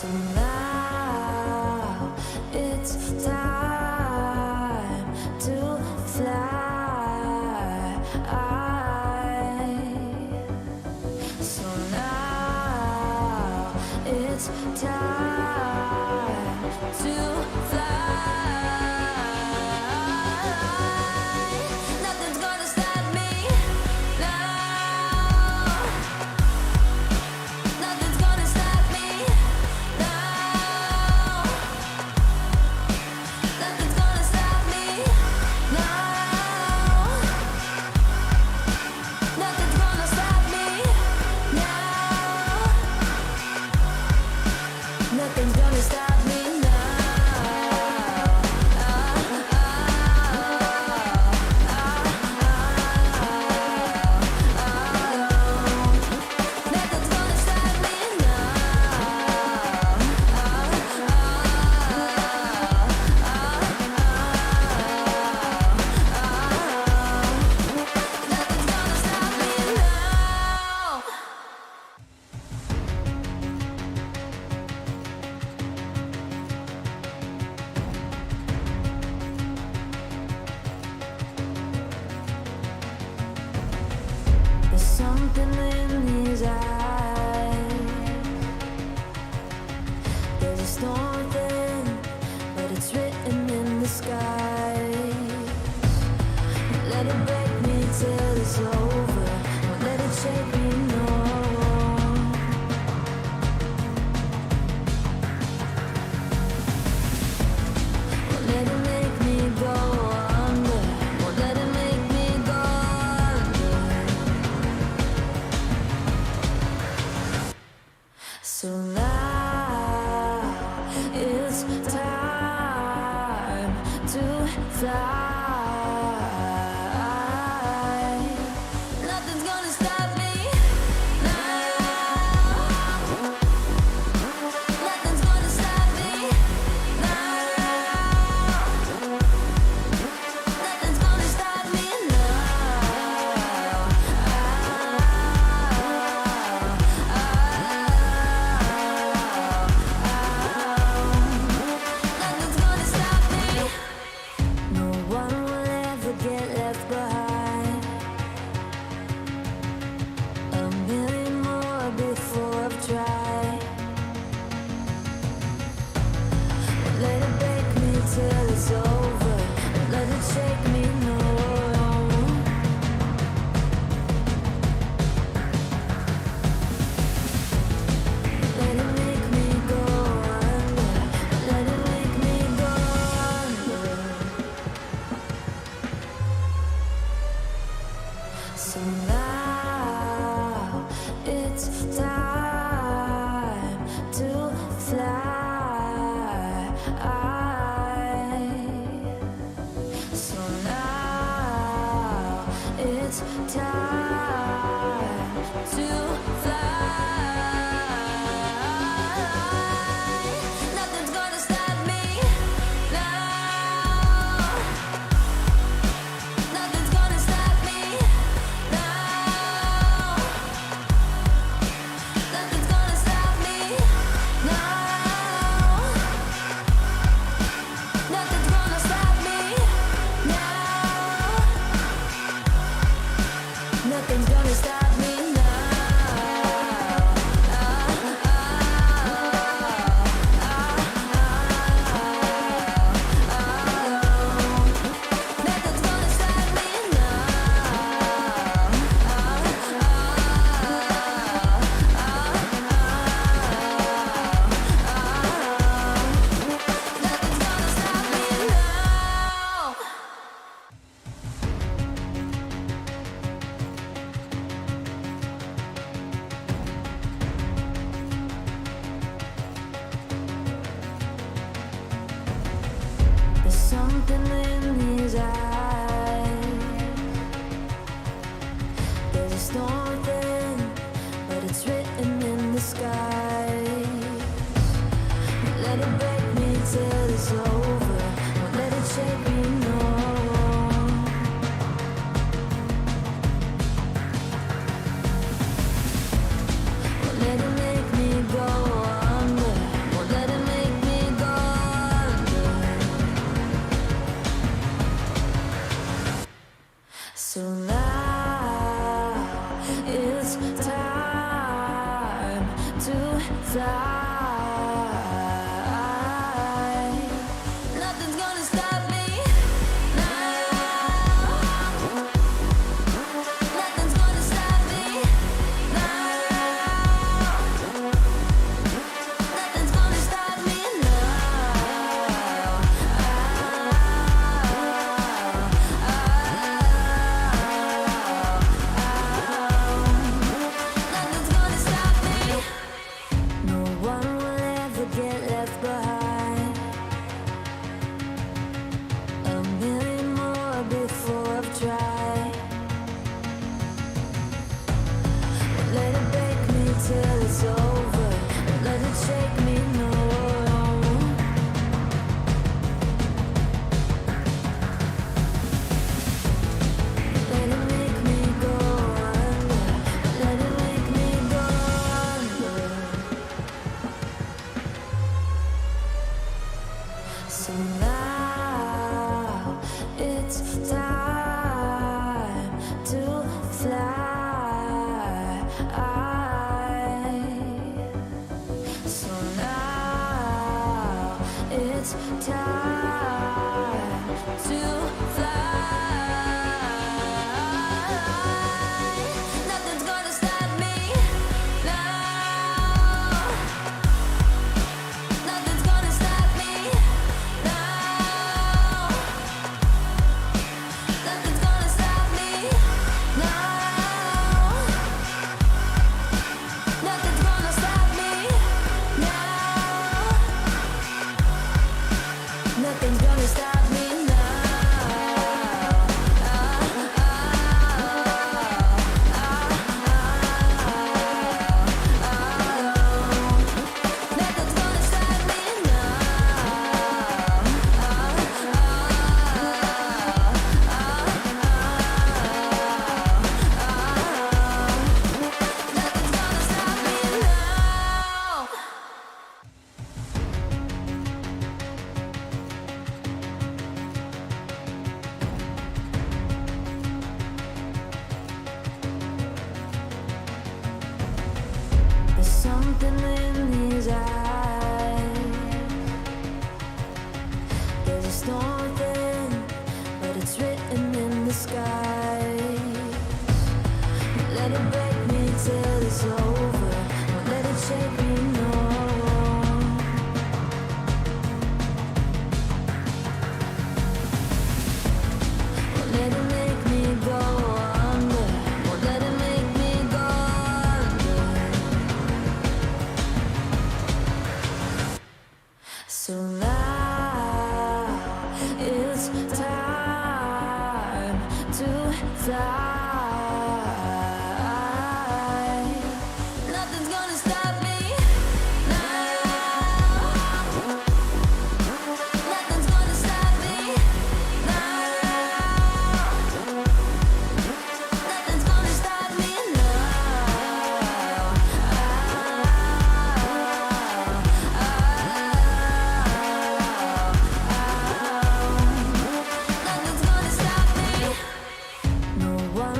So now it's time to fly. So now it's time to fly. Nothing's gonna stop me now. Nothing's gonna stop me now. Nothing's gonna stop me now. Nothing's gonna stop me now. Nothing's gonna stop me now. Nothing's gonna stop me Nothing's gonna stop me now. There's something in his eyes. There's a storm within, but it's written in the sky. Let it break me till it's over. Don't let it shake me, no. Won't let it make me go under. Won't let it make me go under. So now it's time to fly. Nothing's gonna stop me now. Nothing's gonna stop me now. Nothing's gonna stop me now. Nothing's gonna stop me. No one will ever get left behind. A million more before I've tried. Let it break me till it's over. Let it shake me, no. Let it make me go under. Let it make me go under. So now it's time to fly. So now it's time to fly. Nothing's gonna stop me now. Nothing's gonna stop me now. Nothing's gonna stop me now. Nothing's gonna stop me now. Nothing's gonna stop me now. Nothing's gonna stop me Nothing's gonna stop me now. There's something in his eyes. There's a storm within, but it's written in the sky. Let it break me till it's over. Don't let it shake me, no. Won't let it make me go under. Won't fly. Nothing's gonna stop me now. Nothing's gonna stop me now. Nothing's gonna stop me now. Nothing's gonna stop me. No one will ever get left behind. A million more before I've tried. Won't let it break me till it's over. Won't let it shake me, no. Let it make me go under. Let it make me go under. So now it's time to fly. So now it's time to fly. Nothing's gonna stop me now. Nothing's gonna stop me now. Nothing's gonna stop me now. Nothing's gonna stop me now. Nothing's gonna stop me now. Nothing's gonna stop me Nothing's gonna stop me now. There's something in these eyes. There's a storm within, but it's written in the skies. Won't let it break me till it's over. Won't let it shake me, no. Won't let it make me go under. Won't let it make me go under. So now it's time to fly. Nothing's gonna stop me now. Nothing's gonna stop me now. Nothing's gonna stop me now. Nothing's gonna stop me. No one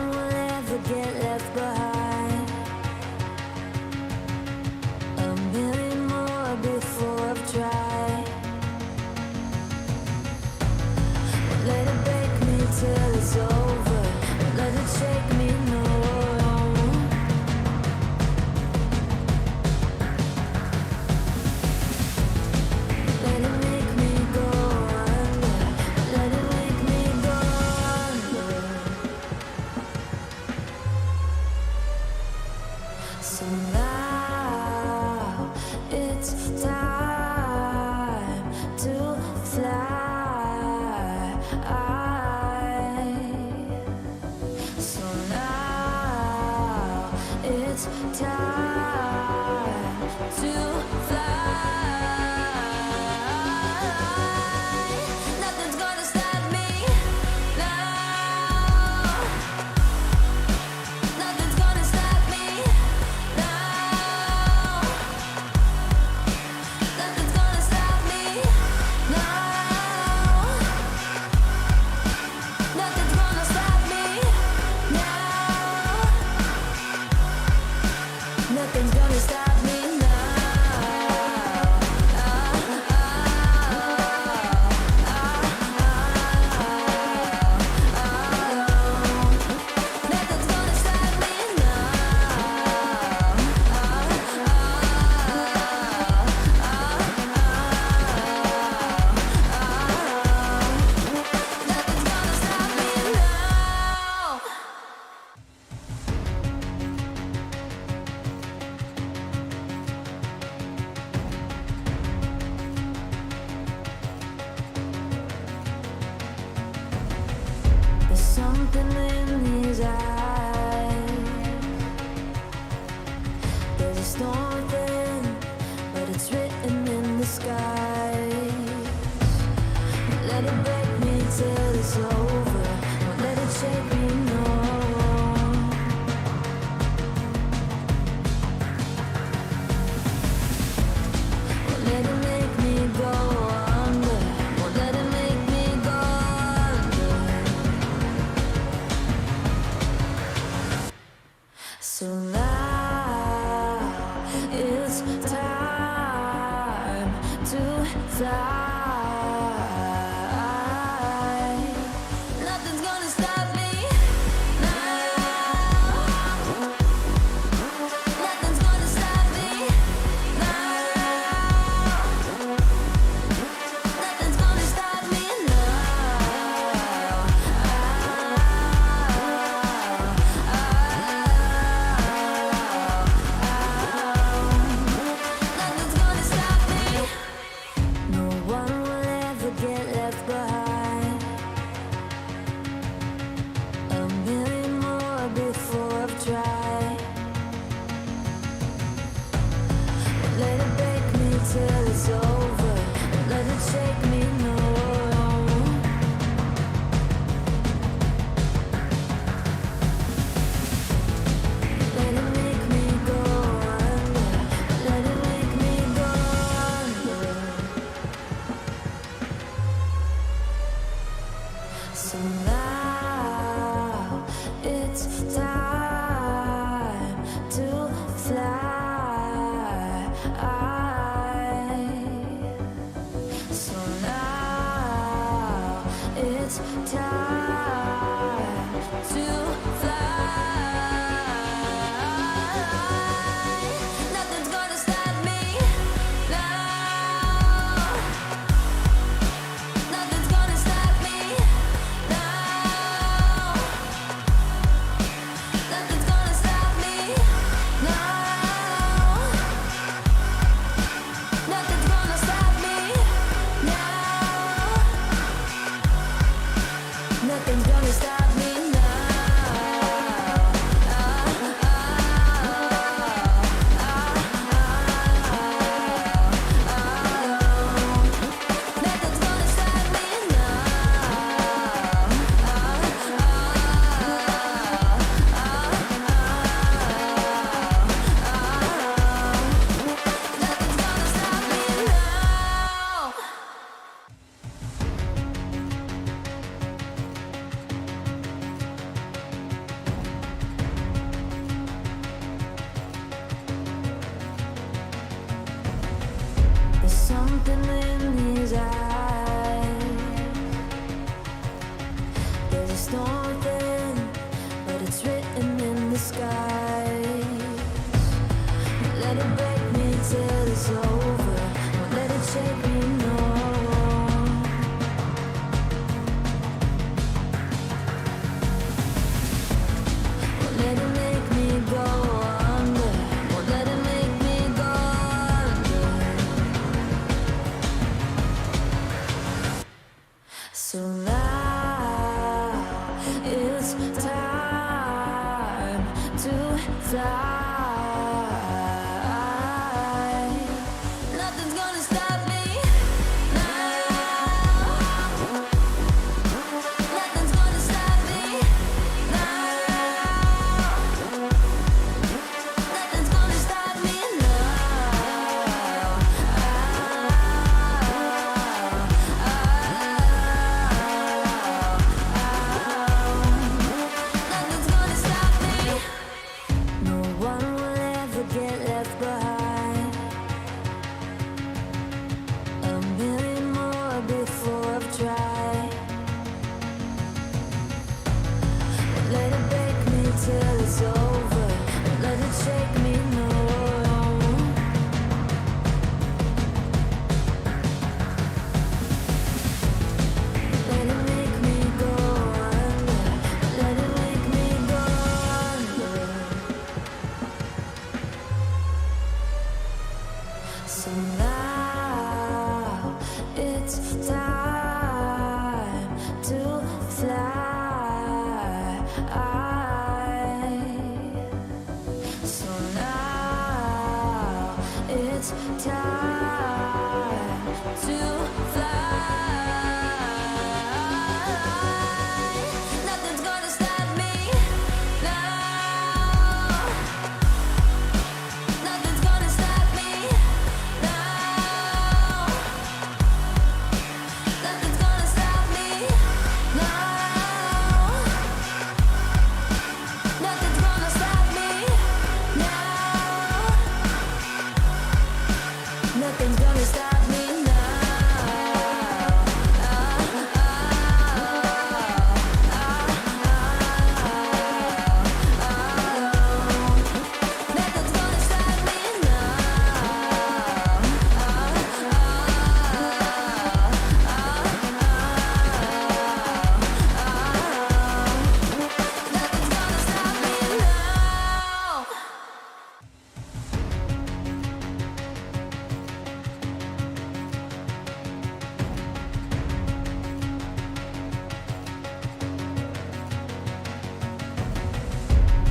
something in his eyes. There's a storm within, but it's written in the sky. Let it break me till it's over. Won't let it shake me, no. Won't let it make me go under. Won't let it make me go under. So now it's time to fly. Nothing's gonna stop me now. Nothing's gonna stop me now. Nothing's gonna stop me now. Nothing's gonna stop me. No one will ever get left behind. A million more before I've tried. Let it break me till it's over. Let it shake me, no. Let it make me go under. Let it make me go under. So now it's time to fly. So now it's time to fly. Nothing's gonna stop me now. Nothing's gonna stop me now. Nothing's gonna stop me now. Nothing's gonna stop me now. Nothing's gonna stop me Nothing's gonna stop me Nothing's gonna stop me now. There's something in his eyes. There's a storm within, but it's written in the sky. Let it break me till it's over. Won't let it shake me, no. Won't let it make me go under. Won't let it make me go under. So now it's time to fly. Nothing's gonna stop me now. Nothing's gonna stop me now. Nothing's gonna stop me now. Nothing's gonna stop me. No one will ever get left behind. A million more before I've tried. Let it break me till it's over. Let it shake me, no. Let it make me go under. Let it make me go under. So now it's time to fly. it's time to fly. Nothing's gonna stop me now. Nothing's gonna stop me now. Nothing's gonna stop me now. Nothing's gonna stop me now. Nothing's gonna stop me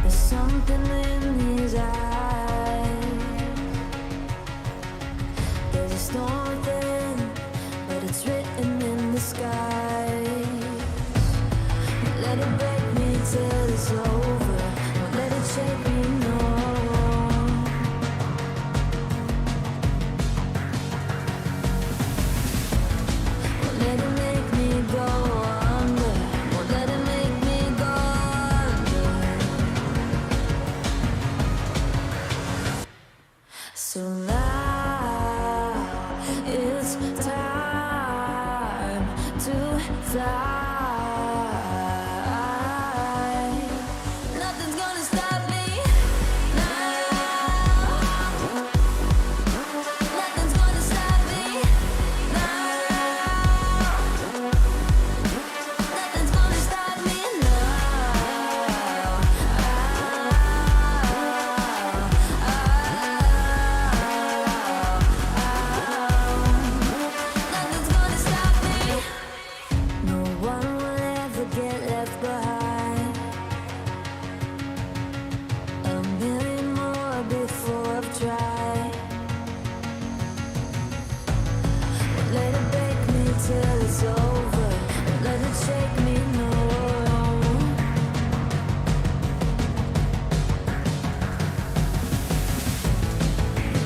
There's something in his eyes. There's a storm within, but it's written in the sky. Won't let it break me till it's over. Won't let it shake me, no. Won't let it make me go under. Won't let it make me go under. So now it's time to fly. Nothing's gonna stop me now. Nothing's gonna stop me now. Nothing's gonna stop me now. Nothing's gonna stop me. No one will ever get left behind. A million more before I've tried. Won't let it break me till it's over. Won't let it shake me, no.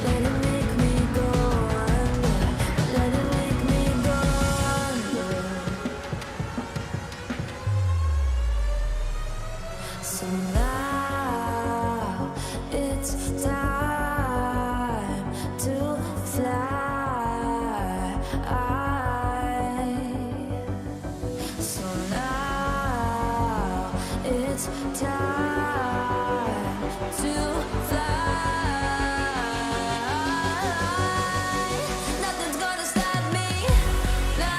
Let it make me go under. Let it make me go under. So now it's time to fly. So now it's time to fly. Nothing's gonna stop me now.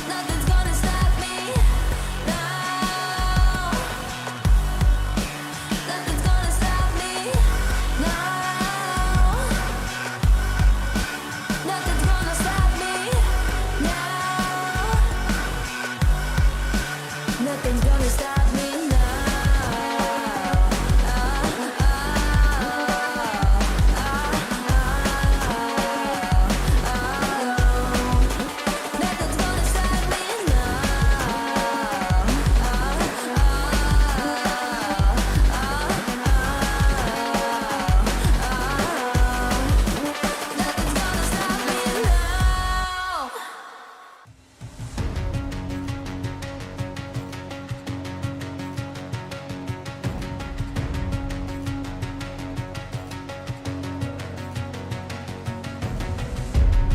Nothing's gonna stop me now. Nothing's gonna stop me now. Nothing's gonna stop me now. Nothing's gonna stop me now. Nothing's gonna stop me Nothing's gonna stop me now.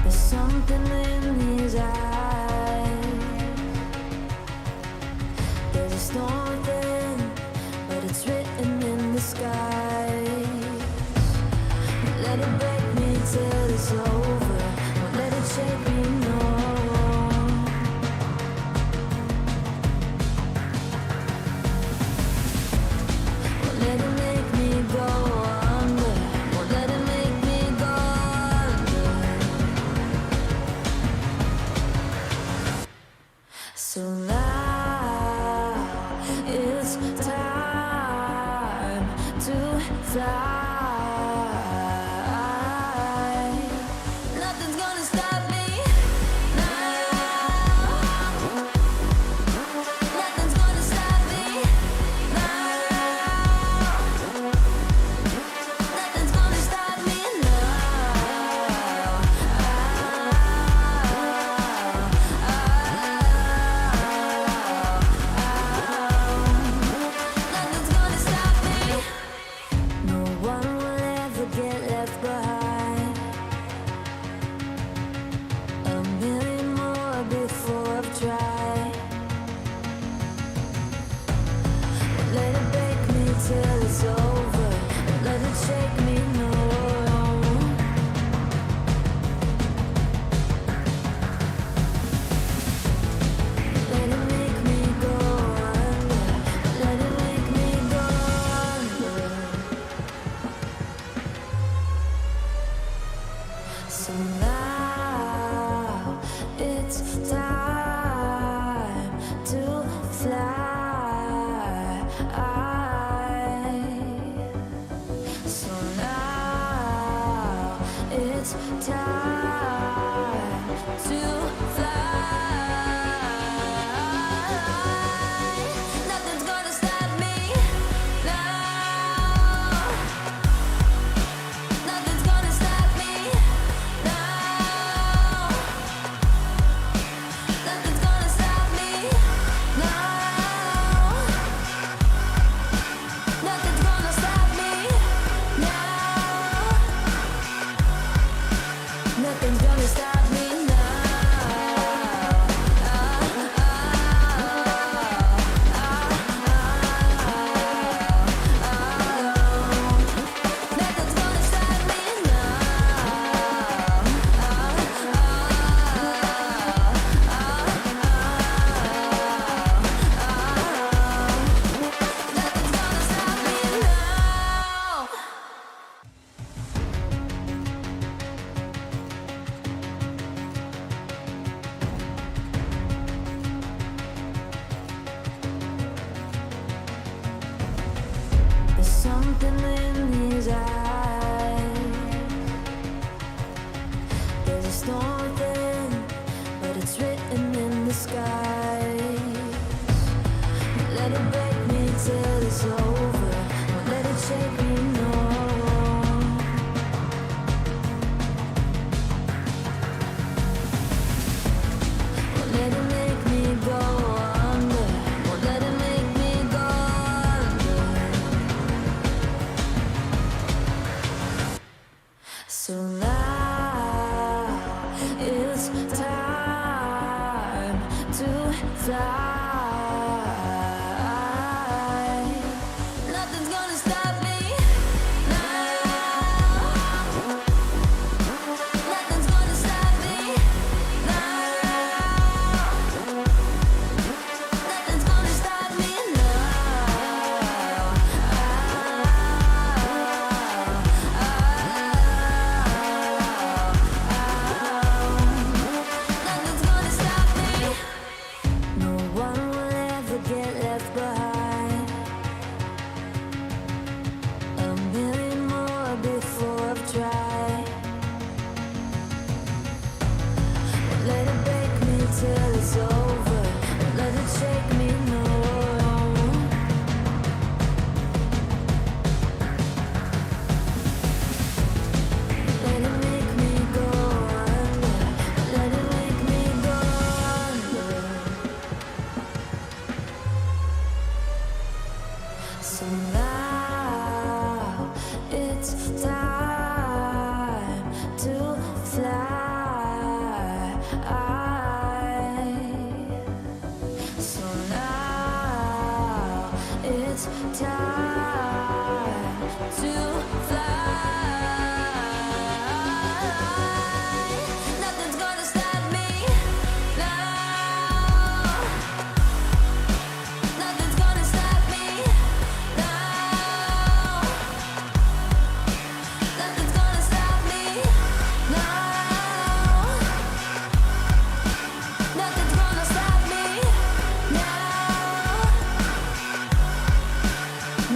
There's something in his eyes. There's a storm within, but it's written in the sky. Won't let it break me till it's over. Won't let it shake me, no. Won't let it make me go under. Won't let it make me go under. So now it's time to fly. So now it's time to fly. So now it's time to fly. Nothing's gonna stop me now. Nothing's gonna stop me now. Nothing's gonna stop me now. Nothing's gonna stop me now. Nothing's gonna stop me now. Nothing's gonna stop me Nothing's gonna stop me now. There's something in his eyes. There's a storm within, but it's written in the sky. Let it break me till it's over. Won't let it shake me, no. Won't let it make me go under. Won't let it make me go under. So now it's time to fly. Nothing's gonna stop me now. Nothing's gonna stop me now. Nothing's gonna stop me now. Nothing's gonna stop me. No one will ever get left behind. A million more before I've tried. Won't let it break me till it's over. Won't let it shake me, no. Let it make me go under. Let it make me go under. So now it's time to fly. So now it's time to fly. Nothing's gonna stop me now. Nothing's gonna stop me now. Nothing's gonna stop me now. Nothing's gonna stop me now.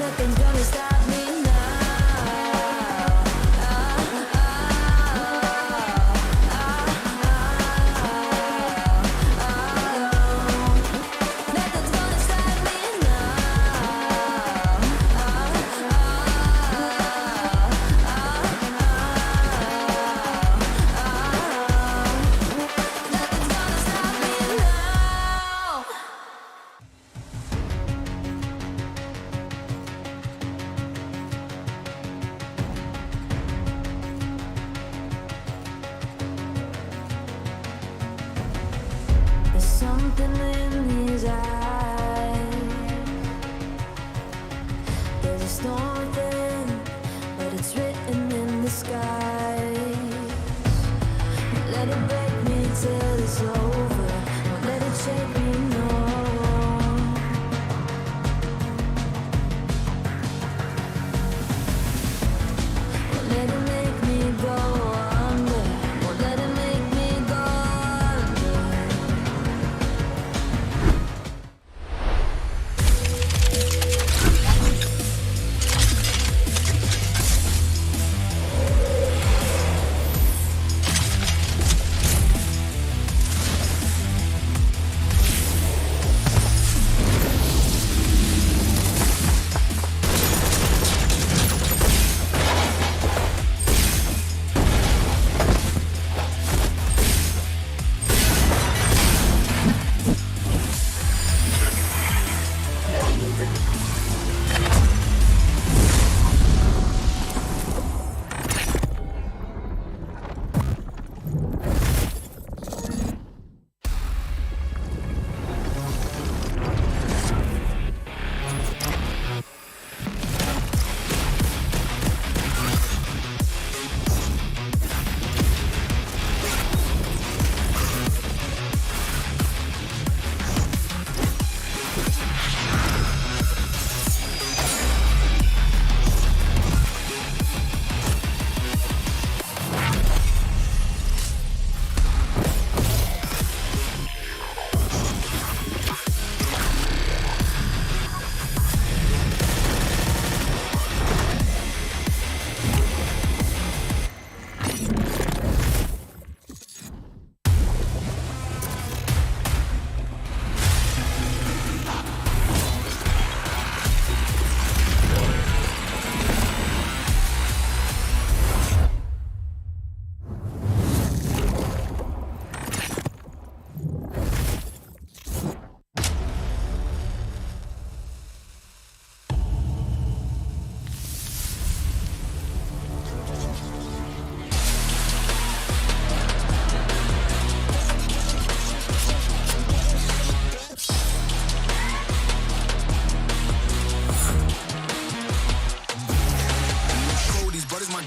Nothing's gonna stop me Nothing's gonna stop me Nothing's gonna stop me now. There's something in his eyes. There's a storm within, but it's written in the sky. Let it break me till it's over. Won't let it shake me, no. Won't let it make me go under.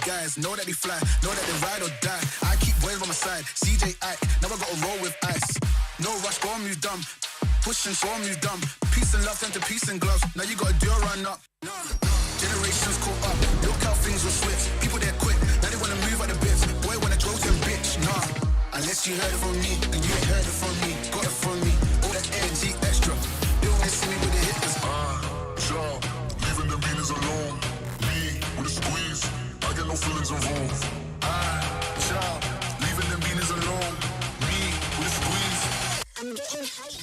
guys, know that they fly, know that they ride or die. I keep boys by my side, CJ Ike, now I gotta roll with ice. No rush, go on, move dumb. Pushing, so on, move dumb. Peace and love turn to peace and gloves. Now you gotta do a run up. Generations caught up, look how things will switch. People they're quick, now they wanna move out the bits. Boy wanna throw to bitch, nah. Unless you heard it from me, and you ain't heard it from me. Got it from me, all that energy extra. They don't wanna see me with the hitters. Child, leaving the beaters alone. Me, with a squeeze, I get no feelings involved. Child, leaving them beaners alone. Me, with a squeeze. I'm getting hype.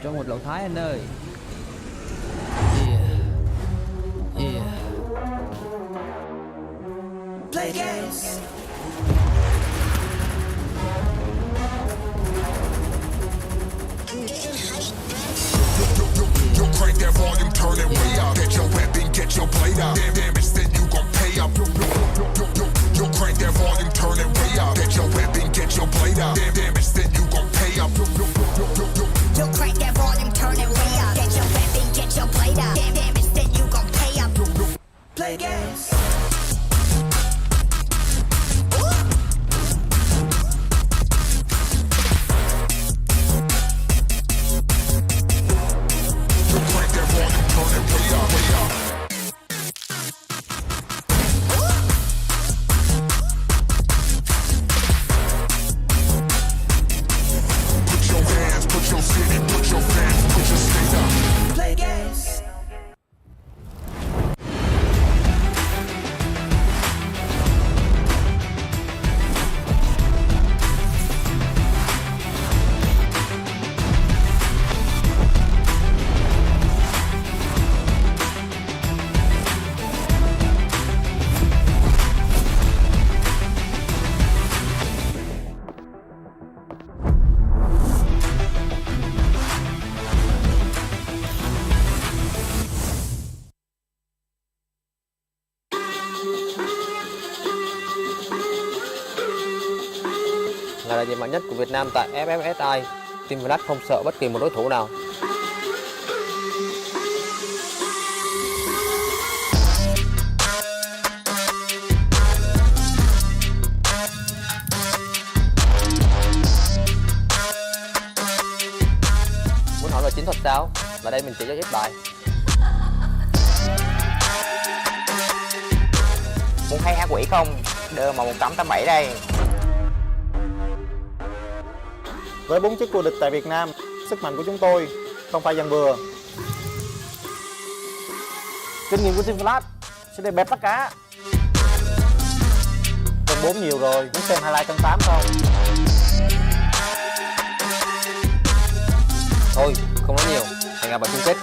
Cho một lẩu Thái anh ơi. Play games. Yo, crank that volume, turn it way up. Get your weapon, get your blade out. Damage, then you gon' pay up. Yo, crank that volume, turn it way up. Get your weapon, get your blade out. Damage, then you gon' pay up. Yo, crank that volume, turn it way up. Get your weapon, get your blade out. Damage, then you gon' pay up. Play games. Yo, crank that volume, turn it way up, way up. Put your hands, put your city, put your fans, put your state up. Play games. Là đại diện mạnh nhất của Việt Nam tại FFSI, Team Black không sợ bất kỳ một đối thủ nào. Muốn hỏi về chiến thuật sao? Và đây mình chỉ cho ít bài. Muốn hay hả quỷ không? Đưa mà 187 đây. Với 4 chức vô địch tại Việt Nam, sức mạnh của chúng tôi không phải dàn bừa. Kinh nghiệm của Team Flash sẽ để bẹp tất cả. Trong 4 nhiều rồi, muốn xem highlight trong 8 không? Thôi, không nói nhiều, hẹn gặp ở chung kết.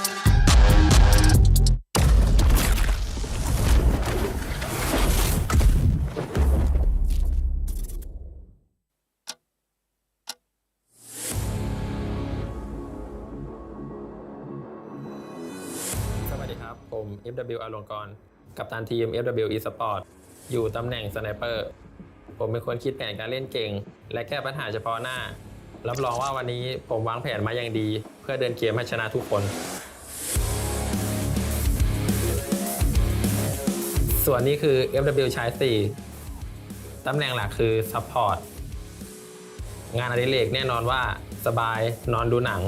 ผม FW อลงกรณ์กัปตันทีม FW Esport อยู่ตำแหน่งสไนเปอร์ผมเป็นคนคิดแผนการเล่นเก่งและแก้ปัญหาเฉพาะหน้ารับรองว่าวันนี้ผมวางแผนมาอย่างดีเพื่อเดินเกมให้ชนะทุกคนส่วนนี้คือ FW ชาย4ตำแหน่งหลักคือ Support งานอดิเรกแน่นอนว่าสบายนอนดูหนัง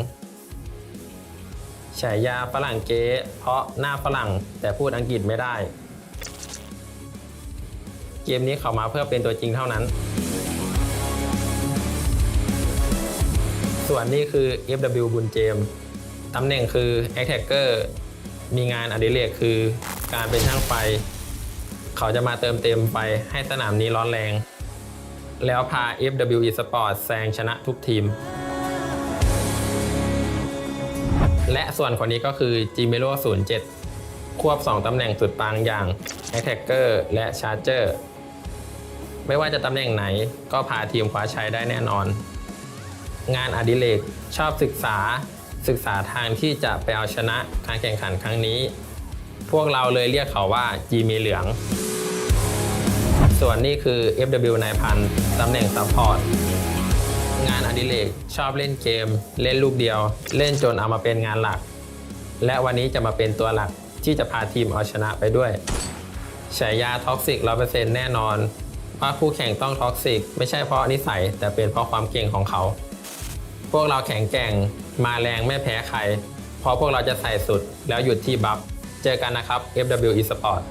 ฉายาฝรั่งเก๊เพราะหน้าฝรั่งแต่พูดอังกฤษไม่ได้เกมนี้เขามาเพื่อเป็นตัวจริงเท่านั้นส่วนนี้คือ FW บุญเจมส์ตำแหน่งคือ Attacker มีงานอดิเรกคือการเป็นช่างไฟเขาจะมาเติมเต็มไฟให้สนามนี้ร้อนแรงแล้วพา FW Esport แซงชนะทุกทีมและส่วนคนนี้ก็คือ Gmelo 07 ควบ 2 ตำแหน่งสุดปังอย่าง Attacker และ Charger ไม่ว่าจะตำแหน่งไหนก็พาทีมคว้าชัยได้แน่นอน งานอดิเรกชอบศึกษาทางที่จะไปเอาชนะการแข่งขันครั้งนี้ พวกเราเลยเรียกเขาว่าจีมีเหลือง ส่วนนี้คือ FW นายพันตำแหน่งซัพพอร์ตงานอดิเรกชอบเล่นเกมเล่นลูกเดียวเล่นจนเอามาเป็นงานหลัก และวันนี้จะมาเป็นตัวหลักที่จะพาทีมเอาชนะไปด้วยฉายาท็อกซิก 100% แน่นอนว่าคู่แข่งต้องท็อกซิกไม่ใช่เพราะนิสัยแต่เป็นเพราะความเก่งของเขา พวกเราแข็งแกร่งมาแรงไม่แพ้ใครเพราะพวกเราจะใส่สุดแล้วหยุดที่บัฟเจอกันนะครับ FW Esport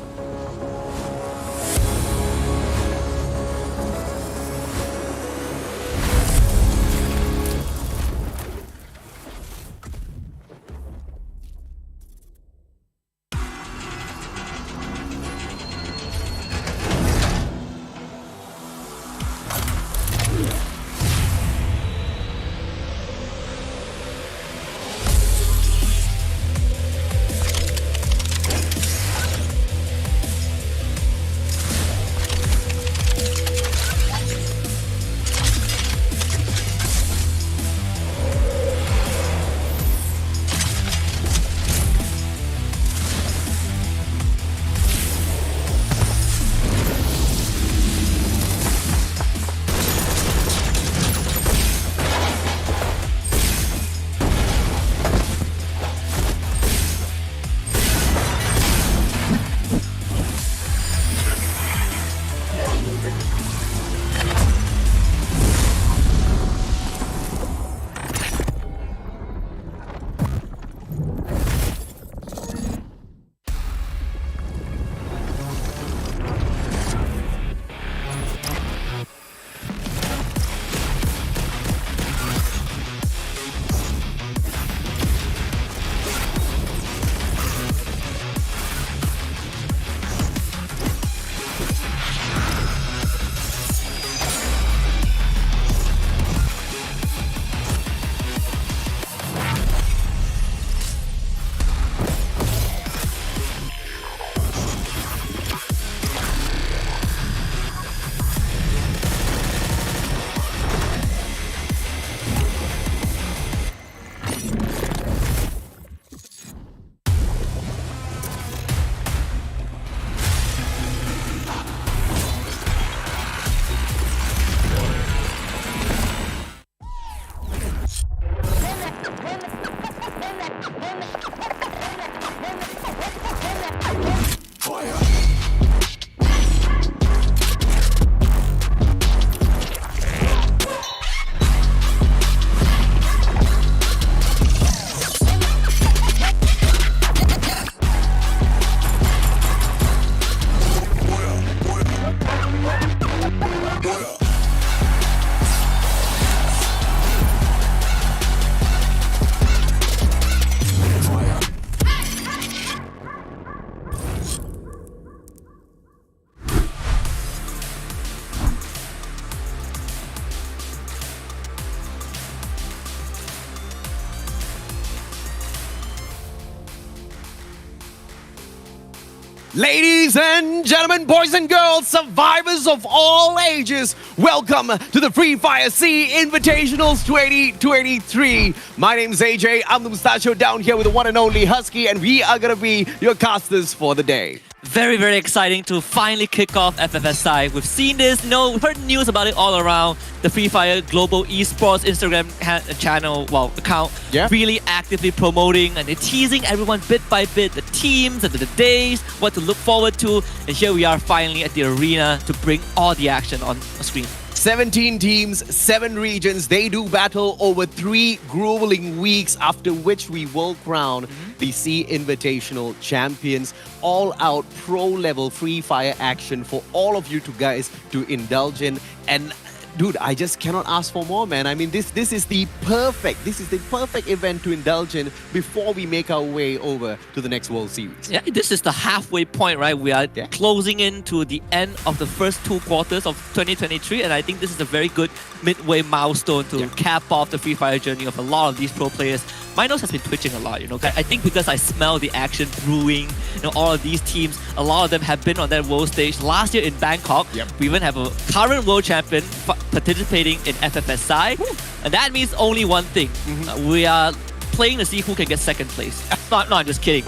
Ladies and gentlemen, boys and girls, survivors of all ages, welcome to the FreeFire SEA Invitationals 2023. My name's AJ, I'm the Mustachio down here with the one and only Husky, and we are going to be your casters for the day. Very, very exciting to finally kick off FFSI. We've seen this, heard news about it all around. The FreeFire Global Esports Instagram channel, account, really actively promoting, and they're teasing everyone bit by bit, the teams and the days, what to look forward to. And here we are finally at the arena to bring all the action on screen. 17 teams, 7 regions, they do battle over 3 grueling weeks, after which we will crown the SEA Invitational champions. All out pro level Free Fire action for all of you guys to indulge in. And dude, I just cannot ask for more, man. I mean, this is the perfect event to indulge in before we make our way over to the next World Series. Yeah, this is the halfway point, right? We are closing into the end of the first 2 quarters of 2023, and I think this is a very good midway milestone to cap off the FreeFire journey of a lot of these pro players. My nose has been twitching a lot, you know. I think because I smell the action brewing, you know, all of these teams, a lot of them have been on that world stage. Last year in Bangkok, we even have a current world champion participating in FFSI, and that means only one thing. We are playing to see who can get second place. No, I'm just kidding.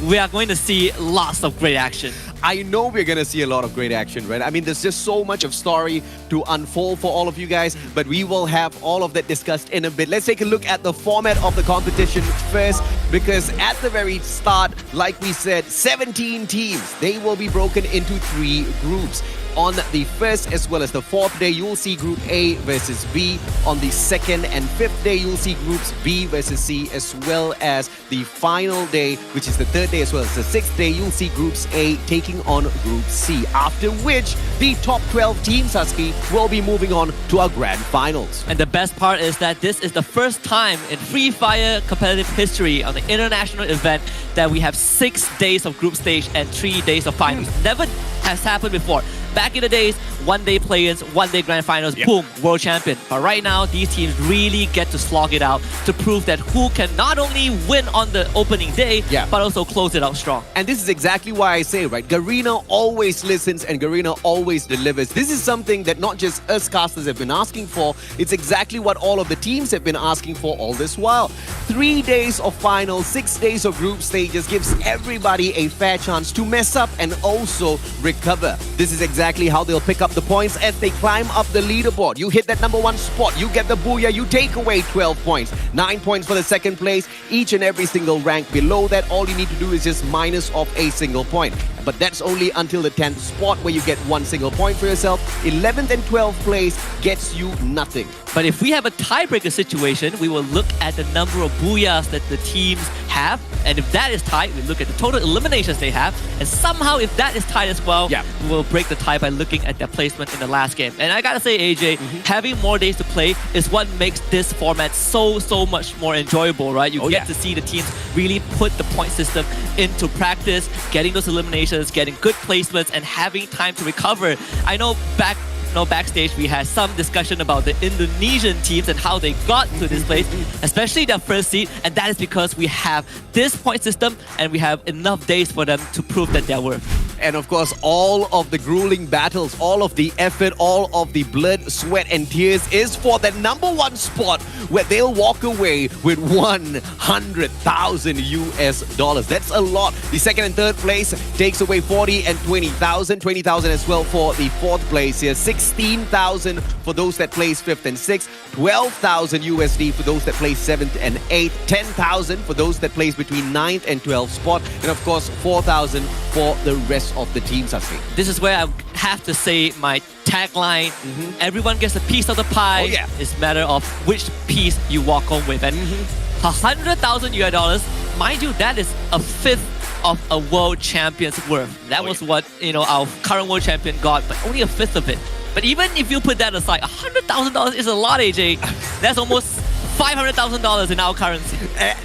We are going to see lots of great action. I know we're going to see a lot of great action, right? I mean, there's just so much of story to unfold for all of you guys, but we will have all of that discussed in a bit. Let's take a look at the format of the competition first, because at the very start, like we said, 17 teams. They will be broken into 3 groups. On the first as well as the fourth day, you'll see Group A versus B. On the second and fifth day, you'll see Groups B versus C, as well as the final day, which is the third day as well as the sixth day, you'll see Groups A taking on Group C. After which, the top 12 teams, Husky, will be moving on to our grand finals. And the best part is that this is the first time in FreeFire competitive history on the international event that we have 6 days of group stage and 3 days of finals. Never has happened before. Back in the days, 1 day play-ins, 1 day grand finals, boom, world champion. But right now, these teams really get to slog it out to prove that who can not only win on the opening day, but also close it out strong. And this is exactly why I say, right, Garena always listens and Garena always delivers. This is something that not just us casters have been asking for, it's exactly what all of the teams have been asking for all this while. 3 days of finals, 6 days of group stages gives everybody a fair chance to mess up and also recover. This is exactly how they'll pick up the points as they climb up the leaderboard. You hit that number 1 spot, you get the booyah, you take away 12 points. 9 points for the second place. Each and every single rank below that, all you need to do is just minus off a single point. But that's only until the 10th spot where you get 1 single point for yourself. 11th and 12th place gets you nothing. But if we have a tiebreaker situation, we will look at the number of booyahs that the teams have. And if that is tied, we look at the total eliminations they have. And somehow, if that is tied as well, we will break the tie by looking at their placement in the last game. And I gotta say, AJ, having more days to play is what makes this format so much more enjoyable, right? You get to see the teams really put the point system into practice, getting those eliminations, getting good placements, and having time to recover. I know backstage we had some discussion about the Indonesian teams and how they got to this place, especially their first seed, and that is because we have this point system and we have enough days for them to prove that they're worth. And of course, all of the grueling battles, all of the effort, all of the blood, sweat, and tears is for the number 1 spot where they'll walk away with $100,000 US. That's a lot. The second and third place takes away 40 and 20,000. 20,000 as well for the fourth place here. 16,000 for those that place 5th and 6th. 12,000 USD for those that place 7th and 8th. 10,000 for those that place between 9th and 12th spot. And of course, 4,000 for the rest of the teams, I think. This is where I have to say my tagline, everyone gets a piece of the pie. It's a matter of which piece you walk home with. And $100,000 US, mind you, that is a fifth of a world champion's worth. That was what, you know, our current world champion got, but only a fifth of it. But even if you put that aside, $100,000 is a lot, AJ. That's almost $500,000 in our currency.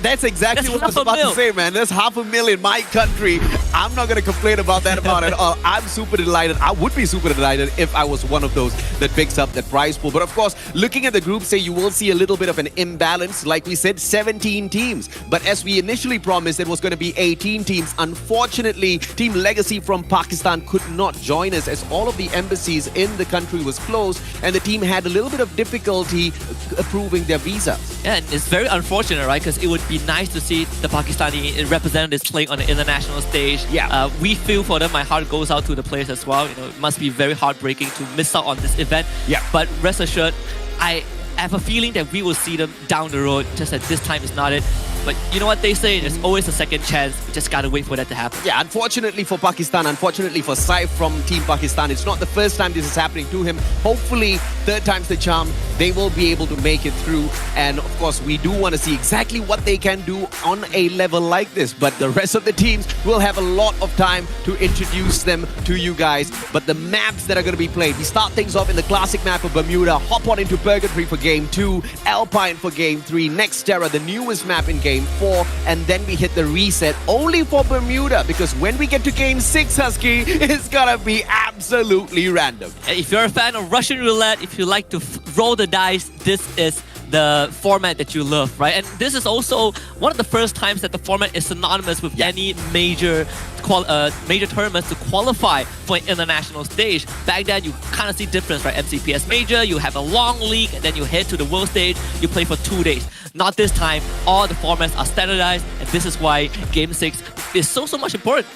That's exactly what I was about to say, man. That's $500,000 my country. I'm not going to complain about that amount at all. I'm super delighted. I would be super delighted if I was one of those that picks up that prize pool. But of course, looking at the group, say you will see a little bit of an imbalance. Like we said, 17 teams. But as we initially promised, it was going to be 18 teams. Unfortunately, Team Legacy from Pakistan could not join us as all of the embassies in the country was closed and the team had a little bit of difficulty approving their visa. Yeah, and it's very unfortunate, right? Because it would be nice to see the Pakistani representatives playing on the international stage. We feel for them. My heart goes out to the players as well. You know, it must be very heartbreaking to miss out on this event. But rest assured, I have a feeling that we will see them down the road. Just that this time is not it. But you know what they say, there's always a second chance. We just gotta wait for that to happen. Yeah, unfortunately for Pakistan, unfortunately for Saif from Team Pakistan, it's not the first time this is happening to him. Hopefully, third time's the charm. They will be able to make it through. And of course, we do want to see exactly what they can do on a level like this. But the rest of the teams will have a lot of time to introduce them to you guys. But the maps that are going to be played, we start things off in the classic map of Bermuda, hop on into Purgatory for Game 2, Alpine for Game 3, Nextera, the newest map in Game 4, and then we hit the reset only for Bermuda, because when we get to Game 6, Husky, it's gonna be absolutely random. If you're a fan of Russian roulette, if you like to roll the dice, this is the format that you love, right? And this is also one of the first times that the format is synonymous with any major tournaments to qualify for an international stage. Back then, you kind of see difference, right? MCPS major, you have a long league, and then you head to the world stage, you play for 2 days. Not this time. All the formats are standardized, and this is why Game 6 is so much important.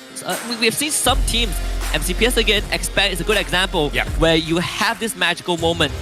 We have seen some teams, MCPS again, Expand is a good example, where you have this magical moment.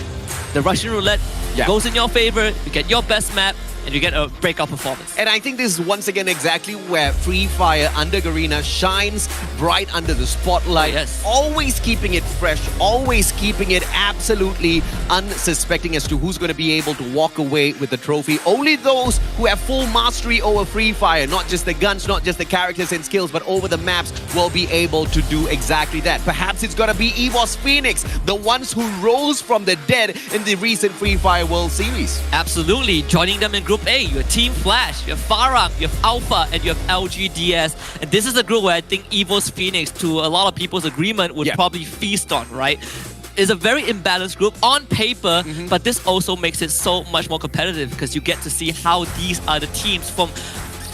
The Russian roulette goes in your favor, you get your best map, and you get a breakout performance. And I think this is once again exactly where FreeFire under Garena shines bright under the spotlight. Always keeping it fresh, always keeping it absolutely unsuspecting as to who's going to be able to walk away with the trophy. Only those who have full mastery over FreeFire, not just the guns, not just the characters and skills, but over the maps, will be able to do exactly that. Perhaps it's going to be EVOS Phoenix, the ones who rose from the dead in the recent FreeFire World Series. Absolutely. Joining them in Group A, you have Team Flash, you have Farang, you have Alpha, and you have LGDS. And this is a group where I think EVOS Phoenix, to a lot of people's agreement, would probably feast on, right? It's a very imbalanced group on paper, but this also makes it so much more competitive because you get to see how these other teams from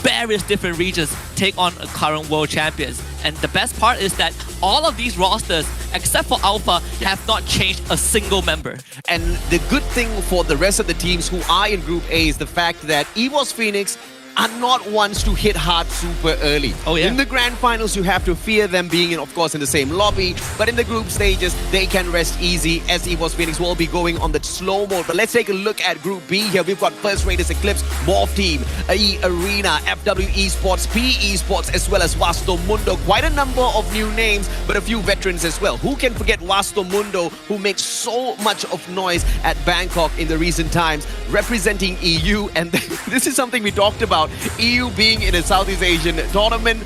various different regions take on current world champions. And the best part is that all of these rosters, except for Alpha, have not changed a single member. And the good thing for the rest of the teams who are in Group A is the fact that EVOS Phoenix are not ones to hit hard super early. In the grand finals, you have to fear them being, of course, in the same lobby. But in the group stages, they can rest easy as EVOS Phoenix will be going on the slow mode. But let's take a look at Group B here. We've got First Raiders Eclipse, Morph Team, E Arena, FW Esports, P Esports, as well as Vasto Mundo. Quite a number of new names, but a few veterans as well. Who can forget Vasto Mundo, who makes so much of noise at Bangkok in the recent times, representing EU. And this is something we talked about. EU being in a Southeast Asian tournament.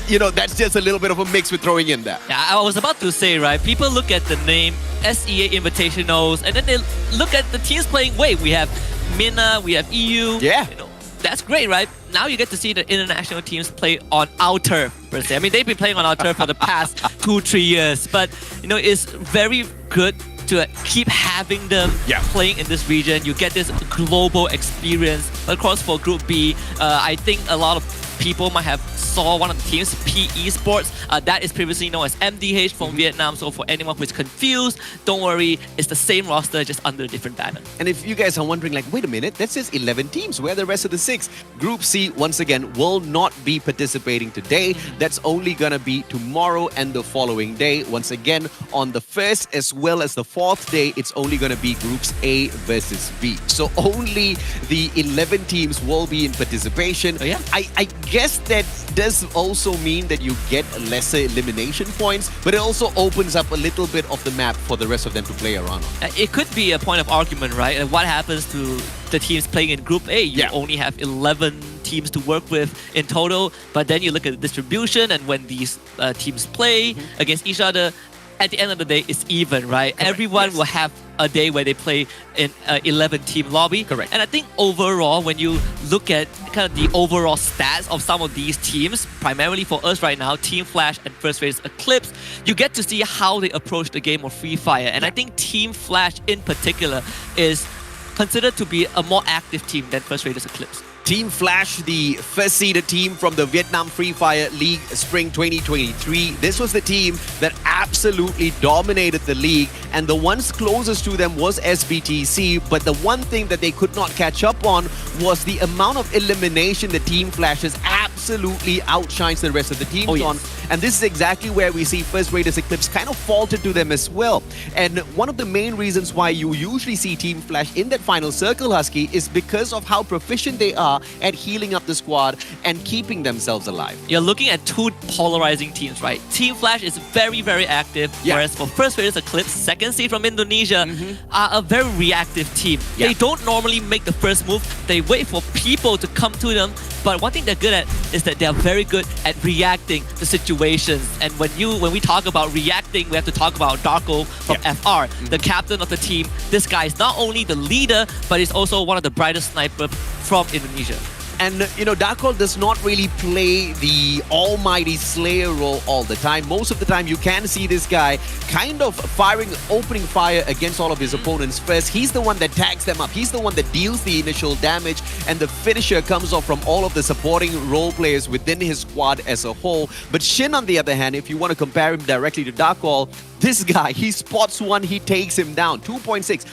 You know, that's just a little bit of a mix we're throwing in there. Yeah, I was about to say, right, people look at the name SEA Invitationals and then they look at the teams playing. Wait, we have Mina, we have EU. You know, that's great, right? Now you get to see the international teams play on our turf, per se. I mean, they've been playing on our turf for the past 2-3 years, but you know, it's very good to keep having them playing in this region. You get this global experience. Of course, for Group B, I think a lot of people might have saw one of the teams, P Esports. That is previously known as MDH from Vietnam. So for anyone who is confused, don't worry, it's the same roster, just under a different banner. And if you guys are wondering, like, wait a minute, that's just 11 teams. Where are the rest of the 6? Group C, once again, will not be participating today. That's only gonna be tomorrow and the following day. Once again, on the 1st as well as the 4th day, it's only gonna be Groups A versus B. So only the 11 teams will be in participation. I guess that does also mean that you get lesser elimination points, but it also opens up a little bit of the map for the rest of them to play around on. It could be a point of argument, right? And what happens to the teams playing in Group A? You only have 11 teams to work with in total, but then you look at the distribution, and when these teams play against each other, at the end of the day, it's even, right? Everyone will have a day where they play in an 11-team lobby. And I think overall, when you look at kind of the overall stats of some of these teams, primarily for us right now, Team Flash and First Raiders Eclipse, you get to see how they approach the game of FreeFire. And I think Team Flash in particular is considered to be a more active team than First Raiders Eclipse. Team Flash, the first seeded team from the Vietnam Free Fire League Spring 2023. This was the team that absolutely dominated the league, and the ones closest to them was SBTC, but the one thing that they could not catch up on was the amount of elimination that Team Flash has absolutely absolutely outshines the rest of the teams Oh, yes. on. And this is exactly where we see First Raiders Eclipse kind of falter to them as well. And one of the main reasons why you usually see Team Flash in that final circle, Husky, is because of how proficient they are at healing up the squad and keeping themselves alive. You're looking at two polarizing teams, right? Team Flash is very, very active, whereas for First Raiders Eclipse, second seed from Indonesia, are a very reactive team. They don't normally make the first move. They wait for people to come to them. But one thing they're good at is that they're very good at reacting to situations. And when we talk about reacting, we have to talk about Darko from FR, the captain of the team. This guy is not only the leader, but he's also one of the brightest snipers from Indonesia. And, you know, Darkhold does not really play the almighty slayer role all the time. Most of the time, you can see this guy kind of opening fire against all of his opponents first. He's the one that tags them up. He's the one that deals the initial damage, and the finisher comes off from all of the supporting role players within his squad as a whole. But Shin, on the other hand, if you want to compare him directly to Darkhold, this guy, he spots one, he takes him down. 2.6,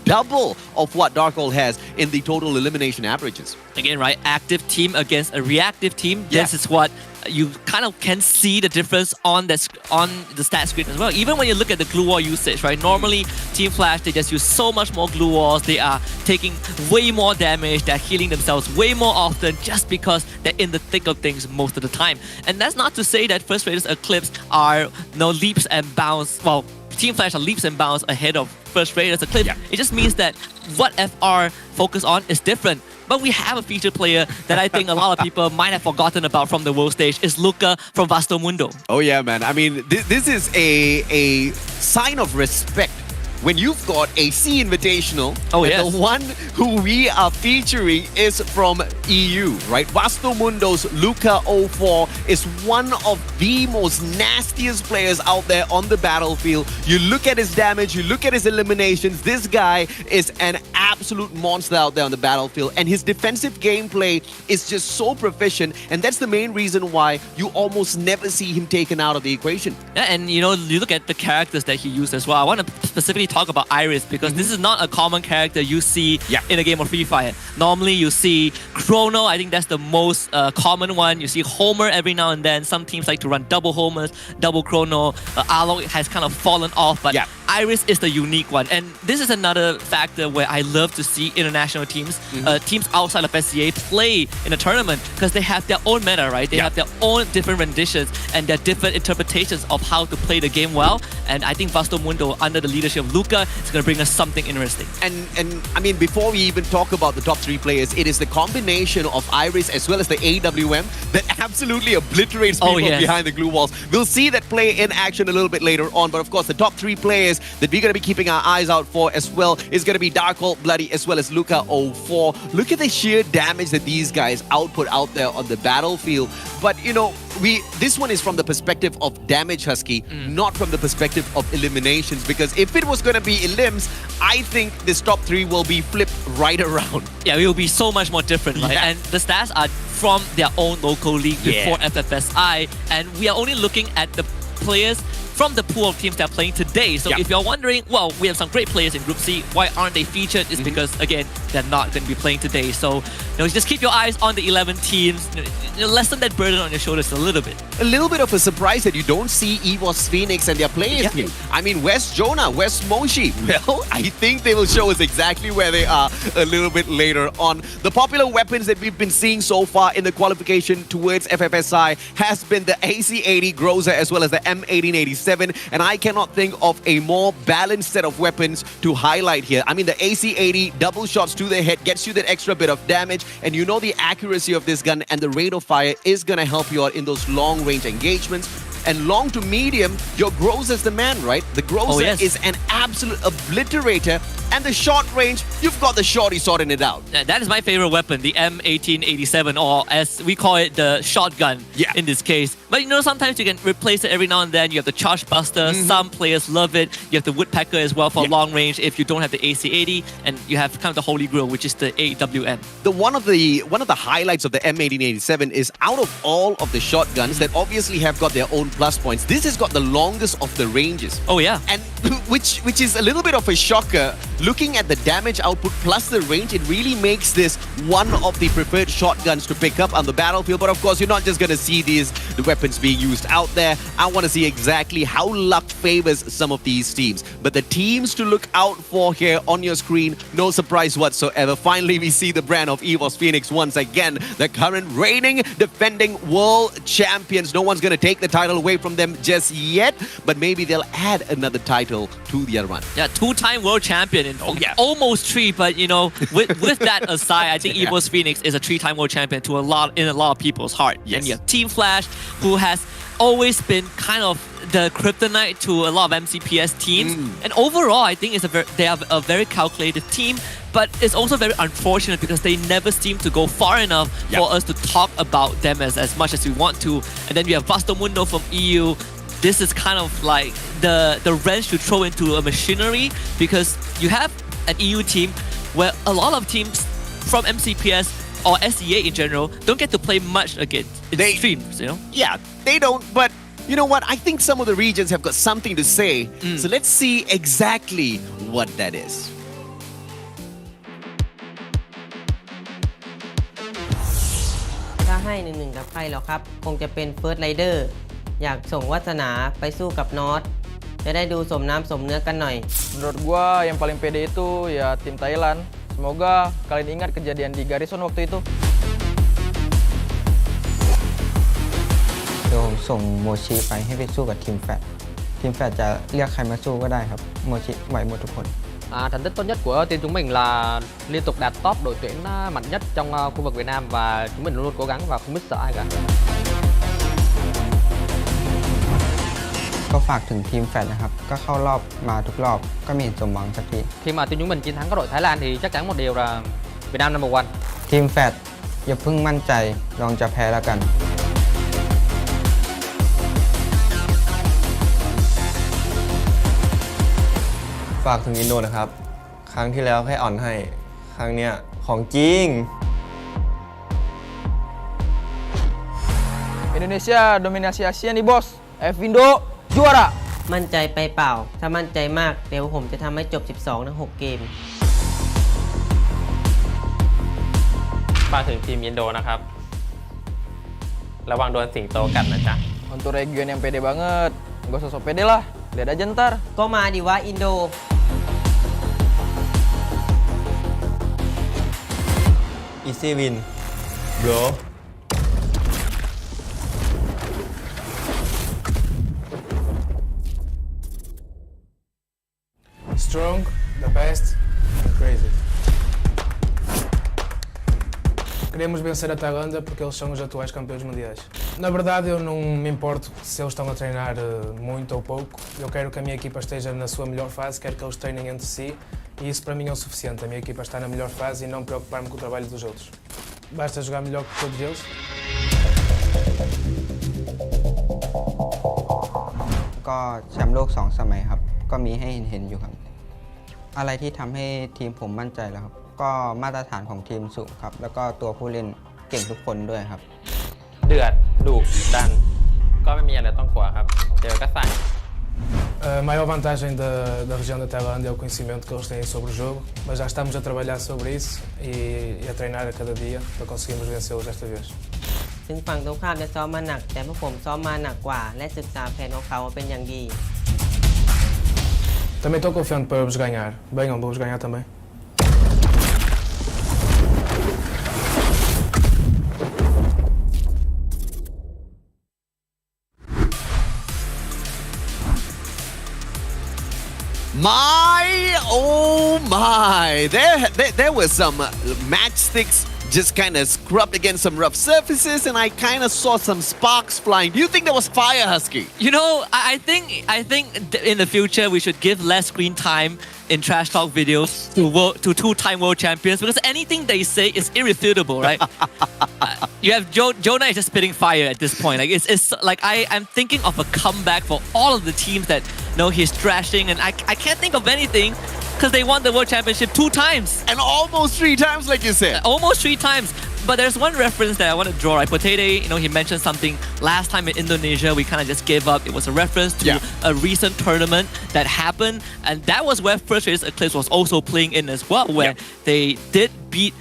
double of what Darkhold has in the total elimination averages. Again, right, active team against a reactive team. This is what you kind of can see the difference on the stat screen as well. Even when you look at the glue wall usage, right? Normally, Team Flash, they just use so much more glue walls. They are taking way more damage. They're healing themselves way more often just because they're in the thick of things most of the time. And that's not to say that First Raiders Eclipse are leaps and bounds. Well, Team Flash are leaps and bounds ahead of First Raiders Eclipse. It just means that what FR focus on is different. But we have a featured player that I think a lot of people might have forgotten about from the world stage is Luca from Vasto Mundo. Oh yeah, man. I mean, this is a sign of respect when you've got a SEA Invitational, the one who we are featuring is from EU, right? Vasto Mundo's Luca 04 is one of the most nastiest players out there on the battlefield. You look at his damage, you look at his eliminations, this guy is an absolute monster out there on the battlefield, and his defensive gameplay is just so proficient, and that's the main reason why you almost never see him taken out of the equation. Yeah, and you know, you look at the characters that he used as well. I want to specifically talk about Iris because this is not a common character you see in a game of FreeFire. Normally you see Chrono, I think that's the most common one. You see Homer every now and then. Some teams like to run double Homers, double Chrono. Arlo has kind of fallen off, but Iris is the unique one. And this is another factor where I love to see international teams, teams outside of SCA play in a tournament because they have their own meta, right? They have their own different renditions and their different interpretations of how to play the game well. And I think Vasto Mundo, under the leadership of Luca, is going to bring us something interesting. And I mean, before we even talk about the top three players, it is the combination of Iris as well as the AWM that absolutely obliterates people behind the glue walls. We'll see that play in action a little bit later on, but of course the top three players that we're going to be keeping our eyes out for as well is going to be Darkhold, Bloody, as well as Luca 04. Look at the sheer damage that these guys output out there on the battlefield. But you know, this one is from the perspective of damage, Husky, not from the perspective of eliminations, because if it was going to be elims, I think this top three will be flipped right around. Yeah, it will be so much more different, right? And the stats are from their own local league before FFSI, and we are only looking at the players from the pool of teams that are playing today. So if you're wondering, well, we have some great players in Group C, why aren't they featured? It's because, again, they're not going to be playing today. So, you know, just keep your eyes on the 11 teams. You know, lessen that burden on your shoulders a little bit. A little bit of a surprise that you don't see EVOS Phoenix and their players team. I mean, where's Jonah? Where's Moshi? Well, I think they will show us exactly where they are a little bit later on. The popular weapons that we've been seeing so far in the qualification towards FFSI has been the AC-80 Groza as well as the M1887. And I cannot think of a more balanced set of weapons to highlight here. I mean, the AC-80 double shots to the head gets you that extra bit of damage, and you know the accuracy of this gun and the rate of fire is going to help you out in those long-range engagements. And long to medium, your Groza is the man, right? The Groza is an absolute obliterator. And the short range, you've got the shorty sorting it out. That is my favorite weapon, the M1887, or as we call it, the shotgun in this case. But you know, sometimes you can replace it every now and then. You have the Charge Buster. Some players love it. You have the Woodpecker as well for long range if you don't have the AC-80. And you have kind of the Holy Grail, which is the AWM. One of the highlights of the M1887 is out of all of the shotguns that obviously have got their own plus points, this has got the longest of the ranges. Oh yeah. And which is a little bit of a shocker. Looking at the damage output plus the range, it really makes this one of the preferred shotguns to pick up on the battlefield. But of course, you're not just going to see the weapons being used out there. I want to see exactly how luck favors some of these teams. But the teams to look out for here on your screen, no surprise whatsoever. Finally, we see the brand of EVOS Phoenix once again, the current reigning, defending world champions. No one's going to take the title away from them just yet, but maybe they'll add another title to their run. Yeah, two-time world champion in almost three, but you know, with that aside, I think EVOS Phoenix is a three-time world champion in a lot of people's heart. Yes. And you have Team Flash, who has always been kind of the kryptonite to a lot of MCPS teams. And overall, I think they have a very calculated team, but it's also very unfortunate because they never seem to go far enough for us to talk about them as much as we want to. And then you have Vasto Mundo from EU. This is kind of like the wrench to throw into a machinery, because you have an EU team where a lot of teams from MCPS or SEA in general don't get to play much against streams, you know? Yeah, they don't, but you know what? I think some of the regions have got something to say. So let's see exactly what that is. ถ้าให้1-1กับใครหรอครับ คงจะเป็น First Rider อยากส่งวาสนาไปสู้กับนอตจะได้ดูสมน้ำสมเนื้อกันหน่อย Menurut gua yang paling pede itu ya tim Thailand. Semoga kalian ingat kejadian di Garrison waktu itu. เดี๋ยวผมส่งโมชิไปให้ไปสู้กับทีมแฟดทีมแฟดจะเรียกใครมาสู้ก็ได้ครับโมชิไหวหมดทุกคน Thành tích tốt nhất của team chúng mình là liên tục đạt top đội tuyển mạnh nhất trong khu vực Việt Nam, và chúng mình luôn luôn cố gắng và không biết sợ ai cả. ก็ฝากถึงทีมแฟดนะครับก็เข้ารอบมาทุกรอบก็ไม่เห็นสมหวังสักที Khi mà team chúng mình chiến thắng các đội Thái Lan thì chắc chắn một điều là Việt Nam number one. ทีมแฟดอย่าเพิ่งมั่นใจลองจะแพ้แล้วกัน ฝากถึงอินโดนะครับครั้งที่แล้วแค่อ่อนให้ครั้งเนี้ยของจริง Indonesia dominasi Asia nih bos. Indo juara. มั่นใจไปเปล่าถ้ามั่นใจมากเดี๋ยวผมจะทำให้จบ 12 ทั้ง 6 เกม ฝากถึงทีมอินโดนะครับ ระวังโดนสิงโตกัดนะจ๊ะ Untuk region yang pede banget, gak usah sok pede lah. Lihat aja ntar. ก็มาดิวะอินโด Easy win bro Strong, the best, and crazy. Queremos vencer a Tailândia porque eles são os atuais campeões mundiais. Na verdade, eu não me importo se eles estão a treinar muito ou pouco. Eu quero que a minha equipa esteja na sua melhor fase, quero que eles treinem entre si, e isso para mim é o suficiente. A minha equipa está na melhor fase e não preocupar-me com o trabalho dos outros. Basta jogar melhor que todos eles. ก็แชมป์โลก2 สมัยครับก็มีให้เห็นอยู่ครับอะไรที่ทำให้ทีมผมมั่นใจแล้วครับก็มาตรฐานของทีมสูงครับแล้วก็ตัวผู้เล่นเก่งทุกคนด้วยครับ เดือดดุดันก็ไม่มีอะไรต้องกลัวครับเจอก็ใส่ A maior vantagem da região da Tailândia é o conhecimento que eles têm sobre o jogo, mas já estamos a trabalhar sobre isso e a treinar a cada dia para conseguirmos vencê-los desta vez. ถึงฝั่งตรงข้ามจะซ้อมมาหนักแต่พวกผมซ้อมมาหนักกว่าและศึกษาแผนของเขาเป็นอย่างดี Também estou confiante para vos ganhar. Venham, vou-vos ganhar também. Oh my! There were some matchsticks just kind of scrubbed against some rough surfaces, and I kind of saw some sparks flying. Do you think that was fire, Husky? You know, I think in the future we should give less screen time in trash talk videos to two-time world champions, because anything they say is irrefutable, right? You have Jonah is just spitting fire at this point. Like it's like I'm thinking of a comeback for all of the teams that he's trashing, and I can't think of anything. Because they won the World Championship 2 times. And almost 3 times, like you said. Almost 3 times. But there's one reference that I want to draw, right? Potete, he mentioned something last time in Indonesia, we kind of just gave up. It was a reference to a recent tournament that happened, and that was where First Race Eclipse was also playing in as well, where they did beat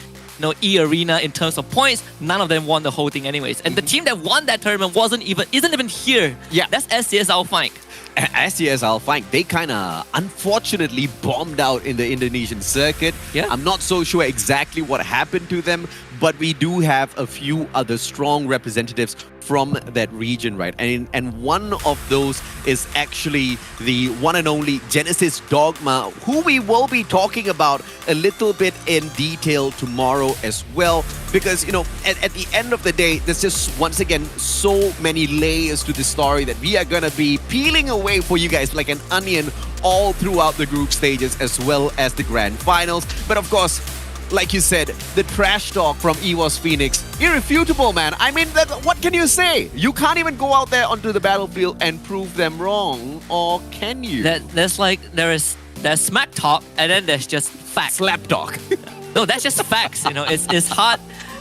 E-Arena in terms of points. None of them won the whole thing anyways. And the team that won that tournament isn't even here. Yeah. That's SCS Alfine. SCS Alfine, they kind of unfortunately bombed out in the Indonesian circuit. Yeah. I'm not so sure exactly what happened to them, but we do have a few other strong representatives from that region, right? And one of those is actually the one and only Genesis Dogma, who we will be talking about a little bit in detail tomorrow as well. Because, at the end of the day, there's just, once again, so many layers to the story that we are going to be peeling away for you guys like an onion all throughout the group stages as well as the grand finals. But of course, like you said, the trash talk from EWOS Phoenix, irrefutable, man. I mean, what can you say? You can't even go out there onto the battlefield and prove them wrong, or can you? There's smack talk, and then there's just facts. Slap talk. No, that's just facts. It's hard,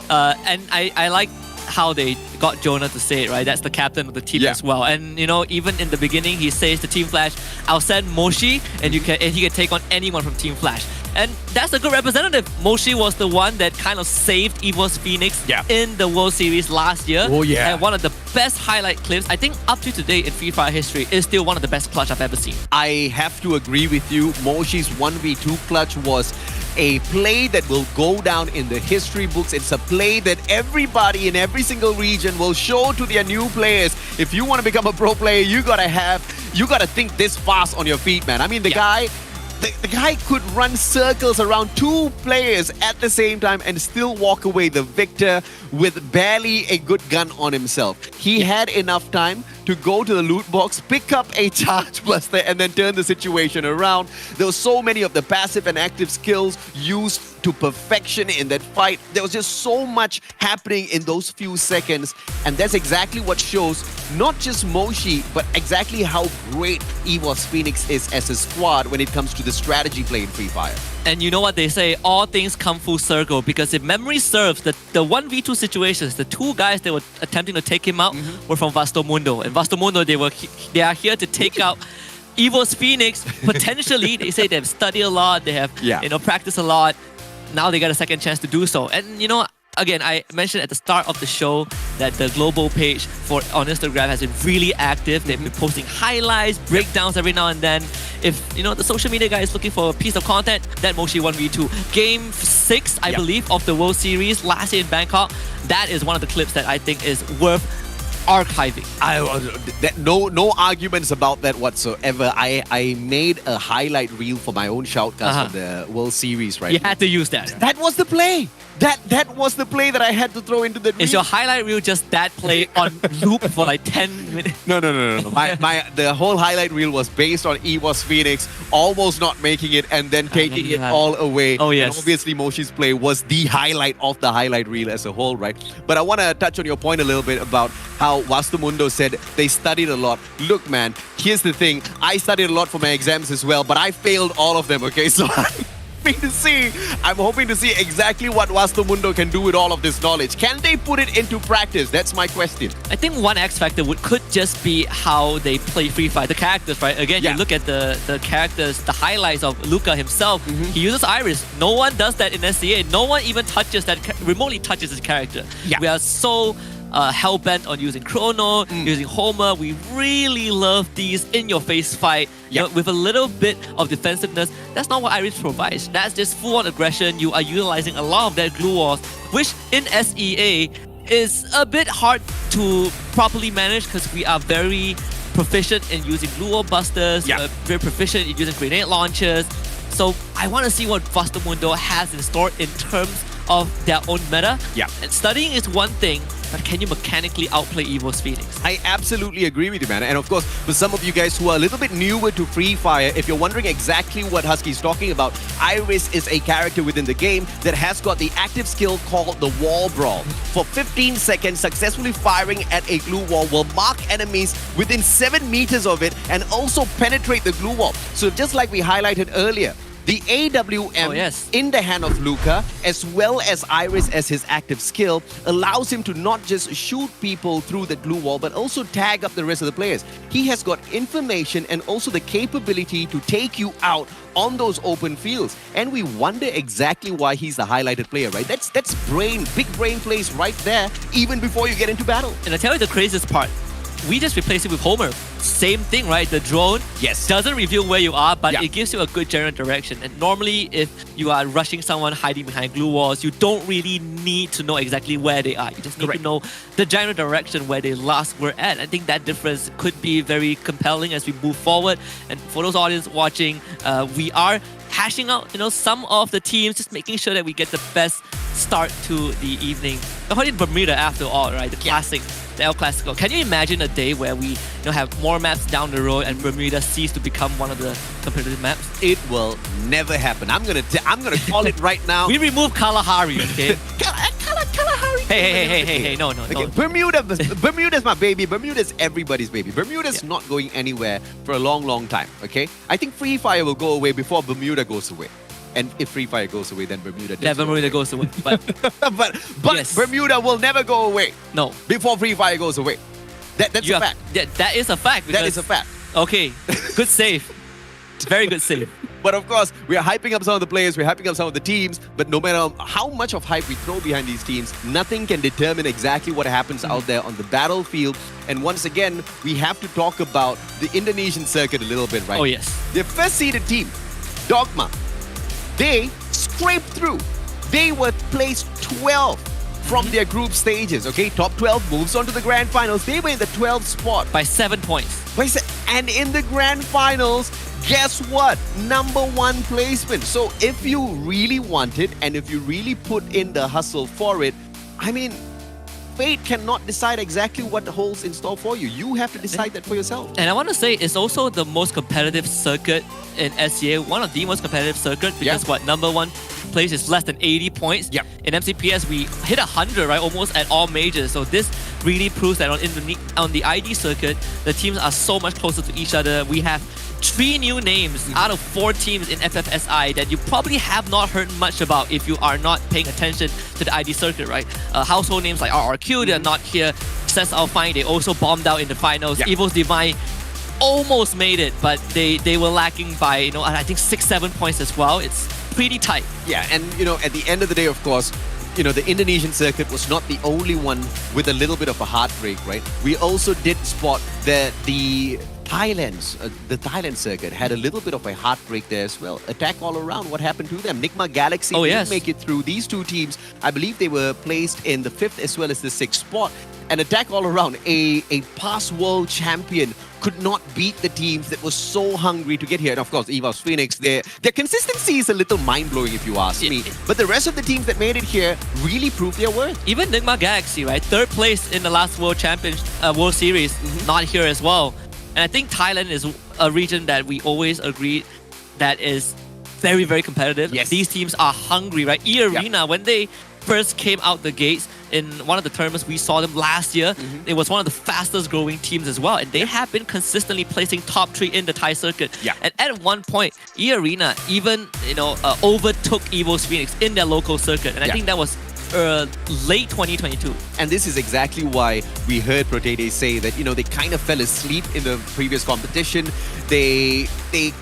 and I like how they got Jonah to say it, right? That's the captain of the team as well. And even in the beginning, he says to Team Flash, "I'll send Moshi, and he can take on anyone from Team Flash." And that's a good representative. Moshi was the one that kind of saved EWOS Phoenix in the World Series last year. Oh yeah. And one of the best highlight clips, I think up to today in FreeFire history, is still one of the best clutch I've ever seen. I have to agree with you. Moshi's 1v2 clutch was a play that will go down in the history books. It's a play that everybody in every single region will show to their new players. If you want to become a pro player, you gotta think this fast on your feet, man. I mean, the guy could run circles around two players at the same time and still walk away the victor with barely a good gun on himself. He had enough time to go to the loot box, pick up a charge buster, and then turn the situation around. There were so many of the passive and active skills used to perfection in that fight. There was just so much happening in those few seconds, and that's exactly what shows not just Moshi, but exactly how great EWOS Phoenix is as a squad when it comes to the strategy play in Free Fire. And you know what they say, all things come full circle, because if memory serves, the 1v2 situations, the two guys that were attempting to take him out were from Vasto Mundo. And Vasto Mundo, they are here to take out EWOS Phoenix. Potentially, they say they've studied a lot, they have practiced a lot. Now they got a second chance to do so. And again, I mentioned at the start of the show that the global page on Instagram has been really active. They've been posting highlights, breakdowns every now and then. If the social media guy is looking for a piece of content, that Moshi 1v2. Game 6, I believe, of the World Series last year in Bangkok, that is one of the clips that I think is worth archiving. No arguments about that whatsoever. I made a highlight reel for my own shoutcast of the World Series, right? You had to use that. That was the play. That was the play that I had to throw into the reel. Is your highlight reel just that play on loop for like 10 minutes? No. The whole highlight reel was based on EWOS Phoenix almost not making it and then taking it all away. Oh, yes. And obviously, Moshi's play was the highlight of the highlight reel as a whole, right? But I want to touch on your point a little bit about how Vastamundo said they studied a lot. Look, man, here's the thing. I studied a lot for my exams as well, but I failed all of them, okay? So I'm hoping to see exactly what Vastamundo can do with all of this knowledge. Can they put it into practice? That's my question. I think one X factor could just be how they play Free Fire. The characters, right? Again, you look at the characters, the highlights of Luca himself. He uses Iris. No one does that in SCA. No one even remotely touches his character. We are so hell-bent on using Chrono, using Homer. We really love these in-your-face fight with a little bit of defensiveness. That's not what Iris provides. That's just full-on aggression. You are utilizing a lot of their glue walls, which in SEA is a bit hard to properly manage because we are very proficient in using glue wall busters, very proficient in using grenade launchers. So I want to see what Vastamundo has in store in terms of their own meta. And studying is one thing, but can you mechanically outplay EWOS Phoenix? I absolutely agree with you, man. And of course, for some of you guys who are a little bit newer to Free Fire, if you're wondering exactly what Husky's talking about, Iris is a character within the game that has got the active skill called the Wall Brawl. For 15 seconds, successfully firing at a glue wall will mark enemies within 7 meters of it and also penetrate the glue wall. So just like we highlighted earlier, The AWM in the hand of Luca, as well as Iris as his active skill, allows him to not just shoot people through the glue wall, but also tag up the rest of the players. He has got information and also the capability to take you out on those open fields. And we wonder exactly why he's the highlighted player, right? That's big brain plays right there, even before you get into battle. And I tell you the craziest part, we just replaced it with Homer. Same thing, right? The drone doesn't reveal where you are, but it gives you a good general direction. And normally, if you are rushing someone hiding behind glue walls, you don't really need to know exactly where they are. You just need to know the general direction where they last were at. I think that difference could be very compelling as we move forward. And for those audience watching, we are hashing out, some of the teams, just making sure that we get the best start to the evening. We're in Bermuda after all, right? The classic, the El Clasico. Can you imagine a day where we have more maps down the road and Bermuda cease to become one of the competitive maps? It will never happen. I'm gonna call it right now. We remove Kalahari, okay? Kalahari. Hey, no. Bermuda's my baby. Bermuda's everybody's baby. Bermuda's not going anywhere for a long time, okay? I think FreeFire will go away before Bermuda goes away. And if FreeFire goes away, then Bermuda does. Yeah, Bermuda goes away. But, but Bermuda will never go away. No. Before FreeFire goes away. That's a fact. That is a fact. That is a fact. Okay, good save. Very good save. But of course, we are hyping up some of the players, we're hyping up some of the teams, but no matter how much of hype we throw behind these teams, nothing can determine exactly what happens out there on the battlefield. And once again, we have to talk about the Indonesian circuit a little bit, right? Oh, yes. The first seeded team, Dogma, they scraped through. They were placed 12 from their group stages, okay? Top 12 moves on to the grand finals. They were in the 12th spot. By 7 points. And in the grand finals, guess what? #1 placement. So if you really want it and if you really put in the hustle for it, I mean, fate cannot decide exactly what holds in store for you. You have to decide that for yourself. And I want to say it's also the most competitive circuit in SEA, one of the most competitive circuits because #1 place is less than 80 points. In MCPS, we hit 100, right? Almost at all majors. So this really proves that on the ID circuit, the teams are so much closer to each other. We have 3 new names out of 4 teams in FFSI that you probably have not heard much about if you are not paying attention to the ID circuit, right? Household names like RRQ, they're not here. Sense Alpine, they also bombed out in the finals. Evil's Divine almost made it, but they were lacking by, I think 6-7 points as well. It's pretty tight. Yeah, and at the end of the day, of course, the Indonesian circuit was not the only one with a little bit of a heartbreak, right? We also did spot that the Thailand circuit had a little bit of a heartbreak there as well. Attack all around. What happened to them? Nigma Galaxy didn't make it through. These 2 teams, I believe they were placed in the 5th as well as the 6th spot. And Attack all around, a past world champion, could not beat the teams that were so hungry to get here. And of course, EVOS Phoenix, their consistency is a little mind-blowing if you ask me. But the rest of the teams that made it here really proved their worth. Even Nigma Galaxy, right? 3rd place in the last World Series, not here as well. And I think Thailand is a region that we always agree that is very, very competitive. These teams are hungry, right? E-Arena, when they first came out the gates in one of the tournaments, we saw them last year. It was one of the fastest growing teams as well. And they have been consistently placing top 3 in the Thai circuit. And at one point, E-Arena even, overtook EVOS Phoenix in their local circuit. And I think that was late 2022. And this is exactly why we heard Protete say that, they kind of fell asleep in the previous competition. They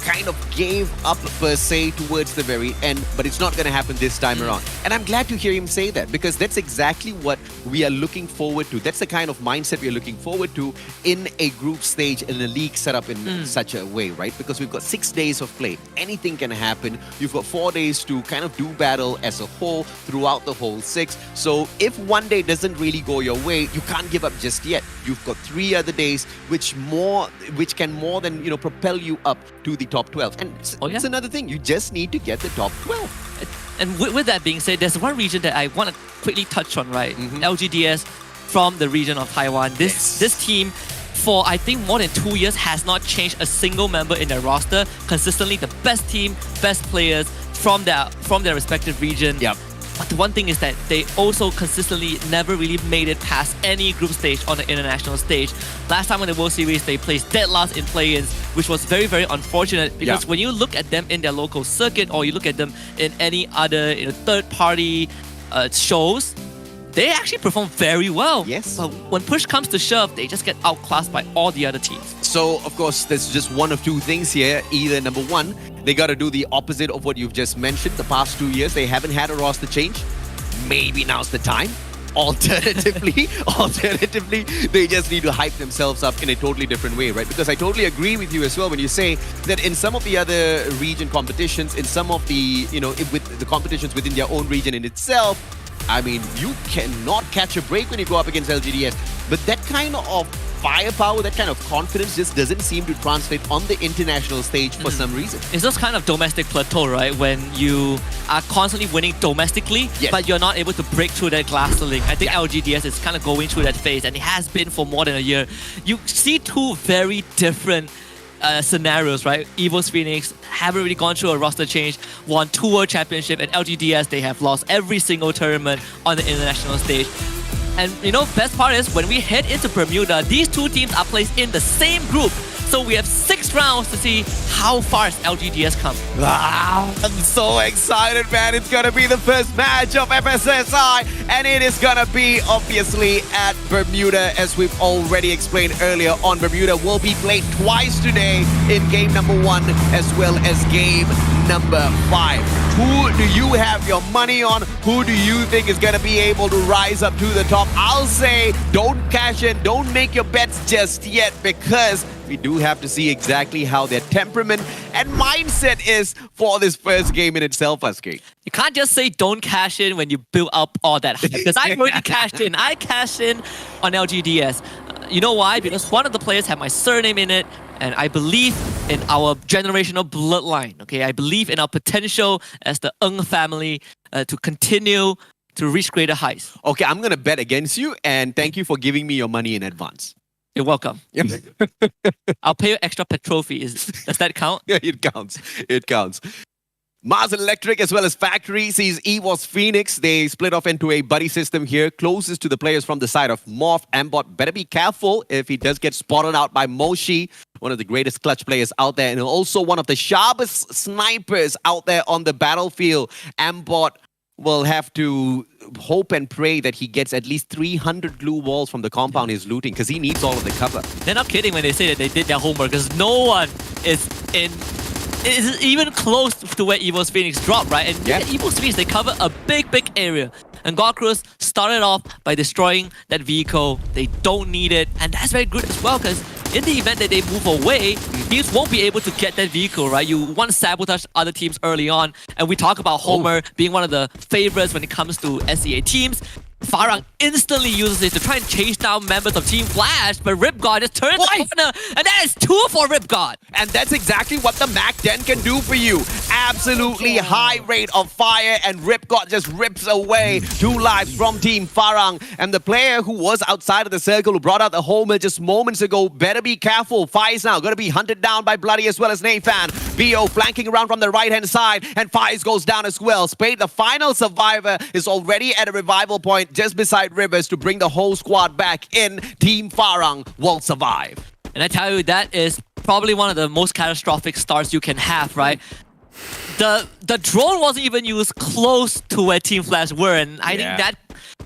kind of gave up per se towards the very end, but it's not going to happen this time around. And I'm glad to hear him say that because that's exactly what we are looking forward to. That's the kind of mindset we are looking forward to in a group stage, in a league set up in such a way, right? Because we've got 6 days of play. Anything can happen. You've got 4 days to kind of do battle as a whole throughout the whole 6. So if one day doesn't really go your way, you can't give up just yet. You've got 3 other days which can more than propel you up to the top 12. And it's another thing, you just need to get the top 12. And with that being said, there's one region that I want to quickly touch on, right? LGDS from the region of Taiwan. This team, for I think more than 2 years, has not changed a single member in their roster. Consistently the best team, best players from their respective region. But the one thing is that they also consistently never really made it past any group stage on the international stage. Last time in the World Series, they placed dead last in play-ins. which was very, very unfortunate because when you look at them in their local circuit or you look at them in any other third-party shows, they actually perform very well. Yes. But when push comes to shove, they just get outclassed by all the other teams. So, of course, there's just one of two things here. Either number one, they got to do the opposite of what you've just mentioned. The past 2 years, they haven't had a roster change. Maybe now's the time. Alternatively, they just need to hype themselves up in a totally different way, right? Because I totally agree with you as well when you say that in some of the other region competitions, in some of the, with the competitions within their own region in itself, I mean, you cannot catch a break when you go up against LGDS. But that kind of firepower, that kind of confidence just doesn't seem to translate on the international stage for some reason. It's just kind of domestic plateau, right? When you are constantly winning domestically, but you're not able to break through that glass ceiling. I think LGDS is kind of going through that phase, and it has been for more than a year. You see two very different scenarios, right? Evo's Phoenix haven't really gone through a roster change, won 2 World Championship, and LGDS, they have lost every single tournament on the international stage. And best part is when we head into Bermuda, these two teams are placed in the same group. So we have 6 rounds to see how far LGDS come. Wow, I'm so excited, man. It's gonna be the first match of FFSI, and it is gonna be obviously at Bermuda, as we've already explained earlier on. Bermuda will be played twice today in game number 1 as well as game number 5. Who do you have your money on? Who do you think is gonna be able to rise up to the top? I'll say don't cash in, don't make your bets just yet, because we do have to see exactly how their temperament and mindset is for this first game in itself, Askey. You can't just say don't cash in when you build up all that hype, because I've already cashed in. I cashed in on LGDS. You know why? Because one of the players had my surname in it, and I believe in our generational bloodline. Okay, I believe in our potential as the Ng family to continue to reach greater heights. Okay, I'm gonna bet against you, and thank you for giving me your money in advance. You're welcome. I'll pay you extra petrol fee. Does that count? Yeah, it counts. It counts. Mars Electric as well as Factory sees EVOS Phoenix. They split off into a buddy system here, closest to the players from the side of Morph. Ambot better be careful if he does get spotted out by Moshi, one of the greatest clutch players out there, and also one of the sharpest snipers out there on the battlefield. Ambot will have to hope and pray that he gets at least 300 glue walls from the compound he's looting, because he needs all of the cover. They're not kidding when they say that they did their homework, because no one is even close to where EVO's Phoenix dropped, right? And EVO's Phoenix, they cover a big area. And Godcruz started off by destroying that vehicle. They don't need it, and that's very good as well, because in the event that they move away, teams won't be able to get that vehicle, right? You want to sabotage other teams early on, and we talk about Homer being one of the favorites when it comes to SEA teams. Farang instantly uses it to try and chase down members of Team Flash, but Ripgod just turns the corner, and that is 2 for Ripgod. And that's exactly what the Mac 10 can do for you. Absolutely high rate of fire, and Ripgod just rips away 2 lives from Team Farang. And the player who was outside of the circle, who brought out the homer just moments ago, better be careful. Fire's now going to be hunted down by Bloody as well as Nathan. BO flanking around from the right-hand side, and Fires goes down as well. Spade, the final survivor, is already at a revival point just beside Rivers to bring the whole squad back in. Team Farang will survive. And I tell you, that is probably one of the most catastrophic starts you can have, right? The drone wasn't even used close to where Team Flash were, and I think that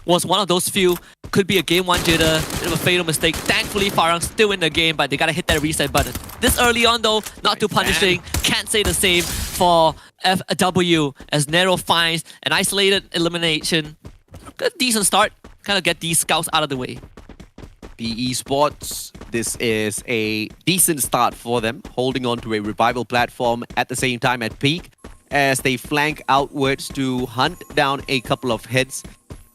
was one of those few. Could be a game 1 jitter, bit of a fatal mistake. Thankfully, Farang's still in the game, but they gotta hit that reset button. This early on though, not too punishing. Can't say the same for FW, as Nero finds an isolated elimination. Good, decent start. Kind of get these scouts out of the way. The esports, this is a decent start for them, holding on to a revival platform at the same time at peak, as they flank outwards to hunt down a couple of heads.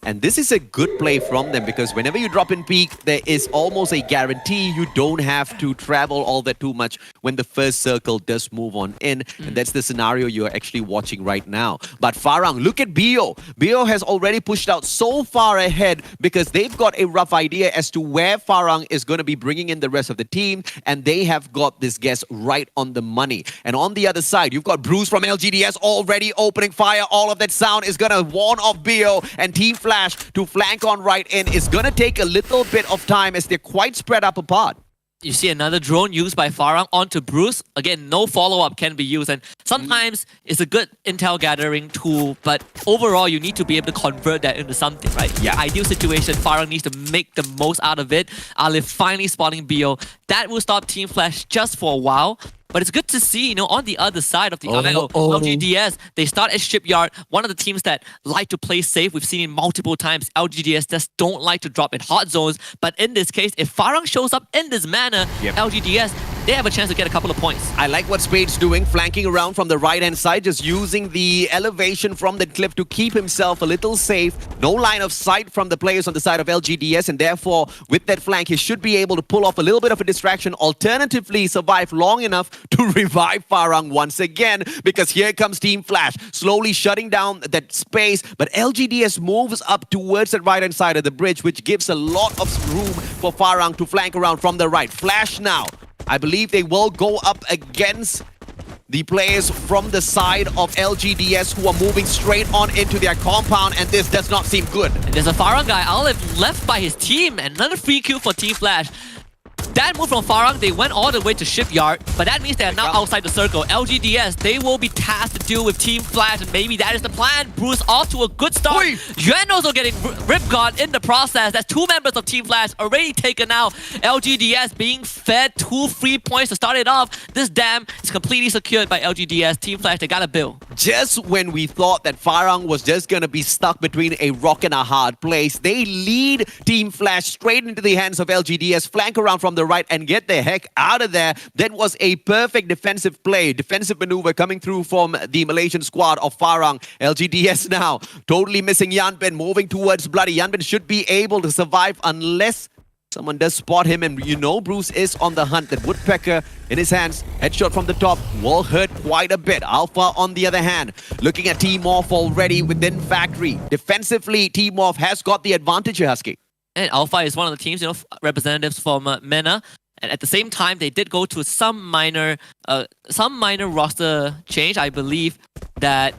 And this is a good play from them, because whenever you drop in peak, there is almost a guarantee you don't have to travel all that too much when the first circle does move on in. And that's the scenario you're actually watching right now. But Farang, look at BO. BO has already pushed out so far ahead, because they've got a rough idea as to where Farang is going to be bringing in the rest of the team. And they have got this guess right on the money. And on the other side, you've got Bruce from LGDS already opening fire. All of that sound is going to warn off BO, and Team Flash to flank on right in is going to take a little bit of time, as they're quite spread up apart. you see another drone used by Farang onto Bruce. Again, no follow-up can be used, and sometimes it's a good intel gathering tool, but overall you need to be able to convert that into something, right? Yeah. Ideal situation, Farang needs to make the most out of it. Alif finally spotting BO. That will stop Team Flash just for a while. But it's good to see, you know, on the other side of the LGDS, they start at Shipyard. One of the teams that like to play safe. We've seen it multiple times. LGDS just don't like to drop in hot zones. But in this case, if Farang shows up in this manner, LGDS, they have a chance to get a couple of points. I like what Spade's doing, flanking around from the right-hand side, just using the elevation from the cliff to keep himself a little safe. No line of sight from the players on the side of LGDS, and therefore, with that flank, he should be able to pull off a little bit of a distraction, alternatively survive long enough to revive Farang once again, because here comes Team Flash, slowly shutting down that space, but LGDS moves up towards the right-hand side of the bridge, which gives a lot of room for Farang to flank around from the right. Flash now. I believe they will go up against the players from the side of LGDS who are moving straight on into their compound, and this does not seem good. And there's a Farang guy, Alif, left by his team, and another free kill for Team Flash. That move from Farang, they went all the way to Shipyard, but that means they are now outside the circle. LGDS, they will be tasked to deal with Team Flash, and maybe that is the plan. Bruce off to a good start. Yuan also getting rip-guard in the process. That's two members of Team Flash already taken out. LGDS being fed 2 free points to start it off. This dam is completely secured by LGDS. Team Flash, they got a bill. Just when we thought that Farang was just going to be stuck between a rock and a hard place, they lead Team Flash straight into the hands of LGDS, flank around from the right and get the heck out of there. That was a perfect defensive play, defensive maneuver coming through from the Malaysian squad of Farang. LGDS now totally missing Yanbin, moving towards Bloody. Yanbin should be able to survive unless someone does spot him, and you know Bruce is on the hunt. That Woodpecker in his hands, headshot from the top, will hurt quite a bit. Alpha, on the other hand, looking at Team Morph already within Factory. Defensively, Team Morph has got the advantage here, Husky. And Alpha is one of the teams, you know, representatives from MENA. And at the same time, they did go to some minor roster change. I believe that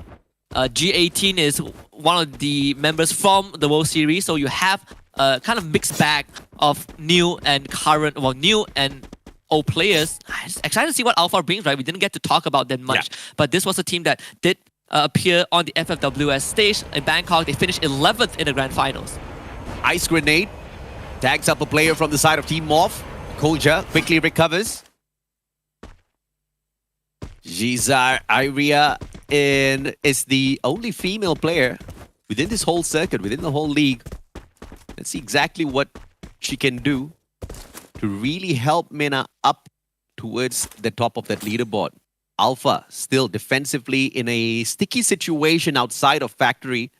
G18 is one of the members from the World Series. So you have a kind of mixed bag of new and current, well, new and old players. I'm excited to see what Alpha brings, right? We didn't get to talk about them much. But this was a team that did appear on the FFWS stage in Bangkok. They finished 11th in the Grand Finals. Ice grenade tags up a player from the side of Team Morph. Koja quickly recovers. Gizar Iria is the only female player within this whole circuit, within the whole league. Let's see exactly what she can do to really help MENA up towards the top of that leaderboard. Alpha still defensively in a sticky situation outside of Factory.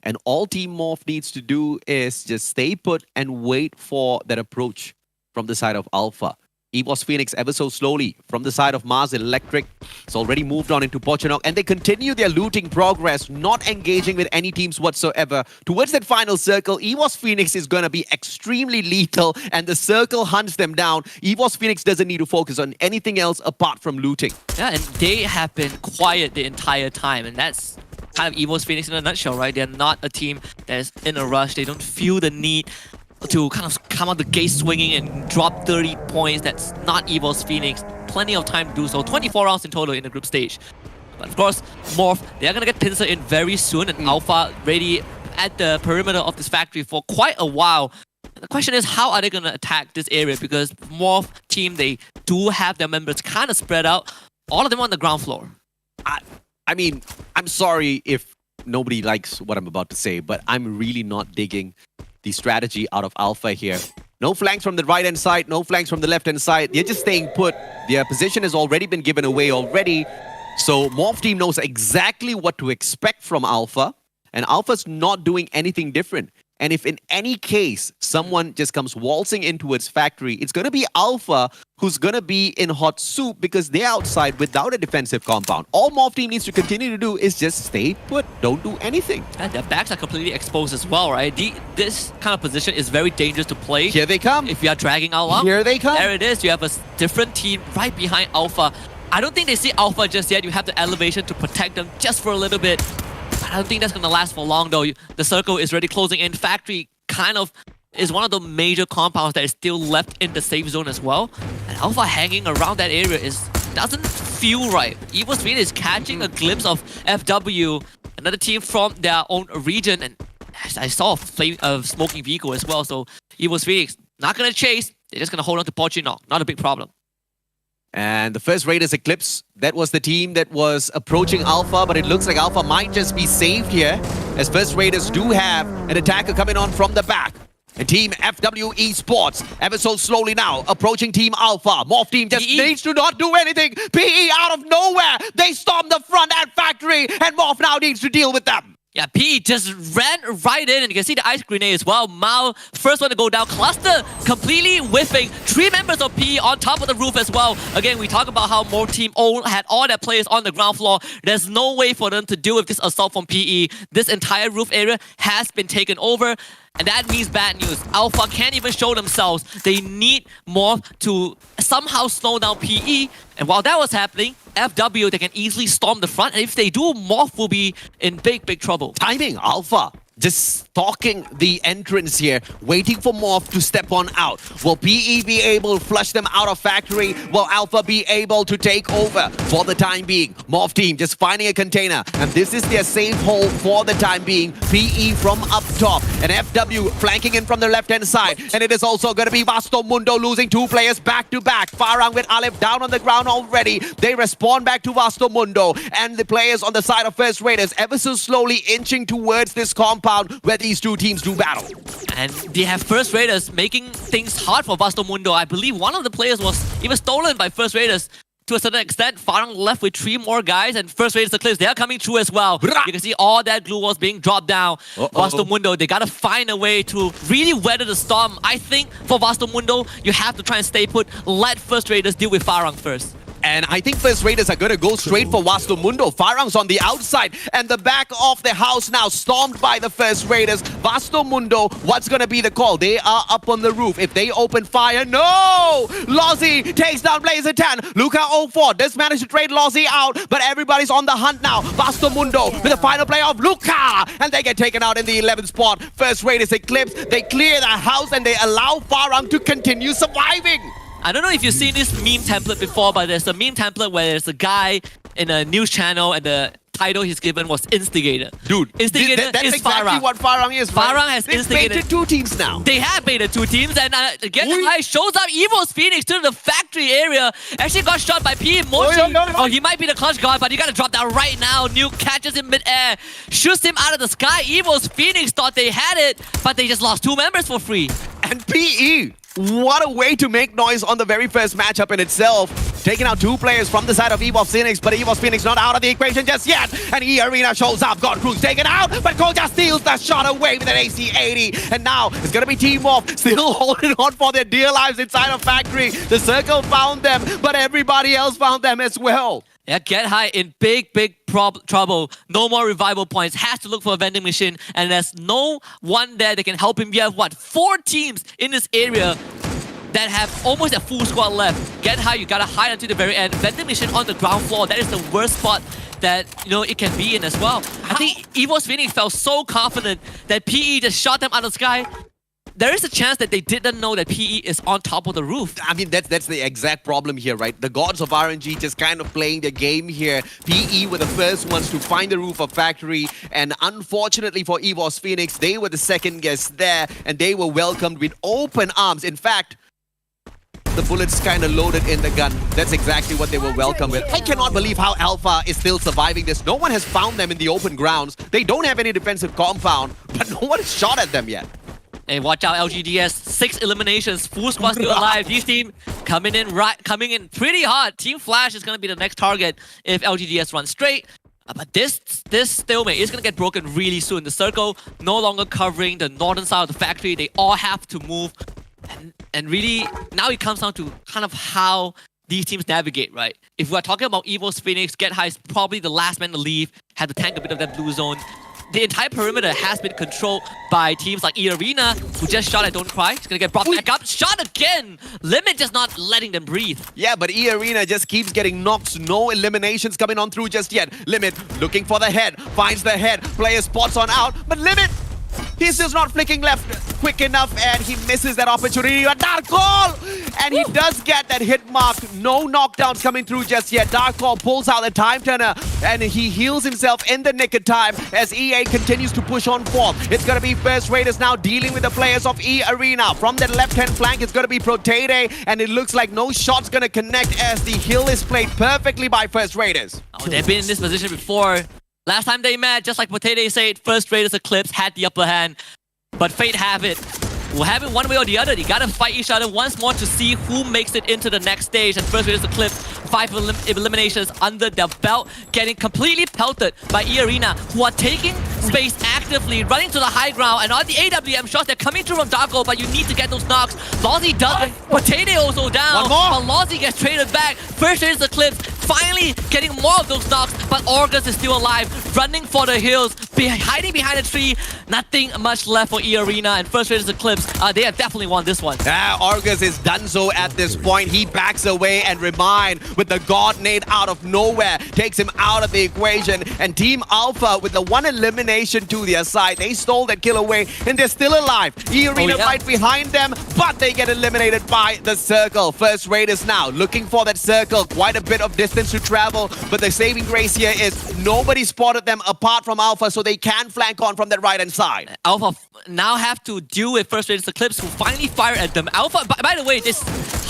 And all Team Morph needs to do is just stay put and wait for that approach from the side of Alpha. EVOS Phoenix ever so slowly from the side of Mars Electric. It's already moved on into Pochanok, and they continue their looting progress, not engaging with any teams whatsoever. Towards that final circle, EVOS Phoenix is going to be extremely lethal, and the circle hunts them down. EVOS Phoenix doesn't need to focus on anything else apart from looting. Yeah, and they have been quiet the entire time, and that's kind of EVOS Phoenix in a nutshell, right? They're not a team that's in a rush. They don't feel the need to kind of come out the gate swinging and drop 30 points. That's not EVOS Phoenix. Plenty of time to do so. 24 rounds in total in the group stage. But of course, Morph, they're going to get Pincer in very soon, and Alpha ready at the perimeter of this factory for quite a while. And the question is, how are they going to attack this area? Because Morph team, they do have their members kind of spread out. All of them on the ground floor. I mean, I'm sorry if nobody likes what I'm about to say, but I'm really not digging the strategy out of Alpha here. No flanks from the right-hand side, no flanks from the left-hand side. They're just staying put. Their position has already been given away already. So Morph team knows exactly what to expect from Alpha, and Alpha's not doing anything different. And if in any case someone just comes waltzing in towards Factory, it's going to be Alpha who's going to be in hot soup because they're outside without a defensive compound. All Morph team needs to continue to do is just stay put. Don't do anything. And their backs are completely exposed as well, right? This kind of position is very dangerous to play. Here they come. If you are dragging along. Here they come. There it is. You have a different team right behind Alpha. I don't think they see Alpha just yet. You have the elevation to protect them just for a little bit. I don't think that's going to last for long, though. The circle is already closing in. Factory kind of is one of the major compounds that is still left in the safe zone as well. And Alpha hanging around that area doesn't feel right. Evos Phoenix is catching a glimpse of FW, another team from their own region, and I saw a smoking vehicle as well. So Evos Phoenix not gonna chase, they're just gonna hold on to Porchinok. Not a big problem. And the first Raiders Eclipse, that was the team that was approaching Alpha, but it looks like Alpha might just be saved here, as first Raiders do have an attacker coming on from the back. And Team FW Esports, ever so slowly now, approaching Team Alpha. Morph Team just needs to not do anything. PE out of nowhere, they storm the front end factory, and Morph now needs to deal with them. Yeah, PE just ran right in, and you can see the ice grenade as well. Mao, first one to go down. Cluster completely whiffing. 3 members of PE on top of the roof as well. Again, we talk about how Morph Team had all their players on the ground floor. There's no way for them to deal with this assault from PE. This entire roof area has been taken over. And that means bad news. Alpha can't even show themselves. They need Morph to somehow slow down PE. And while that was happening, FW, they can easily storm the front. And if they do, Morph will be in big, big trouble. Timing, Alpha just stalking the entrance here, waiting for Morph to step on out. Will PE be able to flush them out of factory? Will Alpha be able to take over for the time being? Morph Team just finding a container, and this is their safe hole for the time being. PE from up top, and FW flanking in from the left-hand side. And it is also going to be Vasto Mundo losing 2 players back-to-back. Farang with Aleph down on the ground already. They respond back to Vasto Mundo, and the players on the side of First Raiders ever so slowly inching towards this compound where these two teams do battle. And they have First Raiders making things hard for Vasto Mundo. I believe one of the players was even stolen by First Raiders to a certain extent. Farang left with 3 more guys, and First Raiders Eclipse, they are coming through as well. You can see all that glue was being dropped down. Vasto Mundo, they gotta find a way to really weather the storm. I think for Vasto Mundo, you have to try and stay put. Let First Raiders deal with Farang first. And I think First Raiders are going to go straight for Vasto Mundo. Farang's on the outside, and the back of the house now stormed by the First Raiders. Vasto Mundo, what's going to be the call? They are up on the roof. If they open fire, no! Lozzie takes down Blazer 10. Luca 04 does manage to trade Lozzie out, but everybody's on the hunt now. Vasto Mundo with the final play of Luca, and they get taken out in the 11th spot. First Raiders Eclipse, they clear the house, and they allow Farang to continue surviving. I don't know if you've seen this meme template before, but there's a meme template where there's a guy in a news channel and the title he's given was Instigator. Dude, Instigator that's is exactly Farang. what Farang is, right? Farang has They've instigated baited 2 teams now. They have baited 2 teams, and again, the guy shows up. Evos Phoenix to the factory area. Actually got shot by P in motion. Oh, he might be the clutch god, but you gotta drop that right now. Nuke catches him mid-air, shoots him out of the sky. Evos Phoenix thought they had it, but they just lost 2 members for free. And PE, what a way to make noise on the very first matchup in itself. Taking out 2 players from the side of Evos Phoenix, but Evos Phoenix not out of the equation just yet. And E-Arena shows up, got Cruz taken out, but Koja steals the shot away with an AC-80. And now it's gonna be Team Morph still holding on for their dear lives inside of Factory. The circle found them, but everybody else found them as well. Yeah, Get High in big, big trouble. No more revival points. Has to look for a vending machine, and there's no one there that can help him. You have, what, 4 teams in this area that have almost a full squad left. Get High, you gotta hide until the very end. Vending machine on the ground floor. That is the worst spot that, you know, it can be in as well. I think Evos Phoenix felt so confident that PE just shot them out of the sky. There is a chance that they didn't know that PE is on top of the roof. I mean, that's the exact problem here, right? The gods of RNG just kind of playing their game here. PE were the first ones to find the roof of Factory, and unfortunately for Evos Phoenix, they were the second guests there, and they were welcomed with open arms. In fact, the bullets kind of loaded in the gun. That's exactly what they were welcomed with. I cannot believe how Alpha is still surviving this. No one has found them in the open grounds. They don't have any defensive compound, but no one has shot at them yet. Hey, watch out, LGDS. 6 eliminations, full squad still alive. These team coming in pretty hard. Team Flash is gonna be the next target if LGDS runs straight. But this stalemate is gonna get broken really soon. The circle no longer covering the northern side of the factory. They all have to move, and really now it comes down to kind of how these teams navigate, right? If we're talking about Evos Phoenix, Get High is probably the last man to leave, had to tank a bit of that blue zone. The entire perimeter has been controlled by teams like E-Arena, who just shot at Don't Cry. He's gonna get brought back up. Shot again! Limit just not letting them breathe. Yeah, but E-Arena just keeps getting knocks. No eliminations coming on through just yet. Limit looking for the head. Finds the head. Player spots on out. But Limit, he's just not flicking left. quick enough, and he misses that opportunity. A dark call! And he does get that hit mark. No knockdowns coming through just yet. Dark Call pulls out the time turner, and he heals himself in the nick of time as EA continues to push on forth. It's going to be First Raiders now dealing with the players of E Arena. From that left-hand flank, it's going to be Protede, and it looks like no shot's going to connect as the hill is played perfectly by First Raiders. Oh, they've been in this position before. Last time they met, just like Protede said, First Raiders Eclipse had the upper hand. But fate have it. We'll have it one way or the other. They gotta fight each other once more to see who makes it into the next stage. And First Raiders Eclipse, 5 eliminations under their belt, getting completely pelted by E Arena, who are taking space actively, running to the high ground, and all the AWM shots, they're coming through from Darko, but you need to get those knocks. Lozzy does it. Potato also down. One more. But Lozzy gets traded back. First Raiders Eclipse finally getting more of those knocks, but Orgus is still alive, running for the hills, hiding behind a tree. Nothing much left for E Arena, and First Raiders Eclipse, they have definitely won this one. Orgus is done so at this point. He backs away, and Remind with the God Nade out of nowhere takes him out of the equation. And Team Alpha with the one elimination to their side. They stole that kill away, and they're still alive. E Arena right behind them, but they get eliminated by the circle. First Raiders now looking for that circle. Quite a bit of distance to travel, but the saving grace here is nobody spotted them apart from Alpha, so they can flank on from that right-hand side. Alpha now have to deal with First Raiders Eclipse, who finally fire at them. Alpha, by the way, this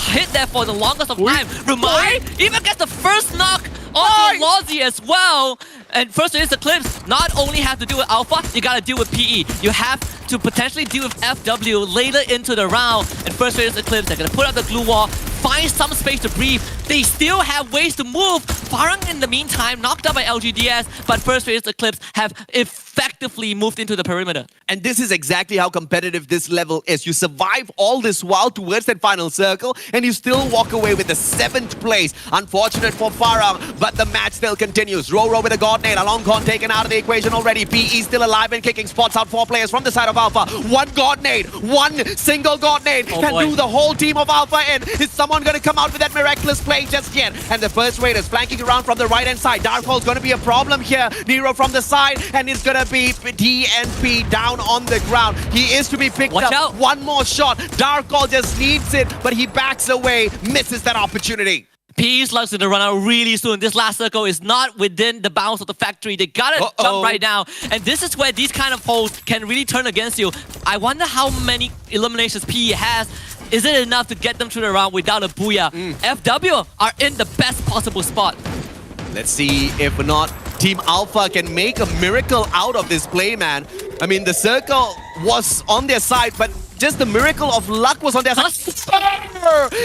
hit there for the longest of time. Remind even gets the first knock onto Lozzy as well. And First Raiders Eclipse not only have to deal with Alpha, you gotta deal with PE. You have to potentially deal with FW later into the round. And First Raiders Eclipse, they're gonna put up the glue wall, find some space to breathe. They still have ways to move. Farang in the meantime knocked out by LGDS, but First Raiders Eclipse have effectively moved into the perimeter. And this is exactly how competitive this level is. You survive all this while towards that final circle, and you still walk away with the 7th place. Unfortunate for Farang, but the match still continues. Roro with a God Nade. Alongcon taken out of the equation already. PE still alive and kicking, spots out 4 players from the side of Alpha. One God Nade, one single God Nade can do the whole team of Alpha in. Is someone going to come out with that miraculous play just yet? And the First Raiders flanking around from the right-hand side. Dark Hole's going to be a problem here. Nero from the side, and it's going to be DNP down on the ground. He is to be picked up. Out. One more shot. Dark Hole just needs it, but he backs away, misses that opportunity. PE's luck's gonna run out really soon. This last circle is not within the bounds of the factory. They gotta jump right now. And this is where these kind of holes can really turn against you. I wonder how many eliminations PE has. Is it enough to get them through the round without a booyah? FW are in the best possible spot. Let's see if or not Team Alpha can make a miracle out of this play, man. I mean, the circle was on their side, but just the miracle of luck was on their side.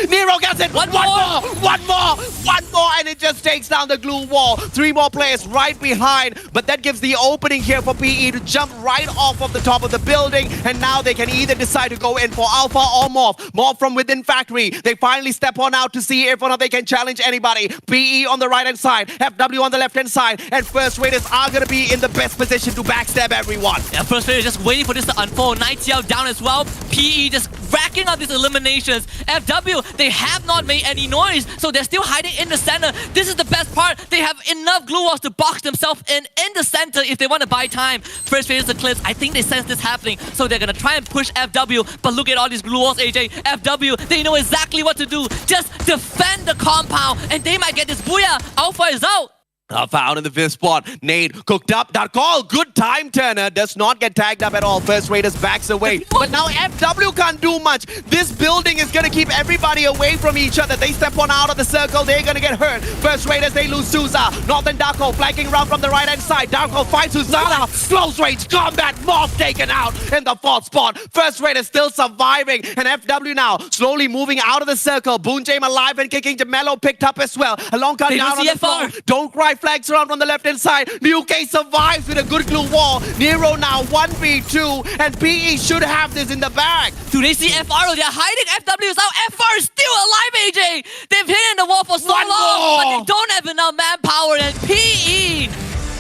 Nero gets it! One more, and it just takes down the glue wall. 3 more players right behind, but that gives the opening here for PE to jump right off of the top of the building, and now they can either decide to go in for Alpha or Morph. Morph from within factory. They finally step on out to see if or not they can challenge anybody. PE on the right-hand side, FW on the left-hand side, and First Raiders are going to be in the best position to backstab everyone. Yeah, First Raiders just waiting for this to unfold. 9TL down as well. PE just racking up these eliminations. FW, they have not made any noise, so they're still hiding in the center. This is the best part. They have enough glue walls to box themselves in the center if they want to buy time. First Raiders Eclipse, I think they sense this happening, so they're going to try and push FW, but look at all these glue walls, AJ. FW, they know exactly what to do. Just defend the compound, and they might get this booyah. Alpha is out. Alpha out in the 5th spot. Nade cooked up. That call. Good time turner. Does not get tagged up at all. First Raiders backs away. But now FW can't do much. This building is going to keep everybody away from each other. They step on out of the circle. They're going to get hurt. First Raiders, they lose Souza. Northern Darko flanking around from the right-hand side. Darko fights Susana. Close range combat. Morph taken out in the 4th spot. First Raiders still surviving. And FW now slowly moving out of the circle. Boonjame alive and kicking. Jamello picked up as well. Alongcon down on the floor. Don't cry flags around from the left-hand side. UK survives with a good glue wall. Nero now 1v2, and PE should have this in the bag. Do they see FR? They're hiding. FW is out. FR is still alive, AJ. They've hidden the wall for so long, but they don't have enough manpower. And PE,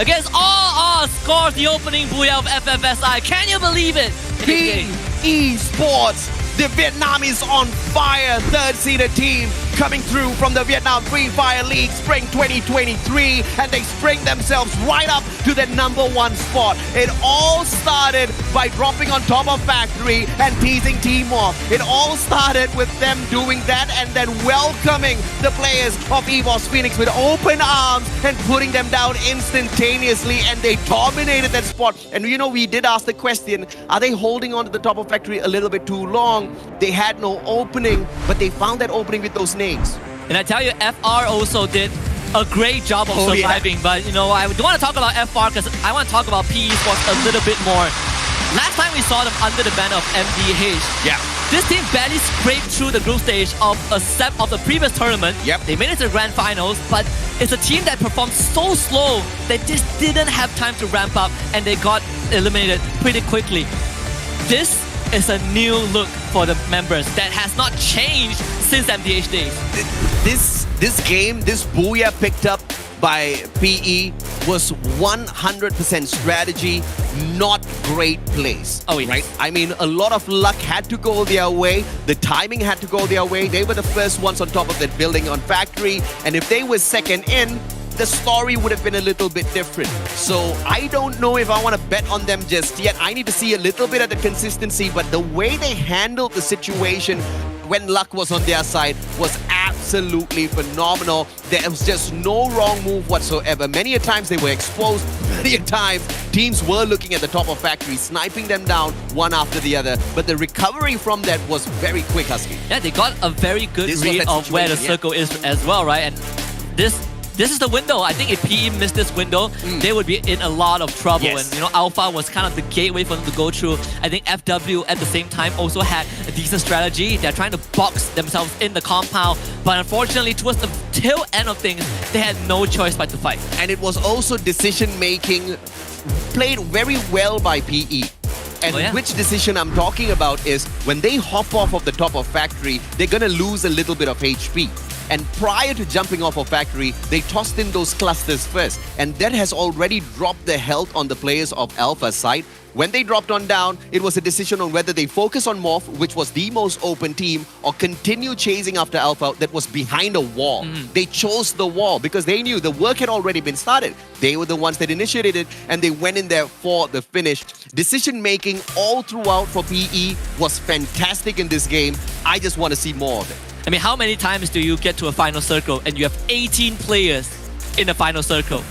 against all odds, scores the opening booyah of FFSI. Can you believe it? PE Sports. The Vietnam is on fire. 3rd-seeded team coming through from the Vietnam FreeFire League Spring 2023, and they spring themselves right up to the #1 spot. It all started by dropping on top of Factory and teasing team off. It all started with them doing that and then welcoming the players of EVOS Phoenix with open arms and putting them down instantaneously, and they dominated that spot. And you know, we did ask the question, are they holding on to the top of Factory a little bit too long? They had no opening, but they found that opening with those nades. And I tell you, FR also did a great job of surviving. But you know, I don't want to talk about FR because I want to talk about PE Sports a little bit more. Last time we saw them under the banner of MDH. Yeah. This team barely scraped through the group stage of the previous tournament. Yep. They made it to the grand finals, but it's a team that performed so slow they just didn't have time to ramp up, and they got eliminated pretty quickly. This is a new look for the members that has not changed since MDH days. This game, this booyah picked up by PE was 100% strategy, not great plays. Oh, yes. Right? I mean, a lot of luck had to go their way. The timing had to go their way. They were the first ones on top of that building on Factory. And if they were second in, the story would have been a little bit different. So I don't know if I want to bet on them just yet. I need to see a little bit of the consistency, but the way they handled the situation when luck was on their side was absolutely phenomenal. There was just no wrong move whatsoever. Many a times they were exposed. Many a times teams were looking at the top of Factory, sniping them down one after the other. But the recovery from that was very quick, Husky. Yeah, they got a very good read of where the circle is as well, right? And this is the window. I think if PE missed this window, they would be in a lot of trouble. Yes. And you know, Alpha was kind of the gateway for them to go through. I think FW at the same time also had a decent strategy. They're trying to box themselves in the compound, but unfortunately towards the tail end of things, they had no choice but to fight. And it was also decision making played very well by PE. And which decision I'm talking about is when they hop off of the top of Factory, they're gonna lose a little bit of HP. And prior to jumping off of Factory, they tossed in those clusters first. And that has already dropped the health on the players of Alpha's side. When they dropped on down, it was a decision on whether they focus on Morph, which was the most open team, or continue chasing after Alpha that was behind a wall. They chose the wall because they knew the work had already been started. They were the ones that initiated it, and they went in there for the finish. Decision making all throughout for PE was fantastic in this game. I just want to see more of it. I mean, how many times do you get to a final circle and you have 18 players in the final circle?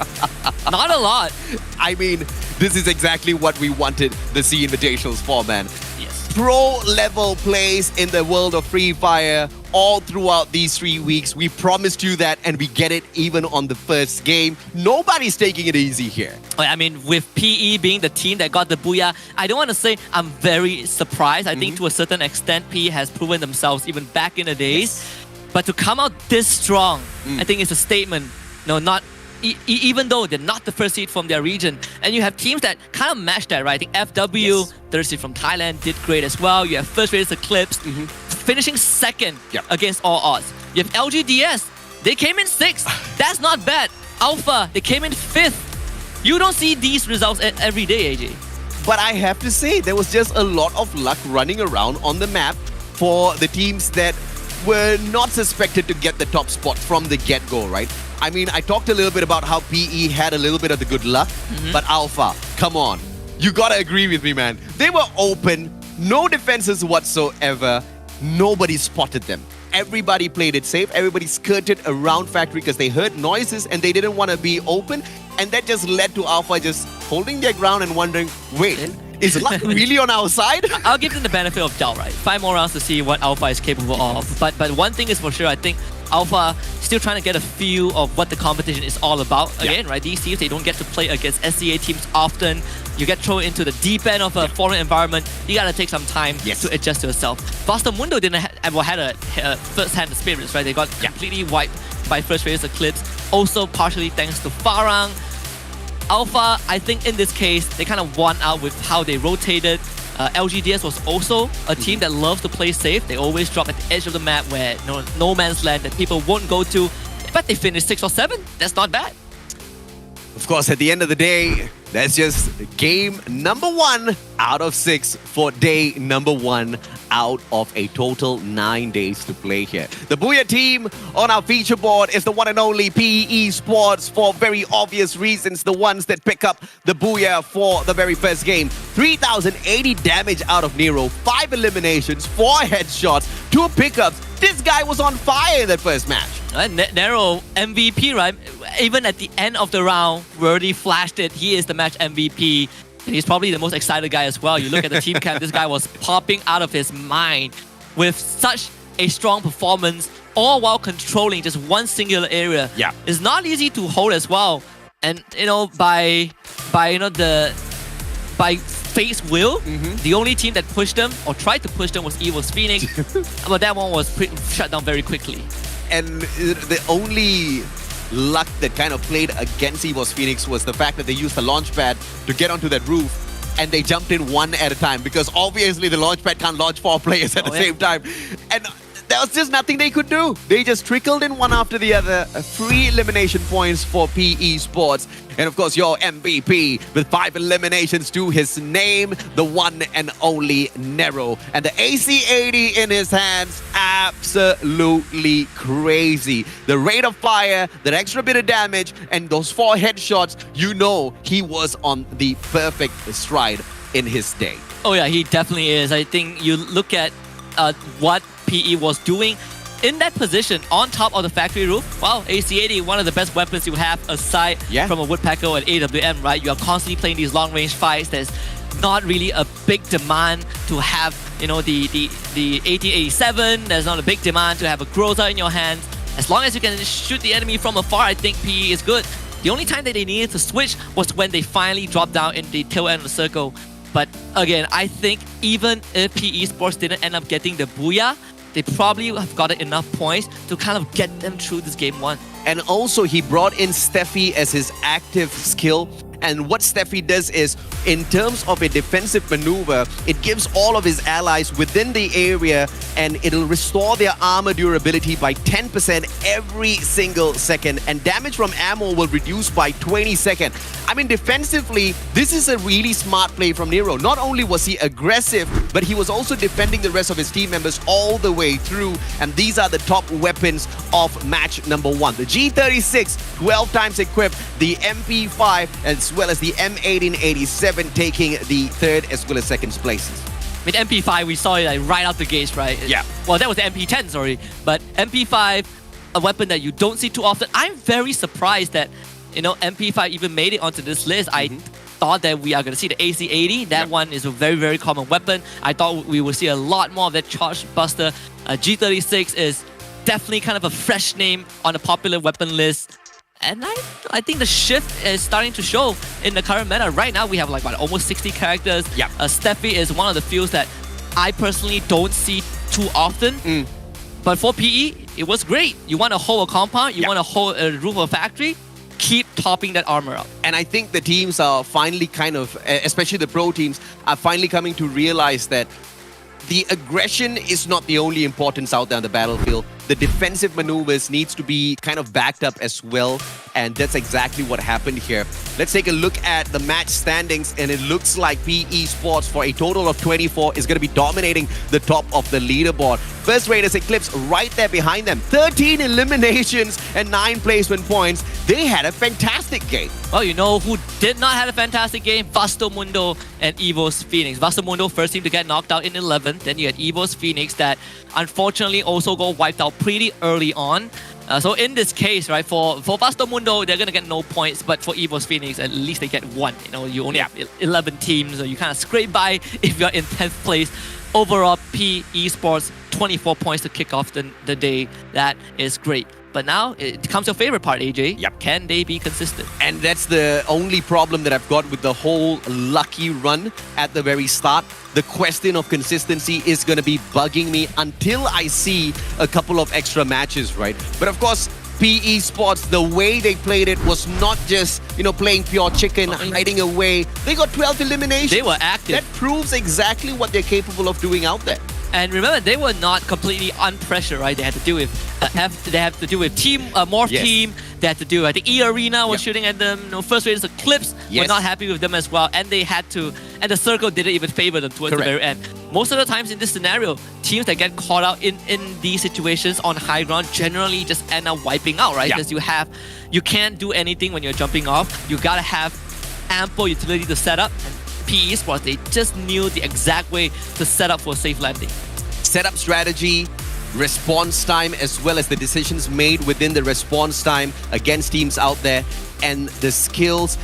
Not a lot. I mean, this is exactly what we wanted the SEA Invitationals for, man. Yes. Pro-level plays in the world of Free Fire all throughout these 3 weeks. We promised you that, and we get it even on the first game. Nobody's taking it easy here. I mean, with PE being the team that got the booyah, I don't want to say I'm very surprised. I think to a certain extent, PE has proven themselves even back in the days. But to come out this strong, I think it's a statement. No, not even though they're not the first seed from their region. And you have teams that kind of match that, right? I think FW, third seed from Thailand, did great as well. You have first rated Eclipse, finishing second against all odds. You have LGDS, they came in 6th. That's not bad. Alpha, they came in 5th. You don't see these results every day, AJ. But I have to say, there was just a lot of luck running around on the map for the teams that were not suspected to get the top spot from the get-go, right? I mean, I talked a little bit about how PE had a little bit of the good luck, but Alpha, come on. You gotta agree with me, man. They were open, no defenses whatsoever. Nobody spotted them. Everybody played it safe. Everybody skirted around Factory because they heard noises and they didn't want to be open. And that just led to Alpha just holding their ground and wondering, wait, is luck really on our side? I'll give them the benefit of doubt, right? 5 more rounds to see what Alpha is capable of. But one thing is for sure, I think Alpha still trying to get a feel of what the competition is all about. Again, right? These teams, they don't get to play against SEA teams often. You get thrown into the deep end of a foreign environment. You gotta take some time to adjust to yourself. Bustamundo had a first-hand experience, right? They got completely wiped by first rated Eclipse. Also partially thanks to Farang. Alpha, I think in this case, they kind of won out with how they rotated. LGDS was also a team that loves to play safe. They always drop at the edge of the map where no man's land that people won't go to. But they finished 6 or 7. That's not bad. Of course, at the end of the day, that's just game number 1 out of 6 for day number 1 out of a total 9 days to play here. The Booyah team on our feature board is the one and only PE Sports for very obvious reasons. The ones that pick up the Booyah for the very first game. 3,080 damage out of Nero, 5 eliminations, 4 headshots, 2 pickups. This guy was on fire in that first match. Nero MVP, right? Even at the end of the round, we already flashed it. He is the match MVP. And he's probably the most excited guy as well. You look at the team cam, this guy was popping out of his mind with such a strong performance, all while controlling just one singular area. Yeah. It's not easy to hold as well. And by fate's will, the only team that pushed them or tried to push them was Evil's Phoenix. But that one was shut down very quickly. And the only luck that kind of played against Evil's Phoenix was the fact that they used the launch pad to get onto that roof, and they jumped in one at a time because obviously the launch pad can't launch 4 players at the same time. And there was just nothing they could do. They just trickled in one after the other. 3 elimination points for PE Sports. And of course, your MVP with 5 eliminations to his name, the one and only Nero. And the AC-80 in his hands, absolutely crazy. The rate of fire, that extra bit of damage, and those 4 headshots, you know he was on the perfect stride in his day. Oh yeah, he definitely is. I think you look at what PE was doing in that position on top of the factory roof. Wow, AC-80, one of the best weapons you have aside from a Woodpecker and AWM, right? You are constantly playing these long-range fights. There's not really a big demand to have, the 1887. There's not a big demand to have a Groza in your hands. As long as you can shoot the enemy from afar, I think PE is good. The only time that they needed to switch was when they finally dropped down in the tail end of the circle. But again, I think even if PE Sports didn't end up getting the Booyah, they probably have gotten enough points to kind of get them through this game 1. And also, he brought in Steffi as his active skill. And what Steffi does is, in terms of a defensive maneuver, it gives all of his allies within the area and it'll restore their armor durability by 10% every single second. And damage from ammo will reduce by 20 seconds. I mean, defensively, this is a really smart play from Nero. Not only was he aggressive, but he was also defending the rest of his team members all the way through. And these are the top weapons of match number 1. The G36, 12 times equipped, the MP5, as well as the M1887 taking the 3rd as well as 2nd places. With MP5, we saw it like right out the gates, right? Yeah. Well, that was the MP10, sorry. But MP5, a weapon that you don't see too often. I'm very surprised that, MP5 even made it onto this list. I thought that we are going to see the AC-80. That one is a very, very common weapon. I thought we would see a lot more of that Charge Buster. G36 is definitely kind of a fresh name on the popular weapon list. And I think the shift is starting to show in the current meta. Right now, we have like almost 60 characters. Yeah. Steffi is one of the few that I personally don't see too often. But for PE, it was great. You want to hold a compound, you want to hold a roof of a factory, keep topping that armor up. And I think the teams are finally kind of, especially the pro teams, are finally coming to realize that the aggression is not the only importance out there on the battlefield. The defensive maneuvers needs to be kind of backed up as well. And that's exactly what happened here. Let's take a look at the match standings. And it looks like PE Sports, for a total of 24, is going to be dominating the top of the leaderboard. First Raiders Eclipse right there behind them. 13 eliminations and 9 placement points. They had a fantastic game. Well, you know who did not have a fantastic game? Vasto Mundo and Evo's Phoenix. Vasto Mundo first team to get knocked out in 11th. Then you had Evo's Phoenix that unfortunately also got wiped out pretty early on. So in this case, right, for Vasto Mundo, they're going to get no points. But for Evo's Phoenix, at least they get 1. You only have 11 teams, so you kind of scrape by if you're in 10th place. Overall, PE Sports, 24 points to kick off the day. That is great. But now, it comes your favorite part, AJ. Yep. Can they be consistent? And that's the only problem that I've got with the whole lucky run at the very start. The question of consistency is going to be bugging me until I see a couple of extra matches, right? But of course, PE Sports, the way they played it was not just, playing pure chicken, hiding away. They got 12 eliminations. They were active. That proves exactly what they're capable of doing out there. And remember, they were not completely unpressured, right? They had to deal with they have to deal with team morph team. They had to do. I think E Arena was shooting at them. First Raiders Eclipse were not happy with them as well, and they had to. And the circle didn't even favor them towards the very end. Most of the times in this scenario, teams that get caught out in these situations on high ground generally just end up wiping out, right? Because you can't do anything when you're jumping off. You gotta have ample utility to set up. And PE Sports, they just knew the exact way to set up for a safe landing. Setup strategy, response time, as well as the decisions made within the response time against teams out there, and the skills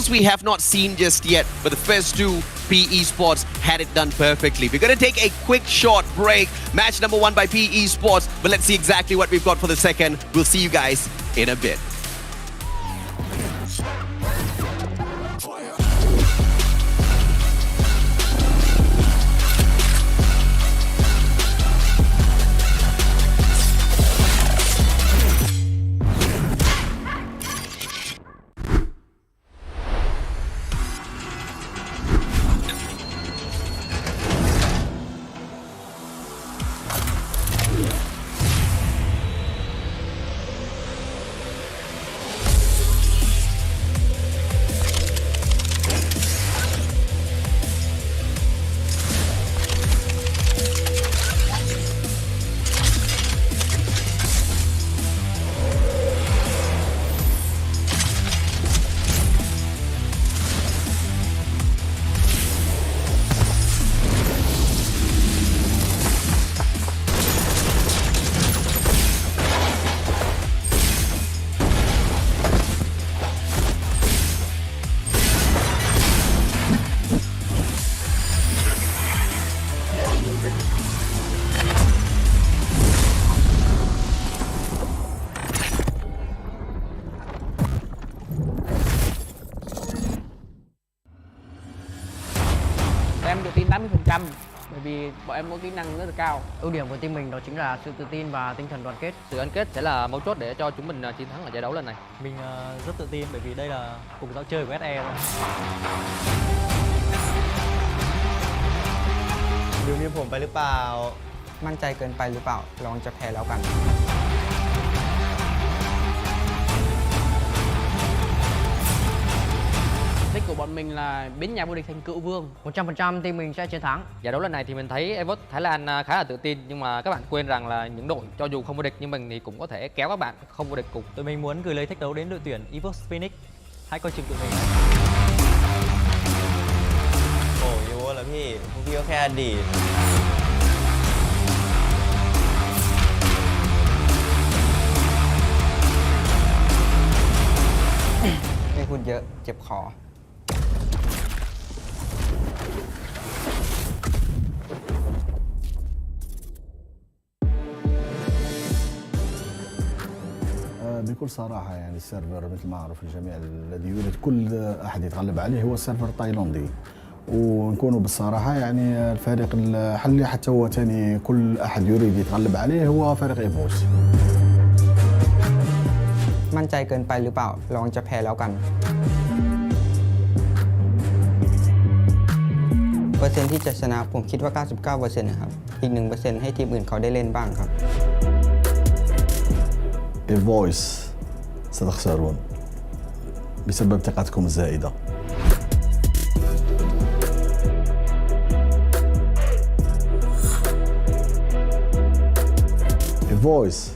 we have not seen just yet, but the first two PE Sports had it done perfectly. We're going to take a quick short break. Match number 1 by PE Sports, but let's see exactly what we've got for the second. We'll see you guys in a bit. Em tự tin 80% bởi vì bọn em có kỹ năng rất là cao. Ưu điểm của team mình đó chính là sự tự tin và tinh thần đoàn kết. Sự gắn kết sẽ là mấu chốt để cho chúng mình chiến thắng ở giải đấu lần này. Mình rất tự tin bởi vì đây là cùng giao chơi của SE rồi. ดูมีผมไปหรือเปล่า มั่นใจเกินไปหรือเปล่าลองจะแพ้แล้วกัน Đích của bọn mình là biến nhà vô địch thành cựu vương. 100% team mình sẽ chiến thắng. Giải đấu lần này thì mình thấy EVOS Thái Lan khá là tự tin, nhưng mà các bạn quên rằng là những đội cho dù không vô địch nhưng mình thì cũng có thể kéo các bạn không vô địch cùng. Tụi mình muốn gửi lời thách đấu đến đội tuyển EVOS Phoenix. Hãy coi chừng tụi mình. โอ้ยโว้แล้วพี่พวกพี่ก็แค่อดีต ไม่พูดเยอะเจ็บคอ بكل صراحة يعني السيرفر مثل ما معروف الجميع الذي يريد كل أحد يتغلب عليه هو السيرفر التايلاندي، ونكونوا بالصراحة يعني الفريق الحلي حتى هو ثاني كل أحد يريد يتغلب عليه هو فريق إيفوس. มั่นใจเกินไปหรือเปล่าลองจะแพ้แล้วกันเปอร์เซ็นต์ที่จะชนะผมคิดว่า 99% นะครับอีก 1% ให้ทีมอื่นเขาได้เล่นบ้างครับ إيفوس ستخسرون بسبب ثقتكم الزائدة. إيفوس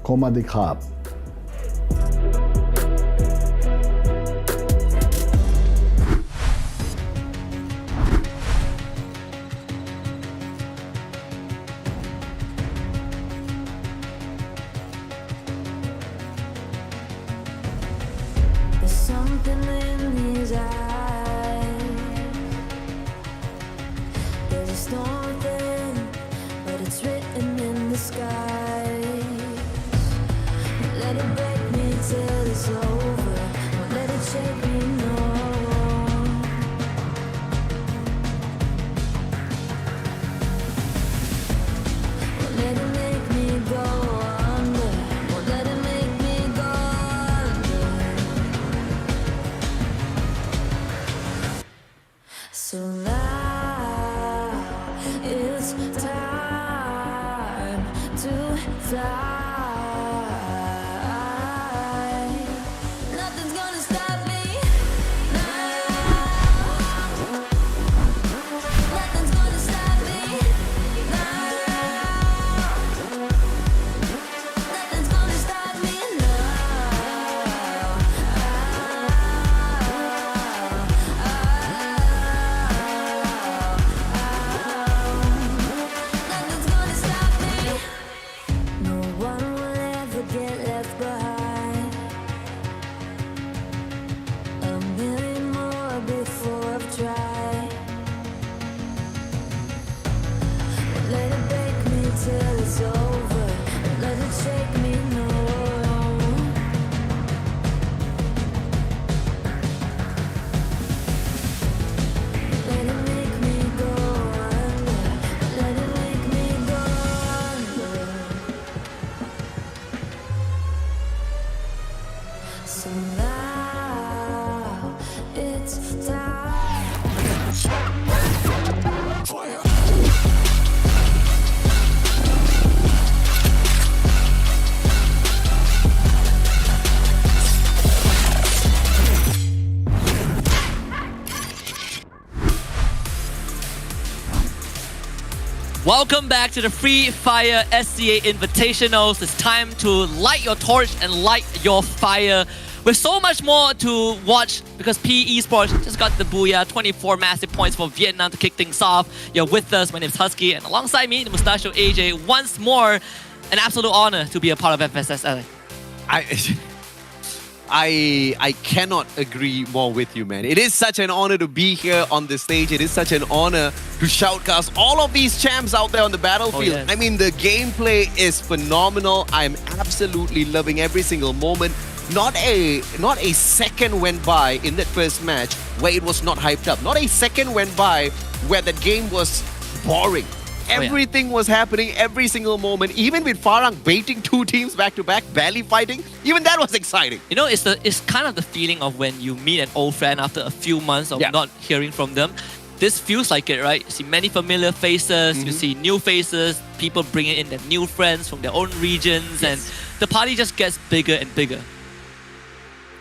كومادي كاب. There's something in his eyes. There's a storm within, but it's written in the sky. Let it break me till it's over. Won't let it shake me, no. Won't let it make me go under. Won't let it make me go under. So now it's So now it's time. Welcome back to the Free Fire SEA Invitationals. It's time to light your torch and light your fire. With so much more to watch because PE Esports just got the booyah, 24 massive points for Vietnam to kick things off. You're with us. My name is Husky, and alongside me, the Mustachio AJ. Once more, an absolute honor to be a part of FFSI. I cannot agree more with you, man. It is such an honor to be here on the stage. It is such an honor to shoutcast all of these champs out there on the battlefield. Oh, yes. I mean, the gameplay is phenomenal. I'm absolutely loving every single moment. Not a second went by in that first match where it was not hyped up. Not a second went by where that game was boring. Everything was happening every single moment. Even with Farang baiting two teams back to back, barely fighting, even that was exciting. You know, it's kind of the feeling of when you meet an old friend after a few months of not hearing from them. This feels like it, right? You see many familiar faces, you see new faces, people bringing in their new friends from their own regions, and the party just gets bigger and bigger.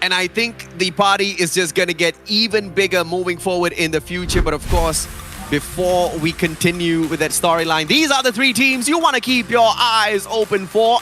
And I think the party is just going to get even bigger moving forward in the future. But of course, before we continue with that storyline, these are the three teams you want to keep your eyes open for.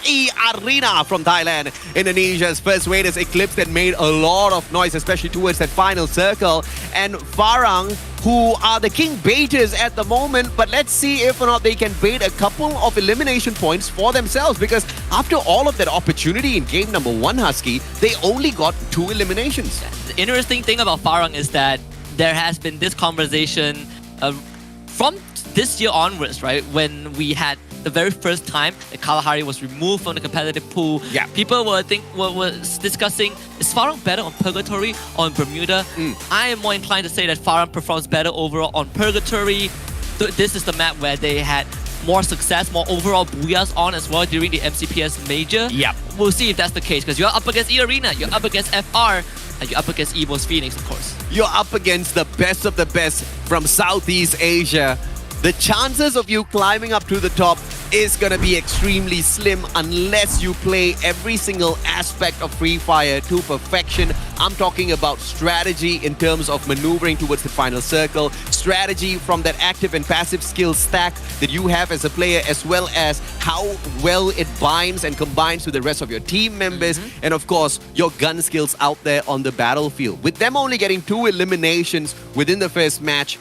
Arena from Thailand, Indonesia's first Raiders Eclipse that made a lot of noise, especially towards that final circle. And Farang, who are the king baiters at the moment, but let's see if or not they can bait a couple of elimination points for themselves, because after all of that opportunity in game number 1, Husky, they only got 2 eliminations. The interesting thing about Farang is that there has been this conversation from this year onwards, right? When we had the very first time that Kalahari was removed from the competitive pool, people were discussing, is Farang better on Purgatory or on Bermuda? I am more inclined to say that Farang performs better overall on Purgatory. This is the map where they had more success, more overall booyahs on as well during the MCPS major. We'll see if that's the case, because you're up against E-Arena, you're up against FR, and you're up against EVO's Phoenix, of course. You're up against the best of the best from Southeast Asia. The chances of you climbing up to the top is going to be extremely slim unless you play every single aspect of Free Fire to perfection. I'm talking about strategy in terms of maneuvering towards the final circle, strategy from that active and passive skill stack that you have as a player, as well as how well it binds and combines with the rest of your team members, and of course, your gun skills out there on the battlefield. With them only getting 2 eliminations within the first match,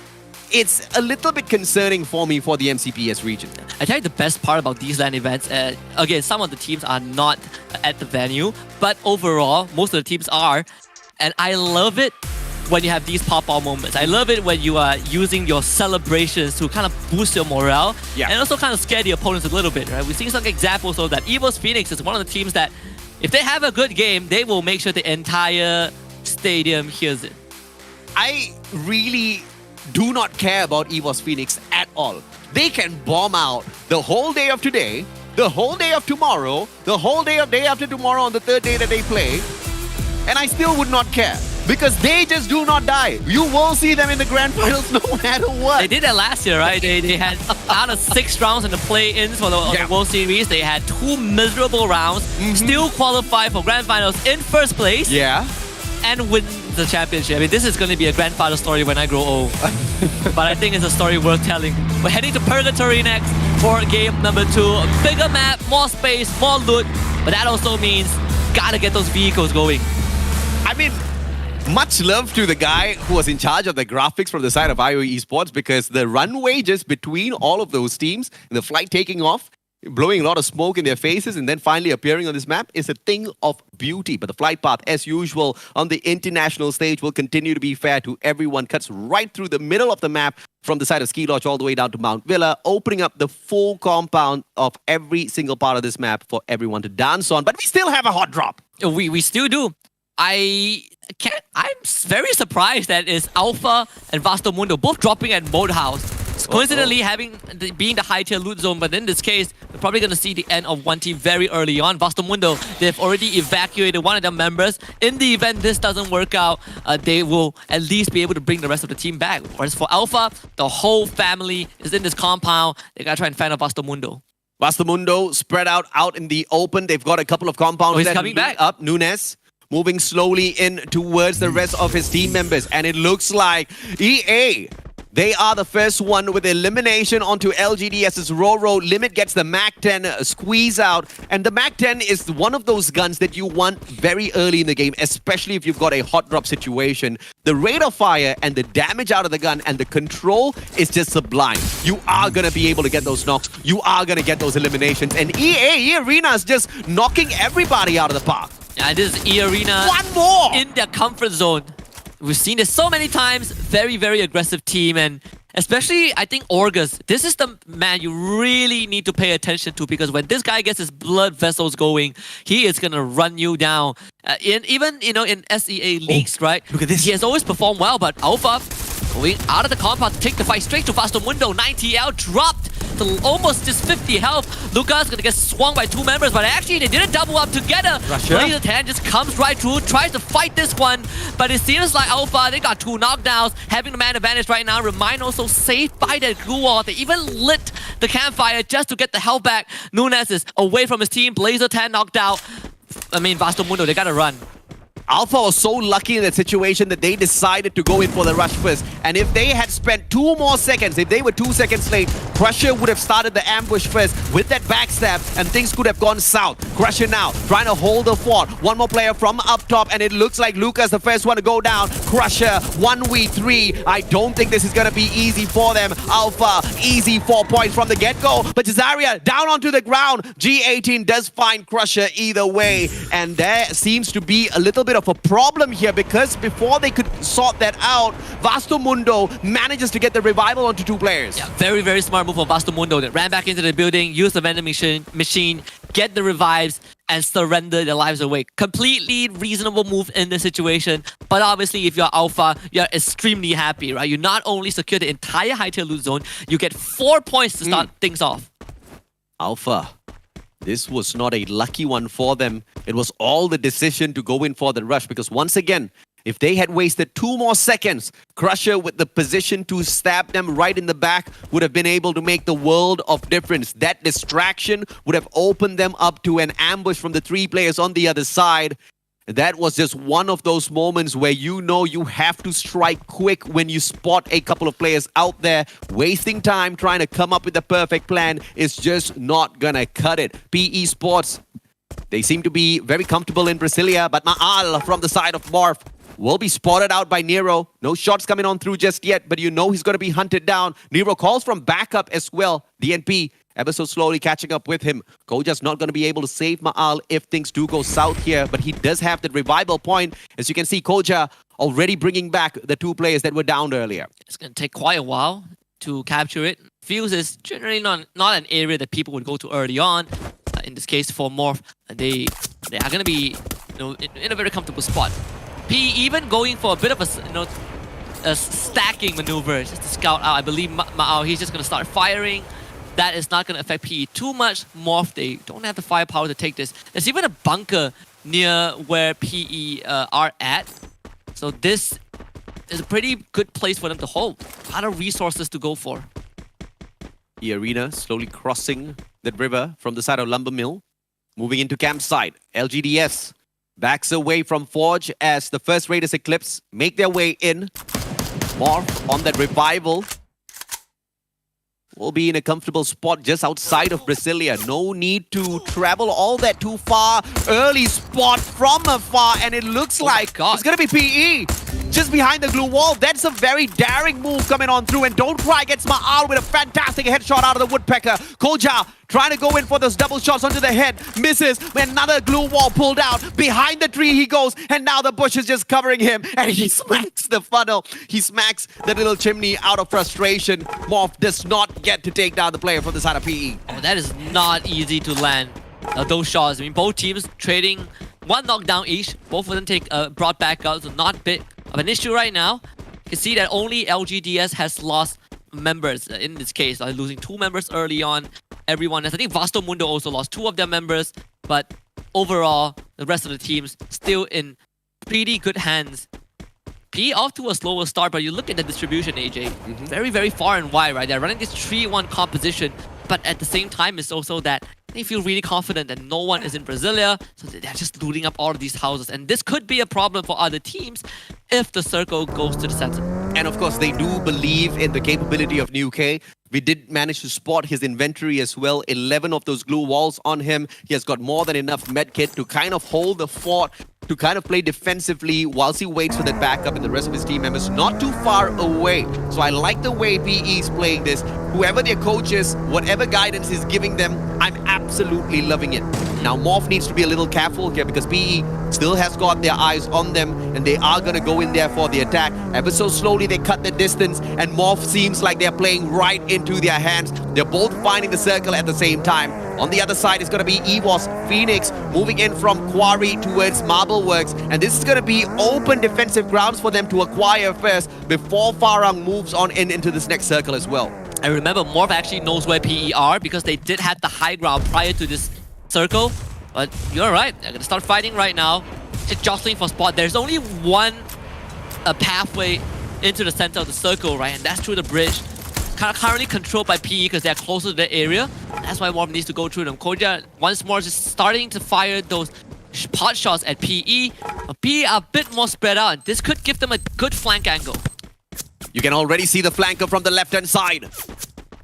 it's a little bit concerning for me for the MCPS region. I tell you the best part about these LAN events, again, some of the teams are not at the venue, but overall, most of the teams are. And I love it when you have these pop-out moments. I love it when you are using your celebrations to kind of boost your morale and also kind of scare the opponents a little bit, right? We've seen some examples of that. EVO's Phoenix is one of the teams that, if they have a good game, they will make sure the entire stadium hears it. I really do not care about EVO's Phoenix at all. They can bomb out the whole day of today, the whole day of tomorrow, the whole day of day after tomorrow on the 3rd day that they play, and I still would not care, because they just do not die. You will see them in the grand finals no matter what. They did that last year, right? They had out of 6 rounds in the play-ins for the World Series, they had 2 miserable rounds, still qualified for grand finals in first place. And win the championship. I mean, this is going to be a grandfather story when I grow old. But I think it's a story worth telling. We're heading to Purgatory next for game number 2. Bigger map, more space, more loot. But that also means gotta get those vehicles going. I mean, much love to the guy who was in charge of the graphics from the side of IOE Esports, because the runway just between all of those teams and the flight taking off, blowing a lot of smoke in their faces and then finally appearing on this map is a thing of beauty. But the flight path, as usual, on the international stage will continue to be fair to everyone. Cuts right through the middle of the map from the side of Ski Lodge all the way down to Mount Villa, opening up the full compound of every single part of this map for everyone to dance on. But we still have a hot drop. We still do. I'm very surprised that it's Alpha and Vasto Mundo both dropping at Mode House. Coincidentally, being the high tier loot zone, but in this case, we're probably going to see the end of one team very early on. Vastomundo, they've already evacuated one of their members. In the event this doesn't work out, they will at least be able to bring the rest of the team back. Whereas for Alpha, the whole family is in this compound. They got to try and fend off Vastomundo. Vastomundo spread out in the open. They've got a couple of compounds. He's coming back up. Nunes moving slowly in towards the rest of his team members. And it looks like EA, they are the first one with elimination onto LGDS's Roro. Limit gets the MAC-10 squeeze out. And the MAC-10 is one of those guns that you want very early in the game, especially if you've got a hot drop situation. The rate of fire and the damage out of the gun and the control is just sublime. You are going to be able to get those knocks. You are going to get those eliminations. And EA Arena is just knocking everybody out of the park. Yeah, this is E Arena. One more! In their comfort zone. We've seen this so many times. Very, very aggressive team. And especially, I think Orgus. This is the man you really need to pay attention to, because when this guy gets his blood vessels going, he is going to run you down. Even in SEA leagues, right? Look at this. He has always performed well, but Alpha going out of the compound to take the fight straight to Vastomundo. 9TL dropped to almost just 50 health. Lucas going to get swung by two members, but actually they didn't double up together. Blazer 10 just comes right through, tries to fight this one, but it seems like Alpha, they got two knockdowns, having the man advantage right now. Remind also saved by that glue wall. They even lit the campfire just to get the health back. Nunes is away from his team. Blazer 10 knocked out. I mean, Vastomundo, they gotta run. Alpha was so lucky in that situation that they decided to go in for the rush first. And if they had spent 2 more seconds, if they were 2 seconds late, Crusher would have started the ambush first with that backstab and things could have gone south. Crusher now trying to hold the fort. One more player from up top and it looks like Lucas the first one to go down. Crusher 1v3. I don't think this is going to be easy for them. Alpha easy 4 points from the get-go. But Jazaria down onto the ground. G18 does find Crusher either way. And there seems to be a little bit of a problem here, because before they could sort that out, Vastomundo manages to get the revival onto 2 players. Yeah, very, very smart move from Vastomundo. They ran back into the building, used the vending machine, get the revives, and surrender their lives away. Completely reasonable move in this situation. But obviously, if you're Alpha, you're extremely happy, right? You not only secure the entire high tier loot zone, you get 4 points to start things off. Alpha, this was not a lucky one for them. It was all the decision to go in for the rush, because once again, if they had wasted 2 more seconds, Crusher with the position to stab them right in the back would have been able to make the world of difference. That distraction would have opened them up to an ambush from the 3 players on the other side. That was just one of those moments where you know you have to strike quick when you spot a couple of players out there. Wasting time trying to come up with the perfect plan is just not gonna cut it. PE Sports, they seem to be very comfortable in Brasilia, but Maal from the side of Morph will be spotted out by Nero. No shots coming on through just yet, but you know he's going to be hunted down. Nero calls from backup as well. DNP ever so slowly catching up with him. Koja's not going to be able to save Maal if things do go south here, but he does have the revival point. As you can see, Koja already bringing back the 2 players that were down earlier. It's going to take quite a while to capture it. Fuse is generally not an area that people would go to early on. In this case, for Morph, they are going to be in a very comfortable spot. P even going for a bit of a stacking maneuver just to scout out. I believe Mao, he's just going to start firing. That is not going to affect PE too much. Morph, they don't have the firepower to take this. There's even a bunker near where PE are at. So this is a pretty good place for them to hold. A lot of resources to go for. The arena slowly crossing the river from the side of Lumber Mill. Moving into campsite. LGDS backs away from Forge as the first Raiders Eclipse make their way in. Morph on that revival. Will be in a comfortable spot just outside of Brasilia. No need to travel all that too far. Early spot from afar, and it looks like it's going to be PE. Just behind the glue wall. That's a very daring move coming on through. And Don't Cry gets Maal with a fantastic headshot out of the Woodpecker. Koja trying to go in for those double shots onto the head. Misses. Another glue wall pulled out. Behind the tree he goes. And now the bush is just covering him. And he smacks the funnel. He smacks the little chimney out of frustration. Morph does not get to take down the player from the side of PE. Oh, that is not easy to land. Those shots. I mean, both teams trading 1 knockdown each. Both of them take brought back out. So not big of an issue right now. You can see that only LGDS has lost members in this case, losing 2 members early on. Everyone, I think Vasto Mundo also lost 2 of their members, but overall, the rest of the teams still in pretty good hands. P off to a slower start, but you look at the distribution, AJ. Very, very far and wide, right? They're running this 3-1 composition, but at the same time, it's also that they feel really confident that no one is in Brasilia, so they're just looting up all of these houses. And this could be a problem for other teams if the circle goes to the center. And of course, they do believe in the capability of New K. We did manage to spot his inventory as well. 11 of those glue walls on him. He has got more than enough medkit to kind of hold the fort, to kind of play defensively whilst he waits for that backup and the rest of his team members not too far away. So I like the way PE is playing this. Whoever their coach is, whatever guidance is giving them, I'm absolutely loving it. Now Morph needs to be a little careful here because PE still has got their eyes on them and they are going to go in there for the attack. Ever so slowly they cut the distance and Morph seems like they're playing right into their hands. They're both finding the circle at the same time. On the other side is going to be EVOS Phoenix moving in from Quarry towards Marble Works, and this is going to be open defensive grounds for them to acquire first before Farang moves on into this next circle as well. And remember, Morph actually knows where PE are because they did have the high ground prior to this circle. But you're right, they're going to start fighting right now. Just jostling for spot. There's only one pathway into the center of the circle, right? And that's through the bridge. Currently controlled by PE because they're closer to the area. That's why Morph needs to go through them. Koja once more just starting to fire those pot shots at PE. But PE are a bit more spread out, and this could give them a good flank angle. You can already see the flanker from the left-hand side.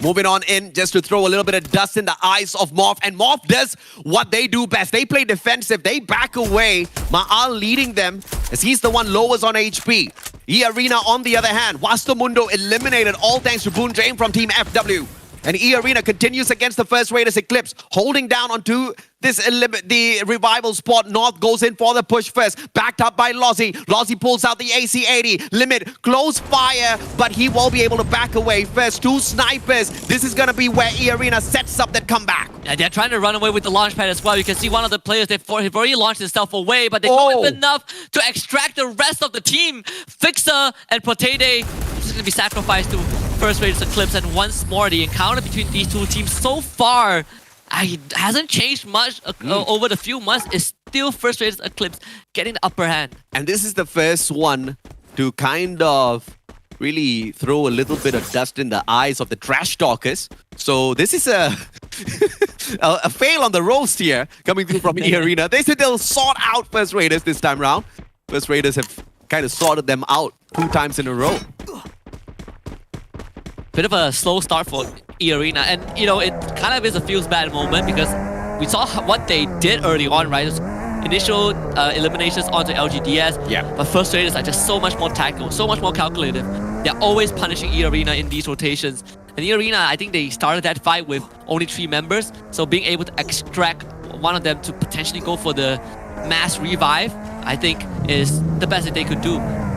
Moving on in just to throw a little bit of dust in the eyes of Morph. And Morph does what they do best. They play defensive. They back away. Ma'al leading them as he's the one lowers on HP. E-Arena on the other hand. Wastomundo eliminated all thanks to Boon James from Team FW. And E-Arena continues against the First Raiders Eclipse, holding down onto the revival spot. North goes in for the push first, backed up by Lozzy. Lozzy pulls out the AC-80. Limit, close fire, but he will be able to back away first. 2 snipers. This is going to be where E-Arena sets up that comeback. Yeah, they're trying to run away with the launch pad as well. You can see one of the players, they've already launched himself away, but they don't have enough to extract the rest of the team. Fixer and Potato is going to be sacrificed to First Raiders Eclipse, and once more, the encounter between these two teams so far hasn't changed much over the few months. It's still First Raiders Eclipse getting the upper hand. And this is the first one to kind of really throw a little bit of dust in the eyes of the trash talkers. So this is a a fail on the roast here coming through from E-Arena. They said they'll sort out First Raiders this time round. First Raiders have kind of sorted them out 2 times in a row. Bit of a slow start for E-Arena, and you know, it kind of is a feels bad moment because we saw what they did early on, right? Initial eliminations onto LGDS, but First Raiders are just so much more tactical, so much more calculative. They're always punishing E-Arena in these rotations. And E-Arena, I think they started that fight with only 3 members, so being able to extract one of them to potentially go for the mass revive, I think is the best that they could do.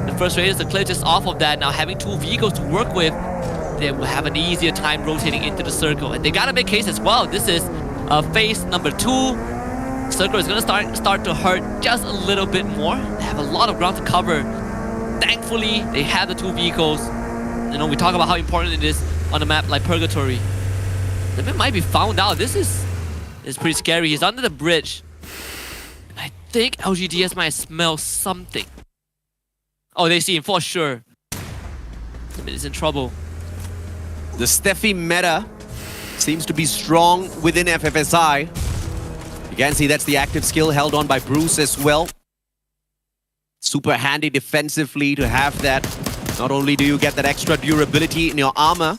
The First Raiders, the clear just off of that, now having 2 vehicles to work with, they will have an easier time rotating into the circle. And they gotta make case as well. This is phase number 2. Circle is gonna start to hurt just a little bit more. They have a lot of ground to cover. Thankfully, they have the 2 vehicles. You know, we talk about how important it is on a map like Purgatory. Limit might be found out. This is pretty scary. He's under the bridge. And I think LGDS might smell something. Oh, they see him for sure. Limit is in trouble. The Steffi meta seems to be strong within FFSI. You can see that's the active skill held on by Bruce as well. Super handy defensively to have that. Not only do you get that extra durability in your armor,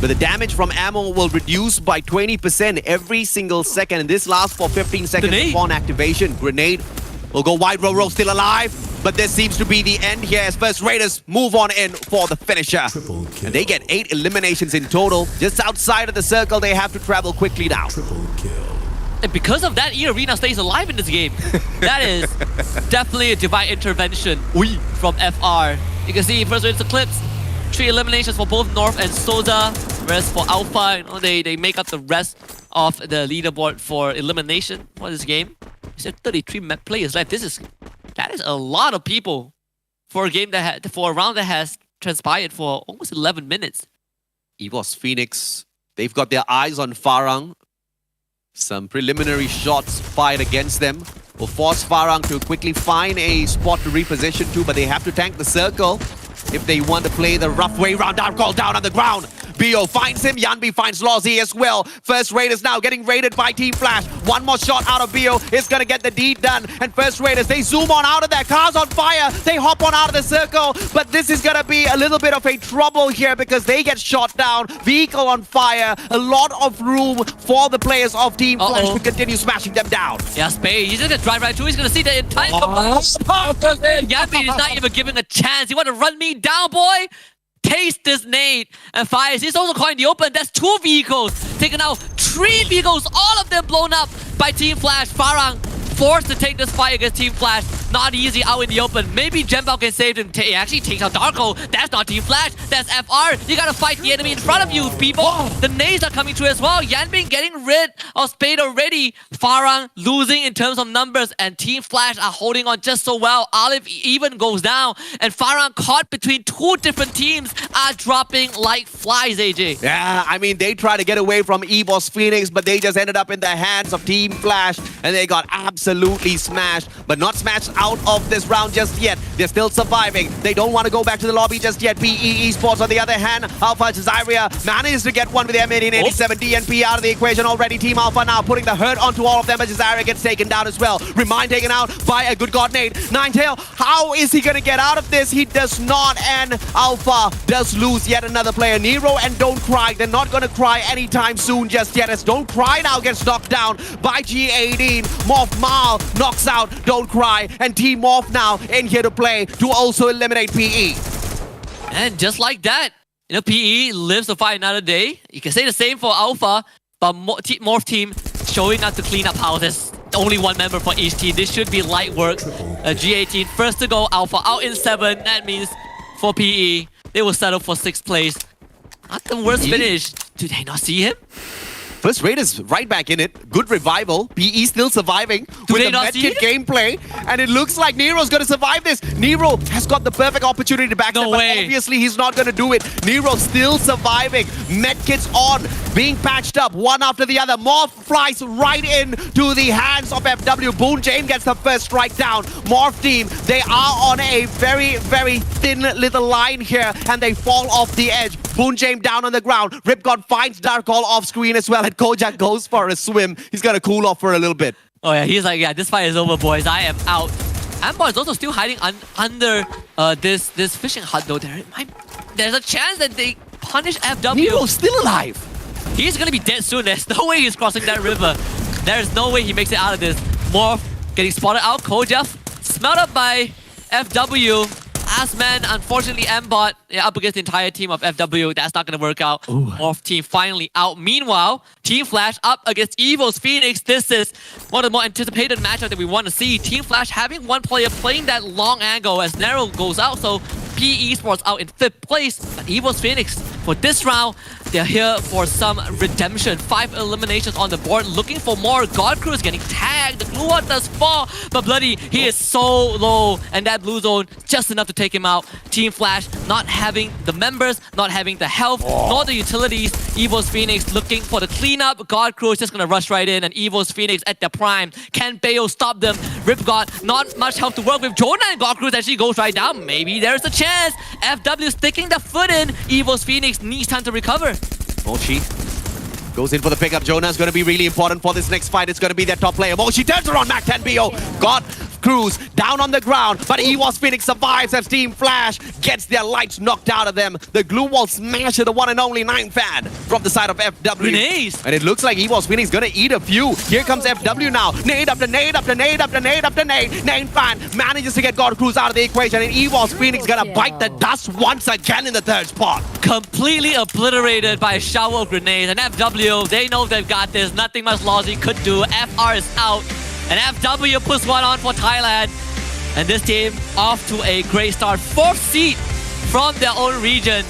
but the damage from ammo will reduce by 20% every single second. And this lasts for 15 seconds upon activation. Grenade will go wide. Roro still alive. But this seems to be the end here as First Raiders move on in for the finisher. And they get 8 eliminations in total. Just outside of the circle, they have to travel quickly now. And because of that, E-Arena stays alive in this game. That is definitely a divine intervention from FR. You can see First Raiders Eclipse, 3 eliminations for both North and Soza. Whereas for Alpha, you know, they make up the rest of the leaderboard for elimination for this game. You said 33 players left. That is a lot of people for a game for a round that has transpired for almost 11 minutes. EVOS Phoenix, they've got their eyes on Farang. Some preliminary shots fired against them will force Farang to quickly find a spot to reposition to, but they have to tank the circle if they want to play the rough way round. Down call down on the ground. Bio finds him. Yanbi finds Lozzy as well. First Raiders now getting raided by Team Flash. One more shot out of Bio is going to get the deed done. And First Raiders, they zoom on out of there. Cars on fire. They hop on out of the circle. But this is going to be a little bit of a trouble here because they get shot down. Vehicle on fire. A lot of room for the players of Team Flash to continue smashing them down. Yeah, Spade, he's just going to drive right through. He's going to see the entire... Yanbi is not even giving a chance. You want to run me down, boy? Taste this nade and fires. He's also caught in the open. That's 2 vehicles taken out. 3 vehicles, all of them blown up by Team Flash. Farang forced to take this fight against Team Flash. Not easy out in the open. Maybe Jembao can save him. He actually takes out Darko. That's not Team Flash. That's FR. You gotta fight the enemy in front of you, people. The nades are coming through as well. Yanbing getting rid of Spade already. Farang losing in terms of numbers, and Team Flash are holding on just so well. Olive even goes down, and Farang caught between 2 different teams are dropping like flies, AJ. Yeah, I mean, they tried to get away from EVOS Phoenix, but they just ended up in the hands of Team Flash, and they got absolutely smashed, but not smashed out of this round just yet. They're still surviving. They don't want to go back to the lobby just yet. PE Esports, on the other hand, Alpha Jazaria manages to get one with their mid-87 DNP out of the equation already. Team Alpha now putting the hurt onto all of them, but Jazaria gets taken down as well. Remind taken out by a good god nade. Ninetail, how is he going to get out of this? He does not, and Alpha does lose yet another player. Nero and Don't Cry, they're not going to cry anytime soon just yet, as Don't Cry now gets knocked down by G18. Morph Mal knocks out Don't Cry, and Team Morph now in here to play to also eliminate PE. And just like that, you know, PE lives to fight another day. You can say the same for Alpha, but Morph team showing up to clean up houses. Only 1 member for each team. This should be light work. G18 first to go. Alpha out in 7. That means for PE, they will settle for 6th place. Not the worst finish. Did they not see him? First Raiders right back in it. Good revival. PE still surviving with the medkit gameplay. And it looks like Nero's going to survive this. Nero has got the perfect opportunity to back them, but obviously he's not going to do it. Nero still surviving. Medkits on, being patched up one after the other. Morph flies right into the hands of FW. Boon James gets the first strike down. Morph team, they are on a very, very thin little line here, and they fall off the edge. Boon James down on the ground. Ripgod finds Darkall off screen as well, and Kojak goes for a swim. He's gonna cool off for a little bit. Oh yeah, he's like, yeah, this fight is over, boys. I am out. Ambar is also still hiding under this fishing hut, though. There's a chance that they punish FW. Nero's still alive. He's gonna be dead soon. There's no way he's crossing that river. There's no way he makes it out of this. Morph getting spotted out. Kojak smelled up by FW. Last man, unfortunately, Mbot up against the entire team of FW. That's not going to work out. Morph team finally out. Meanwhile, Team Flash up against EVOS Phoenix. This is one of the more anticipated matchups that we want to see. Team Flash having 1 player playing that long angle as Nero goes out. So PE Esports out in 5th place. But EVOS Phoenix, for this round, they're here for some redemption. 5 eliminations on the board, looking for more. God Crew is getting tagged. The Blue One does fall, but Bloody, he is so low, and that blue zone just enough to take him out. Team Flash not having the members, not having the health, nor the utilities. EVOS Phoenix looking for the cleanup. God Crew is just gonna rush right in, and EVOS Phoenix at their prime. Can Bayo stop them? Ripgod, not much help to work with. Jonah and God Crew actually goes right down. Maybe there's a chance. FW sticking the foot in. EVOS Phoenix needs time to recover. Mochi goes in for the pickup. Jonah is going to be really important for this next fight. It's going to be their top player. Mochi turns around. Mac 10 BO. God Cruz down on the ground, but EVOS Phoenix survives as Team Flash gets their lights knocked out of them. The glue wall smash to the one and only 9 fan from the side of FW. Grenades. And it looks like EVOS Phoenix gonna eat a few. Here comes FW now. Nade after nade after nade after nade after nade. 9 fan manages to get God Cruz out of the equation, and EVOS Phoenix gonna bite the dust once again in the 3rd spot. Completely obliterated by a shower of grenades. And FW, they know they've got this. Nothing much Lozzy could do. FR is out. And FW puts one on for Thailand. And this team off to a great start. 4th seed from their own region.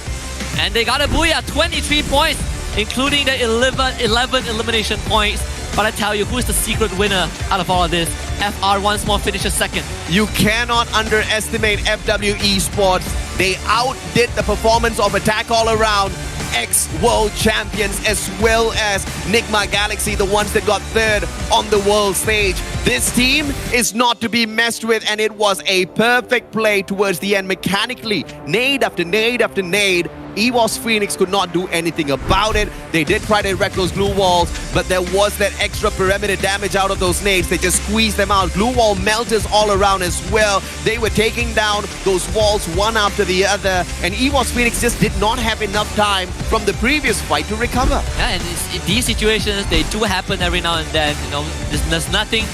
And they got a booyah, 23 points, including the 11 elimination points. But I tell you, who is the secret winner out of all of this? FR once more finishes second. You cannot underestimate FW Esports. They outdid the performance of Attack All Around, ex-world champions, as well as Nigma Galaxy, the ones that got third on the world stage. This team is not to be messed with, and it was a perfect play towards the end mechanically. Nade after nade after nade. EVOS Phoenix could not do anything about it. They did try to erect those glue walls, but there was that extra perimeter damage out of those nades. They just squeezed them out. Glue wall melters all around as well. They were taking down those walls one after the other, and EVOS Phoenix just did not have enough time from the previous fight to recover. Yeah, and in these situations, they do happen every now and then. You know, there's nothing.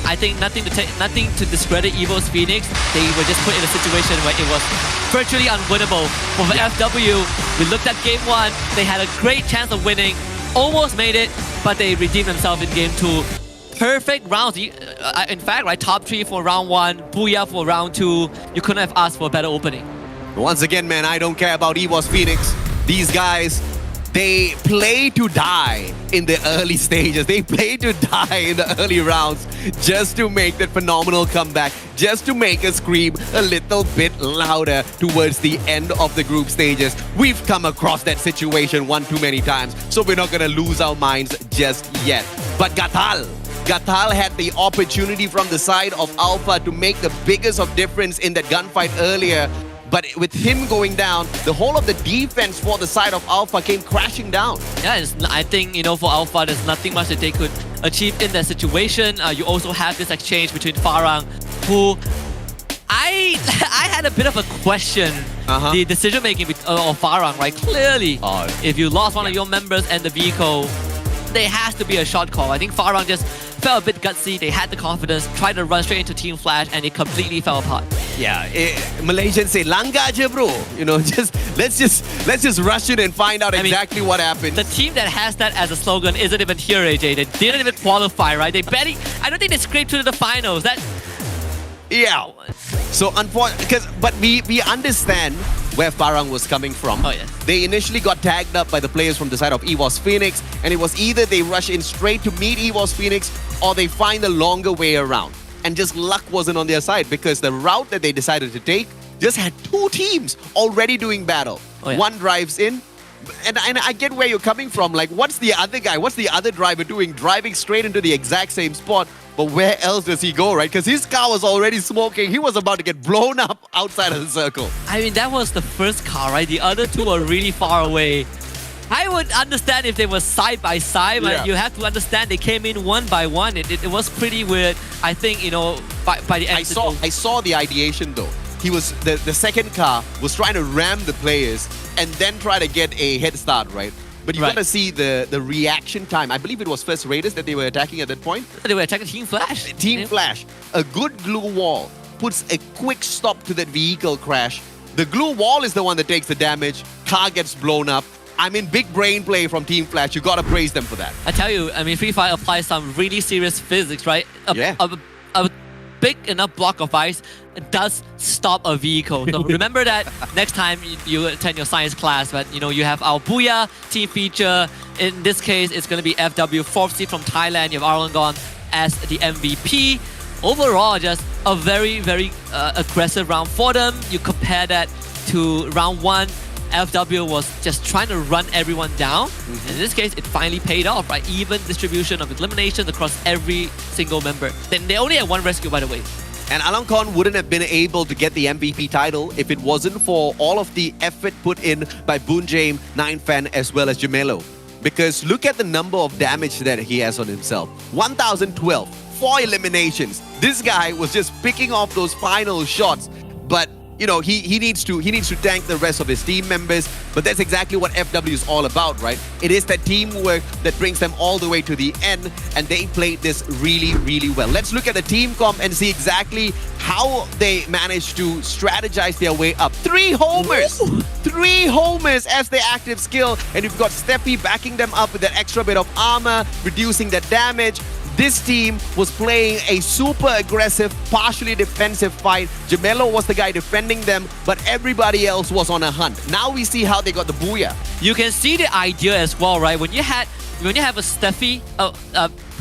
I think nothing to discredit EVOS Phoenix. They were just put in a situation where it was virtually unwinnable. For FW, we looked at game 1. They had a great chance of winning, almost made it, but they redeemed themselves in game 2. Perfect rounds. In fact, right, top 3 for round 1, booyah for round 2. You couldn't have asked for a better opening. Once again, man, I don't care about EVOS Phoenix. These guys, they play to die in the early stages. They play to die in the early rounds just to make that phenomenal comeback, just to make us scream a little bit louder towards the end of the group stages. We've come across that situation one too many times, so we're not going to lose our minds just yet. But Gatal had the opportunity from the side of Alpha to make the biggest of difference in that gunfight earlier. But with him going down, the whole of the defense for the side of Alpha came crashing down. Yeah, I think, you know, for Alpha, there's nothing much that they could achieve in that situation. You also have this exchange between Farang, who I had a bit of a question. The decision-making of Farang, right? Clearly, if you lost one of your members and the vehicle, there has to be a shot call. I think Farang just felt a bit gutsy. They had the confidence, tried to run straight into Team Flash, and it completely fell apart. Yeah, Malaysians say "Langga je bro." You know, let's just rush it and find out exactly what happened. The team that has that as a slogan isn't even here, AJ. They didn't even qualify, right? They barely. I don't think they scraped through to the finals. Yeah. So unfortunately, but we understand where Farang was coming from. Oh, yeah. They initially got tagged up by the players from the side of EVOS Phoenix, and it was either they rush in straight to meet EVOS Phoenix or they find a longer way around. And just luck wasn't on their side because the route that they decided to take just had 2 teams already doing battle. Oh, yeah. One drives in, and I get where you're coming from. Like, what's the other guy, what's the other driver doing? Driving straight into the exact same spot. But where else does he go, right? Because his car was already smoking. He was about to get blown up outside of the circle. I mean, that was the first car, right? The other 2 were really far away. I would understand if they were side by side, but you have to understand they came in one by one. It was pretty weird. I think, you know, by the end... I saw the ideation though. He was, the second car was trying to ram the players and then try to get a head start, right? But you gotta see the reaction time. I believe it was First Raiders that they were attacking at that point. They were attacking Team Flash. Team Flash. A good glue wall puts a quick stop to that vehicle crash. The glue wall is the one that takes the damage. Car gets blown up. I mean, big brain play from Team Flash. You gotta praise them for that. I tell you, I mean, FreeFire applies some really serious physics, right? A big enough block of ice does stop a vehicle. So remember that next time you attend your science class, but you know, you have our Booyah team feature. In this case, it's going to be FW 4th seed from Thailand. You have Arlangon as the MVP. Overall, just a very, very aggressive round for them. You compare that to round 1, FW was just trying to run everyone down. In this case, it finally paid off, right? Even distribution of eliminations across every single member. Then they only had 1 rescue, by the way. And Alangkon wouldn't have been able to get the MVP title if it wasn't for all of the effort put in by Boonjame, 9fan, as well as Jamelo. Because look at the number of damage that he has on himself. 1,012, 4 eliminations. This guy was just picking off those final shots. But you know, he needs to thank the rest of his team members, but that's exactly what FW is all about, right? It is that teamwork that brings them all the way to the end, and they played this really, really well. Let's look at the team comp and see exactly how they managed to strategize their way up. 3 homers! Ooh. 3 homers as their active skill, and you've got Steppy backing them up with that extra bit of armor, reducing the damage. This team was playing a super aggressive, partially defensive fight. Jamelo was the guy defending them, but everybody else was on a hunt. Now we see how they got the booyah. You can see the idea as well, right? When you have a Steffi,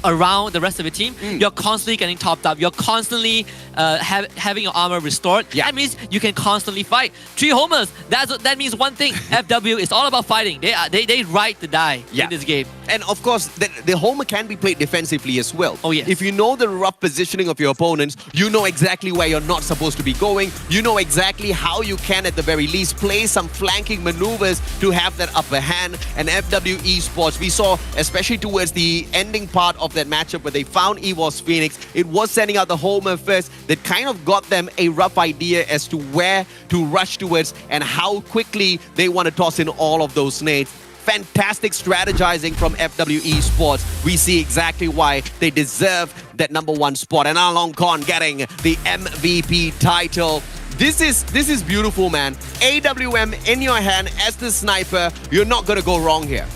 a around the rest of the team, you're constantly getting topped up. You're constantly having your armor restored. That means you can constantly fight. 3 homers. That means one thing. FW is all about fighting. They ride to die in this game. And of course, the homer can be played defensively as well. Oh yes. If you know the rough positioning of your opponents, you know exactly where you're not supposed to be going. You know exactly how you can, at the very least, play some flanking maneuvers to have that upper hand. And FW Esports, we saw, especially towards the ending part of that matchup where they found EVOS Phoenix, it was sending out the homer first that kind of got them a rough idea as to where to rush towards and how quickly they want to toss in all of those nades. Fantastic strategizing from FW Esports. We see exactly why they deserve that #1 spot. And Along Khan getting the MVP title. This is beautiful, man. AWM in your hand as the sniper. You're not going to go wrong here.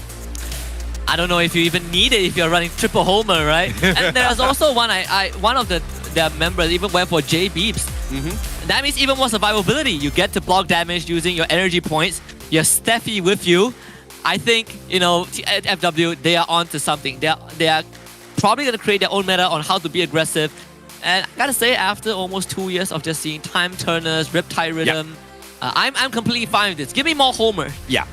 I don't know if you even need it if you're running triple homer, right? And there's also one of their members even went for J Beeps. That means even more survivability. You get to block damage using your energy points. You have Steffi with you. I think, at FW, they are onto something. They are probably going to create their own meta on how to be aggressive. And I gotta say, after almost 2 years of just seeing time turners, Riptide Rhythm, I'm completely fine with this. Give me more homer.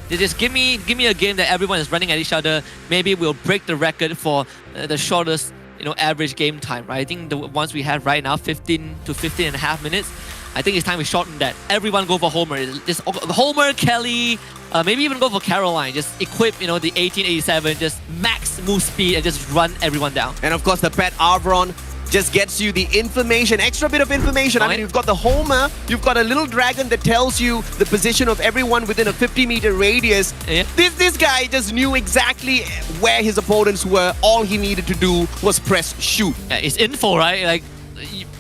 Just give me a game that everyone is running at each other. Maybe we'll break the record for the shortest, average game time, right? I think the ones we have right now, 15 to 15 and a half minutes. I think it's time we shorten that. Everyone go for homer. Just homer, Kelly, maybe even go for Caroline. Just equip, the 1887, just max move speed and just run everyone down. And of course, the pet Arvron just gets you the information, extra bit of information. I mean, you've got the homer, you've got a little dragon that tells you the position of everyone within a 50-meter radius. This guy just knew exactly where his opponents were. All he needed to do was press shoot. It's info, right? Like,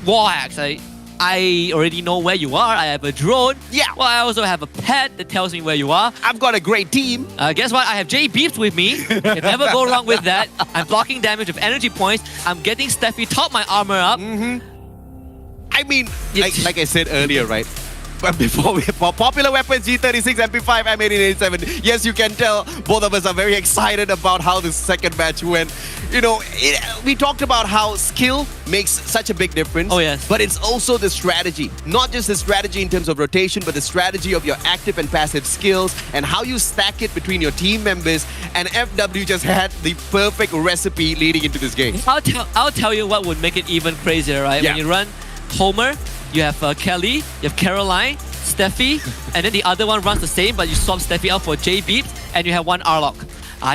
wall hacks, I already know where you are. I have a drone. Well, I also have a pet that tells me where you are. I've got a great team. Guess what? I have J Beeps with me. Can never go wrong with that. I'm blocking damage with energy points. I'm getting Steffi top my armor up. I mean, like I said earlier, right? But before we popular weapons, G36, MP5, M1887. Yes, you can tell both of us are very excited about how this second match went. We talked about how skill makes such a big difference. Oh, yes. But it's also the strategy. Not just the strategy in terms of rotation, but the strategy of your active and passive skills and how you stack it between your team members. And FW just had the perfect recipe leading into this game. I'll tell you what would make it even crazier, right? When you run homer, you have Kelly, you have Caroline, Steffi, and then the other one runs the same, but you swap Steffi out for J Beeps, and you have one Arlock.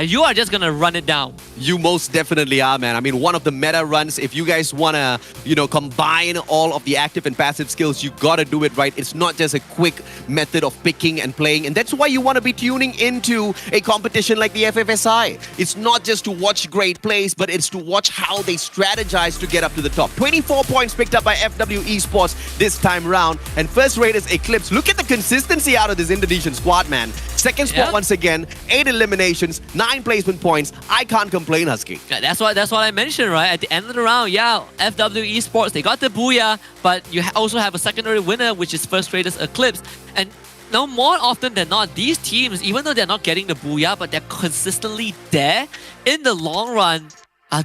You are just going to run it down. You most definitely are, man. I mean, one of the meta runs, if you guys want to, combine all of the active and passive skills, you got to do it right. It's not just a quick method of picking and playing. And that's why you want to be tuning into a competition like the FFSI. It's not just to watch great plays, but it's to watch how they strategize to get up to the top. 24 points picked up by FW Esports this time round. And first Raiders Eclipse. Look at the consistency out of this Indonesian squad, man. Second spot once again, 8 eliminations, 9 placement points. I can't complain, Husky. That's what I mentioned, right? At the end of the round, FW Esports, they got the booyah, but you also have a secondary winner, which is First Raiders Eclipse. And now, more often than not, these teams, even though they're not getting the booyah, but they're consistently there, in the long run,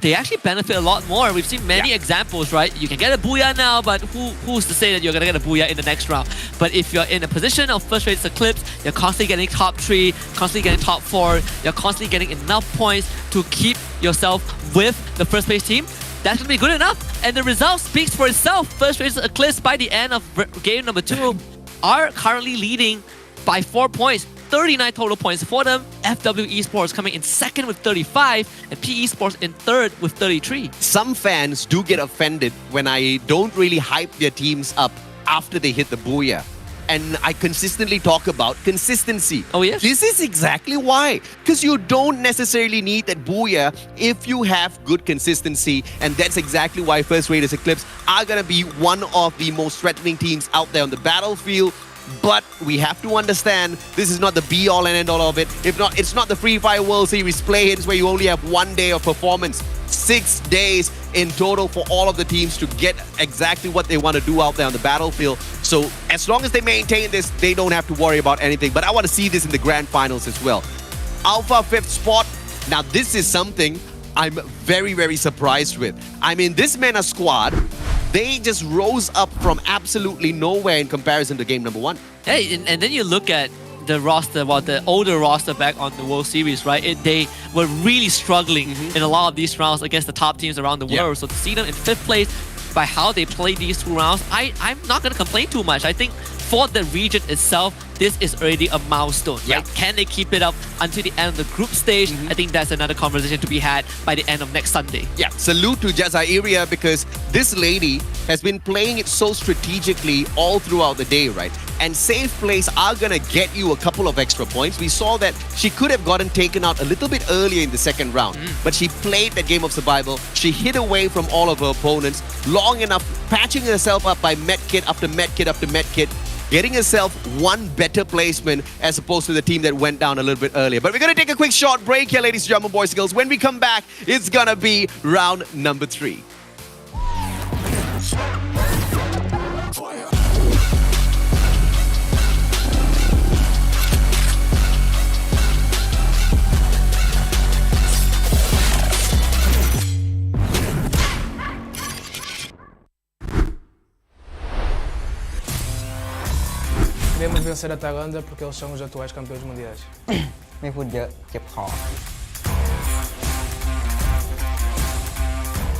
they actually benefit a lot more. We've seen many examples, right? You can get a booyah now, but who's to say that you're going to get a booyah in the next round? But if you're in a position of First Raiders Eclipse, you're constantly getting top 3, constantly getting top 4, you're constantly getting enough points to keep yourself with the first place team, that's going to be good enough. And the result speaks for itself. First Raiders Eclipse, by the end of game number 2, are currently leading by 4 points. 39 total points for them. FW Esports coming in second with 35 and P Esports in third with 33. Some fans do get offended when I don't really hype their teams up after they hit the booyah. And I consistently talk about consistency. Oh, yes? This is exactly why. Because you don't necessarily need that booyah if you have good consistency. And that's exactly why First Raiders Eclipse are going to be one of the most threatening teams out there on the battlefield. But we have to understand this is not the be-all and end-all of it. If not, it's not the FreeFire World Series play-ins where you only have 1 day of performance. 6 days in total for all of the teams to get exactly what they want to do out there on the battlefield. So as long as they maintain this, they don't have to worry about anything. But I want to see this in the grand finals as well. Alpha 5th spot. Now this is something I'm very, very surprised with. I mean, this MENA squad, they just rose up from absolutely nowhere in comparison to game number 1. Hey, and then you look at the roster, the older roster back on the World Series, right? They were really struggling in a lot of these rounds against the top teams around the world. So to see them in 5th place by how they played these 2 rounds, I'm not going to complain too much. I think for the region itself, this is already a milestone, right? Can they keep it up until the end of the group stage? I think that's another conversation to be had by the end of next Sunday. Yeah, salute to Jazairia, because this lady has been playing it so strategically all throughout the day, right? And safe plays are going to get you a couple of extra points. We saw that she could have gotten taken out a little bit earlier in the second round, but she played that game of survival. She hid away from all of her opponents long enough, patching herself up by medkit after medkit after medkit, getting herself one better placement as opposed to the team that went down a little bit earlier. But we're going to take a quick short break here, ladies and gentlemen, boys and girls. When we come back, it's going to be round number 3. Queremos vencer a Tailândia porque eles são os atuais campeões mundiais. ไม่พูดเยอะเจ็บคอ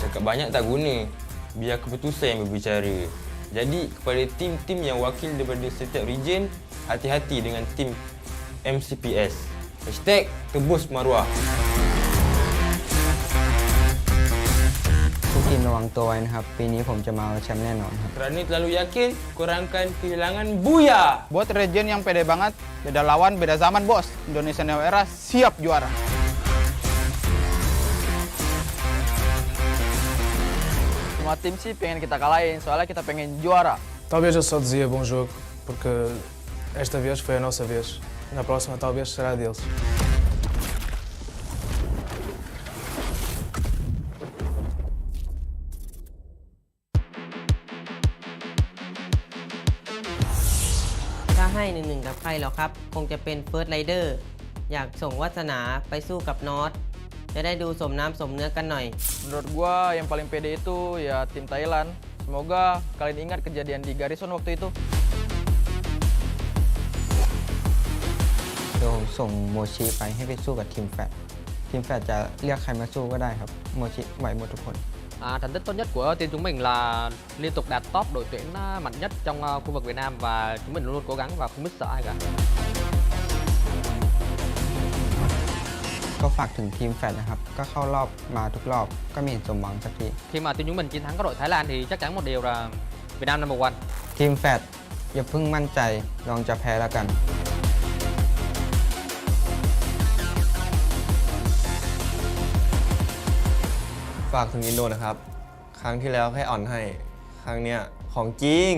Cakap banyak tak guna, biar keputusan yang berbicara. Jadi kepada tim-tim yang wakil daripada setiap region, hati-hati dengan tim MCPS. #tebus maruah. ทุกทีมระวังตัวไว้นะครับปีนี้ผมจะมาเอาแชมป์แน่นอนครับ Kerana terlalu yakin, korang akan kehilangan buya. Buat region yang pede banget, beda lawan, beda zaman bos. Indonesia New Era siap juara. Semua tim sih pengen kita kalahin, soalnya kita pengen juara. Talvez eu só dizia bom jogo, porque esta vez foi a nossa vez. Na próxima talvez será a deles.ให้1-1กับใครหรอครับคงจะเป็นเฟิร์สไรเดอร์อยากส่งวาสนาไปสู้กับนอตจะได้ดูสมน้ำสมเนื้อกันหน่อย Menurut gua yang paling pede itu ya tim Thailand. Semoga kalian ingat kejadian di Garrison waktu itu. เดี๋ยวผมส่งโมชิไปให้ไปสู้กับทีมแฟดทีมแฟดจะเรียกใครมาสู้ก็ได้ครับโมชิไหวหมดทุกคน Thành tích tốt nhất của team chúng mình là liên tục đạt top đội tuyển mạnh nhất trong khu vực Việt Nam và chúng mình luôn luôn cố gắng và không biết sợ ai cả. ก็ฝากถึงทีมแฟดนะครับก็เข้ารอบมาทุกรอบก็ไม่เห็นสมหวังสักที Khi mà team chúng mình chiến thắng các đội Thái Lan thì chắc chắn một điều là Việt Nam number 1. ทีมแฟดอย่าเพิ่งมั่นใจลองจะแพ้แล้วกัน ฝากถึงอินโดนะครับ ครั้งที่แล้วแค่อ่อนให้ ครั้งเนี้ยของจริง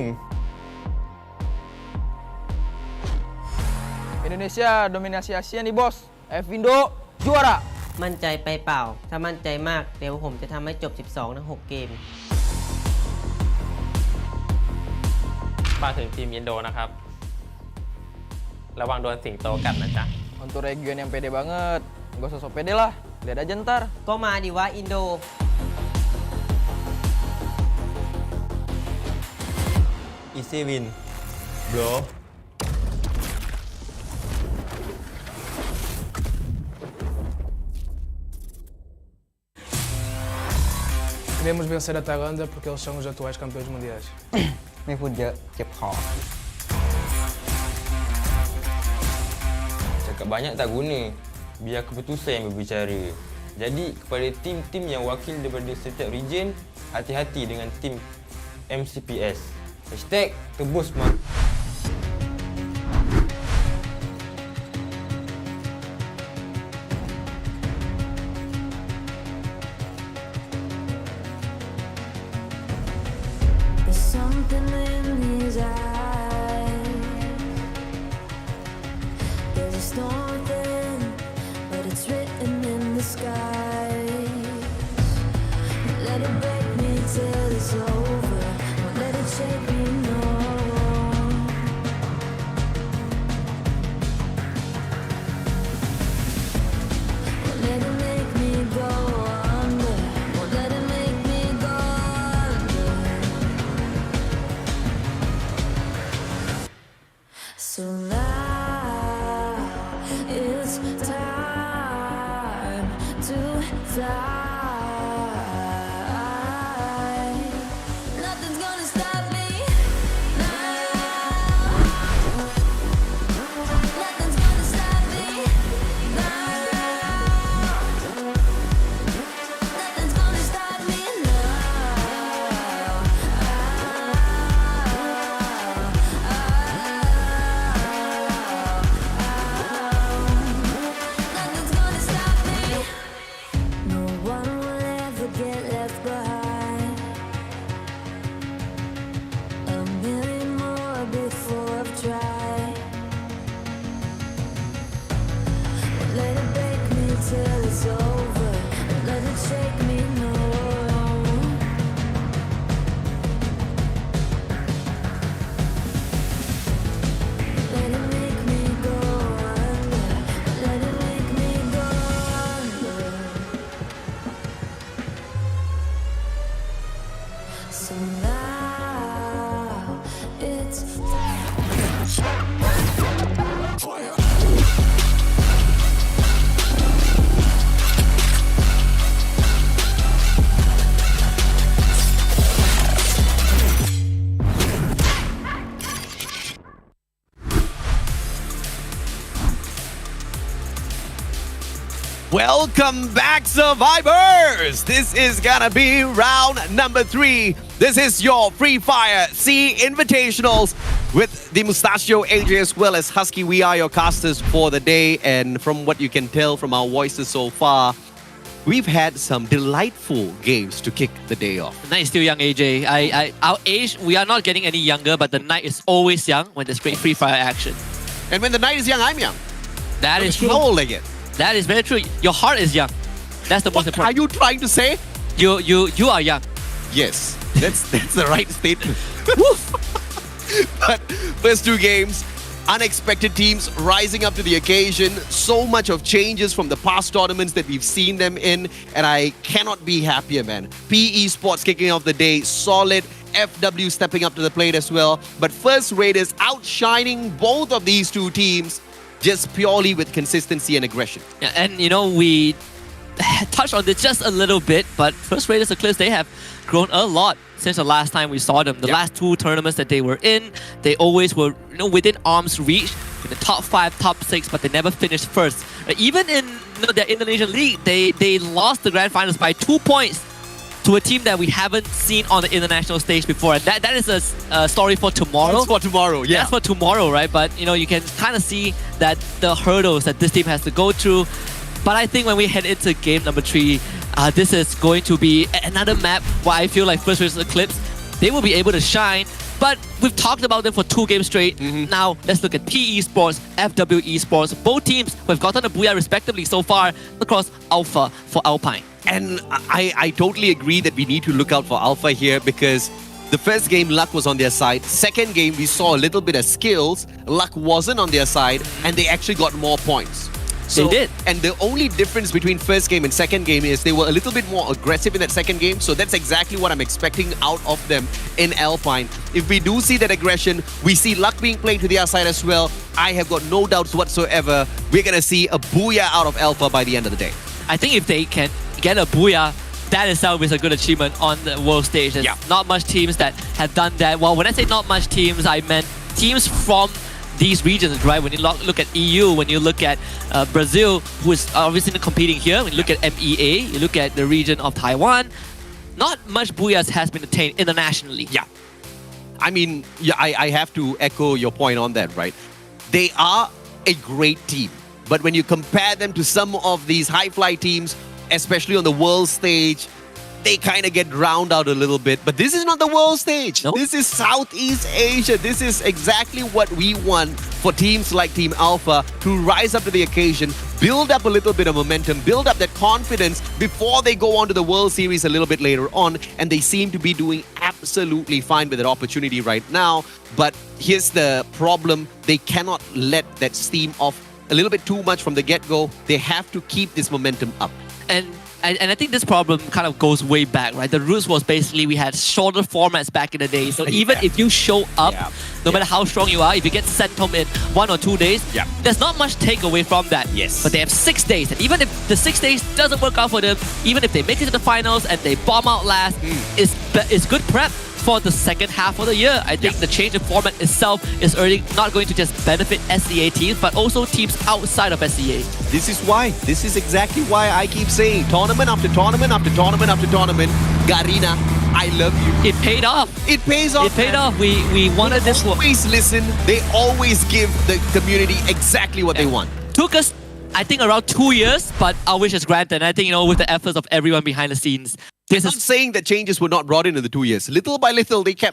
Indonesia dominasi Asia nih bos. F Indo juara. มั่นใจไปเปล่าถ้ามั่นใจมากเดี๋ยวผมจะทำให้จบ 12 ทั้ง 6 เกม ฝากถึงทีมอินโดนะครับระวังโดนสิงโตกัดนะจ๊ะ Untuk region yang pede banget, gak usah sok pede lah. Lihat aja ntar. ก็มาดิวะอินโด Easy win bro. Queremos vencer a Tailândia porque eles são os atuais campeões mundiais. ไม่พูดเยอะเจ็บคอ Cakap banyak tak guna, biar keputusan yang berbicara. Jadi kepada tim-tim yang wakil daripada setiap region, hati-hati dengan tim MCPS. #tebus maruah. There's something in his eyes. There's a storm within, but it's written in the sky. Let it break me till it's over. Won't let it shake me, no. Welcome back, survivors! This is gonna be round number 3. This is your FreeFire SEA Invitationals with the Mustachio, AJ, as well as Husky. We are your casters for the day, and from what you can tell from our voices so far, we've had some delightful games to kick the day off. The night is still young, AJ. Our age, we are not getting any younger, but the night is always young when there's great FreeFire action. And when the night is young, I'm young. That is true. How old I get? That is very true. Your heart is young. That's the most important. Are you trying to say? You are young. Yes, that's the right statement. But first 2 games, unexpected teams rising up to the occasion. So much of changes from the past tournaments that we've seen them in, and I cannot be happier, man. PE Sports kicking off the day, solid. FW stepping up to the plate as well. But First Raiders outshining both of these 2 teams just purely with consistency and aggression. Yeah, and we touched on this just a little bit, but First Raiders Eclipse, they have grown a lot since the last time we saw them. The last 2 tournaments that they were in, they always were within arm's reach, in the top 5, top 6, but they never finished first. Even in their Indonesian league, they lost the grand finals by 2 points to a team that we haven't seen on the international stage before. And that is a story for tomorrow. That's for tomorrow, yeah. That's for tomorrow, right? But, you can kind of see that the hurdles that this team has to go through. But I think when we head into game number 3, this is going to be another map where I feel like First Raiders Eclipse, they will be able to shine. But we've talked about them for 2 games straight. Now, let's look at PE Sports, FW Esports. Both teams who have gotten a booyah respectively so far across Alpha for Alpine. And I totally agree that we need to look out for Alpha here, because the first game, luck was on their side. Second game, we saw a little bit of skills. Luck wasn't on their side, and they actually got more points. They did. And the only difference between first game and second game is they were a little bit more aggressive in that second game. So that's exactly what I'm expecting out of them in Alpine. If we do see that aggression, we see luck being played to their side as well. I have got no doubts whatsoever. We're going to see a booyah out of Alpha by the end of the day. I think if they can get a booyah, that itself is a good achievement on the world stage. There's not much teams that have done that. Well, when I say not much teams, I meant teams from these regions, right? When you look at EU, when you look at Brazil, who is obviously competing here, when you look at MEA, you look at the region of Taiwan, not much booyahs has been attained internationally. Yeah. I mean, I have to echo your point on that, right? They are a great team. But when you compare them to some of these high-fly teams, especially on the world stage, they kind of get drowned out a little bit. But this is not the world stage. Nope. This is Southeast Asia. This is exactly what we want for teams like Team Alpha to rise up to the occasion, build up a little bit of momentum, build up that confidence before they go on to the World Series a little bit later on. And they seem to be doing absolutely fine with that opportunity right now. But here's the problem. They cannot let that steam off a little bit too much from the get-go. They have to keep this momentum up. And I think this problem kind of goes way back, right? The roots was basically we had shorter formats back in the day. So even if you show up, no matter how strong you are, if you get sent home in 1 or 2 days, there's not much takeaway from that. Yes. But they have 6 days. And even if the 6 days doesn't work out for them, even if they make it to the finals and they bomb out last, it's good prep for the second half of the year. I think the change in format itself is already not going to just benefit SEA teams, but also teams outside of SEA. This is exactly why I keep saying tournament after tournament after tournament after tournament, Garena, I love you. It paid off. It pays off. It paid off. We wanted this one. They always listen. They always give the community exactly what they want. Took us, I think, around 2 years, but our wish is granted. And I think, with the efforts of everyone behind the scenes, I'm not saying that changes were not brought in the 2 years. Little by little, they kept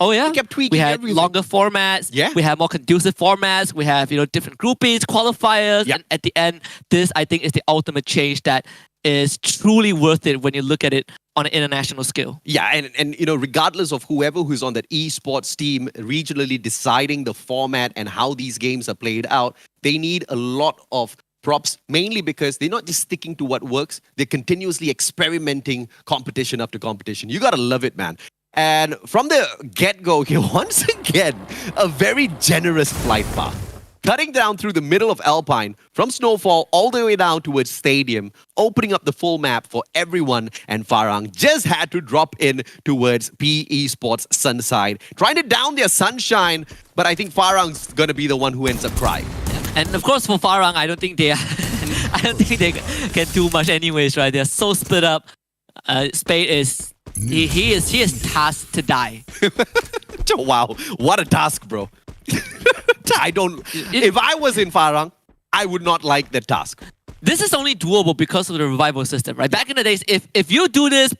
tweaking. We had everything. longer formats. Yeah. We have more conducive formats. We have, different groupings, qualifiers. And at the end, this, I think, is the ultimate change that is truly worth it when you look at it on an international scale. Yeah, and regardless of who's on that esports team regionally deciding the format and how these games are played out, they need a lot of props, mainly because they're not just sticking to what works, they're continuously experimenting competition after competition. You gotta love it, man. And from the get-go here, once again, a very generous flight path. Cutting down through the middle of Alpine, from Snowfall all the way down towards Stadium, opening up the full map for everyone, and Farang just had to drop in towards PE Sports Sunside, trying to down their sunshine, but I think Farang's gonna be the one who ends up crying. And of course, for Farang, I don't think they are I don't think they can do much anyways, right? They're so split up. Spade is he is tasked to die. Wow, what a task, bro. I don't. If I was in Farang, I would not like that task. This is only doable because of the revival system, right? Back in the days, if you do this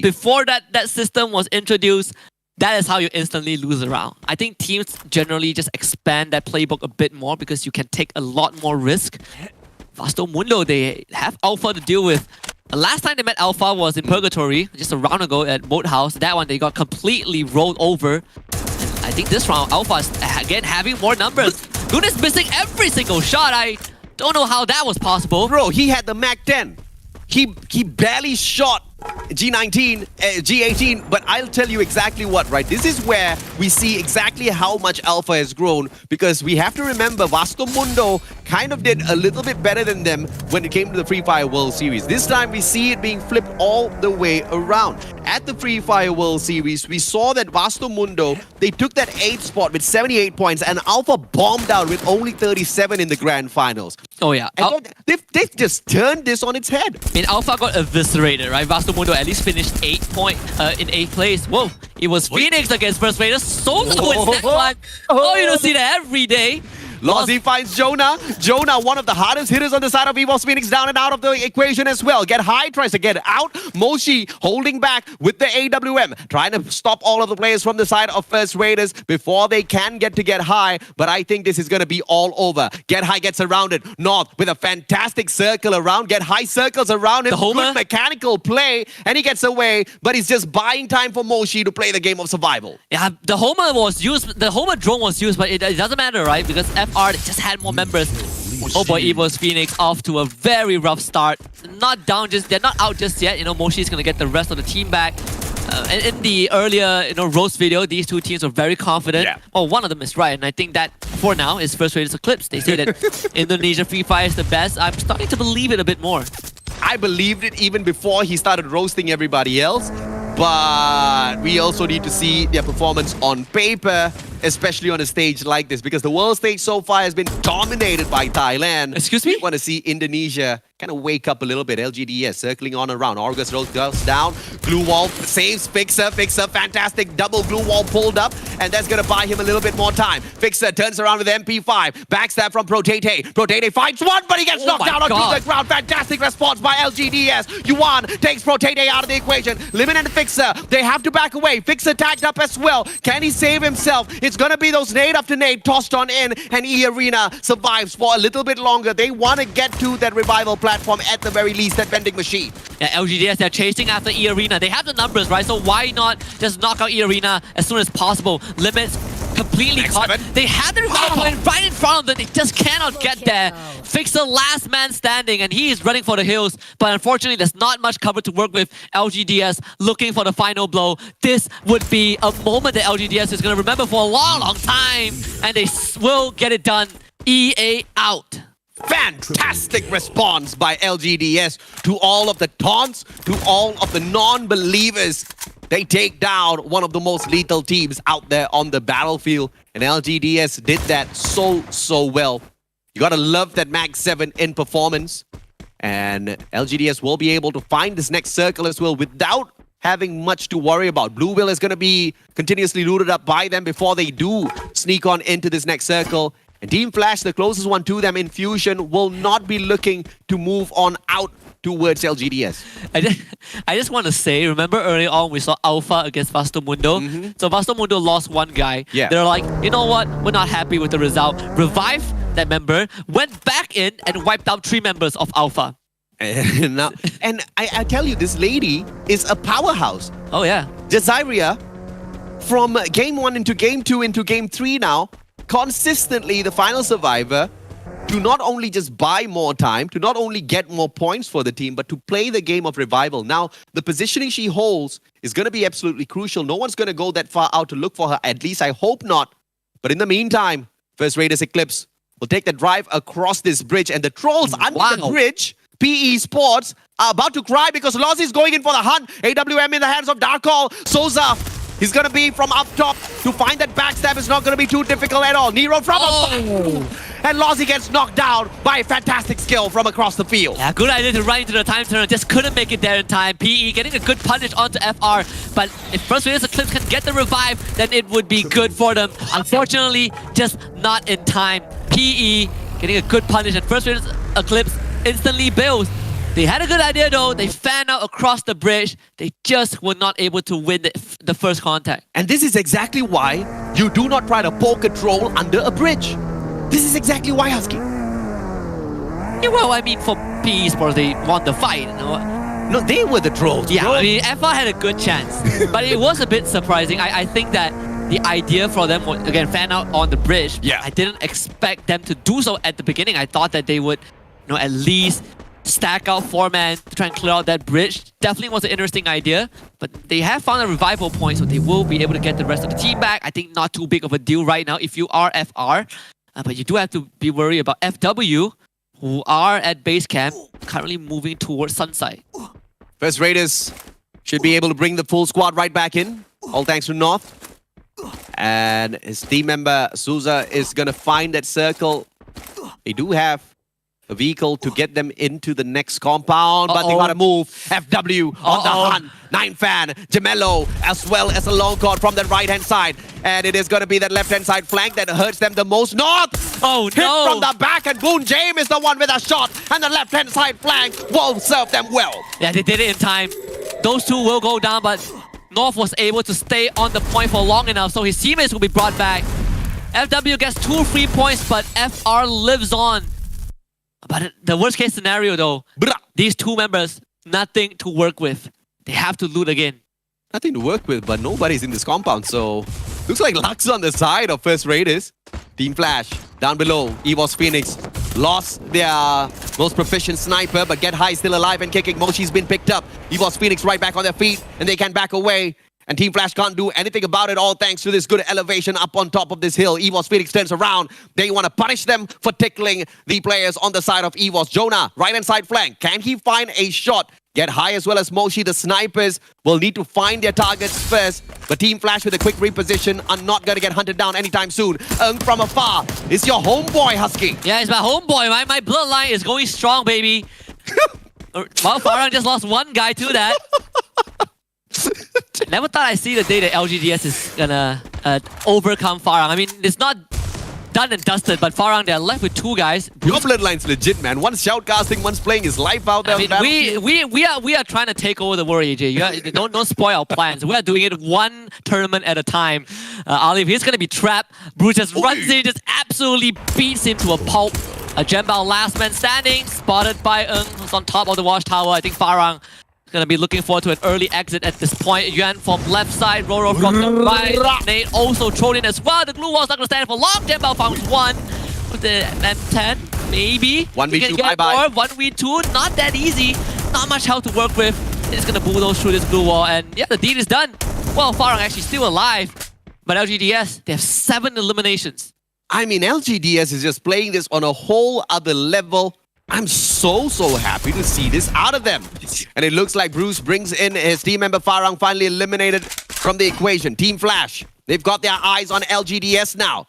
before that system was introduced, that is how you instantly lose a round. I think teams generally just expand that playbook a bit more because you can take a lot more risk. Vasto Mundo, they have Alpha to deal with. The last time they met Alpha was in Purgatory, just a round ago at Moat House. That one, they got completely rolled over. I think this round, Alpha is again having more numbers. Goon is missing every single shot. I don't know how that was possible. Bro, he had the Mac 10. He barely shot G19, G18, but I'll tell you exactly what, right? This is where we see exactly how much Alpha has grown, because we have to remember Vasto Mundo kind of did a little bit better than them when it came to the FreeFire World Series. This time we see it being flipped all the way around. At the FreeFire World Series, we saw that Vasto Mundo, they took that 8th spot with 78 points, and Alpha bombed out with only 37 in the grand finals. Oh yeah. They've just turned this on its head. I mean, Alpha got eviscerated, right? Vasto Mundo at least finished in 8th place. Whoa, it was Phoenix against First Raiders. Souza wins that one. Oh, you don't see that every day. Lozzy finds Jonah. Jonah, one of the hardest hitters on the side of EVOS Phoenix, down and out of the equation as well. Get High tries to get out. Moshi holding back with the AWM, trying to stop all of the players from the side of First Raiders before they can get High. But I think this is going to be all over. Get High gets around it. North with a fantastic circle around. Get High circles around him. Good mechanical play, and he gets away. But he's just buying time for Moshi to play the game of survival. Yeah, the Homer was used. The Homer drone was used, but it doesn't matter, right? Because FR just had more members. Oh boy, EVOS Phoenix off to a very rough start. They're not out just yet. You know, Moshi is gonna get the rest of the team back. And in the earlier, roast video, these two teams were very confident. Yeah. Oh, one of them is right, and I think that for now is First Raiders Eclipse. They say that Indonesia FreeFire is the best. I'm starting to believe it a bit more. I believed it even before he started roasting everybody else. But we also need to see their performance on paper, especially on a stage like this, because the world stage so far has been dominated by Thailand. Excuse me? We want to see Indonesia kind of wake up a little bit. LGDS circling on around. August goes down. Glue wall saves Fixer. Fixer, fantastic double glue wall pulled up, and that's going to buy him a little bit more time. Fixer turns around with MP5. Backstab from Protete. Protete finds one, but he gets knocked down onto the ground. Fantastic response by LGDS. Yuan takes Protete out of the equation. Limit and Fixer, they have to back away. Fixer tagged up as well. Can he save himself? It's going to be those nade after nade tossed on in, and E-Arena survives for a little bit longer. They want to get to that revival platform at the very least, that vending machine. Yeah, LGDS, they're chasing after E-Arena. They have the numbers, right? So why not just knock out E-Arena as soon as possible? Limits completely caught. They have the revival point right in front of them. They just cannot get there. Fixer last man standing, and he is running for the hills. But unfortunately, there's not much cover to work with. LGDS looking for the final blow. This would be a moment that LGDS is going to remember for a long, long time. And they will get it done. EA out. Fantastic response by LGDS to all of the taunts, to all of the non-believers. They take down one of the most lethal teams out there on the battlefield, and LGDS did that so well. You gotta love that Mag 7 in performance, and LGDS will be able to find this next circle as well without having much to worry about. Blue Whale is gonna be continuously looted up by them before they do sneak on into this next circle. And Team Flash, the closest one to them, Infusion, will not be looking to move on out towards LGDS. I just want to say, remember early on we saw Alpha against Vasto Mundo? So Vasto Mundo lost one guy. Yeah. They're like, you know what? We're not happy with the result. Revive that member, went back in and wiped out 3 members of Alpha. Now, and I tell you, this lady is a powerhouse. Oh yeah. Jaziria, from game 1 into game 2 into game 3 now, consistently the final survivor, to not only just buy more time, to not only get more points for the team, but to play the game of revival. Now, the positioning she holds is going to be absolutely crucial. No one's going to go that far out to look for her. At least I hope not. But in the meantime, First Raiders Eclipse will take the drive across this bridge, and the trolls under the bridge, PE Sports, are about to cry because Lozzy is going in for the hunt. AWM in the hands of Darkall. Souza, he's going to be from up top to find that backstab is not going to be too difficult at all. Nero from up. and Lozzie gets knocked down by fantastic skill from across the field. Yeah, good idea to run into the time turner, just couldn't make it there in time. PE getting a good punish onto FR, but if First Raiders Eclipse can get the revive, then it would be good for them. Unfortunately, just not in time. PE getting a good punish, and First Raiders Eclipse instantly bails. They had a good idea though, they fan out across the bridge, they just were not able to win the first contact. And this is exactly why you do not try to poke a troll under a bridge. This is exactly why, Husky. Yeah, well, I mean, for PE Sports, they won the fight, you know. No, they were the trolls. Yeah, bro. I mean, FR had a good chance, but it was a bit surprising. I think that the idea for them was, again, fan out on the bridge. Yeah. I didn't expect them to do so at the beginning. I thought that they would, you know, at least stack out 4-man to try and clear out that bridge. Definitely was an interesting idea, but they have found a revival point, so they will be able to get the rest of the team back. I think not too big of a deal right now if you are FR, but you do have to be worried about FW, who are at base camp, currently moving towards Sunside. First Raiders should be able to bring the full squad right back in, all thanks to North. And his team member, Souza, is going to find that circle. They do have a vehicle to get them into the next compound, but they gotta move. FW on the hunt. 9-fan, Gemello, as well as a long cord from the right-hand side. And it is gonna be that left-hand side flank that hurts them the most. North! Oh, hit no! from the back, and Boon James is the one with a shot, and the left-hand side flank will serve them well. Yeah, they did it in time. Those two will go down, but North was able to stay on the point for long enough, so his teammates will be brought back. FW gets 2 free points, but FR lives on. But the worst case scenario though, these two members, nothing to work with. They have to loot again. Nothing to work with, but nobody's in this compound, so looks like luck's on the side of First Raiders. Team Flash down below. EVOS Phoenix lost their most proficient sniper, but Get High still alive and kicking. Moshi's been picked up. EVOS Phoenix right back on their feet, and they can back away. And Team Flash can't do anything about it, all thanks to this good elevation up on top of this hill. EVOS Phoenix turns around. They want to punish them for tickling the players on the side of EVOS. Jonah, right-hand side flank. Can he find a shot? Get High as well as Moshi. The snipers will need to find their targets first. But Team Flash with a quick reposition are not going to get hunted down anytime soon. From afar, it's your homeboy, Husky. Yeah, it's my homeboy. My bloodline is going strong, baby. Well, Farang just lost one guy to that. Never thought I'd see the day that LGDS is gonna overcome Farang. I mean, it's not done and dusted, but Farang, they're left with 2 guys. Your bloodline's legit, man. One's shoutcasting, one's playing his life out there. I mean, we are trying to take over the world, AJ. Don't spoil our plans. We are doing it one tournament at a time. Ali, if he's gonna be trapped, Bruce just runs in, just absolutely beats him to a pulp. Jembao, last man standing, spotted by Ng, who's on top of the watchtower. I think Farang gonna be looking forward to an early exit at this point. Yuan from left side, Roro from the right. Nate also thrown in as well. The glue wall's not gonna stand for long. Jembao found 1 with the M10, maybe. 1v2, bye-bye. 1v2, not that easy. Not much health to work with. They're just gonna bulldoze through this glue wall, and yeah, the deed is done. Well, Farang actually still alive, but LGDS, they have 7 eliminations. I mean, LGDS is just playing this on a whole other level. I'm so happy to see this out of them. And it looks like Bruce brings in his team member Farang, finally eliminated from the equation. Team Flash, they've got their eyes on LGDS now.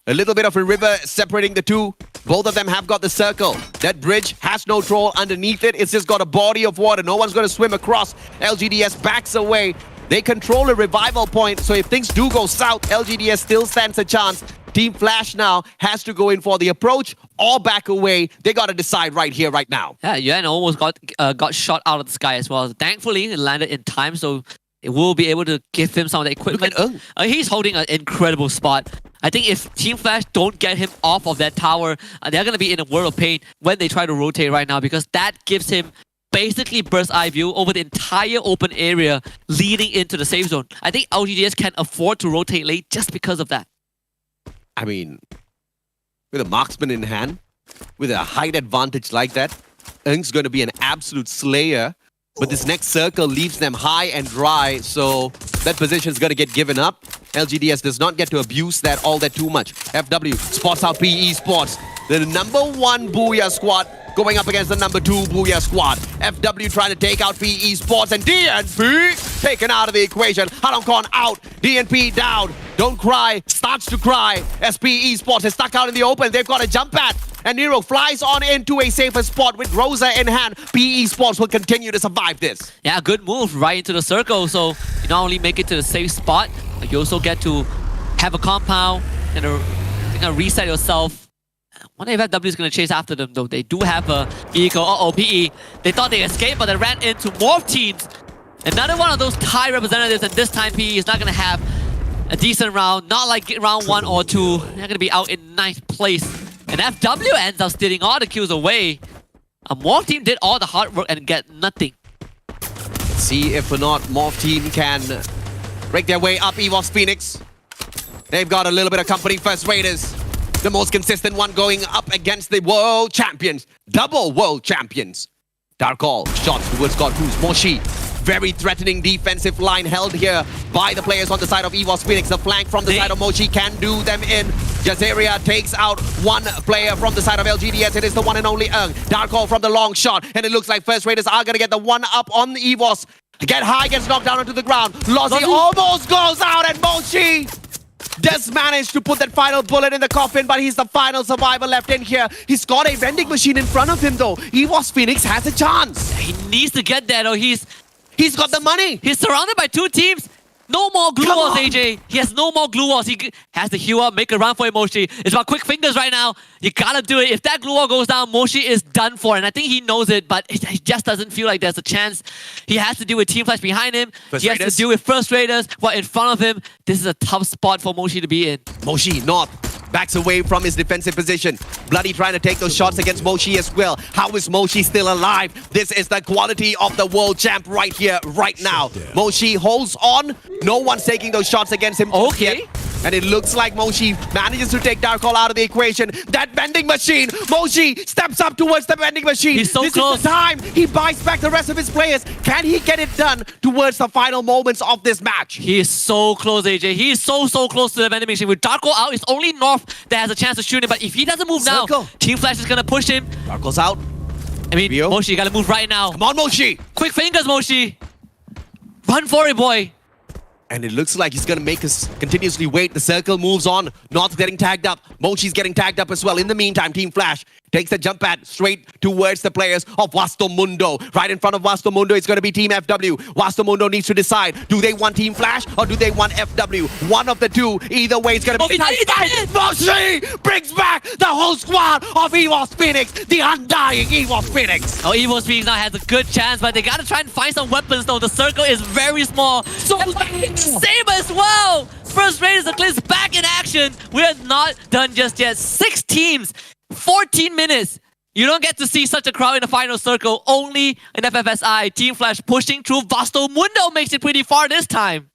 A little bit of a river separating the two. Both of them have got the circle. That bridge has no troll underneath it. It's just got a body of water. No one's going to swim across. LGDS backs away. They control a revival point, so if things do go south, LGDS still stands a chance. Team Flash now has to go in for the approach or back away. They got to decide right here, right now. Yeah, Yuan almost got shot out of the sky as well. Thankfully, it landed in time, so it will be able to give him some of the equipment. He's holding an incredible spot. I think if Team Flash don't get him off of that tower, they're going to be in a world of pain when they try to rotate right now, because that gives him basically bird's eye view over the entire open area leading into the safe zone. I think LGDS can afford to rotate late just because of that. I mean, with a marksman in hand, with a height advantage like that, Ng's going to be an absolute slayer. But this next circle leaves them high and dry, so that position is going to get given up. LGDS does not get to abuse that all that too much. FW spots out PE Sports. The #1 Booyah squad going up against the #2 Booyah squad. FW trying to take out PE Sports, and DNP taken out of the equation. Halongkorn out, DNP down. Don't cry, starts to cry. SP Esports is stuck out in the open. They've got a jump pad. And Nero flies on into a safer spot with Rosa in hand. PE Sports will continue to survive this. Yeah, good move right into the circle. So you not only make it to the safe spot, but you also get to have a compound and reset yourself. I wonder if FW is going to chase after them though. They do have a vehicle. Uh-oh, PE. They thought they escaped, but they ran into Morph teams. Another one of those Thai representatives, and this time PE is not going to have a decent round. Not like round 1 or 2. They're going to be out in 9th place. And FW ends up stealing all the kills away. A Morph team did all the hard work and get nothing. Let's see if or not Morph team can break their way up EVOS Phoenix. They've got a little bit of company. First Raiders, the most consistent one going up against the world champions. Double world champions. Darkall, shots towards God Cruz. Moshi, very threatening defensive line held here by the players on the side of EVOS Phoenix. The flank from the side of Moshi can do them in. Jazeria takes out one player from the side of LGDS. It is the one and only Ung. Darkall from the long shot. And it looks like First Raiders are going to get the one up on the EVOS. Get high, gets knocked down onto the ground. Lozzy almost goes out, and Moshi does manage to put that final bullet in the coffin, but he's the final survivor left in here. He's got a vending machine in front of him though. EVOS Phoenix has a chance. He needs to get there though. He's got the money. He's surrounded by 2 teams. No more glue walls, AJ. He has no more glue walls. He has to heal up, make a run for it, Moshi. It's about quick fingers right now. You gotta do it. If that glue wall goes down, Moshi is done for. And I think he knows it, but he just doesn't feel like there's a chance. He has to deal with Team Flash behind him. He has to deal with First Raiders while in front of him. This is a tough spot for Moshi to be in. Moshi, North, backs away from his defensive position. Bloody trying to take those shots against Moshi as well. How is Moshi still alive? This is the quality of the world champ right here, right now. Moshi holds on. No one's taking those shots against him. Okay. And it looks like Moshi manages to take Darkall out of the equation. That vending machine! Moshi steps up towards the vending machine. He's so close. Is the time. He buys back the rest of his players. Can he get it done towards the final moments of this match? He is so close, AJ. He is so close to the vending machine. With Darkall out, it's only North that has a chance to shoot him. But if he doesn't move now, Team Flash is going to push him. Darkall's out. I mean, Moshi, you got to move right now. Come on, Moshi! Quick fingers, Moshi. Run for it, boy. And it looks like he's going to make us continuously wait. The circle moves on. North getting tagged up. Moshi's getting tagged up as well. In the meantime, Team Flash takes the jump pad straight towards the players of Vasto Mundo. Right in front of Vasto Mundo, it's going to be Team FW. Vasto Mundo needs to decide, do they want Team Flash or do they want FW? One of the two. Either way, it's going to be Moshi brings back the whole squad of EVOS Phoenix, the undying EVOS Phoenix. Oh, EVOS Phoenix now has a good chance, but they got to try and find some weapons though. The circle is very small. So Saber as well. First Raiders is back in action. We are not done just yet. 6 teams. 14 minutes. You don't get to see such a crowd in the final circle. Only in FFSI. Team Flash pushing through. Vasto Mundo makes it pretty far this time.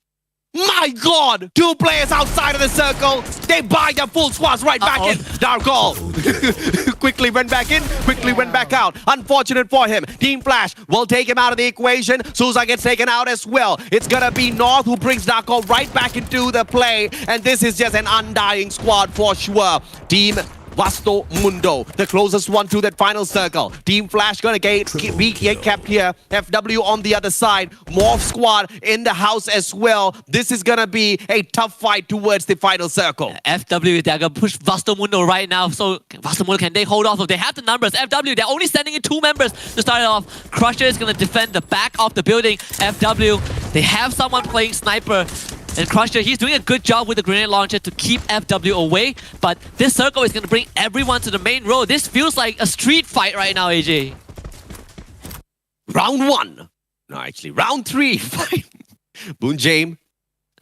My God! 2 players outside of the circle. They buy their full squads right back in. Darkall quickly went back in, quickly went back out. Unfortunate for him. Team Flash will take him out of the equation. Souza gets taken out as well. It's gonna be North who brings Darkall right back into the play. And this is just an undying squad for sure. Team Vasto Mundo, the closest one to that final circle. Team Flash gonna be kept here. FW on the other side. Morph squad in the house as well. This is gonna be a tough fight towards the final circle. FW, they're gonna push Vasto Mundo right now. So Vasto Mundo, can they hold off? They have the numbers. FW, they're only sending in 2 members to start it off. Crusher is gonna defend the back of the building. FW, they have someone playing sniper. And Crusher, he's doing a good job with the grenade launcher to keep FW away. But this circle is going to bring everyone to the main road. This feels like a street fight right now, AJ. Round 1. No, actually, round 3. Boon James,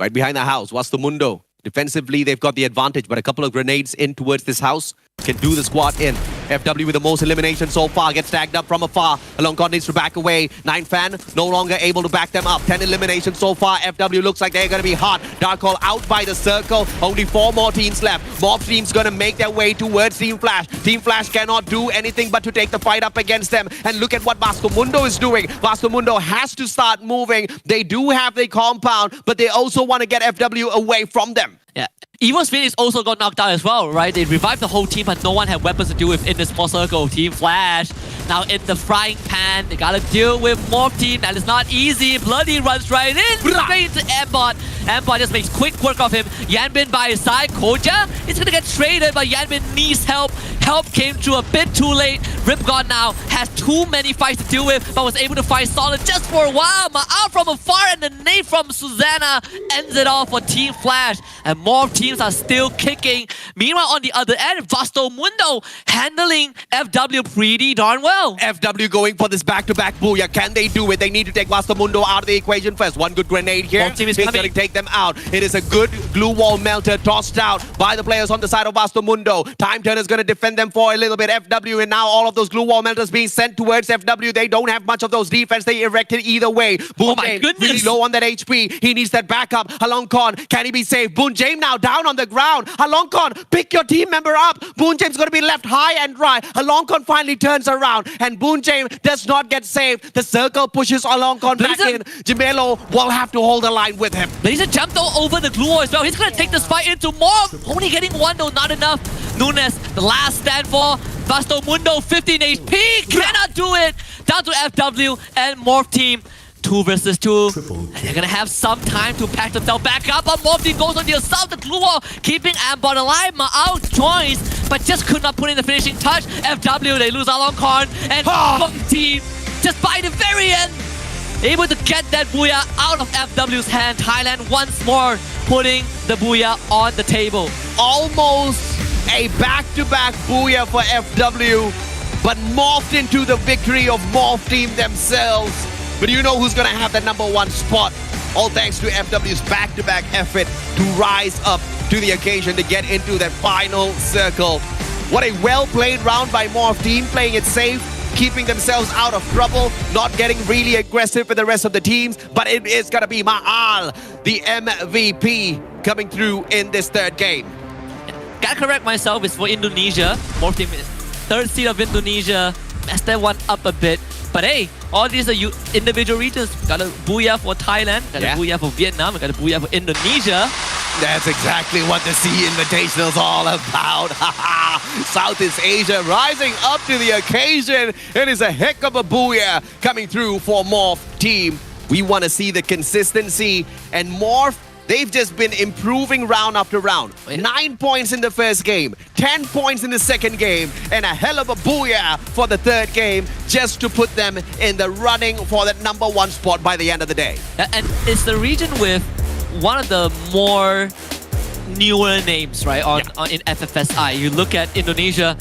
right behind the house. Vasto Mundo. Defensively, they've got the advantage, but a couple of grenades in towards this house can do the squad in. FW with the most elimination so far gets tagged up from afar. Along God needs to back away. 9 Fan no longer able to back them up. 10 eliminations so far. FW looks like they're going to be hot. Darkall out by the circle. Only 4 more teams left. Mob team's going to make their way towards Team Flash. Team Flash cannot do anything but to take the fight up against them. And look at what Vasto Mundo is doing. Vasto Mundo has to start moving. They do have the compound, but they also want to get FW away from them. Yeah. EVOS Phoenix also got knocked out as well, right? They revived the whole team, but no one had weapons to deal with in this small circle. Team Flash Now in the frying pan, they gotta deal with Morph Team. That is not easy. Bloody runs right in, straight into Ambot. Ambot just makes quick work of him. Yanbin by his side. Koja is gonna get traded, but Yanbin needs help. Help came through a bit too late. Ripgon now has too many fights to deal with, but was able to find Solid just for a while. Out from afar, and the nade from Susanna ends it off for Team Flash. And more teams are still kicking. Meanwhile, on the other end, Vasto Mundo handling FW pretty darn well. FW going for this back-to-back booyah. Can they do it? They need to take Vasto Mundo out of the equation first. One good grenade here. Team is going to take them out. It is a good glue wall melter tossed out by the players on the side of Vasto Mundo. Time Turner is going to defend them for a little bit. FW, and now all of those glue wall melters being sent towards FW. They don't have much of those defense. They erected either way. Boon James really low on that HP. He needs that backup. Halongkon, can he be saved? Boon James now down on the ground. Halongkon, pick your team member up. Boon James is going to be left high and dry. Halongkon finally turns around, and Boon James does not get saved. The circle pushes Halongkon back in. Jimelo will have to hold the line with him. Blazer jumped over the glue wall as well. He's going to take this fight into more. Only getting one though, not enough. Nunes, the last stand for Vasto Mundo, 15 HP. Cannot do it. Down to FW and Morph Team. 2 versus 2. And they're gonna have some time to pack themselves back up. But Morph Team goes on the assault, the glue wall, keeping Ambot alive. Ma'ao joins, but just could not put in the finishing touch. FW, they lose Alongkorn. And Morph Team, just by the very end, able to get that booyah out of FW's hand. Thailand once more putting the booyah on the table. Almost a back-to-back booyah for FW, but morphed into the victory of Morph Team themselves. But you know who's going to have that #1 spot? All thanks to FW's back-to-back effort to rise up to the occasion to get into that final circle. What a well-played round by Morph Team, playing it safe, keeping themselves out of trouble, not getting really aggressive with the rest of the teams. But it is going to be Ma'al, the MVP, coming through in this third game. Gotta correct myself, it's for Indonesia. Morph Team is 3rd seed of Indonesia. Messed that one up a bit. But hey, all these are individual regions. Got a booyah for Thailand, got a booyah for Vietnam, got a booyah for Indonesia. That's exactly what the SEA Invitational is all about. Southeast Asia rising up to the occasion. It is a heck of a booyah coming through for Morph Team. We want to see the consistency, and Morph, they've just been improving round after round. 9 points in the first game, 10 points in the second game, and a hell of a booyah for the third game, just to put them in the running for that #1 spot by the end of the day. And it's the region with one of the more newer names, right, in FFSI. You look at Indonesia,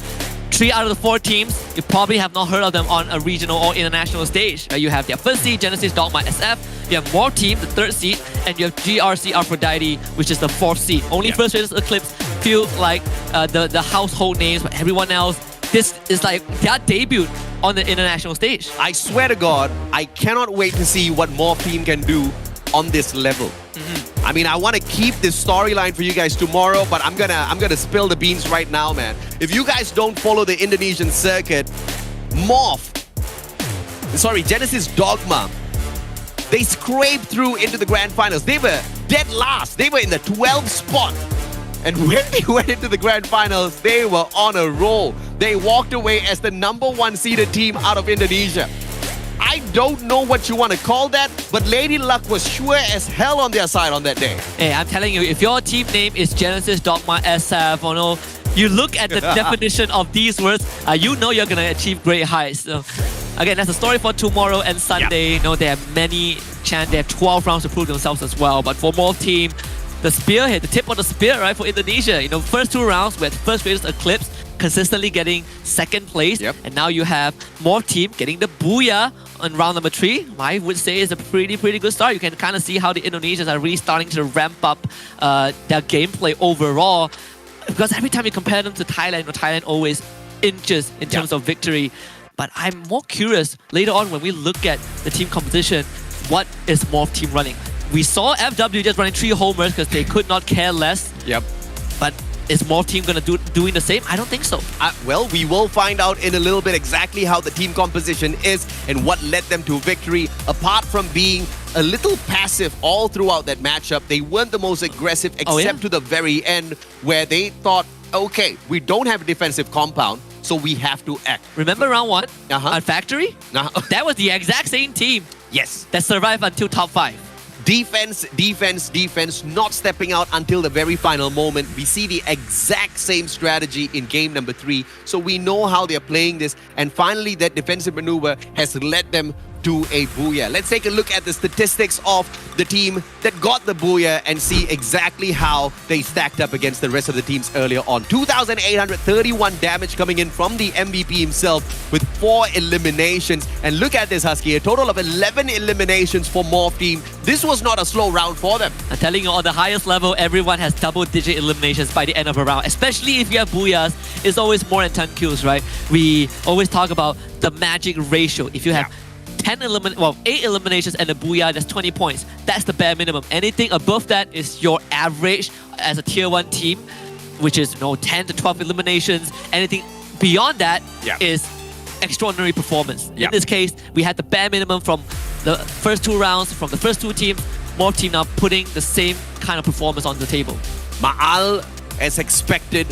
3 out of the 4 teams, you probably have not heard of them on a regional or international stage. You have their 1st seed, Genesis Dogma SF. You have Morph Team, the 3rd seed, and you have GRC Aphrodite, which is the 4th seed. Only First Raiders Eclipse feel like the household names, but everyone else, this is like their debut on the international stage. I swear to God, I cannot wait to see what Morph Team can do on this level. I mean, I want to keep this storyline for you guys tomorrow, but I'm gonna spill the beans right now, man. If you guys don't follow the Indonesian circuit, Genesis Dogma, they scraped through into the grand finals. They were dead last. They were in the 12th spot. And when they went into the grand finals, they were on a roll. They walked away as the #1 seeded team out of Indonesia. I don't know what you want to call that, but Lady Luck was sure as hell on their side on that day. Hey, I'm telling you, if your team name is Genesis Dogma SF, or no, you look at the definition of these words, you know you're going to achieve great heights. So, again, that's a story for tomorrow and Sunday. You know, they have many chances. They have 12 rounds to prove themselves as well. But for Morph Team, the spearhead, the tip of the spear, right, for Indonesia. You know, first 2 rounds with First Raiders Eclipse consistently getting 2nd place. And now you have Morph Team getting the booyah on round number 3. I would say it's a pretty good start. You can kind of see how the Indonesians are really starting to ramp up their gameplay overall. Because every time you compare them to Thailand, Thailand always inches in terms of victory. But I'm more curious later on when we look at the team composition, what is Morph Team running? We saw FW just running 3 homers because they could not care less. But is Morph Team going to doing the same? I don't think so. Well, we will find out in a little bit exactly how the team composition is and what led them to victory. Apart from being a little passive all throughout that matchup, they weren't the most aggressive except to the very end, where they thought, okay, we don't have a defensive compound. so we have to act. Remember round 1 on Factory? That was the exact same team. Yes. That survived until top 5. Defense, not stepping out until the very final moment. We see the exact same strategy in game number 3. So we know how they're playing this. And finally, that defensive maneuver has led them to a booyah. Let's take a look at the statistics of the team that got the booyah and see exactly how they stacked up against the rest of the teams earlier on. 2,831 damage coming in from the MVP himself with 4 eliminations. And look at this, Husky, a total of 11 eliminations for Morph team. This was not a slow round for them. I'm telling you, on the highest level, everyone has double-digit eliminations by the end of a round. Especially if you have booyahs, it's always more than 10 kills, right? We always talk about the magic ratio. If you have 8 eliminations and a booyah, that's 20 points. That's the bare minimum. Anything above that is your average as a tier 1 team, which is 10 to 12 eliminations. Anything beyond that is extraordinary performance. In this case, we had the bare minimum from the first 2 rounds, from the first 2 teams. Morph team now putting the same kind of performance on the table. Ma'al, as expected,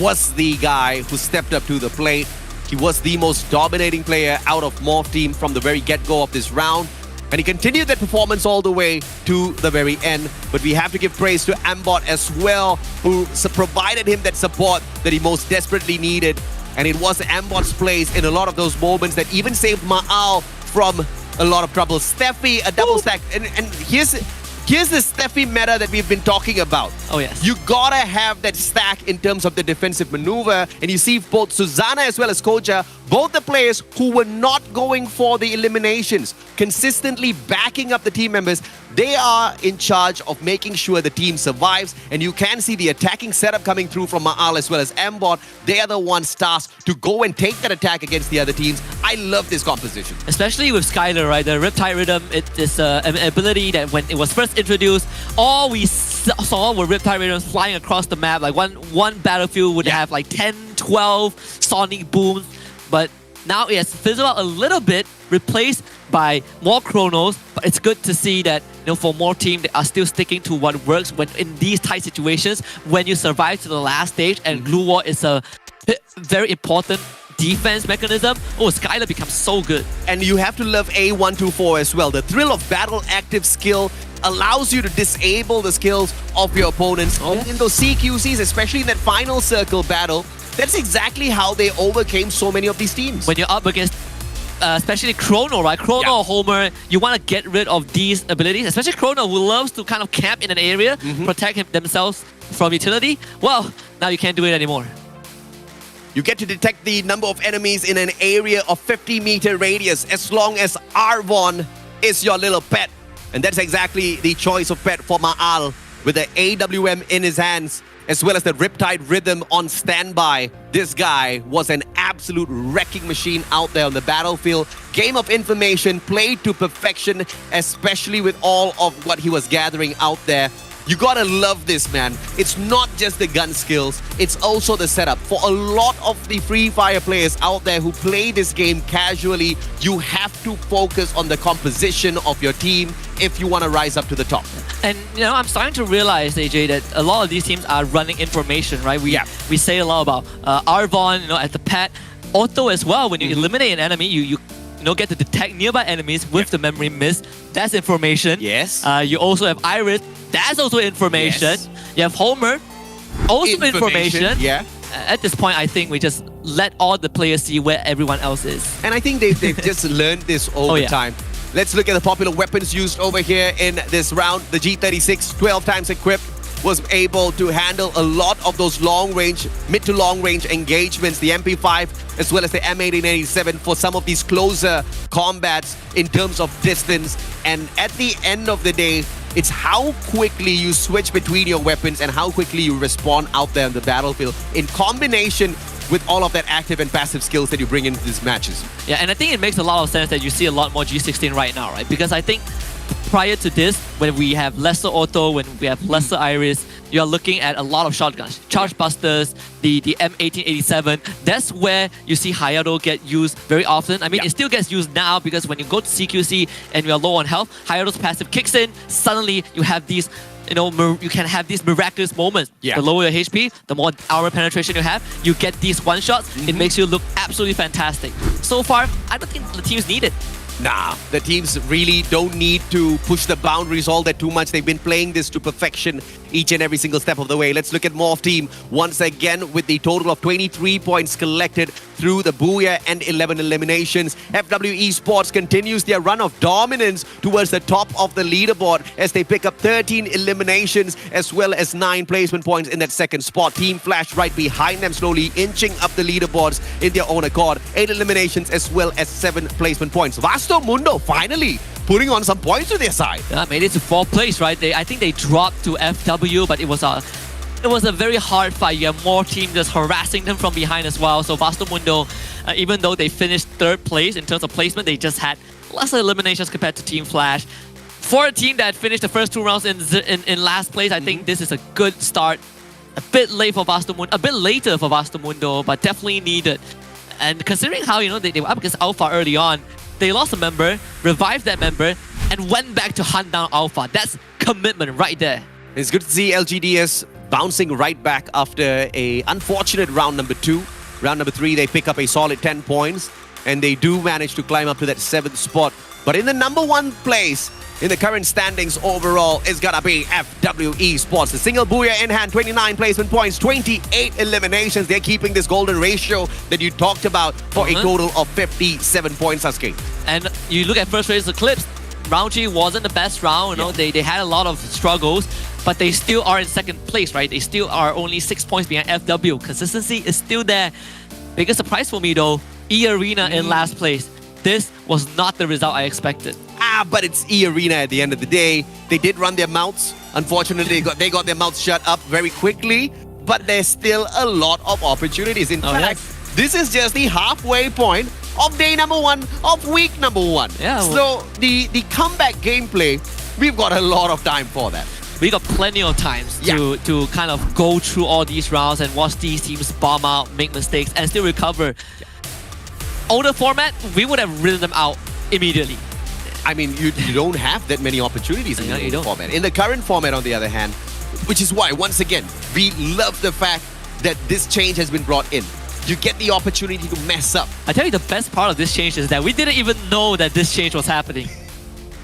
was the guy who stepped up to the plate. He was the most dominating player out of Morph team from the very get-go of this round. And he continued that performance all the way to the very end. But we have to give praise to Ambot as well, who provided him that support that he most desperately needed. And it was Ambot's plays in a lot of those moments that even saved Ma'al from a lot of trouble. Steffi, a double stack. And here's the Steffi meta that we've been talking about. Oh, yes. You gotta have that stack in terms of the defensive maneuver. And you see both Susanna as well as Koja, both the players who were not going for the eliminations, consistently backing up the team members. They are in charge of making sure the team survives. And you can see the attacking setup coming through from Ma'al as well as Ambot. They are the ones tasked to go and take that attack against the other teams. I love this composition. Especially with Skylar, right? The Riptide Rhythm, it is an ability that when it was first introduced, all we saw were Riptide Rhythms flying across the map. Like one battlefield would have like 10, 12 sonic booms. But now it has fizzled out a little bit, replaced by more chronos. But it's good to see that for more team, they are still sticking to what works when in these tight situations, when you survive to the last stage, and Glue War is a very important defense mechanism. Oh, Skylar becomes so good. And you have to love A124 as well. The thrill of battle active skill allows you to disable the skills of your opponents. In those CQCs, especially in that final circle battle, that's exactly how they overcame so many of these teams. When you're up against especially Chrono, right? Chrono or Homer, you want to get rid of these abilities, especially Chrono, who loves to kind of camp in an area, protect themselves from utility. Well, now you can't do it anymore. You get to detect the number of enemies in an area of 50-meter radius as long as Arvon is your little pet. And that's exactly the choice of pet for Ma'al, with the AWM in his hands, as well as the Riptide Rhythm on standby. This guy was an absolute wrecking machine out there on the battlefield. Game of information played to perfection, especially with all of what he was gathering out there. You gotta love this, man. It's not just the gun skills, it's also the setup. For a lot of the Free Fire players out there who play this game casually, you have to focus on the composition of your team if you want to rise up to the top. And I'm starting to realize, AJ, that a lot of these teams are running information, right? We say a lot about Arvon, at the pet. Auto as well, when you eliminate an enemy, you get to detect nearby enemies with the memory mist. That's information. Yes. You also have Iris. That's also information. Yes. You have Homer. Also information. Yeah. At this point, I think we just let all the players see where everyone else is. And I think they've just learned this over time. Let's look at the popular weapons used over here in this round. The G36, 12 times equipped, was able to handle a lot of those long-range, mid to long-range engagements. The MP5 as well as the M1887 for some of these closer combats in terms of distance. And at the end of the day, it's how quickly you switch between your weapons and how quickly you respond out there on the battlefield in combination with all of that active and passive skills that you bring into these matches. Yeah, and I think it makes a lot of sense that you see a lot more G16 right now, right? Because I think prior to this, when we have lesser auto, when we have lesser iris, you're looking at a lot of shotguns. Charge busters, the M1887, that's where you see Hayato get used very often. I mean, it still gets used now because when you go to CQC and you're low on health, Hayato's passive kicks in, suddenly you have these you can have these miraculous moments. Yeah. The lower your HP, the more armor penetration you have, you get these one shots. It makes you look absolutely fantastic. So far, I don't think the teams need it. Nah, the teams really don't need to push the boundaries all that too much. They've been playing this to perfection each and every single step of the way. Let's look at Morph team once again with the total of 23 points collected through the Booyah and 11 eliminations. FW Esports continues their run of dominance towards the top of the leaderboard as they pick up 13 eliminations as well as 9 placement points in that second spot. Team Flash right behind them, slowly inching up the leaderboards in their own accord. 8 eliminations as well as 7 placement points. Vasto Mundo finally putting on some points to their side. Yeah, made it to 4th place, right? I think they dropped to FW, but it was a very hard fight. You have more teams just harassing them from behind as well. So Vasto Mundo, even though they finished 3rd place in terms of placement, they just had less eliminations compared to Team Flash. For a team that finished the first 2 rounds in last place, I think this is a good start. A bit late for Vasto Mundo, a bit later for Vasto Mundo, but definitely needed. And considering how they were up against Alpha early on, they lost a member, revived that member, and went back to hunt down Alpha. That's commitment right there. It's good to see LGDS bouncing right back after a unfortunate round number 2. Round number 3, they pick up a solid 10 points, and they do manage to climb up to that 7th spot. But in the number 1 place in the current standings overall is gonna be FW Esports. The single Booyah in hand, 29 placement points, 28 eliminations. They're keeping this golden ratio that you talked about for a total of 57 points, Sasuke. And you look at first race Eclipse, round 3 wasn't the best round. They had a lot of struggles, but they still are in 2nd place, right? They still are only 6 points behind FW. Consistency is still there. Biggest surprise for me though, E-Arena in last place. This was not the result I expected. But it's E-Arena at the end of the day. They did run their mouths. Unfortunately, they got their mouths shut up very quickly, but there's still a lot of opportunities. In fact, this is just the halfway point of day number 1 of week number 1. Yeah. So the comeback gameplay, we've got a lot of time for that. We got plenty of times to kind of go through all these rounds and watch these teams bomb out, make mistakes, and still recover. Older format, we would have ridden them out immediately. I mean, you don't have that many opportunities in the older format. In the current format, on the other hand, which is why, once again, we love the fact that this change has been brought in. You get the opportunity to mess up. I tell you, the best part of this change is that we didn't even know that this change was happening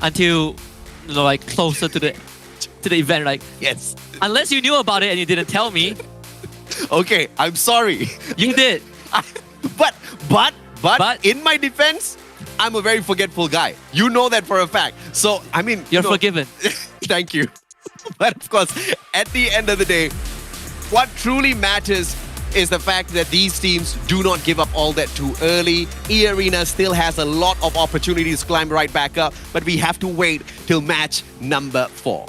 until, like, closer to the event. Like, yes. Unless you knew about it and you didn't tell me. Okay, I'm sorry. You did. But in my defense, I'm a very forgetful guy. You know that for a fact. So, I mean... You're forgiven. Thank you. But of course, at the end of the day, what truly matters is the fact that these teams do not give up all that too early. E-Arena still has a lot of opportunities to climb right back up, but we have to wait till match number 4.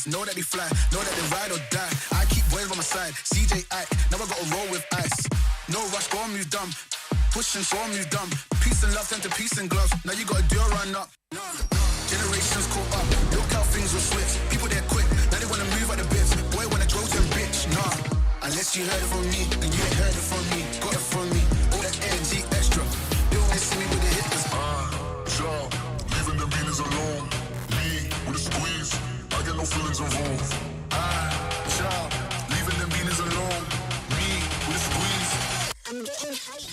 Know that they fly, know that they ride or die. I keep boys by my side, CJ Ike, now I gotta roll with ice. No rush, go on, move dumb. Pushing, so I'm move dumb. Peace and love turn to peace and gloves. Now you gotta do a run up. Generations caught up, look how things will switch. People they're quick, now they wanna move out the bits. Boy, wanna grow to bitch, nah. Unless you heard it from me, then you ain't heard it from me. Got it from me, all that energy extra. They always see me with the hitters. Leaving the beaters alone. Me with a squeeze. I get no feelings involved. Leaving them beaters alone. Me with a squeeze. I'm getting high.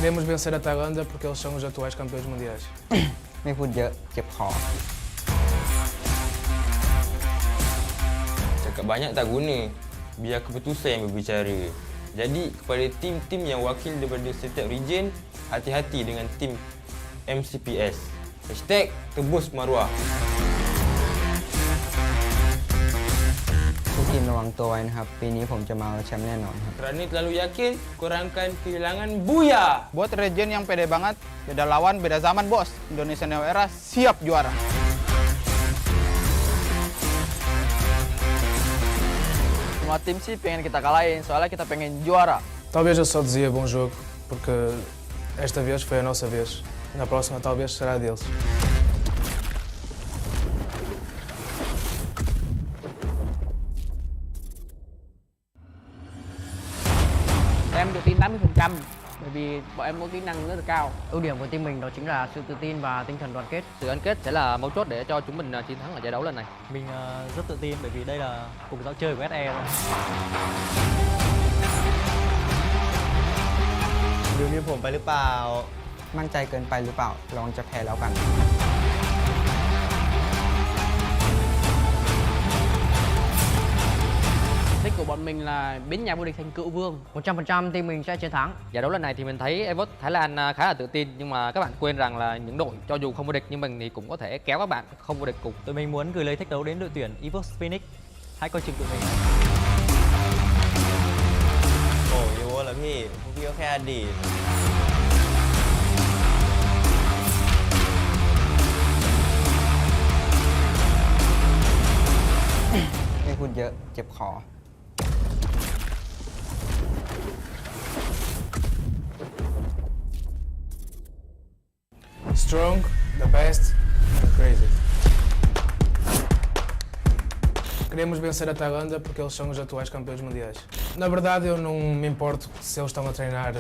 Queremos vencer a Tailândia porque eles são os atuais campeões mundiais. ไม่พูดเยอะเจ็บคอ Cakap banyak tak guna. Biar keputusan yang berbicara. Jadi kepada tim-tim yang wakil daripada setiap region, hati-hati dengan tim MCPS. #tebus maruah. ทุกทีมระวังตัวไว้นะครับ ปีนี้ผมจะมาเอาแชมป์แน่นอนครับ Kerana terlalu yakin, korang akan kehilangan buya. Buat region yang pede banget, beda lawan, beda zaman bos. Indonesia New Era siap juara. Semua tim sih pengen kita kalahin, soalnya kita pengen juara. Talvez eu só dizia bom jogo, porque esta vez foi a nossa vez. Na próxima talvez será a deles. Em tự tin 80%, bởi vì bọn em có kỹ năng rất là cao. Ưu điểm của team mình đó chính là sự tự tin và tinh thần đoàn kết. Sự gắn kết sẽ là mấu chốt để cho chúng mình chiến thắng ở giải đấu lần này. Mình rất tự tin bởi vì đây là cùng giao chơi của SE thôi. ดูมีผมไปหรือเปล่า มั่นใจเกินไปหรือเปล่าลองจะแพ้แล้วกัน Đích của bọn mình là biến nhà vô địch thành cựu vương. 100% team mình sẽ chiến thắng. Giải đấu lần này thì mình thấy EVOS Thái Lan khá là tự tin, nhưng mà các bạn quên rằng là những đội cho dù không vô địch như mình thì cũng có thể kéo các bạn không vô địch cùng. Tụi mình muốn gửi lời thách đấu đến đội tuyển EVOS Phoenix. Hãy coi chừng tụi mình. โอ้ยโว้แล้วพี่พวกพี่ก็แค่อดีต ไม่พูดเยอะเจ็บคอ Strong, the best, and crazy. Queremos vencer a Tailândia porque eles são os atuais campeões mundiais. Na verdade, eu não me importo se eles estão a treinar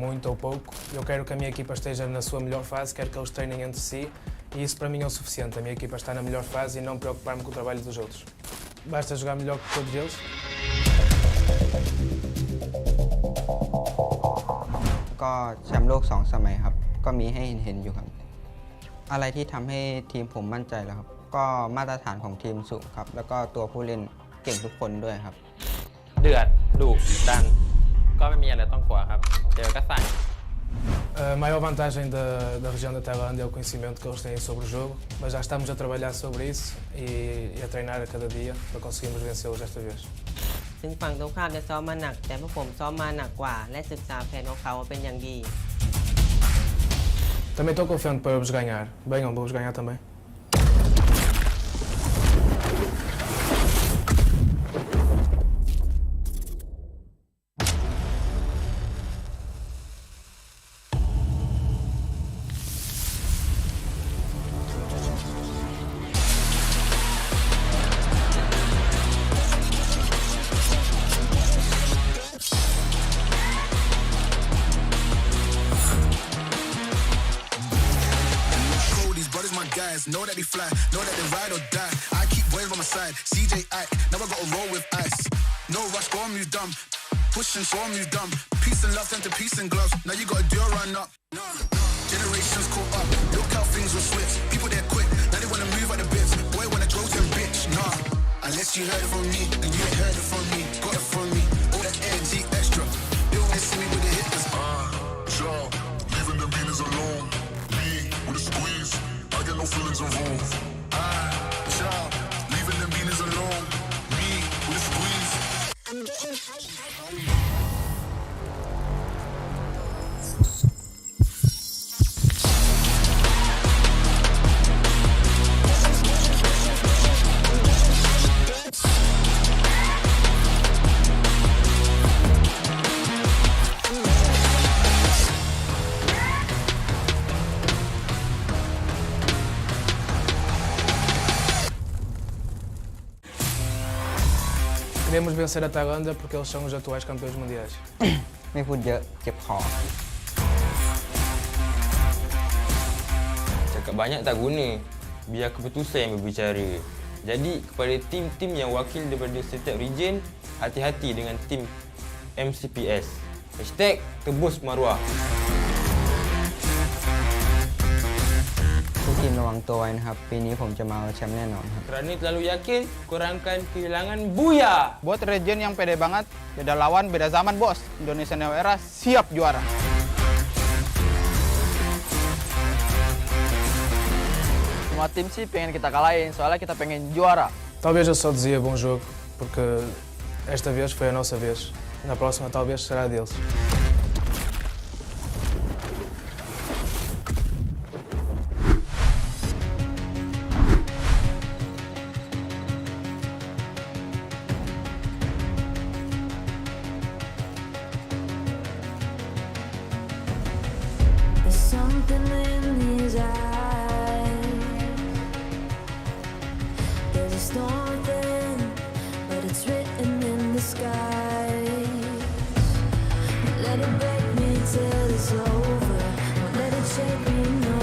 muito ou pouco. Eu quero que a minha equipa esteja na sua melhor fase, quero que eles treinem entre si e isso para mim é o suficiente. A minha equipa está na melhor fase e não preocupar-me com o trabalho dos outros. Basta jogar melhor que todos eles. ก็แชมป์โลก2 สมัยครับ ก็มีให้เห็นอยู่ครับ อะไรที่ทำให้ทีมผมมั่นใจแล้วครับ ก็มาตรฐานของทีมสูงครับ แล้วก็ตัวผู้เล่นเก่งทุกคนด้วยครับ เดือดดุดัน ก็ไม่มีอะไรต้องกลัวครับ เจอก็ใส่ A maior vantagem da região da Tailândia é o conhecimento que eles têm sobre o jogo, mas já estamos a trabalhar sobre isso e a treinar a cada dia para conseguirmos vencê-los desta vez. ถึงฝั่งตรงข้ามจะซ้อมมาหนัก แต่พวกผมซ้อมมาหนักกว่า และศึกษาแผนของเขาเป็นอย่างดี Também estou confiante para vos ganhar. Venham, vou-vos ganhar também. Know that they fly, know that they ride or die. I keep boys by my side, CJ Ike, now I gotta roll with ice. No rush, go on move dumb. Pushing, so on move dumb. Peace and love turned to peace and gloves. Now you gotta do a run up. Generations caught up, look how things will switch. People they're quick, now they wanna move at the bits. Boy wanna grow to bitch, nah. Unless you heard it from me, and you ain't heard it from me. Got it from me, all that energy extra. They always see me with the hitters. Child, leaving them beanies alone. Me with a squeeze, I get no feelings involved. Child, leaving them beanies alone. Me with a squeeze. I'm getting high. Queremos vencer a Tailândia porque eles são os atuais campeões mundiais. ไม่พูดเยอะเจ็บคอ Cakap banyak tak guna. Biar keputusan yang berbicara. Jadi kepada tim-tim yang wakil daripada setiap region, hati-hati dengan tim MCPS. #tebus maruah. ทีมระวังตัวไว้นะครับปีนี้ผมจะมาเอาแชมป์แน่นอนครับ Kerana terlalu yakin, korang akan kehilangan buya. Buat region yang pede banget, beda lawan, beda zaman bos. Indonesia Neo Era siap juara. Semua tim sih pengen kita kalahin, soalnya kita pengen juara. Talvez eu só dizia bom jogo, porque esta vez foi a nossa vez. Na próxima talvez será a deles. There's something in his eyes. There's a storm within, but it's written in the sky. Let it break me till it's over. Won't let it shake me, no.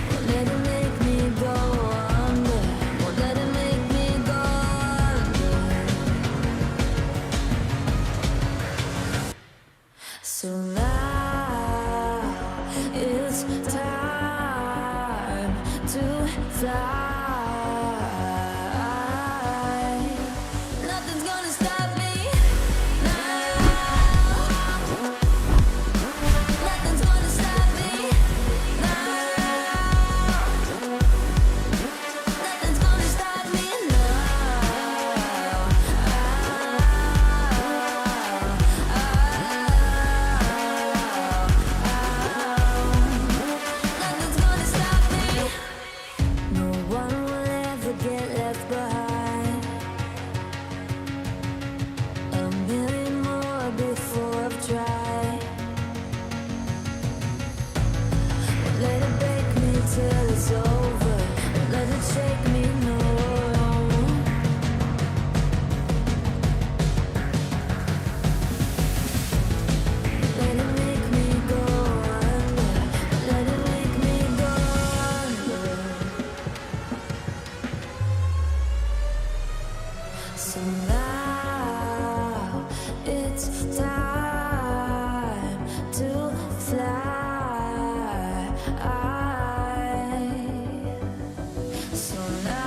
Won't let it make me go under. Won't let it make me go under. So now it's time to fly. Nothing's gonna stop me now. Nothing's gonna stop me now. Nothing's gonna stop me Nothing's gonna stop me. No one will ever get left behind. A million more before I've tried. Won't let it break me till it's over. Won't let it shake me, no. Let it make me go under. Let it make me go under. So now it's time to fly. So now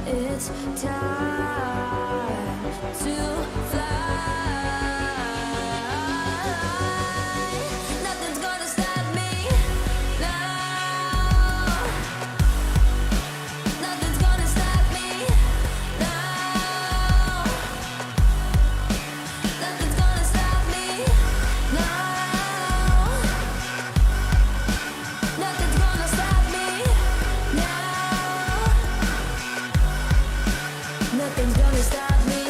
it's time to fly. Nothing's gonna stop me now. Nothing's gonna stop me now. Nothing's gonna stop me now. Nothing's gonna stop me now. Nothing's gonna stop me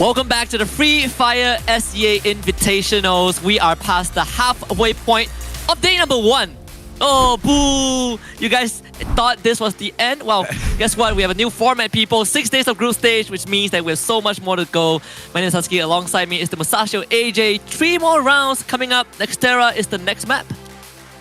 Welcome back to the FreeFire SEA Invitationals. We are past the halfway point of day number 1. Oh, boo! You guys thought this was the end? Well, guess what? We have a new format, people. 6 days of group stage, which means that we have so much more to go. My name is Husky. Alongside me is the Musashio AJ. 3 more rounds coming up. Nextera is the next map.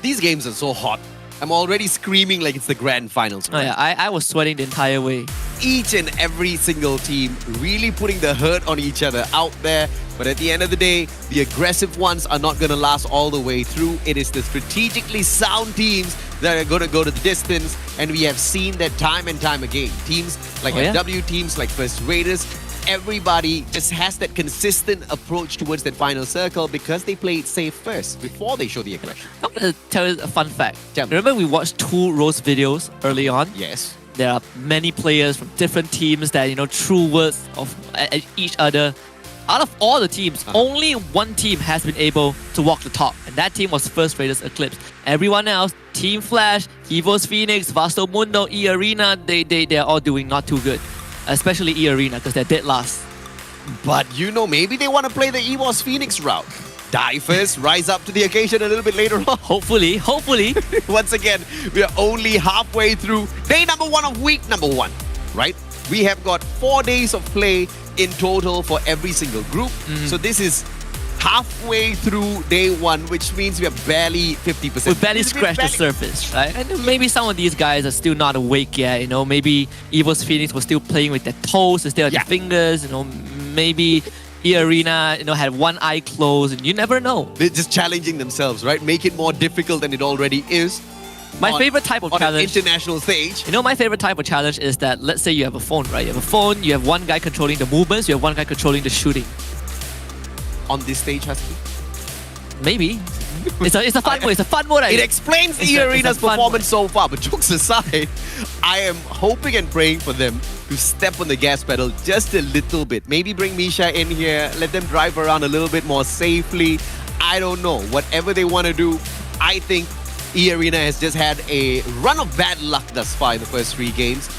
These games are so hot. I'm already screaming like it's the grand finals. Oh yeah, I was sweating the entire way. Each and every single team really putting the hurt on each other out there. But at the end of the day, the aggressive ones are not going to last all the way through. It is the strategically sound teams that are going to go to the distance. And we have seen that time and time again. Teams like FW, teams like First Raiders, everybody just has that consistent approach towards that final circle because they play it safe first before they show the aggression. I'm going to tell you a fun fact. Remember we watched 2 Rose videos early on? Yes. There are many players from different teams that, true words of each other. Out of all the teams, only one team has been able to walk the talk, and that team was First Raiders Eclipse. Everyone else, Team Flash, Evo's Phoenix, Vasto Mundo, E-Arena, they're all doing not too good. Especially E-Arena because they're dead last. But you know, maybe they want to play the EVOS Phoenix route. Die first, rise up to the occasion a little bit later on. Hopefully. Once again, we are only halfway through day number 1 of week number 1, right? We have got 4 days of play in total for every single group. So this is halfway through day 1, which means we are barely 50%. We barely scratched the surface, right? And maybe some of these guys are still not awake yet, you know. Maybe Evo's Phoenix was still playing with their toes instead of their fingers, you know. Maybe E-Arena, you know, had one eye closed, and you never know. They're just challenging themselves, right? Make it more difficult than it already is. My favorite type of challenge, on an international stage. You know, my favorite type of challenge is that, let's say you have a phone, right? You have a phone, you have one guy controlling the movements, you have one guy controlling the shooting. On this stage, Husky? Maybe. It's a fun mode. It's a fun mode. It explains E-Arena's performance so far. But jokes aside, I am hoping and praying for them to step on the gas pedal just a little bit. Maybe bring Misha in here, let them drive around a little bit more safely. I don't know. Whatever they want to do, I think E-Arena has just had a run of bad luck thus far in the first 3 games.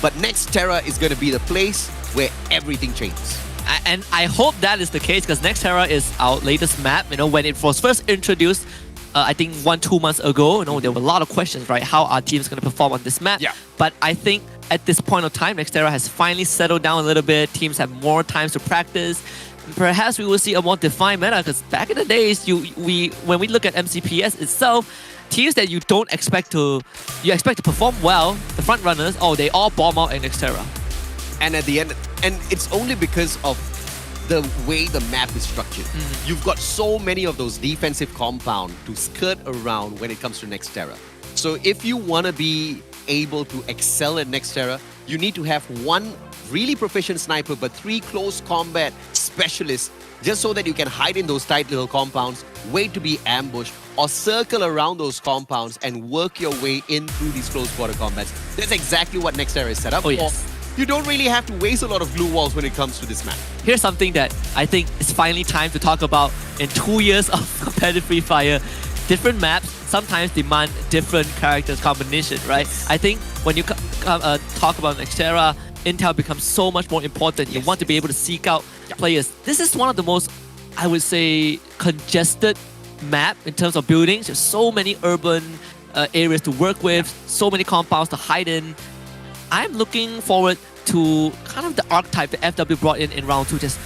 But Next Terra is going to be the place where everything changes. And I hope that is the case because Next Terra is our latest map. You know, when it was first introduced, I think 1-2 months ago, you know, there were a lot of questions, right? How our team's going to perform on this map. But I think at this point of time, Next Terra has finally settled down a little bit. Teams have more time to practice. And perhaps we will see a more defined meta because back in the days, when we look at MCPS itself, teams that you expect to perform well, the front runners, they all bomb out in Next Terra. And at the end, and it's only because of the way the map is structured. You've got so many of those defensive compound to skirt around when it comes to Next Terra. So if you want to be able to excel at Next Terra, you need to have 1 really proficient sniper, but 3 close combat specialists, just so that you can hide in those tight little compounds, wait to be ambushed, or circle around those compounds and work your way in through these close quarter combats. That's exactly what Next Terra is set up for. You don't really have to waste a lot of glue walls when it comes to this map. Here's something that I think is finally time to talk about in 2 years of competitive Free Fire. Different maps sometimes demand different characters combination, right? I think when you talk about Next Terra, intel becomes so much more important. You want to be able to seek out players. This is one of the most, I would say, congested map in terms of buildings. There's so many urban areas to work with, so many compounds to hide in. I'm looking forward to kind of the archetype that FW brought in round 2. Just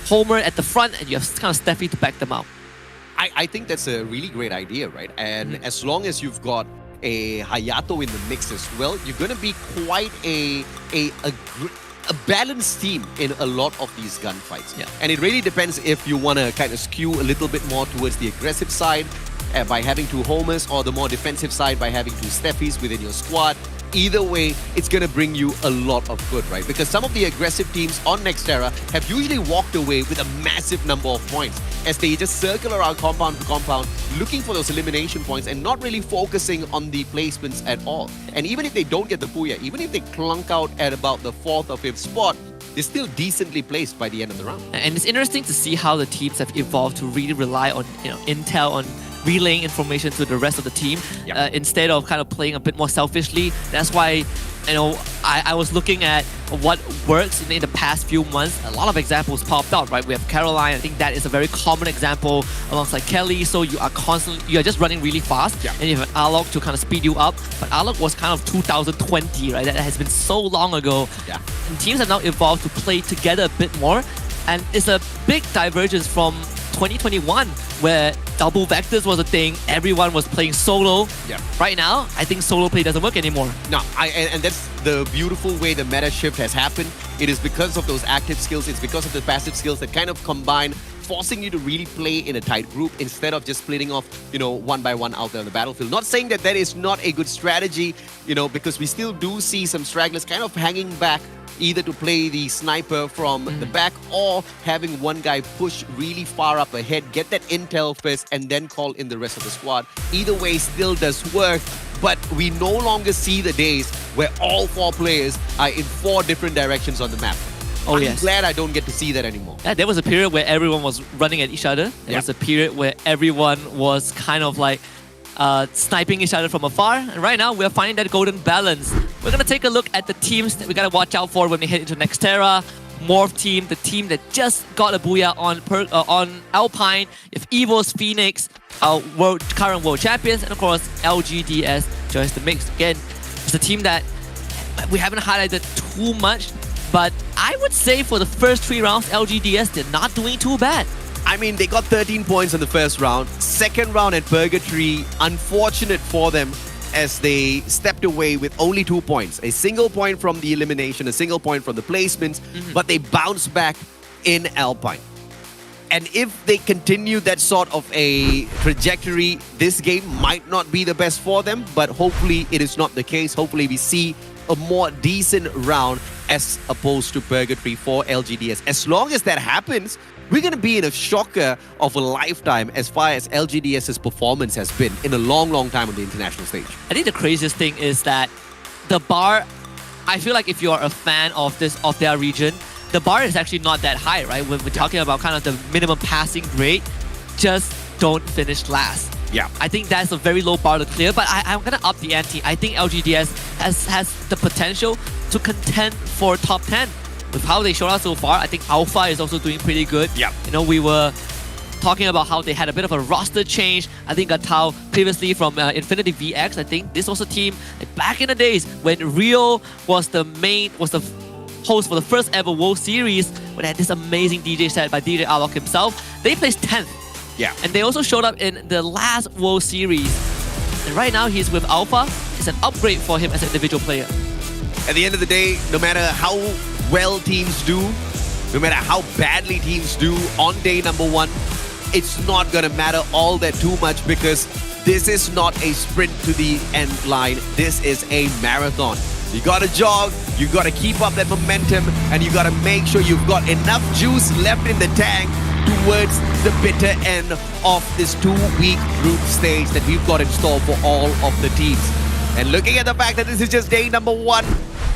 Homer at the front and you have kind of Steffi to back them out. I think that's a really great idea, right? And as long as you've got a Hayato in the mix as well, you're going to be quite a balanced team in a lot of these gunfights. And it really depends if you want to kind of skew a little bit more towards the aggressive side by having 2 homers, or the more defensive side by having 2 Steffis within your squad. Either way, it's going to bring you a lot of good, right? Because some of the aggressive teams on Next Terra have usually walked away with a massive number of points as they just circle around compound to compound looking for those elimination points and not really focusing on the placements at all. And even if they don't get the Puya, even if they clunk out at about the 4th or 5th spot, they're still decently placed by the end of the round. And it's interesting to see how the teams have evolved to really rely on intel, on relaying information to the rest of the team instead of kind of playing a bit more selfishly. That's why, I was looking at what works in the past few months. A lot of examples popped out, right? We have Caroline. I think that is a very common example alongside Kelly. So you are just running really fast, and you have an Alok to kind of speed you up. But Alok was kind of 2020, right? That has been so long ago. And teams have now evolved to play together a bit more, and it's a big divergence from 2021, where double vectors was a thing. Everyone was playing solo. Right now, I think solo play doesn't work anymore. No, and that's the beautiful way the meta shift has happened. It is because of those active skills. It's because of the passive skills that kind of combine, forcing you to really play in a tight group instead of just splitting off, 1 by 1 out there on the battlefield. Not saying that is not a good strategy, because we still do see some stragglers kind of hanging back, either to play the sniper from the back or having one guy push really far up ahead, get that intel first, and then call in the rest of the squad. Either way still does work, but we no longer see the days where all 4 players are in 4 different directions on the map. I'm glad I don't get to see that anymore. There was a period where everyone was running at each other. There was a period where everyone was kind of like sniping each other from afar. And right now, we're finding that golden balance. We're going to take a look at the teams that we got to watch out for when we head into Nextera. Morph team, the team that just got a booyah on Alpine. If Evo's Phoenix, current world champions, and of course LGDS joins the mix. Again, it's a team that we haven't highlighted too much, but I would say for the first 3 rounds, LGDS, they're not doing too bad. I mean, they got 13 points in the first round. Second round at Purgatory, unfortunate for them as they stepped away with only 2 points. A single point from the elimination, a single point from the placements, but they bounced back in Alpine. And if they continue that sort of a trajectory, this game might not be the best for them, but hopefully it is not the case. Hopefully we see a more decent round as opposed to Purgatory for LGDS. As long as that happens, we're going to be in a shocker of a lifetime as far as LGDS's performance has been in a long, long time on the international stage. I think the craziest thing is that the bar, I feel like if you're a fan of their region, the bar is actually not that high, right? When we're talking about kind of the minimum passing grade, just don't finish last. Yeah. I think that's a very low bar to clear, but I'm going to up the ante. I think LGDS has the potential to contend for top 10. With how they showed out so far, I think Alpha is also doing pretty good. Yeah. You know, we were talking about how they had a bit of a roster change. I think Gatao previously from Infinity VX, I think this was a team back in the days when Rio was the host for the first ever World Series, when they had this amazing DJ set by DJ Alok himself. They placed 10th. Yeah. And they also showed up in the last World Series. And right now he's with Alpha. It's an upgrade for him as an individual player. At the end of the day, no matter how well teams do, no matter how badly teams do on day number 1, it's not going to matter all that too much because this is not a sprint to the end line. This is a marathon. You got to jog, you got to keep up that momentum, and you got to make sure you've got enough juice left in the tank towards the bitter end of this 2-week group stage that we've got in store for all of the teams. And looking at the fact that this is just day number 1,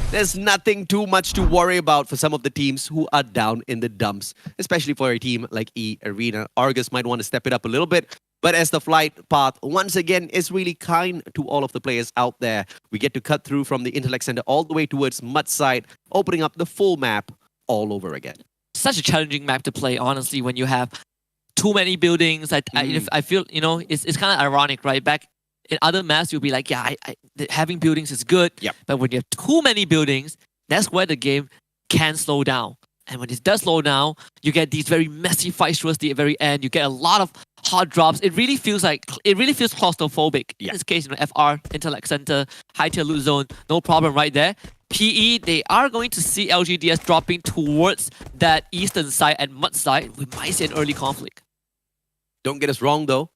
there's nothing too much to worry about for some of the teams who are down in the dumps, especially for a team like E-Arena. Argus might want to step it up a little bit, but as the flight path once again is really kind to all of the players out there, we get to cut through from the Intellect Center all the way towards Mud Side, opening up the full map all over again. Such a challenging map to play, honestly, when you have too many buildings. I feel, you know, it's kind of ironic, right? Back in other maps, you'll be like, yeah, having buildings is good. Yep. But when you have too many buildings, that's where the game can slow down. And when it does slow down, you get these very messy fights towards the very end. You get a lot of hard drops. It really feels claustrophobic. Yeah. In this case, you know, FR, Intellect Center, high tier loot zone, no problem right there. PE, they are going to see LGDS dropping towards that eastern side and Mud side. We might see an early conflict. Don't get us wrong though.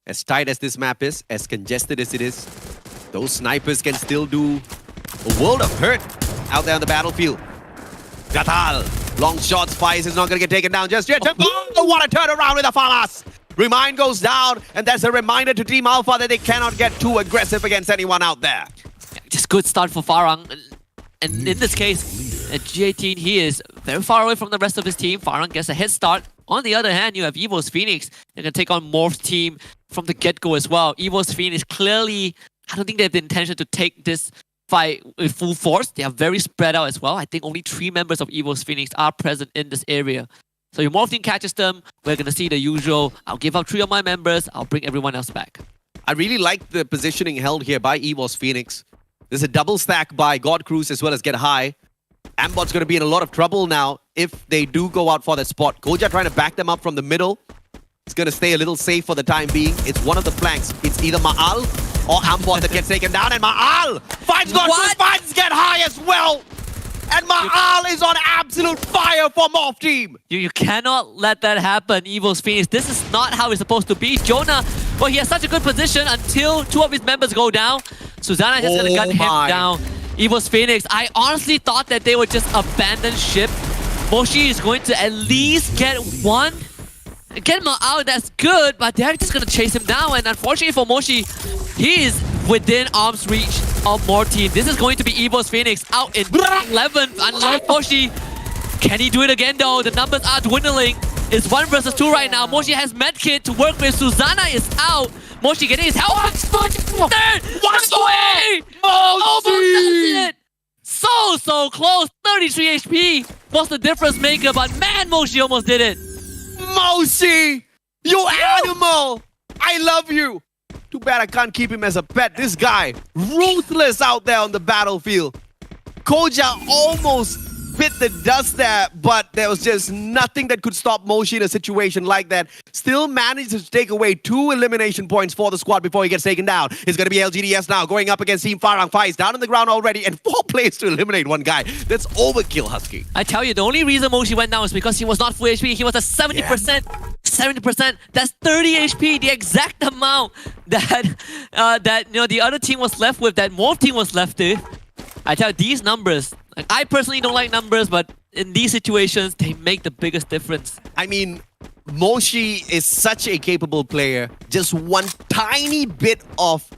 As tight as this map is, as congested as it is, those snipers can still do a world of hurt out there on the battlefield. Gatal, long shots, Fires is not going to get taken down just yet. Oh, what a turnaround with the Falas! Remind goes down, and that's a reminder to Team Alpha that they cannot get too aggressive against anyone out there. Just good start for Farang. And in this case, at G18, he is very far away from the rest of his team. Farang gets a head start. On the other hand, you have Evo's Phoenix. They're going to take on Morph's team from the get-go as well. Evo's Phoenix clearly, I don't think they have the intention to take this fight with full force. They are very spread out as well. I think only 3 members of Evo's Phoenix are present in this area. So your Morph team catches them. We're going to see the usual, I'll give up 3 of my members, I'll bring everyone else back. I really like the positioning held here by Evo's Phoenix. There's a double stack by God Cruise as well as Get High. Ambot's going to be in a lot of trouble now if they do go out for that spot. Koja trying to back them up from the middle. It's going to stay a little safe for the time being. It's one of the flanks. It's either Ma'al or Ambot that gets taken down. And Ma'al finds God Cruise, finds Get High as well. And Ma'al is on absolute fire for Morph team. You cannot let that happen, Evo's Phoenix. This is not how it's supposed to be. Jonah, well, he has such a good position until 2 of his members go down. Susanna just going to gun him down. Evo's Phoenix, I honestly thought that they would just abandon ship. Moshi is going to at least get 1. Get him out, that's good, but they're just going to chase him down. And unfortunately for Moshi, he is within arm's reach of more team. This is going to be Evo's Phoenix out in 11th. Unlike Moshi, can he do it again though? The numbers are dwindling. It's 1 versus 2 right now. Moshi has medkit to work with. Susanna is out. Moshi getting his help. Third! What's away! Almost does it! So close! 33 HP was the difference maker, but man, Moshi almost did it! Moshi! You animal! I love you! Too bad I can't keep him as a pet. This guy, ruthless out there on the battlefield. Koja almost bit the dust there, but there was just nothing that could stop Moshi in a situation like that. Still manages to take away 2 elimination points for the squad before he gets taken down. It's going to be LGDS now going up against Team Farang. Fire is down on the ground already and 4 players to eliminate 1 guy. That's overkill, Husky. I tell you, the only reason Moshi went down is because he was not full HP. He was at 70%. 70%. That's 30 HP, the exact amount that the other team was left with, that Morph team was left with. I tell you, these numbers, like, I personally don't like numbers, but in these situations, they make the biggest difference. I mean, Moshi is such a capable player. Just one tiny bit of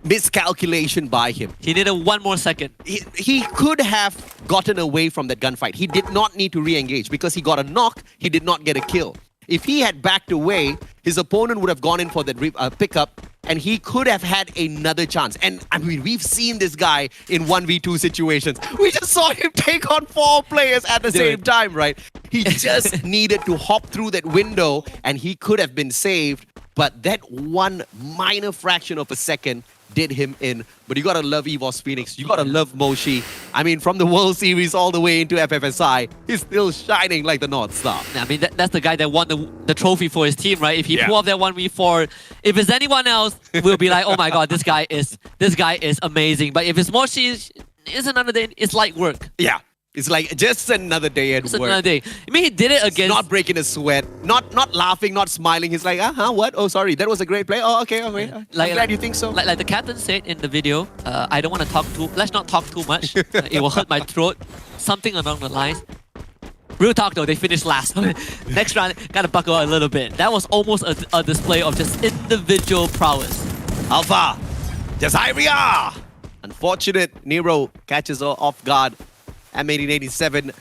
miscalculation by him. He needed 1 more second. He could have gotten away from that gunfight. He did not need to re-engage because he got a knock, he did not get a kill. If he had backed away, his opponent would have gone in for that pickup, and he could have had another chance. And I mean, we've seen this guy in 1v2 situations. We just saw him take on 4 players at the same time, right? He just needed to hop through that window, and he could have been saved. But that one minor fraction of a second did him in. But you gotta love EVOS Phoenix. You gotta love Moshi. I mean, from the World Series all the way into FFSI, he's still shining like the North Star. I mean, that's the guy that won the trophy for his team, right? If he pull off that 1v4, if it's anyone else, we'll be like, oh my god, this guy is amazing. But if it's Moshi, it's another day. It's light work. Yeah. It's like just another day at work. Another day. I mean, he did it against... Not breaking a sweat, not laughing, not smiling. He's like, what? Oh, sorry, that was a great play. Oh, okay. I'm glad you think so. Like the captain said in the video, I don't want to talk too... Let's not talk too much. It will hurt my throat. Something along the lines. Real talk though, they finished last. Next round, gotta buckle a little bit. That was almost a display of just individual prowess. Alpha, Jazairia! Unfortunate, Nero catches her off guard. M1887,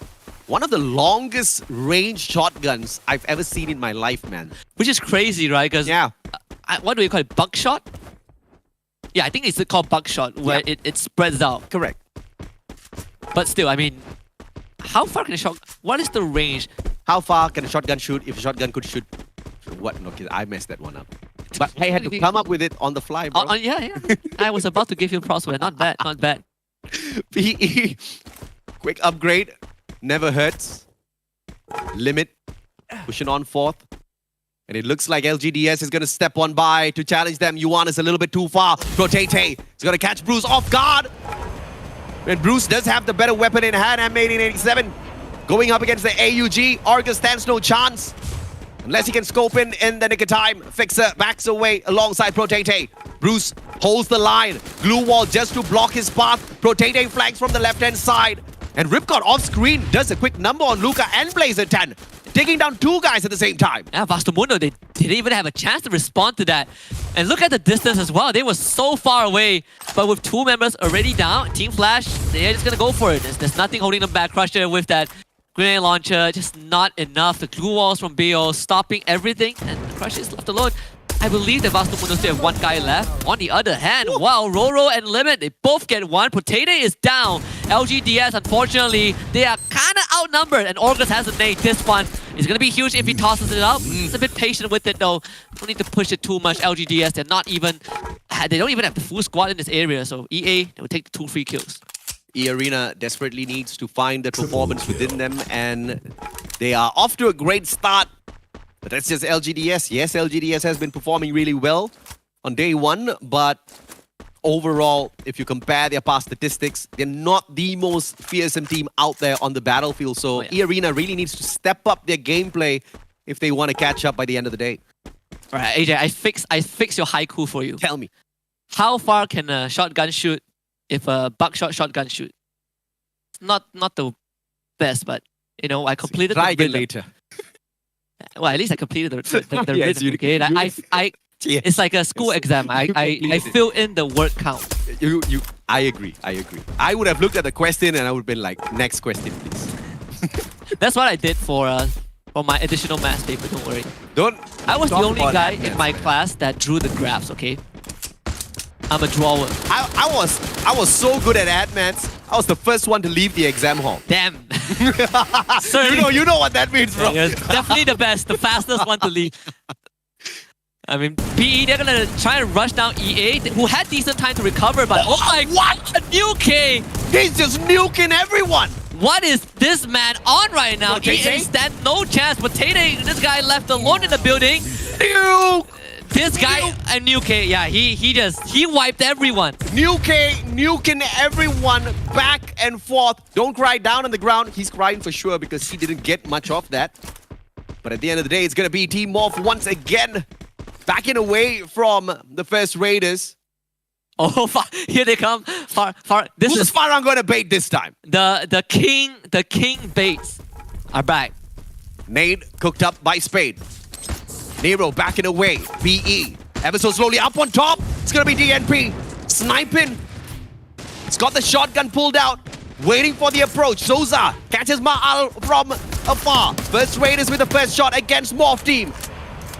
one of the longest range shotguns I've ever seen in my life, man. Which is crazy, right? Because what do we call it? Buckshot? Yeah, I think it's called buckshot, where it spreads out. Correct. But still, I mean, how far can a shotgun... What is the range? How far can a shotgun shoot if a shotgun could shoot... What? Okay, I messed that one up. But I had to come up with it on the fly, bro. Yeah. I was about to give you props for it. Not bad, not bad. PE. Quick upgrade, never hurts. Limit, pushing on 4th. And it looks like LGDS is going to step on by to challenge them. Yuan is a little bit too far. Protete is going to catch Bruce off guard. And Bruce does have the better weapon in hand, M1887. Going up against the AUG, Argus stands no chance. Unless he can scope in the nick of time. Fixer backs away alongside Protete. Bruce holds the line. Glue wall just to block his path. Protete flanks from the left-hand side. And Ripcord off-screen does a quick number on Luca and Blazer 10. Taking down 2 guys at the same time. Yeah, Vastomundo, they didn't even have a chance to respond to that. And look at the distance as well. They were so far away. But with 2 members already down, Team Flash, they're just going to go for it. There's nothing holding them back. Crusher with that grenade launcher, just not enough. The glue walls from BO stopping everything. And the Crusher is left alone. I believe that Vastomundo still have 1 guy left. On the other hand, wow, Roro and Limit, they both get 1. Potato is down. LGDS, unfortunately, they are kind of outnumbered. And Orgus has a nade. This one is going to be huge if he tosses it up. He's a bit patient with it, though. Don't need to push it too much. LGDS, they don't even have the full squad in this area. So EA, they will take the 2 free kills. E-Arena desperately needs to find the performance within them. And they are off to a great start. But that's just LGDS. Yes, LGDS has been performing really well on day 1, but overall, if you compare their past statistics, they're not the most fearsome team out there on the battlefield. So E-Arena really needs to step up their gameplay if they want to catch up by the end of the day. All right, AJ, I fix your haiku for you. Tell me. How far can a shotgun shoot if a buckshot shotgun shoot? It's not the best, but you know, I completed try the again later. Well, at least I completed the yes, rhythm, okay? It's like a school exam. I fill in the word count. I agree. I would have looked at the question and I would have been like, next question, please. That's what I did for for my additional math paper, don't worry. I was the only guy in my class that drew the graphs, okay? I'm a drawer. I was so good at admats. I was the first one to leave the exam hall. Damn. you know what that means, bro. Yeah, definitely the best, the fastest one to leave. I mean, PE, they're gonna try to rush down EA, who had decent time to recover, but oh my god, nuke! He's just nuking everyone! What is this man on right now? Potato? EA stand no chance. Potato, this guy left alone in the building. Nuke! This guy, and Nuke, yeah, he wiped everyone. Nuking everyone back and forth. Don't cry down on the ground. He's crying for sure because he didn't get much of that. But at the end of the day, it's gonna be Team Morph once again. Backing away from the first Raiders. Oh, here they come. Who's Farang gonna bait this time? The king baits are back. Nade cooked up by Spade. Nero backing away. PE ever so slowly up on top. It's gonna be DNP sniping. It's got the shotgun pulled out, waiting for the approach. Souza catches Ma'al from afar. First Raiders with the first shot against Morph team.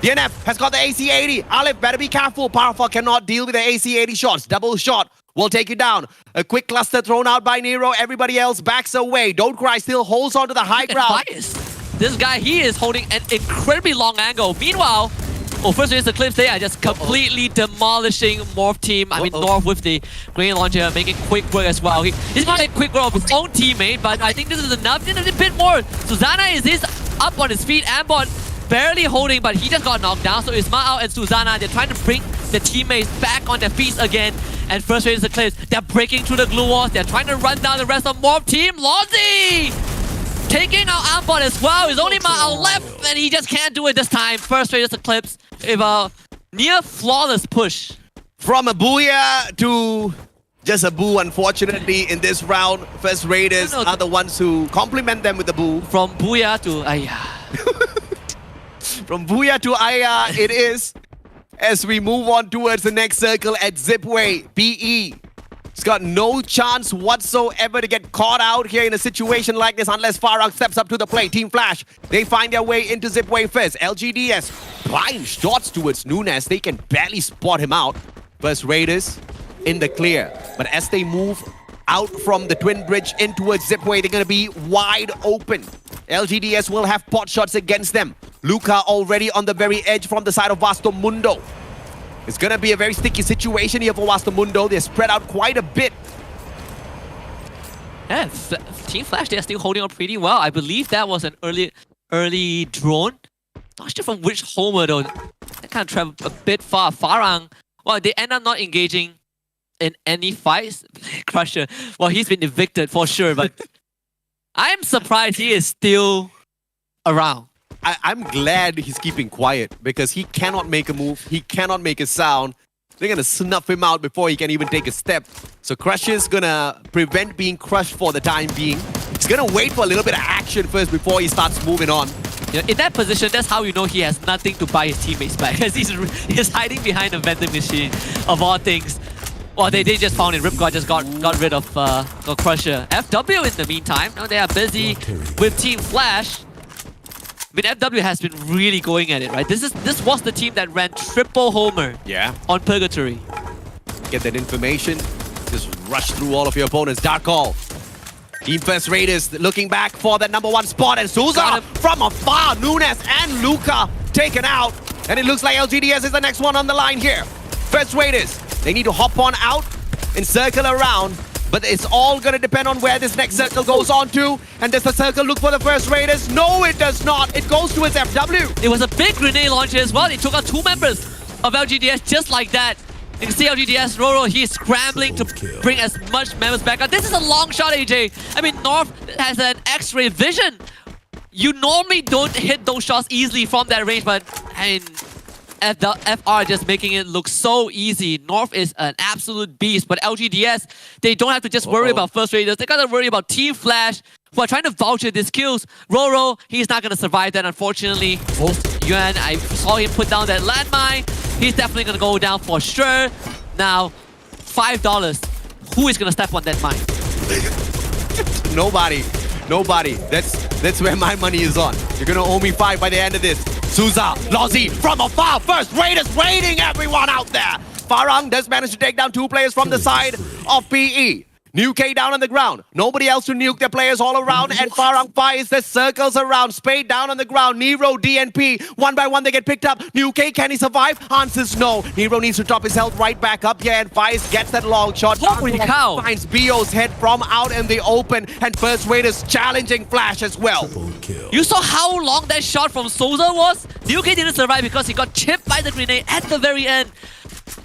DNF has got the AC-80. Aleph better be careful. Powerful cannot deal with the AC-80 shots. Double shot will take you down. A quick cluster thrown out by Nero. Everybody else backs away. Don't Cry still holds on to the high ground. This guy, he is holding an incredibly long angle. Meanwhile, first is the clips, they are just completely demolishing Morph team. I mean, North with the grenade launcher, making quick work as well. He's got a quick work of his own teammate, but I think this is enough. Just a bit more. Susanna is up on his feet. Ambot barely holding, but he just got knocked down. So Ismail and Susanna, they're trying to bring the teammates back on their feet again. And first is the clips. They're breaking through the glue walls. They're trying to run down the rest of Morph team. Lozzy! Taking out Ambot as well. There's only Ma'al left, and he just can't do it this time. First Raiders Eclipse with a near flawless push. From a booyah to just a boo, unfortunately, in this round. First Raiders are the ones who compliment them with the boo. From booyah to ayah. From booyah to ayah it is. As we move on towards the next circle at Zipway, PE. He's got no chance whatsoever to get caught out here in a situation like this unless Farang steps up to the plate. Team Flash, they find their way into Zipway first. LGDS, blind shots towards Nunes. They can barely spot him out. First Raiders in the clear. But as they move out from the Twin Bridge in towards Zipway, they're going to be wide open. LGDS will have pot shots against them. Luca already on the very edge from the side of Vasto Mundo. It's going to be a very sticky situation here for Vasto Mundo. They're spread out quite a bit. Yeah, Team Flash, they're still holding on pretty well. I believe that was an early drone. Not sure from which homer though. They kind of travel a bit far. Farang, well, they end up not engaging in any fights. Crusher, well, he's been evicted for sure, but I'm surprised he is still around. I'm glad he's keeping quiet because he cannot make a move. He cannot make a sound. They're going to snuff him out before he can even take a step. So Crusher's going to prevent being crushed for the time being. He's going to wait for a little bit of action first before he starts moving on. Yeah, in that position, that's how you know he has nothing to buy his teammates back. Because he's hiding behind a vending machine, of all things. Well, they just found it. Ripgod just got rid of Crusher. FW in the meantime, now they are busy with Team Flash. I mean, FW has been really going at it, right? This was the team that ran triple homer on Purgatory. Get that information. Just rush through all of your opponents. Dark Call. Team First Raiders looking back for that #1 spot. And Souza from afar. Nunes and Luca taken out. And it looks like LGDS is the next one on the line here. First Raiders, they need to hop on out and circle around. But it's all going to depend on where this next circle goes on to. And does the circle look for the First Raiders? No, it does not. It goes towards FW. It was a big grenade launcher as well. They took out 2 members of LGDS just like that. You can see LGDS, Roro, he's scrambling to bring as much members back out. This is a long shot, AJ. I mean, North has an X-ray vision. You normally don't hit those shots easily from that range, but I mean, the FR just making it look so easy. North is an absolute beast, but LGDS, they don't have to just worry about First Raiders. They gotta worry about Team Flash, who are trying to voucher these kills. Roro, he's not gonna survive that, unfortunately. Yuan, I saw him put down that landmine. He's definitely gonna go down for sure. Now, $5. Who is gonna step on that mine? Nobody. Nobody. That's where my money is on. You're gonna owe me 5 by the end of this. Souza, Lozzy from afar. First Raiders waiting everyone out there. Farang does manage to take down 2 players from the side of PE. New K down on the ground. Nobody else to nuke their players all around. And Farang fires the circles around. Spade down on the ground. Nero, DNP. One by one they get picked up. New K, can he survive? Answers no. Nero needs to top his health right back up here. And Fires gets that long shot. Holy cow. Finds BO's head from out in the open. And First Raiders challenging Flash as well. You saw how long that shot from Souza was? New K didn't survive because he got chipped by the grenade at the very end.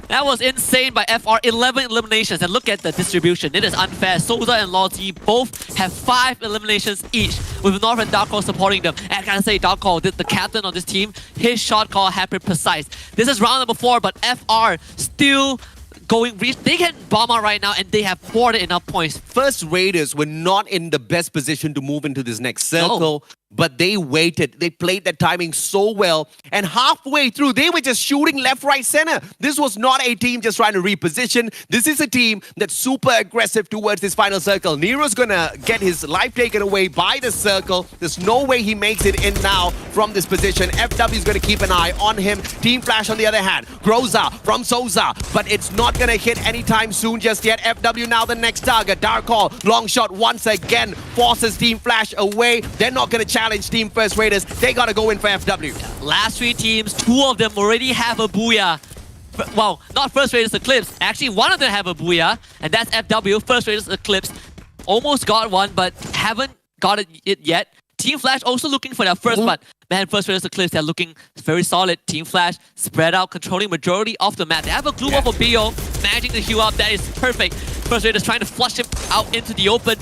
That was insane by FR. 11 eliminations, and look at the distribution. It is unfair. Souza and Lottie both have 5 eliminations each, with North and Dark Call supporting them. And I gotta say, Dark Call, the captain of this team, his shot call happened precise. This is round number 4, but FR still going. They can bomb out right now, and they have more than enough points. First Raiders were not in the best position to move into this next circle. But they waited. They played that timing so well. And halfway through, they were just shooting left, right, center. This was not a team just trying to reposition. This is a team that's super aggressive towards this final circle. Nero's gonna get his life taken away by the circle. There's no way he makes it in now from this position. FW is gonna keep an eye on him. Team Flash on the other hand. Groza from Souza. But it's not gonna hit anytime soon just yet. FW now the next target. Dark Call, long shot once again. Forces Team Flash away. They're not gonna challenge Team First Raiders. They gotta go in for FW. Last 3 teams, 2 of them already have a booyah. Well, not First Raiders Eclipse. Actually, one of them have a booyah, and that's FW. First Raiders Eclipse almost got one, but haven't got it yet. Team Flash also looking for their first one. Man, First Raiders Eclipse, they're looking very solid. Team Flash spread out, controlling majority of the map. They have a glue off of BO, managing to heal up. That is perfect. First Raiders trying to flush him out into the open.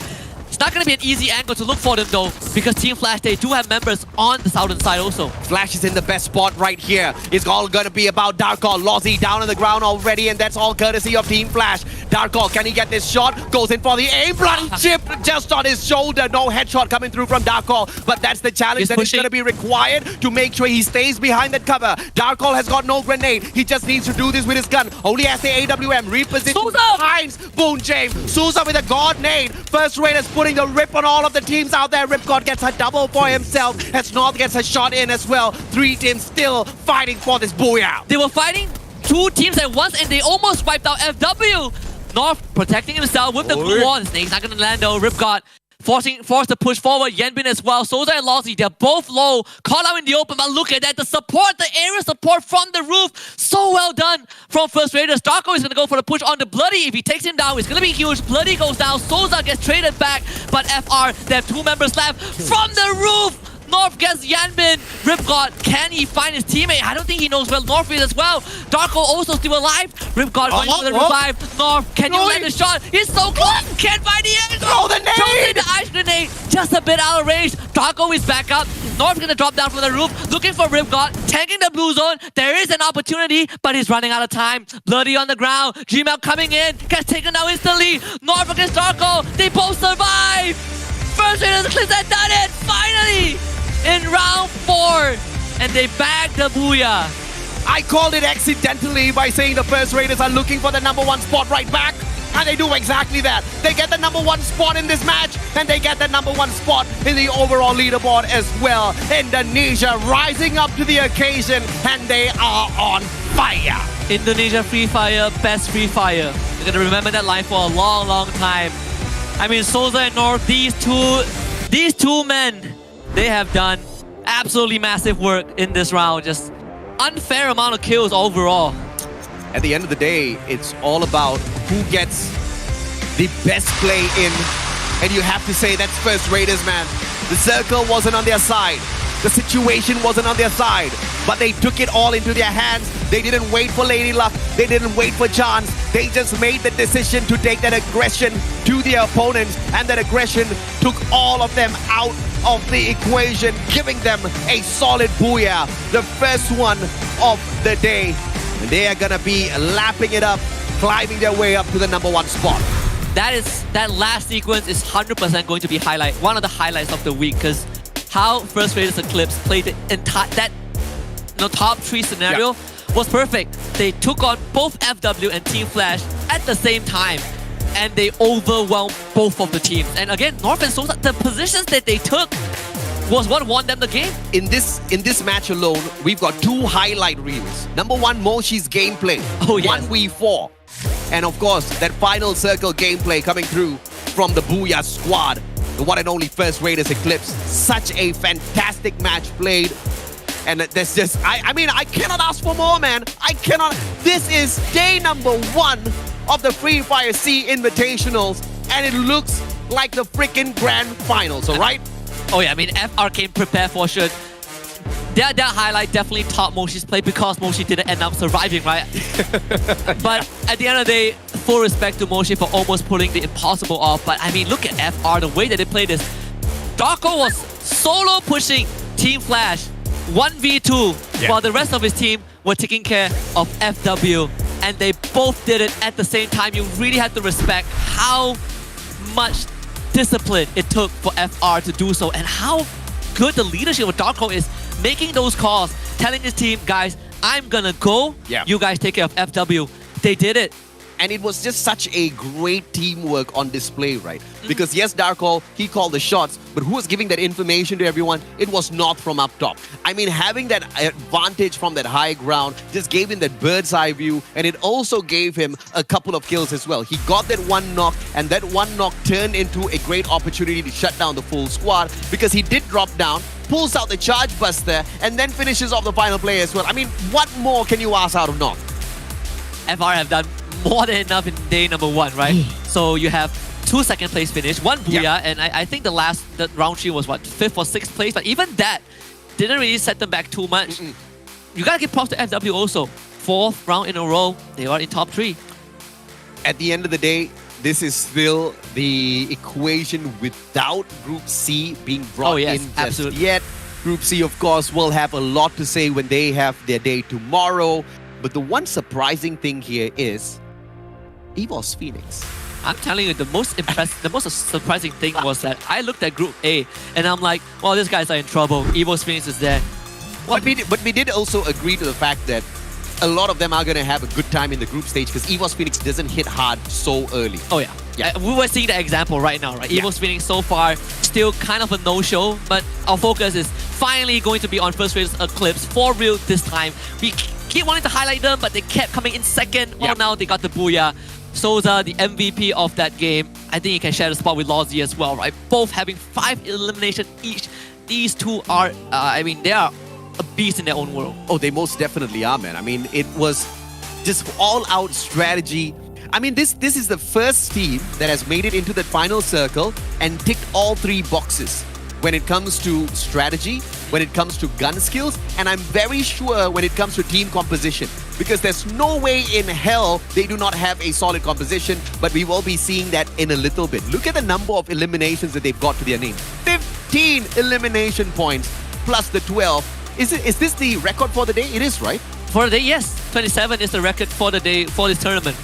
It's not going to be an easy angle to look for them though, because Team Flash, they do have members on the southern side also. Flash is in the best spot right here. It's all going to be about Dark Call. Lozzy down on the ground already, and that's all courtesy of Team Flash. Dark Call, can he get this shot? Goes in for the aim. Bloody chip just on his shoulder. No headshot coming through from Dark Call, but that's the challenge that is going to be required to make sure he stays behind that cover. Dark Call has got no grenade. He just needs to do this with his gun. Only has the AWM. Reposition behind Boon James. Souza with a god nade. First Raiders putting the rip on all of the teams out there. Ripcord gets a double for himself as North gets a shot in as well. 3 teams still fighting for this booyah. They were fighting 2 teams at once, and they almost wiped out FW. North protecting himself with the glue on. Snake's not gonna land though. Ripcord forced to push forward. Yenbin as well. Souza and Lozzy, they're both low. Caught out in the open, but look at that. The support, the area support from the roof. So well done from First Raiders. Darko is going to go for the push on the Bloody. If he takes him down, it's going to be huge. Bloody goes down. Souza gets traded back, but FR, they have 2 members left. From the roof! North gets Yanbin. Ripgod, can he find his teammate? I don't think he knows where North is as well. Darko also still alive. Ripgod going for the revive. North, can you land the shot? He's so close. Can't find the end. Throw the nade. Throws the ice grenade. Just a bit out of range. Darko is back up. North's gonna drop down from the roof, looking for Ripgod, tagging the blue zone. There is an opportunity, but he's running out of time. Bloody on the ground. Gmail coming in. Gets taken out instantly. North against Darko. They both survive. First Raiders Eclipse had done it. Finally. In round 4, and they bagged the booyah. I called it accidentally by saying the First Raiders are looking for the #1 spot right back, and they do exactly that. They get the #1 spot in this match, and they get the #1 spot in the overall leaderboard as well. Indonesia rising up to the occasion, and they are on fire. Indonesia FreeFire, best FreeFire. You're gonna remember that line for a long, long time. I mean, Souza and North, these two men, they have done absolutely massive work in this round. Just unfair amount of kills overall. At the end of the day, it's all about who gets the best play in. And you have to say that's First Raiders, man. The circle wasn't on their side. The situation wasn't on their side. But they took it all into their hands. They didn't wait for Lady Luck. They didn't wait for chance. They just made the decision to take that aggression to their opponents. And that aggression took all of them out of the equation, giving them a solid booyah. The first one of the day. And they are gonna be lapping it up, climbing their way up to the #1 spot. That last sequence is 100% going to be one of the highlights of the week, because how First Raiders Eclipse played the entire top 3 scenario was perfect. They took on both FW and Team Flash at the same time. and they overwhelmed both of the teams. And again, North and Souza, the positions that they took was what won them the game. In this match alone, we've got 2 highlight reels. Number 1, Moshi's gameplay. Oh, yes. 1v4. And of course, that final circle gameplay coming through from the Booyah squad. The one and only First Raiders Eclipse. Such a fantastic match played. And there's just, I mean, I cannot ask for more, man. I cannot. This is day number 1 of the Fire SEA Invitationals. And it looks like the freaking grand finals, all right? Oh yeah, I mean, FR came prepared for sure. That highlight definitely taught Moshi's play because Moshi didn't end up surviving, right? But at the end of the day, full respect to Moshi for almost pulling the impossible off. But I mean, look at FR, the way that they played this. Darko was solo pushing Team Flash 1v2 while the rest of his team were taking care of FW. And they both did it at the same time. You really have to respect how much discipline it took for FR to do so and how good the leadership of Darko is making those calls, telling his team, guys, I'm gonna go, you guys take care of FW. They did it. And it was just such a great teamwork on display, right? Because yes, Darko, he called the shots, but who was giving that information to everyone? It was not from up top. I mean, having that advantage from that high ground just gave him that bird's eye view, and it also gave him a couple of kills as well. He got that 1 knock, and that 1 knock turned into a great opportunity to shut down the full squad because he did drop down, pulls out the charge buster, and then finishes off the final play as well. I mean, what more can you ask out of North? FR have done more than enough in day number 1, right? So you have 2 second place finish, 1 Booyah, and I think the round 3 was what, 5th or 6th place, but even that didn't really set them back too much. You gotta give props to FW also. 4th round in a row, they are in top 3. At the end of the day, this is still the equation without Group C being brought in just absolutely. yet. Group C, of course, will have a lot to say when they have their day tomorrow. But the one surprising thing here is EVOS Phoenix. I'm telling you, the most surprising thing was that I looked at Group A and I'm like, well, these guys are in trouble. EVOS Phoenix is there. But we did also agree to the fact that a lot of them are going to have a good time in the group stage because EVOS Phoenix doesn't hit hard so early. Oh yeah. We were seeing the example right now, right? EVOS Phoenix so far still kind of a no-show, but our focus is finally going to be on First Raiders Eclipse for real this time. We keep wanting to highlight them, but they kept coming in second. Well, now they got the Booyah. Souza, the MVP of that game. I think he can share the spot with Lawsy as well, right? Both having 5 eliminations each. These two are, I mean, they are a beast in their own world. Oh, they most definitely are, man. I mean, it was just all-out strategy. I mean, this is the first team that has made it into the final circle and ticked all 3 boxes when it comes to strategy, when it comes to gun skills, and I'm very sure when it comes to team composition, because there's no way in hell they do not have a solid composition, but we will be seeing that in a little bit. Look at the number of eliminations that they've got to their name. 15 elimination points plus the 12. Is this the record for the day? It is, right? For the day, yes. 27 is the record for the day for this tournament.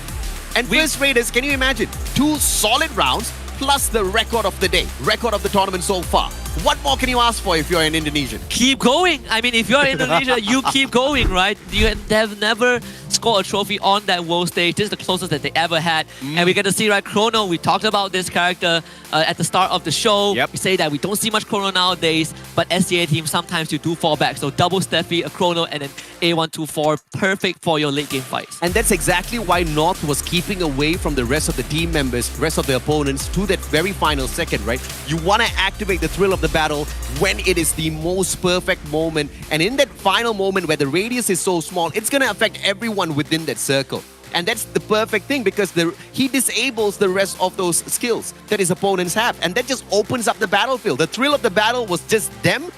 And First Raiders, can you imagine? 2 solid rounds plus the record of the day, record of the tournament so far. What more can you ask for if you're an Indonesian? Keep going. I mean, if you're in Indonesia, you keep going, right? They've never scored a trophy on that world stage. This is the closest that they ever had. And we get to see, right, Chrono, we talked about this character at the start of the show. We say that we don't see much Chrono nowadays, but SCA team, sometimes you do fall back. So double Steffi, a Chrono, and then A124, perfect for your late game fights. And that's exactly why North was keeping away from the rest of the team members, rest of the opponents, to that very final second, right? You want to activate the thrill of the battle when it is the most perfect moment. And in that final moment where the radius is so small, it's going to affect everyone within that circle. And that's the perfect thing because he disables the rest of those skills that his opponents have. And that just opens up the battlefield. The thrill of the battle was just them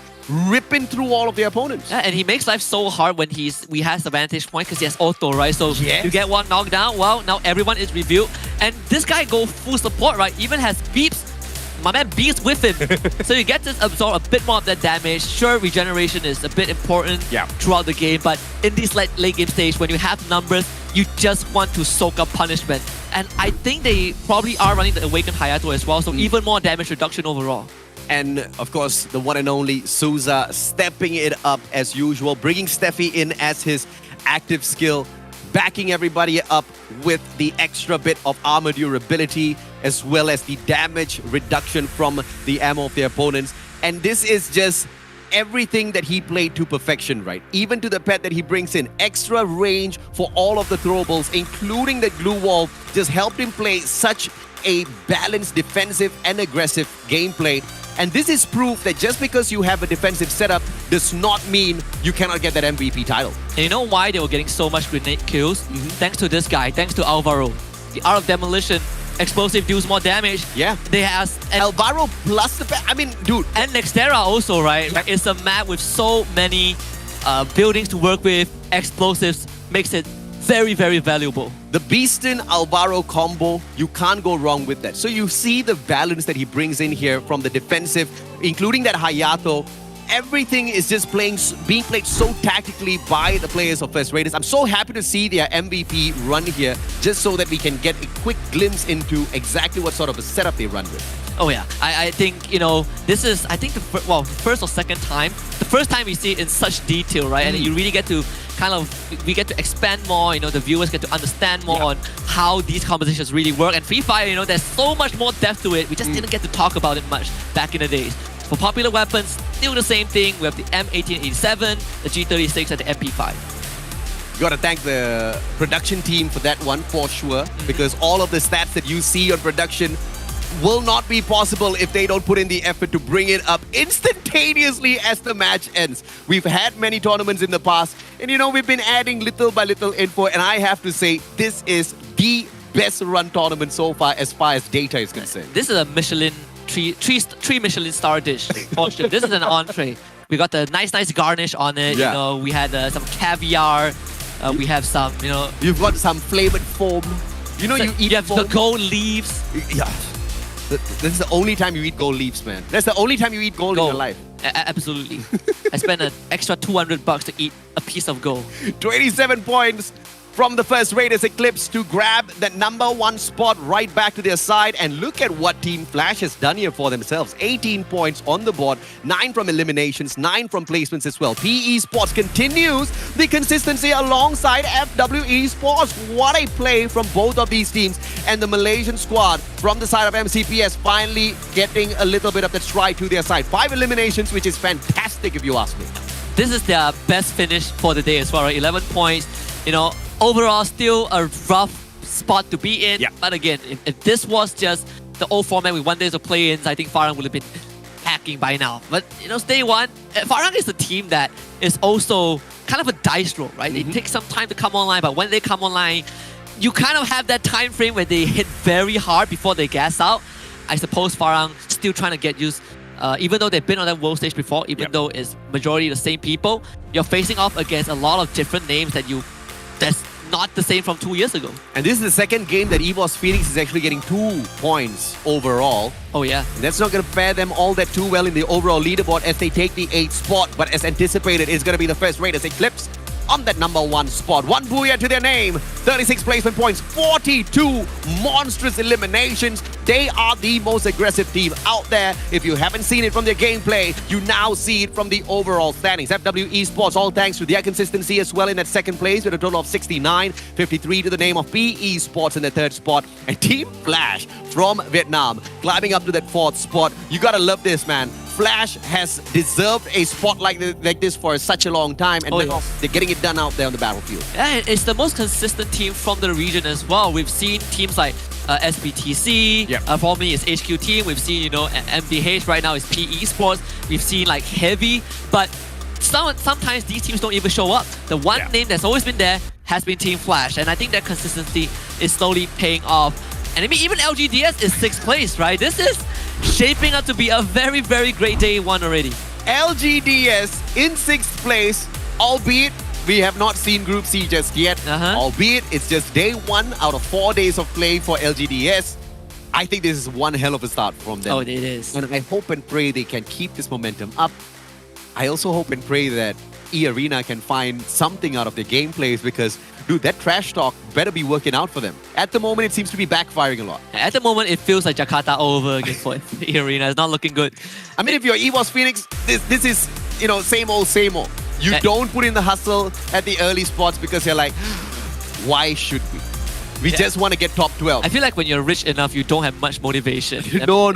ripping through all of their opponents. Yeah, and he makes life so hard when he has the vantage point because he has auto, right? So you get one knockdown, well, now everyone is revealed. And this guy go full support, right? Even has beeps. My man beats with him. So you get to absorb a bit more of that damage. Sure, regeneration is a bit important throughout the game, but in this late game stage, when you have numbers, you just want to soak up punishment. And I think they probably are running the Awakened Hayato as well, so even more damage reduction overall. And of course, the one and only Souza stepping it up as usual, bringing Steffi in as his active skill. backing everybody up with the extra bit of armor durability as well as the damage reduction from the ammo of the opponents. And this is just everything that he played to perfection, right? Even to the pet that he brings in. Extra range for all of the throwables, including the glue wall, just helped him play such a balanced defensive and aggressive gameplay. And this is proof that just because you have a defensive setup does not mean you cannot get that MVP title. And you know why they were getting so much grenade kills? Thanks to this guy, thanks to Alvaro. The Art of Demolition, explosive deals more damage. Yeah. They has Alvaro plus the I mean, dude. And Nextera also, right? Like, it's a map with so many buildings to work with. Explosives makes it very, very valuable. The Beastin Alvaro combo, you can't go wrong with that. So you see the balance that he brings in here from the defensive, including that Hayato. Everything is just being played so tactically by the players of First Raiders. I'm so happy to see their MVP run here, just so that we can get a quick glimpse into exactly what sort of a setup they run with. Oh yeah, I think, you know, this is, I think, first or second time. The first time we see it in such detail, right? And you really get to we get to expand more, you know, the viewers get to understand more on how these compositions really work. And FreeFire, you know, there's so much more depth to it. We just didn't get to talk about it much back in the days. For popular weapons, still the same thing. We have the M1887, the G36, and the MP5. You gotta thank the production team for that one for sure, because all of the stats that you see on production will not be possible if they don't put in the effort to bring it up instantaneously as the match ends. We've had many tournaments in the past, and you know, we've been adding little by little info, and I have to say, this is the best run tournament so far as data is concerned. This is a Michelin three Michelin star dish for sure. This is an entree. We got the nice garnish on it. Yeah. You know, we had some caviar. We have some, you know, you've got some flavored foam. You know, so you eat have foam. the gold leaves. Yeah. This is the only time you eat gold leaves, man. That's the only time you eat gold in your life. Absolutely. I spent an extra $200 to eat a piece of gold. 27 points from the First Raiders Eclipse to grab that #1 spot right back to their side. And look at what Team Flash has done here for themselves. 18 points on the board, 9 from eliminations, 9 from placements as well. PE Sports continues the consistency alongside FWE Sports. What a play from both of these teams. And the Malaysian squad from the side of MCPS finally getting a little bit of that stride to their side. 5 eliminations, which is fantastic if you ask me. This is their best finish for the day as well, right? 11 points. You know, overall, still a rough spot to be in. Yeah. But again, if this was just the old format with 1 day of play-ins, I think Farang would have been hacking by now. But, you know, day one, Farang is a team that is also kind of a dice roll, right? They take some time to come online, but when they come online, you kind of have that time frame where they hit very hard before they gas out. I suppose Farang still trying to get used. Even though they've been on that world stage before, even though it's majority the same people, you're facing off against a lot of different names that's not the same from 2 years ago. And this is the second game that EVOS Phoenix is actually getting 2 points overall. Oh yeah. And that's not going to fare them all that too well in the overall leaderboard as they take the 8th spot. But as anticipated, it's going to be the First Raiders Eclipse on that #1 spot. 1 booyah to their name, 36 placement points, 42 monstrous eliminations. They are the most aggressive team out there. If you haven't seen it from their gameplay, you now see it from the overall standings. FWE Sports, all thanks to their consistency as well in that 2nd place with a total of 69, 53 to the name of PE Sports in the 3rd spot. And Team Flash from Vietnam climbing up to that 4th spot. You gotta love this, man. Flash has deserved a spot like this for such a long time, and now they're getting it done out there on the battlefield. Yeah, it's the most consistent team from the region as well. We've seen teams like SBTC, formerly is HQ Team. We've seen, you know, MDH right now is PE Sports. We've seen like Heavy, but sometimes these teams don't even show up. The one name that's always been there has been Team Flash, and I think that consistency is slowly paying off. And I mean, even LGDS is 6th place, right? This is shaping up to be a very, very great day one already. LGDS in 6th place, albeit we have not seen Group C just yet. Albeit it's just day 1 out of 4 days of play for LGDS. I think this is one hell of a start from them. Oh, it is. And I hope and pray they can keep this momentum up. I also hope and pray that E-Arena can find something out of their gameplays, because, dude, that trash talk better be working out for them. At the moment, it seems to be backfiring a lot. At the moment, it feels like Jakarta all over again for E-Arena. It's not looking good. I mean, if you're EVOS Phoenix, this is, you know, same old, same old. You don't put in the hustle at the early spots because you're like, Why should we? We just want to get top 12. I feel like when you're rich enough, you don't have much motivation. No.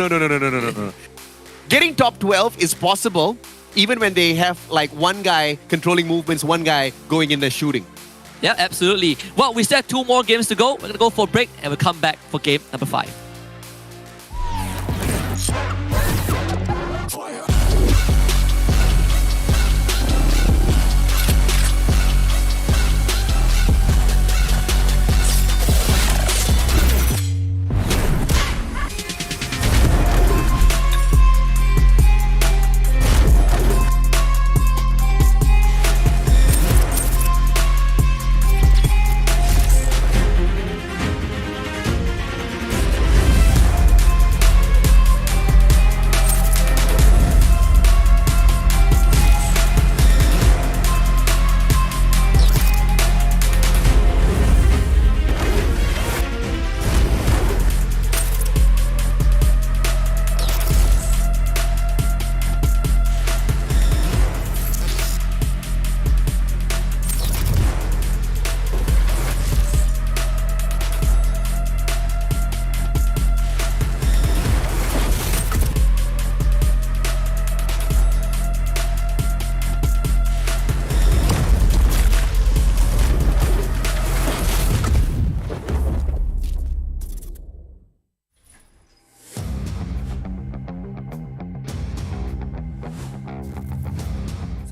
Getting top 12 is possible even when they have like one guy controlling movements, one guy going in the shooting. Yeah, absolutely. Well, we still have 2 more games to go. We're going to go for a break and we'll come back for game number 5.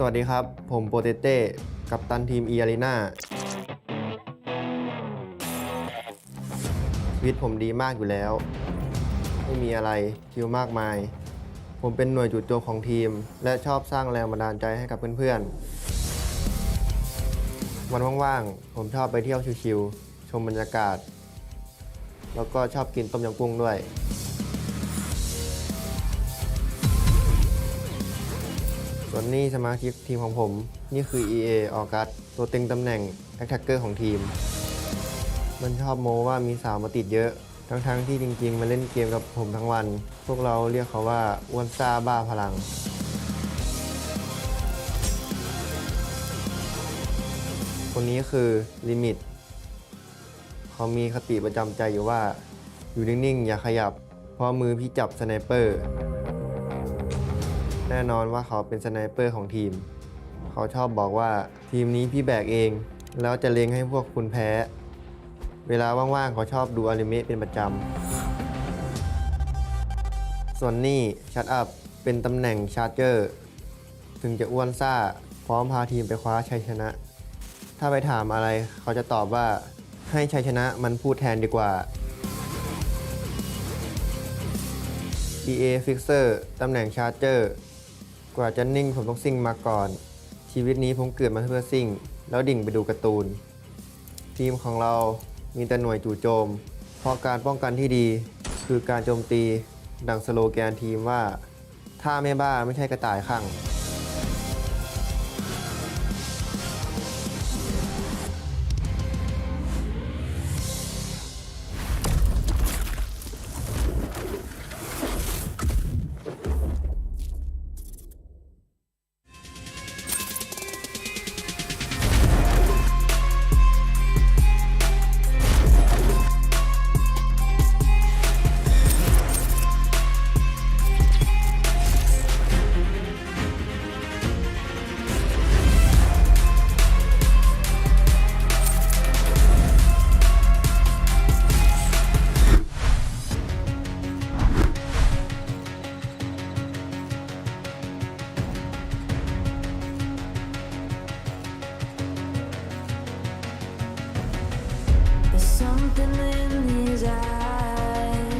สวัสดีครับผมโปเตเต้กัปตันทีม Arena ชีวิตผมดีมากอยู่แล้วไม่มีอะไรคิวมากมายผมเป็นหน่วยจู่โจมของทีมและชอบสร้างแรงบันดาลใจให้กับเพื่อนๆวันว่างๆผมชอบไปเที่ยวชิลๆชมบรรยากาศแล้วก็ชอบกินต้มยำกุ้งด้วยส่วนนี้สมาชิกทีมของผมนี่คือ EA ออกัสตัวเต็งตำแหน่ง Attacker ของทีมมันชอบโม้ว่ามีสาวมาติดเยอะทั้งที่จริงๆมาเล่นเกมกับผมทั้งวันพวกเราเรียกเขาว่าอ้วนซ่าบ้าพลังคนนี้คือลิมิตเขามีคติประจำใจอยู่ว่าอยู่นิ่งๆอย่าขยับเพราะมือพี่จับสไนเปอร์แน่นอนว่าเขาเป็นสไนเปอร์ของทีมเขาชอบบอกว่าทีมนี้พี่แบกเองแล้วจะเล็งให้พวกคุณแพ้เวลาว่างๆเขาชอบดูอนิเมะเป็นประจำส่วนนี่ชัดอัพเป็นตำแหน่งชาร์เจอร์ถึงจะอ้วนซ่าพร้อมพาทีมไปคว้าชัยชนะถ้าไปถามอะไรเขาจะตอบว่าให้ชัยชนะมันพูดแทนดีกว่า EA Fixer ตำแหน่งชาร์เจอร์กว่าจะนิ่งผมต้องซิ่งมาก่อนชีวิตนี้ผมเกิดมาเพื่อซิ่งแล้วดิ่งไปดูการ์ตูนทีมของเรามีแต่หน่วยจู่โจมเพราะการป้องกันที่ดีคือการโจมตีดังสโลแกนทีมว่าถ้าไม่บ้าไม่ใช่กระต่ายข้างSomething in his eyes.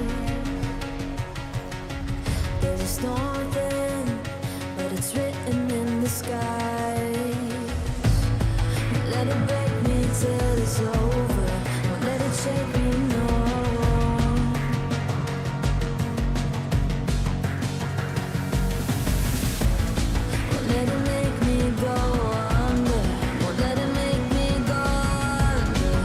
There's a storm then, but it's written in the sky. Let it break me till it's over. Won't let it shake me, no. Won't let it make me go under. Won't let it make me go under.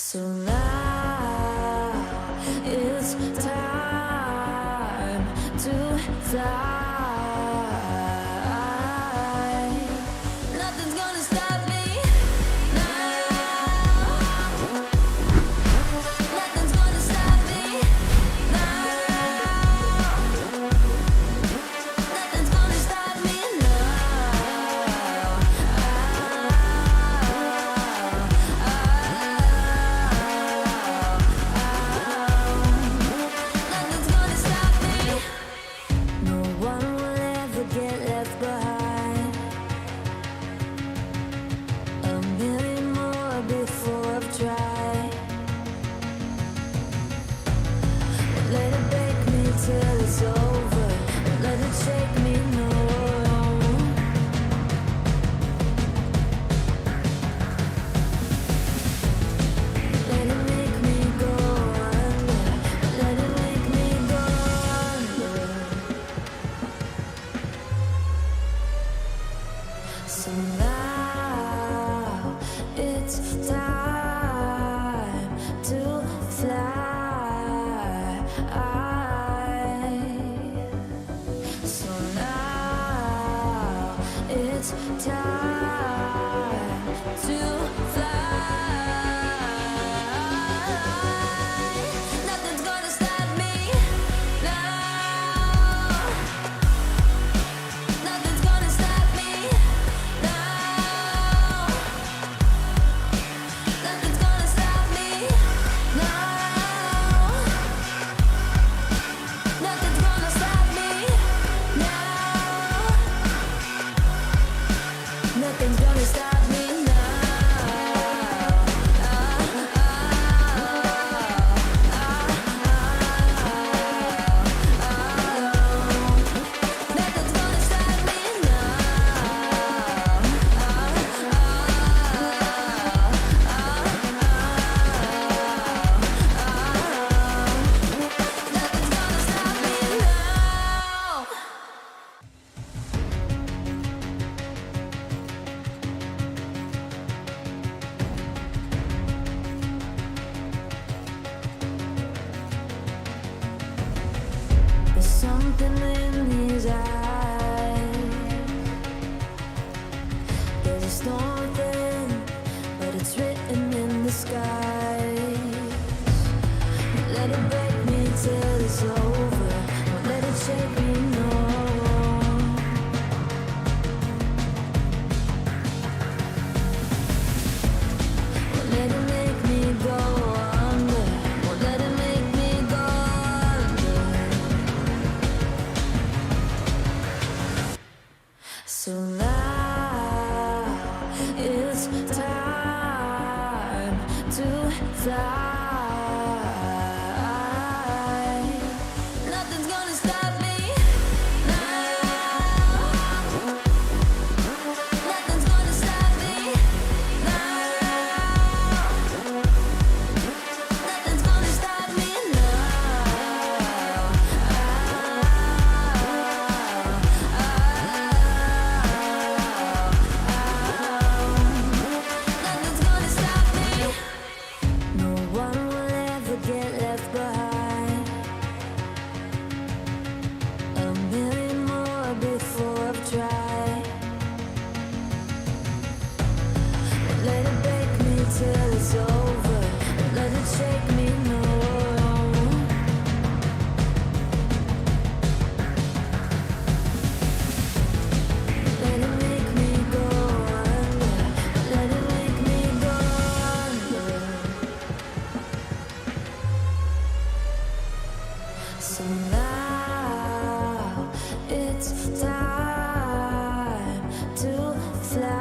So now it's time to die. it's time to fly. Nothing's gonna stop me now. Nothing's gonna stop me now. Nothing's gonna stop me now. Nothing's gonna stop me now. Nothing's gonna stop me There's something in his eyes. There's a storm within, but it's written in the skies. Let it break me till it's over. Won't let it shake me, no. Won't let it make me go under. Won't let it make me go under. So now it's time to fly. Nothing's gonna stop me now. Nothing's gonna stop me now. Nothing's gonna stop me Nothing's gonna stop me. No one will ever get left behind. A million more before I've tried. Won't let it break me till it's over. Won't let it shake me, no. Let it make me go under. Let it make me go under. So now it's time to fly.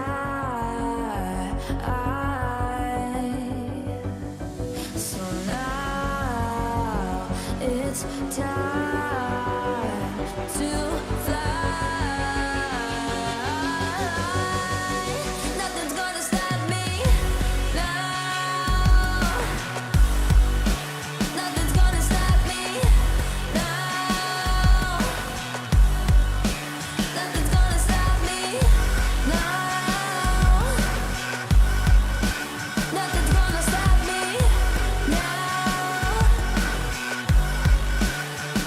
So now it's time to fly. Nothing's gonna stop me now. Nothing's gonna stop me now. Nothing's gonna stop me now. Nothing's gonna stop me now.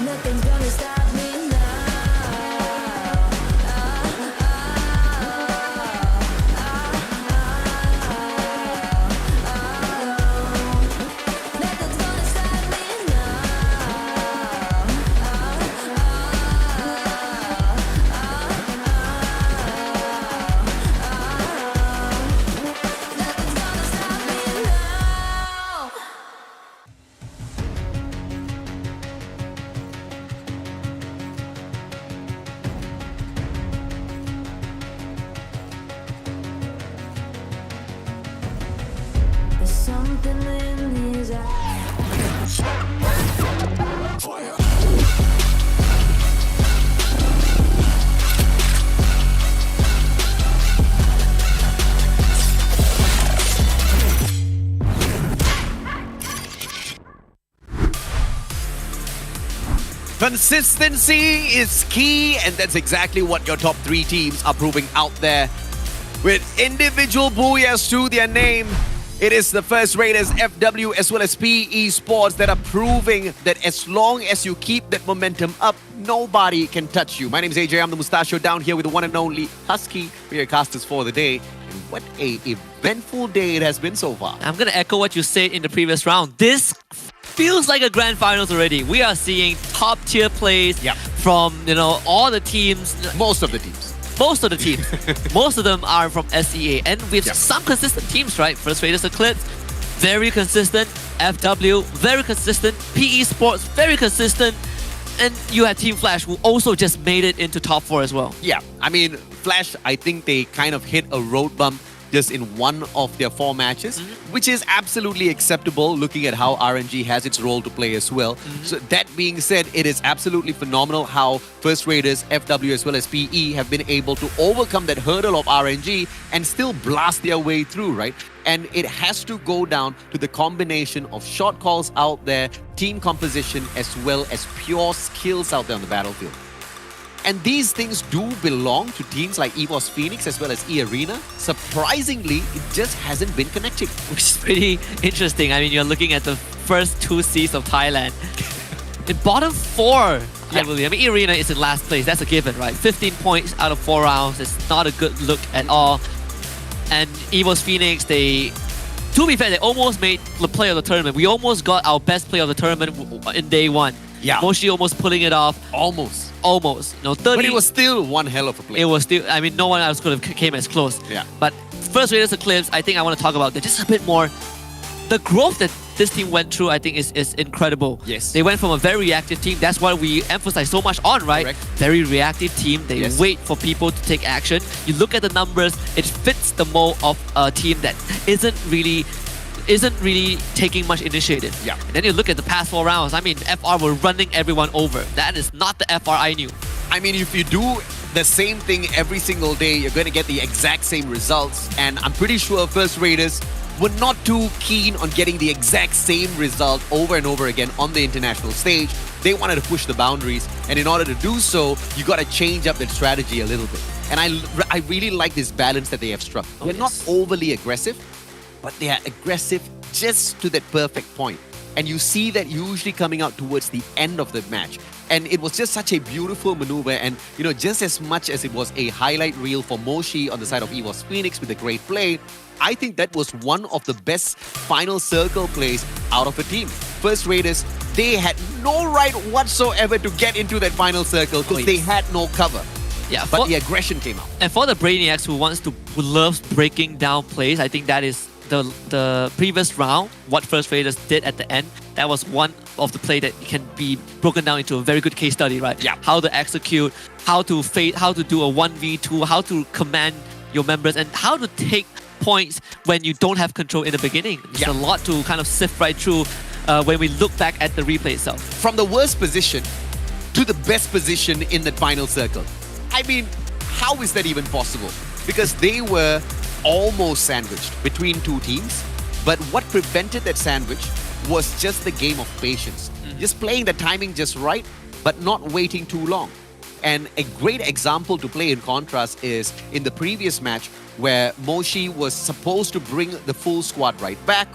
Nothing's gonna stop me There's something in his eyes. Consistency is key, and that's exactly what your top three teams are proving out there. With individual booyahs to their name, it is the first raters FW as well as PE Sports that are proving that as long as you keep that momentum up, nobody can touch you. My name is AJ, I'm the Mustachio, down here with the one and only Husky, your casters for the day. And what a eventful day it has been so far. I'm going to echo what you said in the previous round. This feels like a grand finals already. We are seeing top tier plays from, all the teams. Most of the teams. Most of the teams. Most of them are from SEA. And we have some consistent teams, right? First Raiders Eclipse, very consistent. FW, very consistent. PE Sports, very consistent. And you had Team Flash, who also just made it into top 4 as well. Yeah, I mean, Flash, I think they kind of hit a road bump just in one of their 4 matches, which is absolutely acceptable looking at how RNG has its role to play as well. So that being said, it is absolutely phenomenal how First Raiders, FW as well as PE have been able to overcome that hurdle of RNG and still blast their way through, right? And it has to go down to the combination of shot calls out there, team composition, as well as pure skills out there on the battlefield. And these things do belong to teams like EVOS Phoenix as well as E-Arena. Surprisingly, it just hasn't been connected. Which is pretty interesting. I mean, you're looking at the first 2 seeds of Thailand. In bottom 4, I believe. I mean, E-Arena is in last place. That's a given, right? 15 points out of 4 rounds. It's not a good look at all. And EVOS Phoenix, to be fair, they almost made the play of the tournament. We almost got our best play of the tournament in day 1. Yeah. Moshi almost pulling it off. Almost. 30. But it was still one hell of a play. It was still, I mean, no one else could have came as close. Yeah. But First Raiders Eclipse, I think I want to talk about that just a bit more. The growth that this team went through, I think, is incredible. Yes. They went from a very reactive team. That's what we emphasize so much on, right? Correct. Very reactive team. They wait for people to take action. You look at the numbers, it fits the mold of a team that isn't really taking much initiative. Yeah. And then you look at the past 4 rounds. I mean, FR were running everyone over. That is not the FR I knew. I mean, if you do the same thing every single day, you're going to get the exact same results. And I'm pretty sure First Raiders were not too keen on getting the exact same result over and over again on the international stage. They wanted to push the boundaries. And in order to do so, you got to change up that strategy a little bit. And I really like this balance that they have struck. They're not overly aggressive, but they are aggressive just to that perfect point. And you see that usually coming out towards the end of the match. And it was just such a beautiful maneuver. And, just as much as it was a highlight reel for Moshi on the side of EVOS Phoenix with a great play, I think that was one of the best final circle plays out of a team. First Raiders, they had no right whatsoever to get into that final circle because they had no cover. Yeah, but the aggression came out. And for the Brainiacs who loves breaking down plays, I think that is the previous round, what First Raiders did at the end. That was one of the play that can be broken down into a very good case study, right? Yeah. How to execute, how to do a 1v2, how to command your members, and how to take points when you don't have control in the beginning. There's a lot to kind of sift right through when we look back at the replay itself. From the worst position to the best position in that final circle. I mean, how is that even possible? Because they were almost sandwiched between 2 teams, but what prevented that sandwich was just the game of patience. Just playing the timing just right, but not waiting too long. And a great example to play in contrast is in the previous match where Moshi was supposed to bring the full squad right back.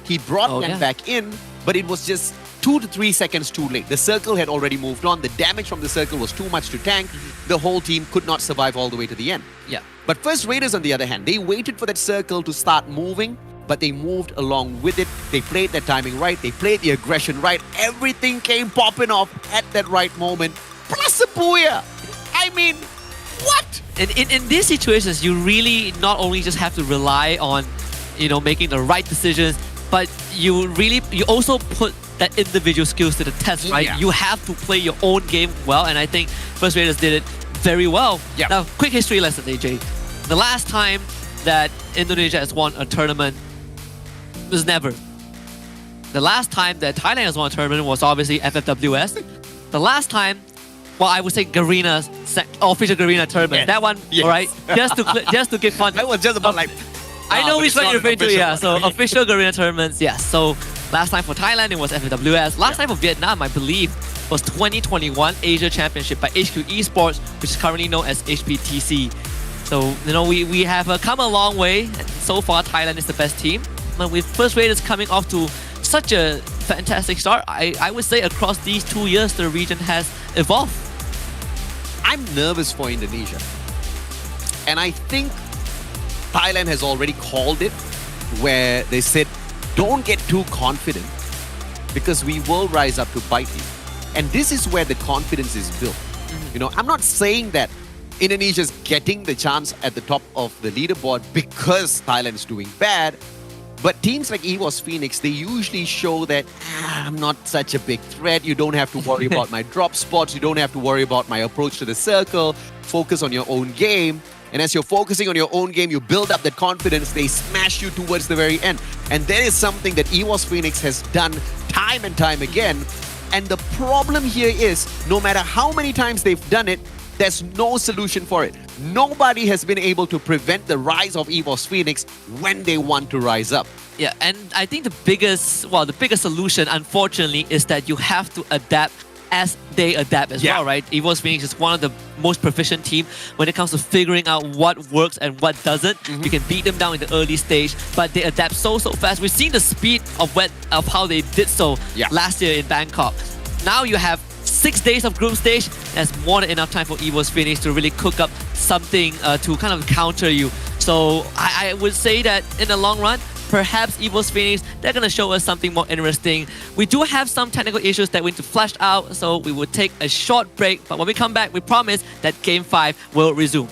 He brought them back in, but it was just 2 to 3 seconds too late. The circle had already moved on. The damage from the circle was too much to tank. The whole team could not survive all the way to the end. Yeah. But First Raiders, on the other hand, they waited for that circle to start moving, but they moved along with it. They played their timing right. They played the aggression right. Everything came popping off at that right moment. Plus a booyah! I mean, what? In these situations, you really not only just have to rely on, making the right decisions, but you also put that individual skills to the test, right? Yeah. You have to play your own game well, and I think First Raiders did it very well. Yeah. Now, quick history lesson, AJ. The last time that Indonesia has won a tournament was never. The last time that Thailand has won a tournament was obviously FFWS. The last time, well, I would say Garena's official Garena tournament. Yes. That one, Yes. all right? Just to get fun. That was just about I know which one you're referring to, yeah. So one. official Garena tournaments, yes. So last time for Thailand, it was FFWS. Last time for Vietnam, I believe, was 2021 Asia Championship by HQ Esports, which is currently known as HPTC. So, we have come a long way. And so far, Thailand is the best team. But with First Raiders coming off to such a fantastic start, I would say across these 2 years, the region has evolved. I'm nervous for Indonesia. And I think Thailand has already called it, where they said, don't get too confident because we will rise up to bite you. And this is where the confidence is built. You know, I'm not saying that Indonesia's getting the chance at the top of the leaderboard because Thailand's doing bad. But teams like EVOS Phoenix, they usually show that I'm not such a big threat. You don't have to worry about my drop spots. You don't have to worry about my approach to the circle. Focus on your own game. And as you're focusing on your own game, you build up that confidence. They smash you towards the very end. And that is something that EVOS Phoenix has done time and time again. And the problem here is, no matter how many times they've done it, there's no solution for it. Nobody has been able to prevent the rise of EVOS Phoenix when they want to rise up. Yeah, and I think the biggest solution, unfortunately, is that you have to adapt as they adapt as well, right? EVOS Phoenix is one of the most proficient team when it comes to figuring out what works and what doesn't. You can beat them down in the early stage, but they adapt so fast. We've seen the speed of how they did so last year in Bangkok. Now you have 6 days of group stage. That's more than enough time for EVOS Phoenix to really cook up something to kind of counter you. So I would say that in the long run, perhaps EVOS Phoenix, they're going to show us something more interesting. We do have some technical issues that we need to flesh out, so we will take a short break. But when we come back, we promise that Game 5 will resume.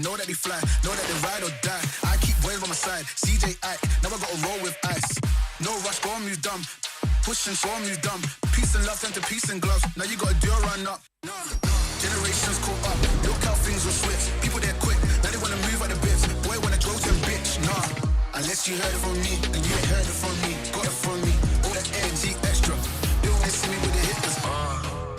Know that they fly, know that they ride or die. I keep boys by my side, CJ Ike, now I gotta roll with ice. No rush, go on, move dumb. Push and show on, move dumb. Peace and love turn to peace and gloves. Now you gotta do a run up. Generations caught up, look how things will switch. People there quick, now they wanna move out the bits. Boy wanna go to a bitch, nah. Unless you heard it from me, and you ain't heard it from me. Got it from me, all that energy extra. They don't wanna see me with the hitters.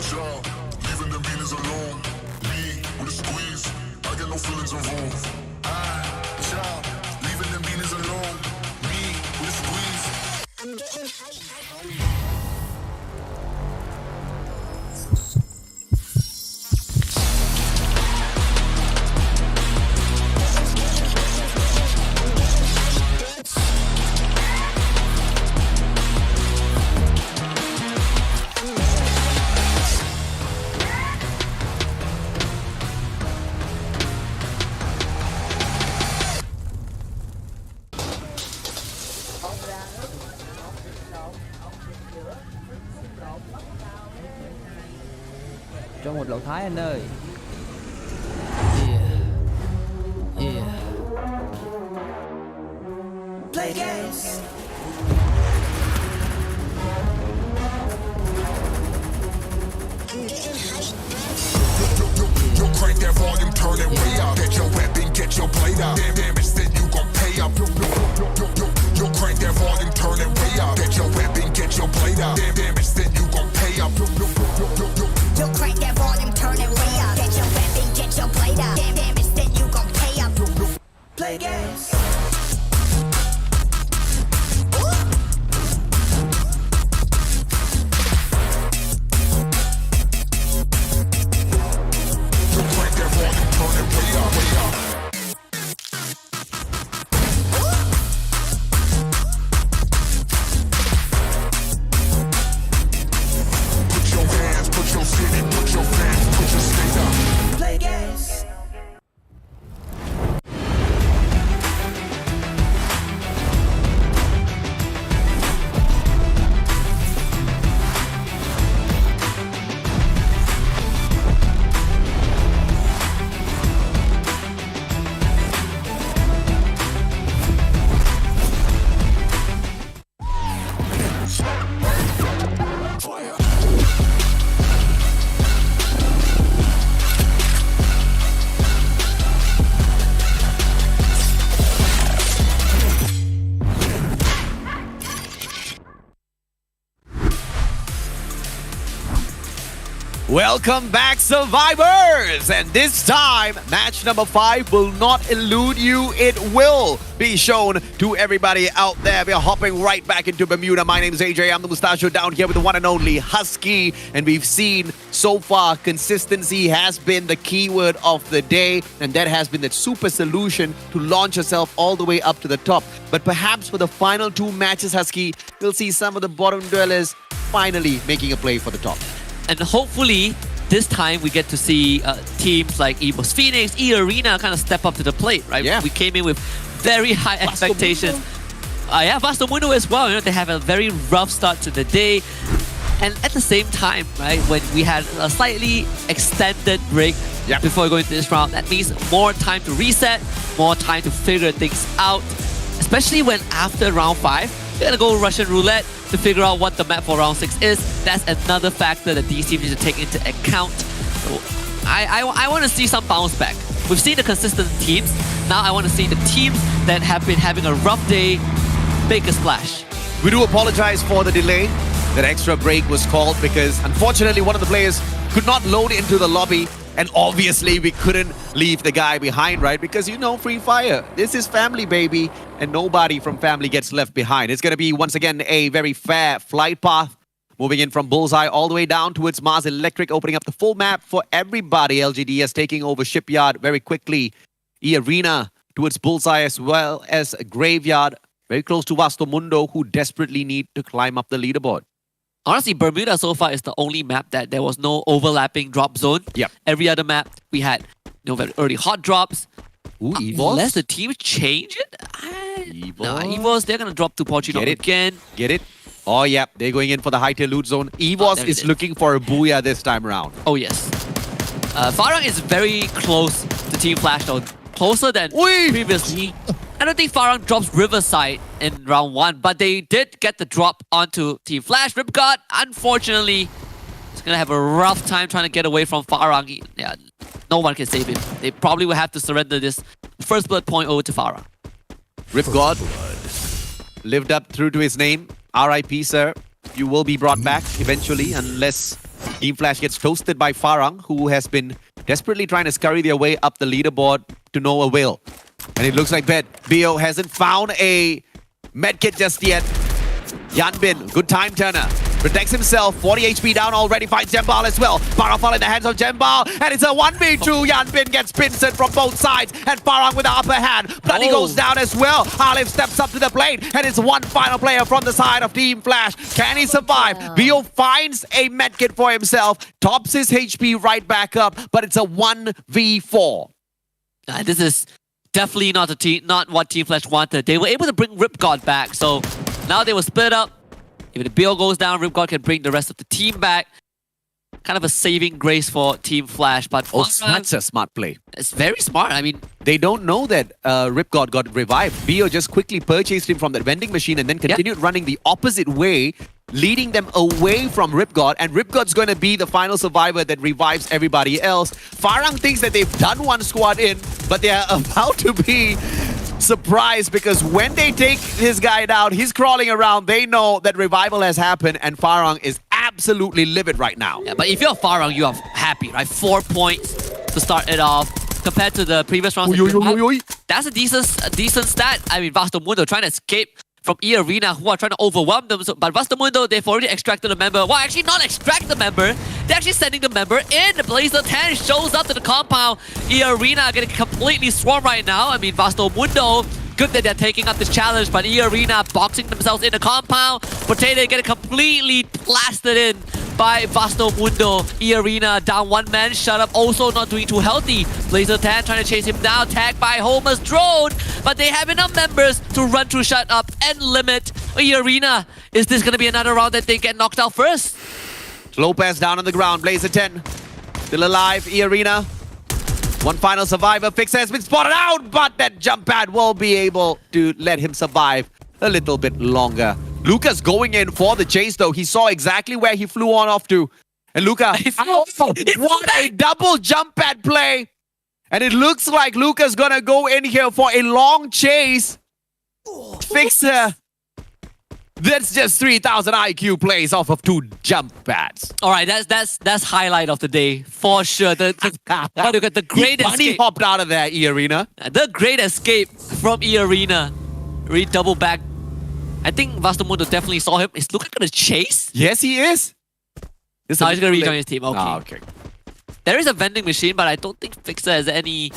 Sure, leaving the beaters alone. Me with a squeeze. I get no feelings involved. Child, leaving them beaners alone. Me with a squeeze. I'm getting high. Thái anh ơi. Play games. Yo, crank that volume, turn it way up. Get your weapon, get your blade out. Damage, then you gon' pay up. Yo, crank that volume, turn it way up. Get your weapon, get your blade out. Damage, then you gon' pay up. Yo, crank that volume, turn it way up. Get your weapon, get your blade out. Damage, then you gon' pay up. Play games. Play games. Welcome back, survivors! And this time, match number 5 will not elude you. It will be shown to everybody out there. We are hopping right back into Bermuda. My name is AJ. I'm the Mustachio down here with the one and only Husky. And we've seen so far, consistency has been the keyword of the day. And that has been the super solution to launch yourself all the way up to the top. But perhaps for the final 2 matches, Husky, we'll see some of the bottom dwellers finally making a play for the top. And hopefully, this time we get to see teams like EVOS Phoenix, E-Arena kind of step up to the plate, right? Yeah. We came in with very high expectations. Yeah, Vasto Mundo as well. You know, they have a very rough start to the day. And at the same time, right, when we had a slightly extended break before going to this round, that means more time to reset, more time to figure things out. Especially when after round 5, you're gonna go Russian roulette to figure out what the map for round 6 is. That's another factor that these teams need to take into account. So I want to see some bounce back. We've seen the consistent teams. Now I want to see the teams that have been having a rough day make a splash. We do apologize for the delay. That extra break was called because unfortunately one of the players could not load into the lobby. And obviously we couldn't leave the guy behind, right? Because you know, FreeFire, this is family, baby. And nobody from family gets left behind. It's going to be, once again, a very fair flight path. Moving in from Bullseye all the way down towards Mars Electric, opening up the full map for everybody. LGDS taking over Shipyard very quickly. E-Arena towards Bullseye as well as Graveyard. Very close to Vasto Mundo, who desperately need to climb up the leaderboard. Honestly, Bermuda so far is the only map that there was no overlapping drop zone. Yep. Every other map, we had very early hot drops. Ooh, EVOS? Unless the team change it? EVOS, they're going to drop to Portugal again. Get it? Oh, yeah. They're going in for the high tier loot zone. EVOS is looking for a booyah this time around. Oh, yes. Farang is very close to Team Flash, though. Closer than previously. I don't think Farang drops Riverside in round 1, but they did get the drop onto Team Flash. Ripgod, unfortunately, is going to have a rough time trying to get away from Farang. Yeah, no one can save him. They probably will have to surrender this first blood point over to Farang. Ripgod lived up through to his name. RIP, sir. You will be brought back eventually unless Team Flash gets toasted by Farang, who has been desperately trying to scurry their way up the leaderboard to no avail. And it looks like BO hasn't found a medkit just yet. Yanbin, good time turner. Protects himself, 40 HP down already, finds Jembal as well. Farang fall in the hands of Jembal, and it's a 1v2. Yanbin gets pinched from both sides, and Farang with the upper hand. Bloody goes down as well. Alif steps up to the plate, and it's one final player from the side of Team Flash. Can he survive? BO finds a medkit for himself, tops his HP right back up, but it's a 1v4. This is definitely not what Team Flash wanted. They were able to bring Ripgod back, so now they will split up. If the BO goes down, Ripgod can bring the rest of the team back. kind of a saving grace for Team Flash. But that's a smart play. It's very smart. I mean, they don't know that Ripgod got revived. Bio just quickly purchased him from that vending machine and then continued running the opposite way, leading them away from Ripgod. And Ripgod's going to be the final survivor that revives everybody else. Farang thinks that they've done one squad in, but they are about to be surprised because when they take his guy down, he's crawling around. They know that revival has happened and Farang is absolutely livid right now. Yeah, but if you're Farang, you are happy, right? 4 points to start it off. Compared to the previous rounds, that's a decent stat. I mean, Vastomundo trying to escape from E-Arena, who are trying to overwhelm them. But Vastomundo, they've already extracted a member. Well, actually not extract the member. They're actually sending the member in. Blazer 10 shows up to the compound. E-Arena getting completely swarmed right now. I mean, Vastomundo, good that they're taking up this challenge, but E-Arena boxing themselves in the compound. Potato getting completely blasted in by Vastomundo. E-Arena down 1 man. Shut up, also not doing too healthy. Blazer 10 trying to chase him down. Tagged by Homer's drone, but they have enough members to run through Shut Up and limit E-Arena. Is this going to be another round that they get knocked out first? Lopez down on the ground. Blazer 10 still alive. E-Arena. One final survivor. Fixer has been spotted out, but that jump pad will be able to let him survive a little bit longer. Lucas going in for the chase though. He saw exactly where he flew on off to. And Luca, what a double jump pad play. And it looks like Lucas gonna go in here for a long chase. Fixer. That's just 3,000 IQ plays off of 2 jump pads. All right, that's highlight of the day for sure. The great escape. Bunny hopped out of there, E-Arena. The great escape from E-Arena. Really double back. I think Vastomundo definitely saw him. Is Luca gonna chase? Yes, he is. He's gonna rejoin his team. Okay. Okay. There is a vending machine, but I don't think Fixer has any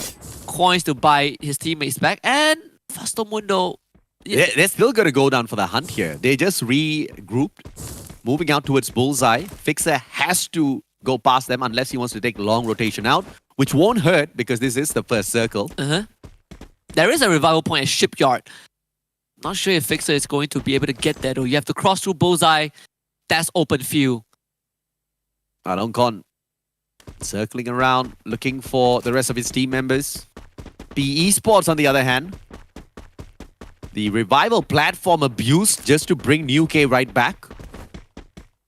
coins to buy his teammates back. And Vastomundo, they're still gonna go down for the hunt here. They just regrouped, moving out towards Bullseye. Fixer has to go past them unless he wants to take long rotation out, which won't hurt because this is the first circle. There is a revival point at Shipyard. Not sure if Fixer is going to be able to get there though. You have to cross through Bullseye. That's open field. Arongkon circling around, looking for the rest of his team members. The esports, on the other hand, the revival platform abuse just to bring New K right back.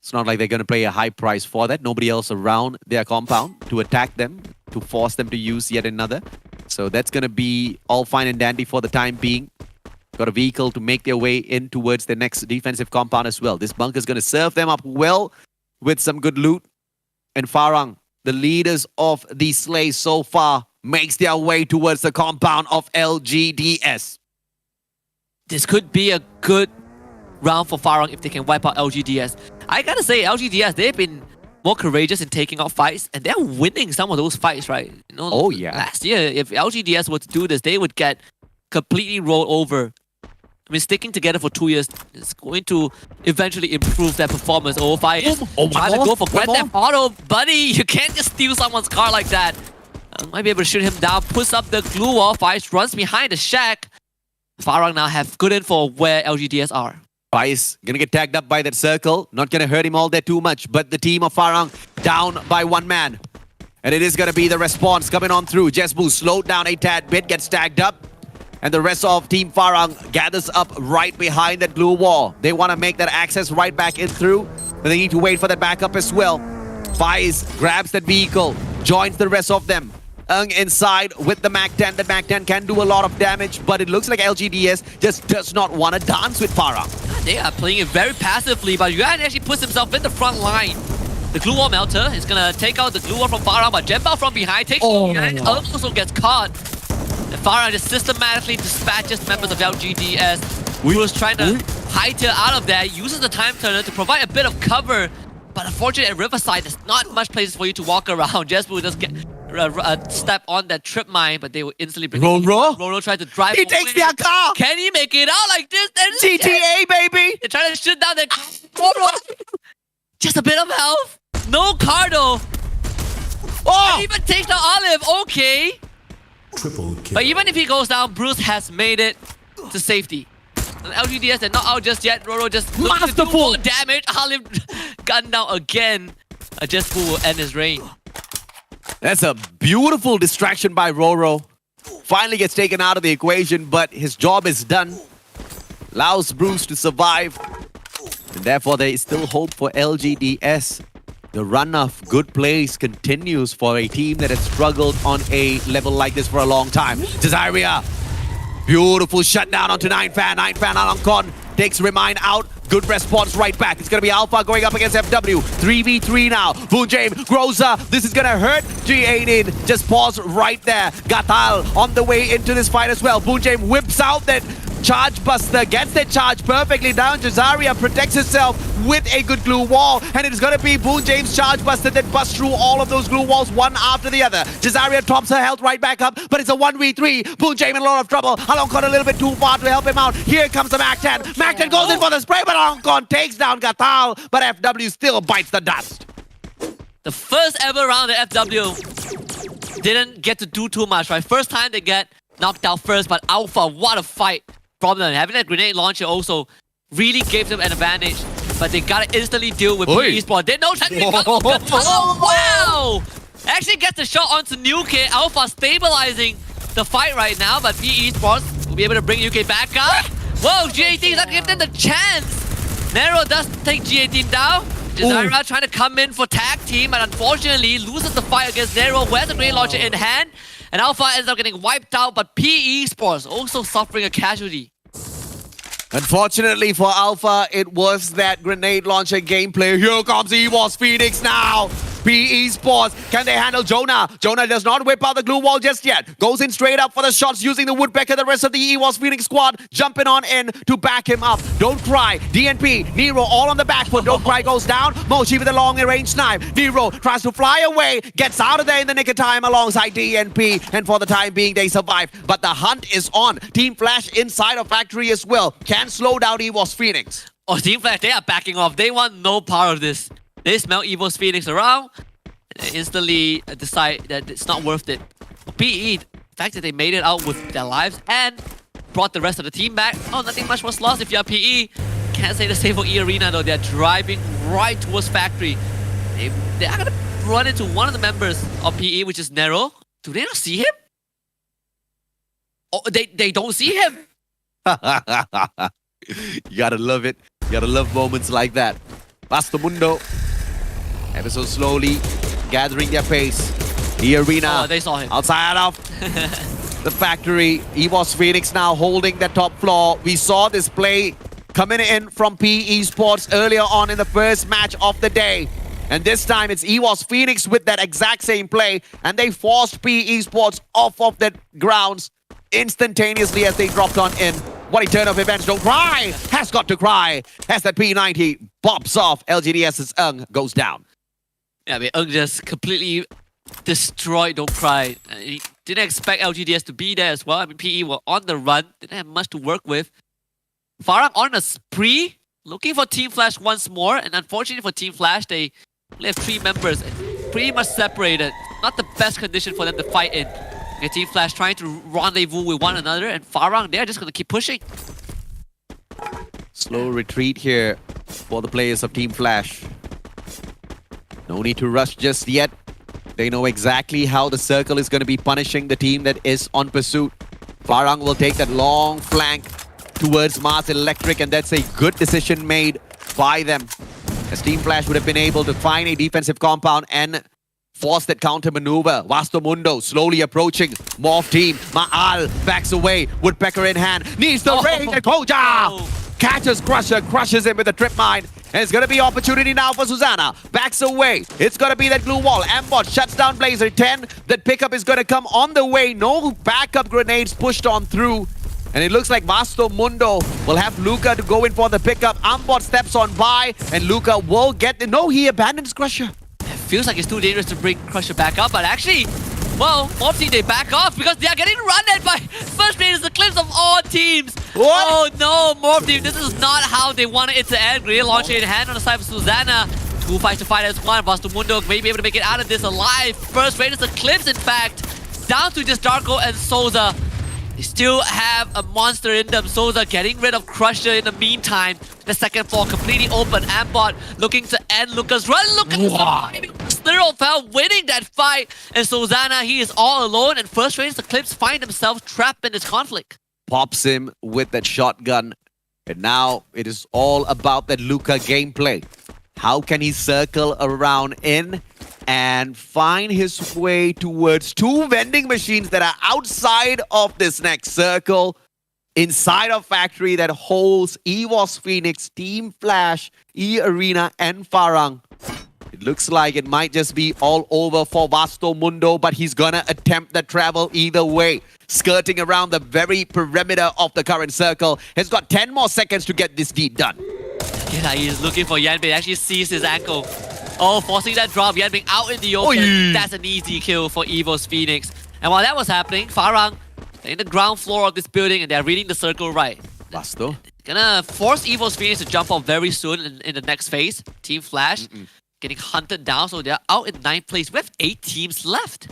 It's not like they're going to pay a high price for that. Nobody else around their compound to attack them, to force them to use yet another. So that's going to be all fine and dandy for the time being. Got a vehicle to make their way in towards their next defensive compound as well. This bunker is going to serve them up well with some good loot. And Farang, the leaders of the Slay so far, makes their way towards the compound of LGDS. This could be a good round for Farang if they can wipe out LGDS. I gotta say, LGDS, they've been more courageous in taking out fights, and they're winning some of those fights, right? You know, oh, yeah. Last year, if LGDS were to do this, they would get completely rolled over. I mean, sticking together for 2 years is going to eventually improve their performance. Oh, Fire trying to go for Grand Theft Auto. Buddy, you can't just steal someone's car like that. Might be able to shoot him down, puts up the glue wall. Fire runs behind the shack. Farang now have good info where LGDS are. Faiz gonna get tagged up by that circle. Not gonna hurt him all that too much, but the team of Farang down by 1 man. And it is gonna be the response coming on through. Jesbu slowed down a tad bit, gets tagged up. And the rest of Team Farang gathers up right behind that blue wall. They want to make that access right back in through, but they need to wait for that backup as well. Faiz grabs that vehicle, joins the rest of them. Inside with the MAC-10. The MAC-10 can do a lot of damage, but it looks like LGDS just does not want to dance with Farang. They are playing it very passively, but Yuan actually puts himself in the front line. The glue wall melter is going to take out the glue wall from Farang, but Jembao from behind takes Yuan, also gets caught. And Farang just systematically dispatches members of LGDS. He was trying to hightail out of there, uses the time turner to provide a bit of cover. But unfortunately, at Riverside, there's not much places for you to walk around. Jesper will just get step on that trip mine, but they will instantly bring Roro tried to drive He takes their car! Can he make it out like this? GTA, baby! They're trying to shoot down their car. Just a bit of health. No car, though. Oh! And even takes the olive. Okay. But even if he goes down, Bruce has made it to safety. And LGDS, they're not out just yet. Roro just masterful damage. Olive gunned down again. just who will end his reign. That's a beautiful distraction by Roro. Finally gets taken out of the equation, but his job is done. Allows Bruce to survive. And therefore, there is still hope for LGDS. The run of good plays continues for a team that has struggled on a level like this for a long time. Desiree, beautiful shutdown onto 9fan. 9fan Alankon takes Remind out. Good response right back. It's going to be Alpha going up against FW. 3v3 now. Boonjame, Groza. This is going to hurt G18. Just pause right there. Gatal on the way into this fight as well. Boonjame whips out that Charge Buster, gets that charge perfectly down. Jazaria protects herself with a good glue wall, and it is going to be Boonjame's Charge Buster that busts through all of those glue walls one after the other. Jazaria tops her health right back up, but it's a 1v3. Boonjame in a lot of trouble. Alankon a little bit too far to help him out. Here comes the Mactan. Mactan goes in for the spray, but Alankon takes down Gatal, but FW still bites the dust. The first ever round that FW didn't get to do too much, right? First time they get knocked out first, but Alpha, what a fight from them. Having that grenade launcher also really gave them an advantage, but they gotta instantly deal with PE Sport. They know technique. Oh, wow! Actually gets the shot onto Nuke. Alpha stabilizing the fight right now, but PE Sports will be able to bring UK back up. Whoa, G18 not give them the chance. Nero does take G18 down. Jazaira trying to come in for tag team, but unfortunately loses the fight against Nero, who has the grenade launcher in hand. And Alpha ends up getting wiped out, but PE Sports also suffering a casualty. Unfortunately for Alpha, it was that grenade launcher gameplay. Here comes EWOS Phoenix now. PE Sports, can they handle Jonah? Jonah does not whip out the glue wall just yet. Goes in straight up for the shots using the Woodpecker. The rest of the EWOS Phoenix squad jumping on in to back him up. Don't Cry, DNP, Nero all on the back foot. Don't Cry goes down. Mochi with a long range snipe. Nero tries to fly away, gets out of there in the nick of time alongside DNP. And for the time being, they survive. But the hunt is on. Team Flash inside of Factory as well. Can slow down EWOS Phoenix. Oh, Team Flash, they are backing off. They want no part of this. They smell EWOS Phoenix around and instantly decide that it's not worth it. PE, the fact that they made it out with their lives and brought the rest of the team back, oh, nothing much was lost if you're PE. Can't say the same for E Arena though. They're driving right towards Factory. They are gonna run into one of the members of PE, which is Nero. Do they not see him? Oh, they don't see him. You gotta love it. You gotta love moments like that. Bastamundo. Ever so slowly gathering their pace. The Arena. Oh, they saw him. Outside of the Factory. EWOS Phoenix now holding the top floor. We saw this play coming in from PE Sports earlier on in the first match of the day. And this time it's EWOS Phoenix with that exact same play. And they forced PE Sports off of the grounds instantaneously as they dropped on in. What a turn of events. Don't Cry has got to cry as that P90 bops off. LGDS's goes down. Yeah, I mean, just completely destroyed Don't Cry. He didn't expect LGDS to be there as well. I mean, PE were on the run. Didn't have much to work with. Farang on a spree, looking for Team Flash once more. And unfortunately for Team Flash, they only have 3 members. Pretty much separated. Not the best condition for them to fight in. And Team Flash trying to rendezvous with one another. And Farang, they're just going to keep pushing. Slow retreat here for the players of Team Flash. No need to rush just yet. They know exactly how the circle is going to be punishing the team that is on pursuit. Farang will take that long flank towards Mars Electric, and that's a good decision made by them. As Team Flash would have been able to find a defensive compound and force that counter maneuver. Vastomundo slowly approaching. Morph team. Ma'al backs away. Woodpecker in hand. Needs the range. And Koja catches Crusher. Crushes him with a trip mine. And it's going to be opportunity now for Susanna. Backs away. It's going to be that glue wall. Ambot shuts down Blazer 10. That pickup is going to come on the way. No backup grenades pushed on through. And it looks like Vastomundo will have Luca to go in for the pickup. Ambot steps on by. And Luca will get... No, he abandons Crusher. Feels like it's too dangerous to bring Crusher back up, but actually, well, Morph they back off because they are getting run at by first graders, the clips of all teams. What? Oh no, Morph team, this is not how they wanted it to end. Grenade launcher in hand on the side of Susanna. 2 fights to fight as one. Vastomundo may be able to make it out of this alive. First graders, the clips in fact, down to just Darko and Souza. They still have a monster in them. Souza getting rid of Crusher in the meantime. The second floor completely open. Ambot looking to end Lucas' run. Look at Snirlfell winning that fight. And Sozana, he is all alone. And first race, the Clips find themselves trapped in this conflict. Pops him with that shotgun. And now it is all about that Luca gameplay. How can he circle around in and find his way towards two vending machines that are outside of this next circle, inside of factory that holds EVOS Phoenix, Team Flash, E-Arena, and Farang. It looks like it might just be all over for Vasto Mundo, but he's gonna attempt the travel either way. Skirting around the very perimeter of the current circle. Has got 10 more seconds to get this deed done. Yeah, he's looking for Yanbei. Actually sees his ankle. Oh, forcing that drop. Yanbei out in the open. Oy. That's an easy kill for EVOS Phoenix. And while that was happening, Farang, they're in the ground floor of this building and they're reading the circle right. Vasto. Gonna force EVOS Phoenix to jump off very soon in the next phase. Team Flash getting hunted down, so they're out in 9th place. We have 8 teams left.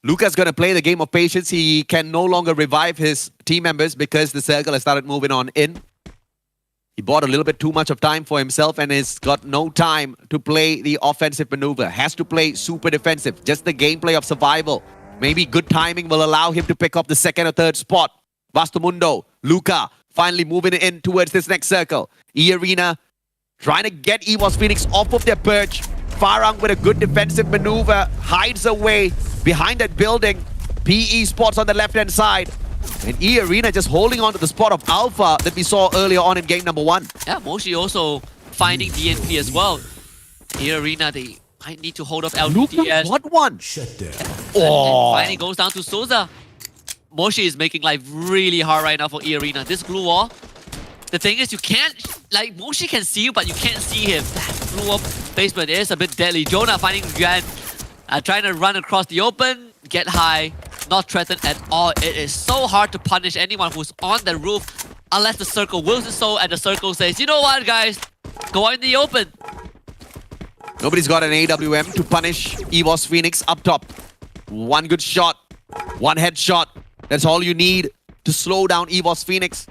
Luca's gonna play the game of patience. He can no longer revive his team members because the circle has started moving on in. He bought a little bit too much of time for himself and has got no time to play the offensive maneuver. Has to play super defensive. Just the gameplay of survival. Maybe good timing will allow him to pick up the 2nd or 3rd spot. Vastomundo, Luca, finally moving in towards this next circle. E-Arena trying to get EVOS Phoenix off of their perch. Farang with a good defensive maneuver hides away behind that building. PE spots on the left-hand side. And E-Arena just holding on to the spot of Alpha that we saw earlier on in game number 1. Yeah, Moshi also finding DNP as well. E-Arena, they might need to hold off LGDS. What one? Shut down. And finally goes down to Souza. Moshi is making life really hard right now for E-Arena. This blue wall, the thing is you can't, like Moshi can see you, but you can't see him. That blue wall placement is a bit deadly. Jonah finding Yuan, trying to run across the open, get high. Not threatened at all. It is so hard to punish anyone who's on the roof unless the circle wills it so and the circle says, you know what guys, go out in the open. Nobody's got an AWM to punish EVOS Phoenix up top. One good shot, one headshot. That's all you need to slow down EVOS Phoenix.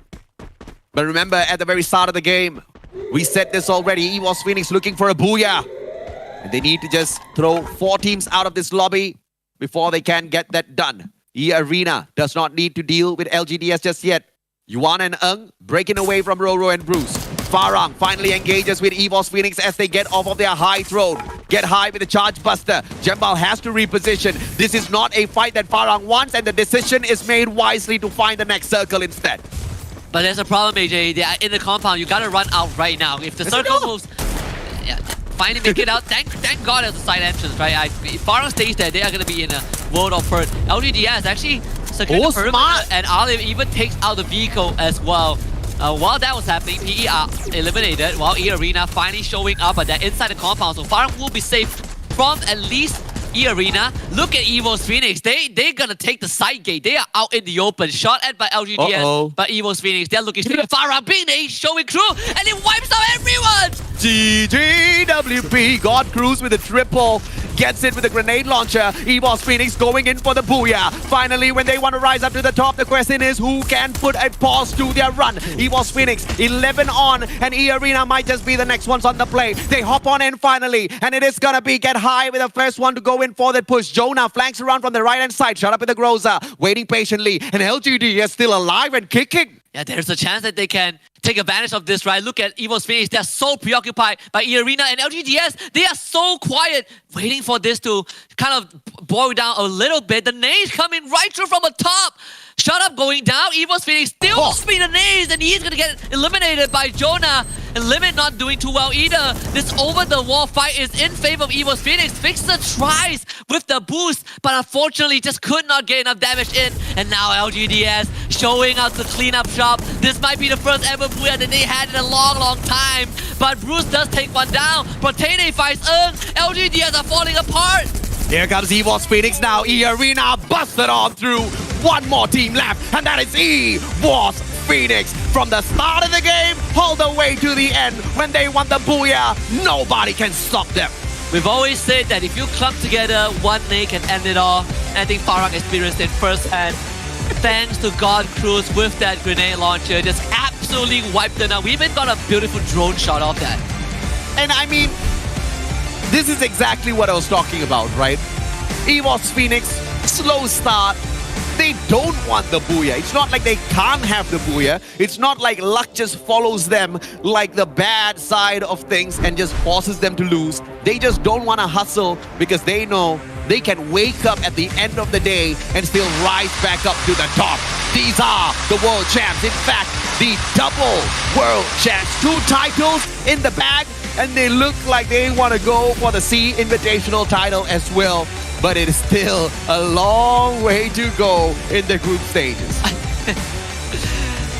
But remember, at the very start of the game, we said this already, EVOS Phoenix looking for a booyah. And they need to just throw 4 teams out of this lobby before they can get that done. E-Arena does not need to deal with LGDS just yet. Yuan and Ung breaking away from Roro and Bruce. Farang finally engages with EVOS Phoenix as they get off of their high throne. Get high with the charge buster. Jembal has to reposition. This is not a fight that Farang wants, and the decision is made wisely to find the next circle instead. But there's a problem, AJ. They are in the compound. You gotta run out right now. If the circle moves, yeah, finally make it out. Thank God there's a side entrance, right? If Farang stays there, they are gonna be in a world of hurt. LGDS actually secured the perimeter, and Olive even takes out the vehicle as well. While that was happening, PE are eliminated, while E-Arena finally showing up, but they're inside the compound, so Farang will be safe from at least E-Arena. Look at EVOS Phoenix. They're gonna take the side gate. They are out in the open. Shot at by LGDS, but EVOS Phoenix, they're looking straight at Farang. Big Nate showing through, and it wipes out everyone! GGWP, God Cruz with a triple. Gets it with a grenade launcher. EVOS Phoenix going in for the booyah. Finally, when they want to rise up to the top, the question is who can put a pause to their run. EVOS Phoenix 11 on, and E-Arena might just be the next ones on the play. They hop on in finally, and it is gonna be Get High with the first one to go in for that push. Jonah flanks around from the right hand side. Shut up with the Groza, waiting patiently, and LGD is still alive and kicking. Yeah, there's a chance that they can take advantage of this, right? Look at EVOS Phoenix. They're so preoccupied by E-Arena and LGDS. They are so quiet, waiting for this to kind of boil down a little bit. The nades coming right through from the top. Shut up going down. EVOS Phoenix still spin the nades, and he's going to get eliminated by Jonah. And Limit not doing too well either. This over-the-wall fight is in favor of EVOS Phoenix. Fixer tries with the boost, but unfortunately just could not get enough damage in. And now LGDS showing out the cleanup shop. This might be the first ever booyah that they had in a long, long time. But Bruce does take one down. Protene fights Ung. LGDS are falling apart. Here comes EVOS Phoenix now. E-Arena busted on through. One more team left, and that is EVOS Phoenix. From the start of the game, all the way to the end. When they want the booyah, nobody can stop them. We've always said that if you clump together, one nade can end it all. And I think Farang experienced it firsthand. thanks to God Cruz with that grenade launcher, just absolutely wiped them out. We even got a beautiful drone shot of that. And I mean, this is exactly what I was talking about, right? EVOS Phoenix, slow start. They don't want the booyah. It's not like they can't have the booyah. It's not like luck just follows them like the bad side of things and just forces them to lose. They just don't want to hustle because they know they can wake up at the end of the day and still rise back up to the top. These are the world champs. In fact, the double world champs. 2 titles in the bag, and they look like they want to go for the SEA Invitational title as well. But it is still a long way to go in the group stages.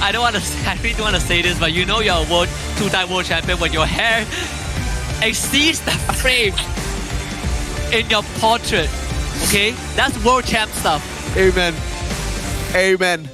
I really don't want to say this, but you know you're a 2-time world champion when your hair exceeds the frame in your portrait. Okay? That's world champ stuff. Amen. Amen.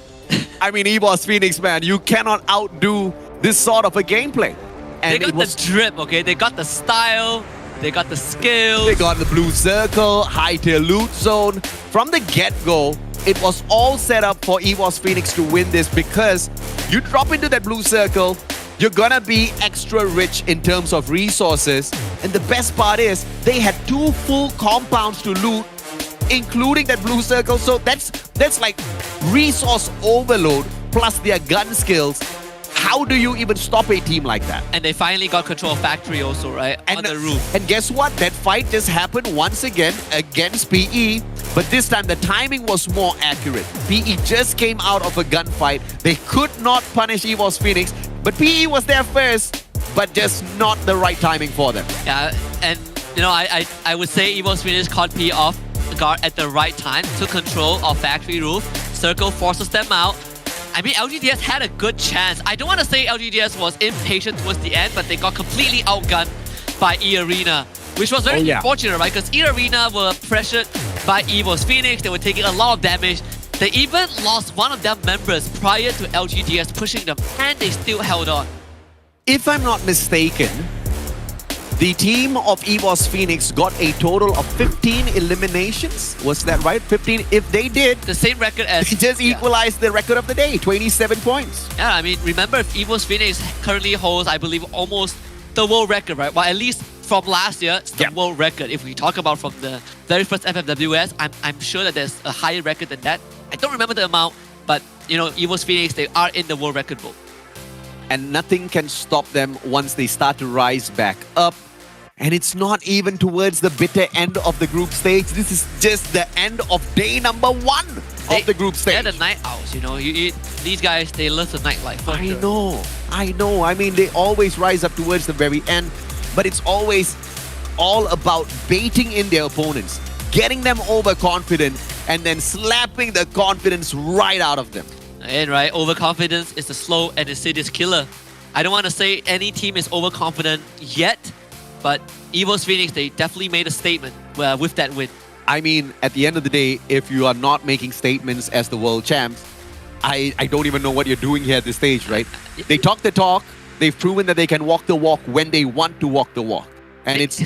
I mean, EVOS Phoenix, man, you cannot outdo this sort of a gameplay. And they got the drip, okay? They got the style. They got the skills. They got the blue circle, high tier loot zone. From the get-go, it was all set up for EVOS Phoenix to win this because you drop into that blue circle, you're gonna be extra rich in terms of resources. And the best part is, they had 2 full compounds to loot, including that blue circle. So that's like resource overload plus their gun skills. How do you even stop a team like that? And they finally got control of factory also, right? On the roof. And guess what? That fight just happened once again against PE. But this time the timing was more accurate. PE just came out of a gunfight. They could not punish EVOS Phoenix. But PE was there first, but just not the right timing for them. Yeah, and you know, I would say EVOS Phoenix caught PE off guard at the right time, took control of factory roof. Circle forces them out. I mean, LGDS had a good chance. I don't want to say LGDS was impatient towards the end, but they got completely outgunned by E-Arena, which was very unfortunate, right? Because E-Arena were pressured by EVOS Phoenix. They were taking a lot of damage. They even lost one of their members prior to LGDS pushing them, and they still held on. If I'm not mistaken, the team of EVOS Phoenix got a total of 15 eliminations. Was that right? 15. If they did, the same record as... They just equalized the record of the day, 27 points. Yeah, I mean, remember, if EVOS Phoenix currently holds, I believe, almost the world record, right? Well, at least from last year, it's the world record. If we talk about from the very first FFWS, I'm sure that there's a higher record than that. I don't remember the amount, but, you know, EVOS Phoenix, they are in the world record book. And nothing can stop them once they start to rise back up. And it's not even towards the bitter end of the group stage. This is just the end of day number 1 of the group stage. They're the night owls, you know. These guys, they love the nightlife. I know. I mean, they always rise up towards the very end. But it's always all about baiting in their opponents, getting them overconfident, and then slapping the confidence right out of them. And right, overconfidence is a slow and insidious killer. I don't want to say any team is overconfident yet, but EVOS Phoenix, they definitely made a statement with that win. I mean, at the end of the day, if you are not making statements as the world champs, I don't even know what you're doing here at this stage, right? They talk the talk. They've proven that they can walk the walk when they want to walk the walk. And it's...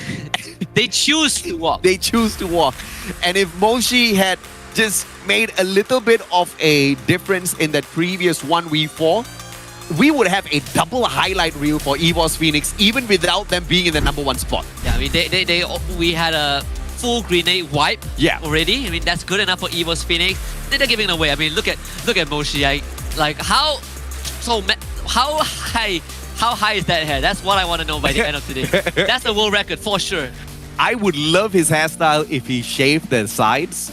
they choose to walk. They choose to walk. And if Moshi had just made a little bit of a difference in that previous 1v4, we would have a double highlight reel for EVOS Phoenix even without them being in the #1 spot. Yeah, I mean, we had a full grenade wipe already. I mean, that's good enough for EVOS Phoenix. They're giving it away. I mean, look at Moshi. Like how high is that hair? That's what I want to know by the end of today. That's a world record for sure. I would love his hairstyle if he shaved the sides.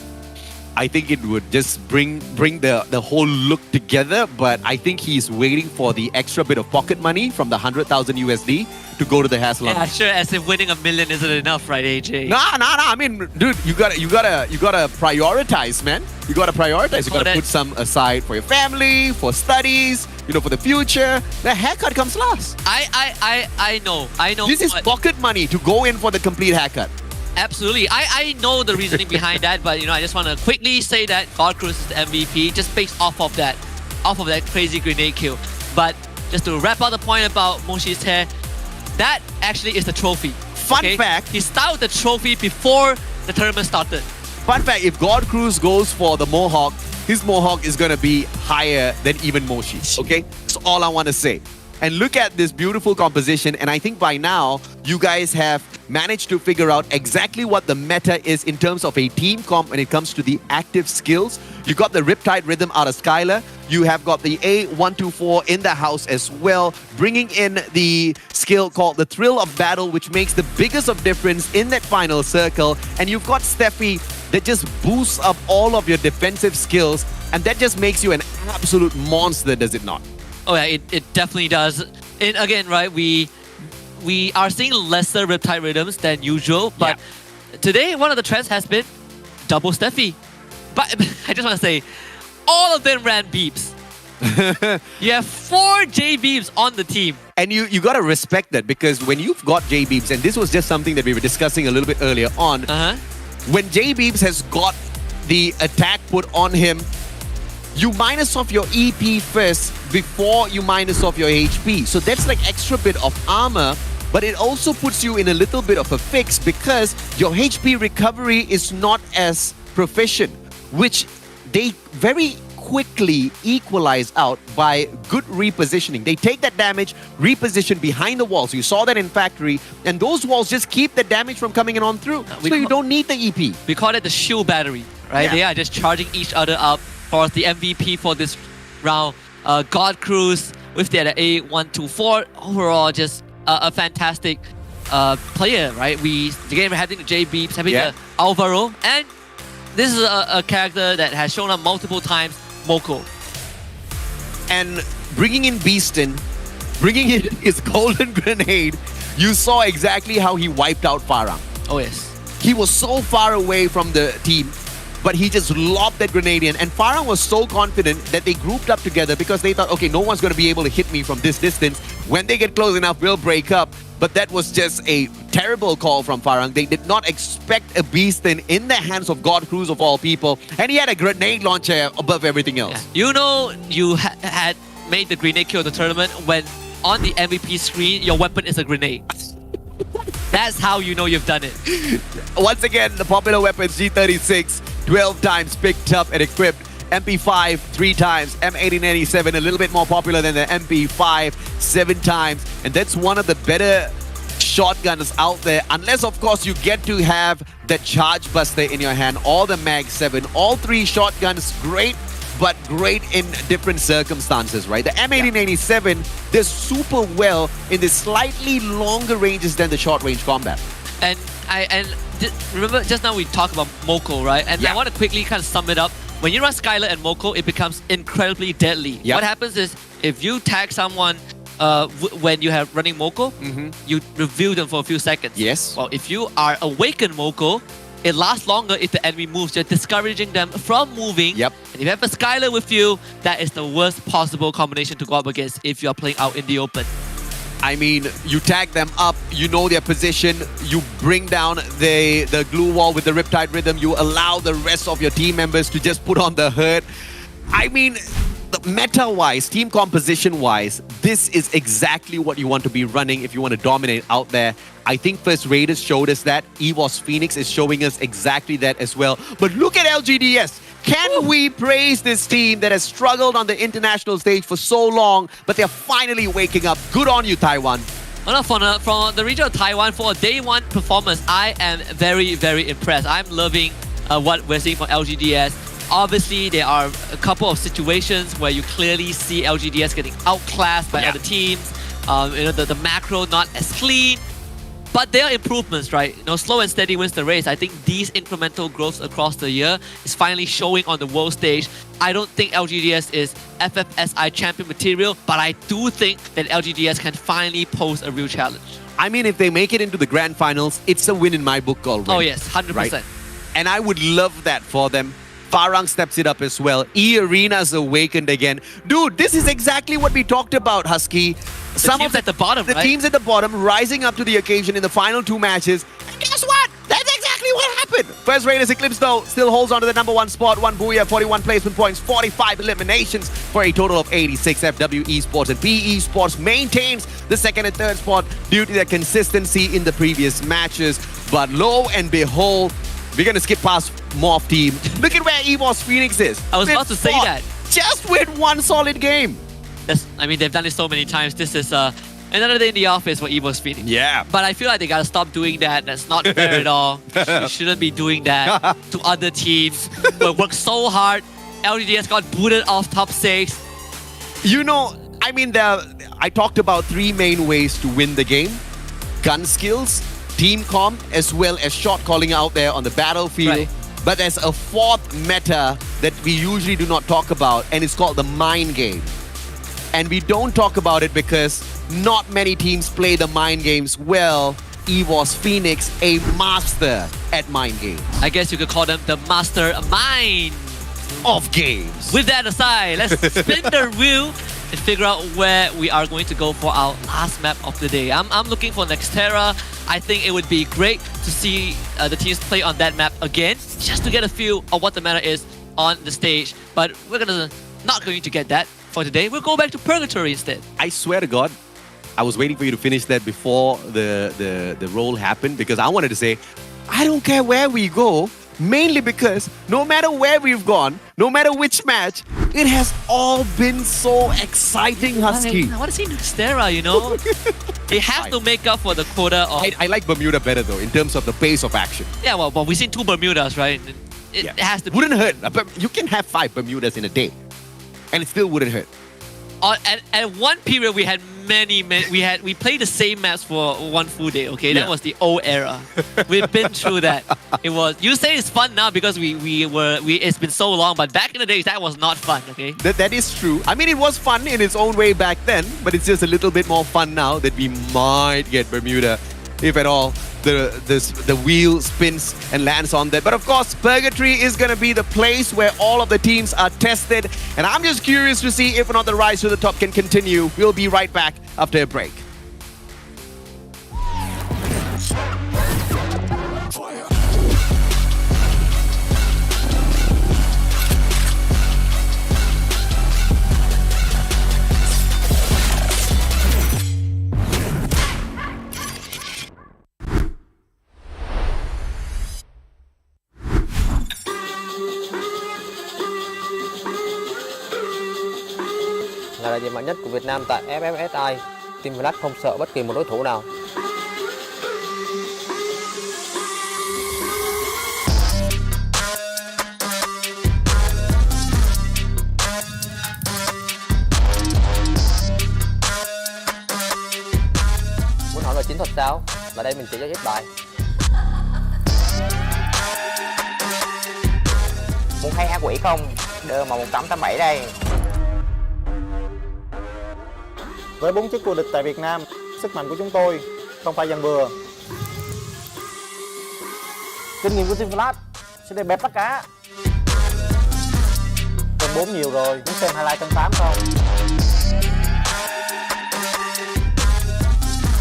I think it would just bring the whole look together, but I think he's waiting for the extra bit of pocket money from the 100,000 USD to go to the hair salon. Yeah, sure. As if winning $1 million isn't enough, right, AJ? Nah. I mean, dude, you gotta prioritize, man. You gotta prioritize. You gotta put some aside for your family, for studies, you know, for the future. The haircut comes last. I know. This is pocket money to go in for the complete haircut. Absolutely. I know the reasoning behind that, but you know, I just want to quickly say that God Cruz is the MVP just based off of that crazy grenade kill. But just to wrap up the point about Moshi's hair, that actually is the trophy. Fun fact. He styled the trophy before the tournament started. Fun fact, if God Cruz goes for the Mohawk, his mohawk is going to be higher than even Moshi's. Okay? That's all I want to say. And look at this beautiful composition. And I think by now, you guys have managed to figure out exactly what the meta is in terms of a team comp when it comes to the active skills. You got the Riptide Rhythm out of Skylar. You have got the A124 in the house as well, bringing in the skill called the Thrill of Battle, which makes the biggest of difference in that final circle. And you've got Steffi that just boosts up all of your defensive skills. And that just makes you an absolute monster, does it not? Oh yeah, it definitely does. And again, right, we are seeing lesser Riptide Rhythms than usual, but today one of the trends has been double Steffi. But I just want to say, all of them ran beeps. You have 4 J beeps on the team. And you got to respect that, because when you've got J beeps, and this was just something that we were discussing a little bit earlier on, when J beeps has got the attack put on him, you minus off your EP first before you minus off your HP. So that's like extra bit of armor, but it also puts you in a little bit of a fix because your HP recovery is not as proficient, which they very quickly equalize out by good repositioning. They take that damage, reposition behind the walls. You saw that in Factory, and those walls just keep the damage from coming in on through. So you don't need the EP. We call it the shield battery, right? Yeah. They are just charging each other up. For the MVP for this round, God Cruz with the A124. Overall, just a fantastic player, right? We're having the J Beeps, having the Alvaro, and this is a character that has shown up multiple times, Moko. And bringing in Beaston, bringing in his golden grenade, you saw exactly how he wiped out Farang. Oh yes. He was so far away from the team, but he just lobbed that grenade in. And Farang was so confident that they grouped up together because they thought, okay, no one's going to be able to hit me from this distance. When they get close enough, we'll break up. But that was just a terrible call from Farang. They did not expect a Beaston in the hands of God Cruz of all people. And he had a grenade launcher above everything else. Yeah. You know, you had made the grenade kill of the tournament when on the MVP screen, your weapon is a grenade. That's how you know you've done it. Once again, the popular weapons G36, 12 times picked up and equipped. MP5, 3 times. M1887, a little bit more popular than the MP5, 7 times. And that's one of the better shotguns out there. Unless, of course, you get to have the Charge Buster in your hand or the Mag 7. All 3 shotguns, great, but great in different circumstances, right? The M1887 does super well in the slightly longer ranges than the short-range combat. And remember, just now we talked about Moko, right? And I want to quickly kind of sum it up. When you run Skylar and Moko, it becomes incredibly deadly. What happens is, if you tag someone when you have running Moko, you reveal them for a few seconds. Yes. Well, if you are awakened Moko, it lasts longer if the enemy moves. You're discouraging them from moving. Yep. And if you have a Skylar with you, that is the worst possible combination to go up against if you are playing out in the open. I mean, you tag them up, you know their position, you bring down the glue wall with the Riptide Rhythm, you allow the rest of your team members to just put on the hurt. I mean, meta-wise, team composition-wise, this is exactly what you want to be running if you want to dominate out there. I think First Raiders showed us that. EVOS Phoenix is showing us exactly that as well. But look at LGDS. Can we praise this team that has struggled on the international stage for so long, but they're finally waking up? Good on you, Taiwan. Well, from the region of Taiwan, for a day one performance, I am very, very impressed. I'm loving what we're seeing from LGDS. Obviously, there are a couple of situations where you clearly see LGDS getting outclassed by other teams. The macro not as clean. But there are improvements, right? Slow and steady wins the race. I think these incremental growths across the year is finally showing on the world stage. I don't think LGDS is FFSI champion material, but I do think that LGDS can finally pose a real challenge. I mean, if they make it into the grand finals, it's a win in my book already. Oh yes, 100%. Right? And I would love that for them. Farang steps it up as well. E-Arena's awakened again. Dude, this is exactly what we talked about, Husky. The teams at the bottom, right? The teams at the bottom rising up to the occasion in the final 2 matches. And guess what? That's exactly what happened. First Raiders Eclipse, though, still holds on to the #1 spot. 1 Booyah, 41 placement points, 45 eliminations for a total of 86. FW Esports and PE Esports maintains the 2nd and 3rd spot due to their consistency in the previous matches. But lo and behold, we're gonna skip past Morph team. Look at where EVOS Phoenix is. I was They've about to say fought that. Just with one solid game. I mean, they've done it so many times. This is another day in the office for EVOS Phoenix. Yeah. But I feel like they gotta stop doing that. That's not fair at all. You shouldn't be doing that to other teams. We worked so hard. LGDS got booted off top 6. You know, I mean, I talked about 3 main ways to win the game. Gun skills, team comp, as well as shot calling out there on the battlefield. Right. But there's a 4th meta that we usually do not talk about, and it's called the mind game. And we don't talk about it because not many teams play the mind games well. EVOS Phoenix, a master at mind games. I guess you could call them the master mind of games. With that aside, let's spin the wheel and figure out where we are going to go for our last map of the day. I'm looking for Nextera. I think it would be great to see the teams play on that map again, just to get a feel of what the meta is on the stage. But we're not going to get that for today. We'll go back to Purgatory instead. I swear to God, I was waiting for you to finish that before the roll happened, because I wanted to say, I don't care where we go, mainly because no matter where we've gone, no matter which match, it has all been so exciting, Husky. I want to see Nextera, you know? It has to make up for the quota of... I like Bermuda better though, in terms of the pace of action. Yeah, well, we've seen 2 Bermudas, right? It has to... Wouldn't hurt. You can have 5 Bermudas in a day, and it still wouldn't hurt. At one period, we had we played the same maps for one full day. Okay, that was the old era. We've been through that. It was. You say it's fun now because it's been so long, but back in the days that was not fun. Okay. That is true. I mean, it was fun in its own way back then, but it's just a little bit more fun now that we might get Bermuda, if at all the wheel spins and lands on that. But of course, Purgatory is going to be the place where all of the teams are tested. And I'm just curious to see if or not the rise to the top can continue. We'll be right back after a break. Là đại diện mạnh nhất của Việt Nam tại FFSI, Team Flash không sợ bất kỳ một đối thủ nào. Muốn hỏi về chiến thuật sao? Và đây mình chỉ cho ít bài. Muốn thấy ác quỷ không? Đưa màu 1887 đây. Với 4 chức vô địch tại Việt Nam, sức mạnh của chúng tôi không phải dàn bừa. Kinh nghiệm của Team Flash sẽ để bẹp bắt cá. Kênh 4 nhiều rồi, muốn xem highlight kênh 8 không?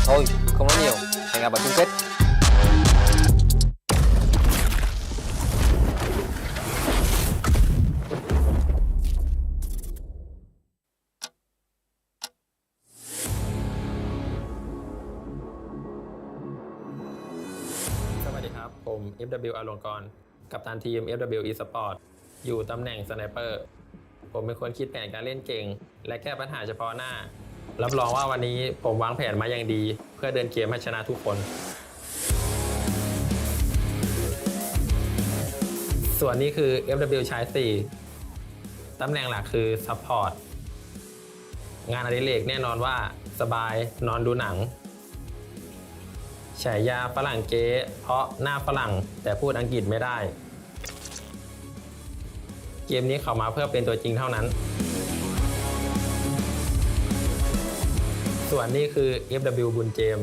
Thôi, không nói nhiều, hẹn gặp ở chung kết.ผม FW อลงกรณ์กัปตันทีม FW Esport อยู่ตำแหน่งสไนเปอร์ผมเป็นคนคิดแผนการเล่นเก่งและแก้ปัญหาเฉพาะหน้ารับรองว่าวันนี้ผมวางแผนมาอย่างดีเพื่อเดินเกมให้ชนะทุกคนส่วนนี้คือ FW ชาย 4ตำแหน่งหลักคือ Support งานอดิเรกแน่นอนว่าสบายนอนดูหนังฉายาฝรั่งเก๊เพราะหน้าฝรั่งแต่พูดอังกฤษไม่ได้เกมนี้เขามาเพื่อเป็นตัวจริงเท่านั้นส่วนนี้คือ FW บุญเจม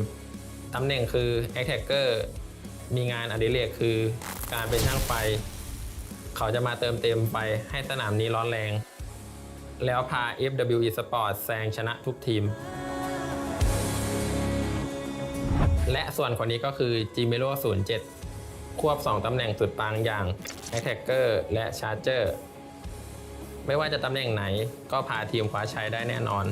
ตำแหน่งคือ Attacker มีงานอดิเรกคือการเป็นช่างไฟเขาจะมาเติมเต็มไฟให้สนามนี้ร้อนแรงแล้วพา FW Esport แซงชนะทุกทีมและส่วนคนนี้ก็คือ Gmelo 07 ควบ 2 ตำแหน่งสุดปังอย่าง Attacker และ Charger ไม่ว่าจะตำแหน่งไหนก็พาทีมคว้าชัยได้แน่นอน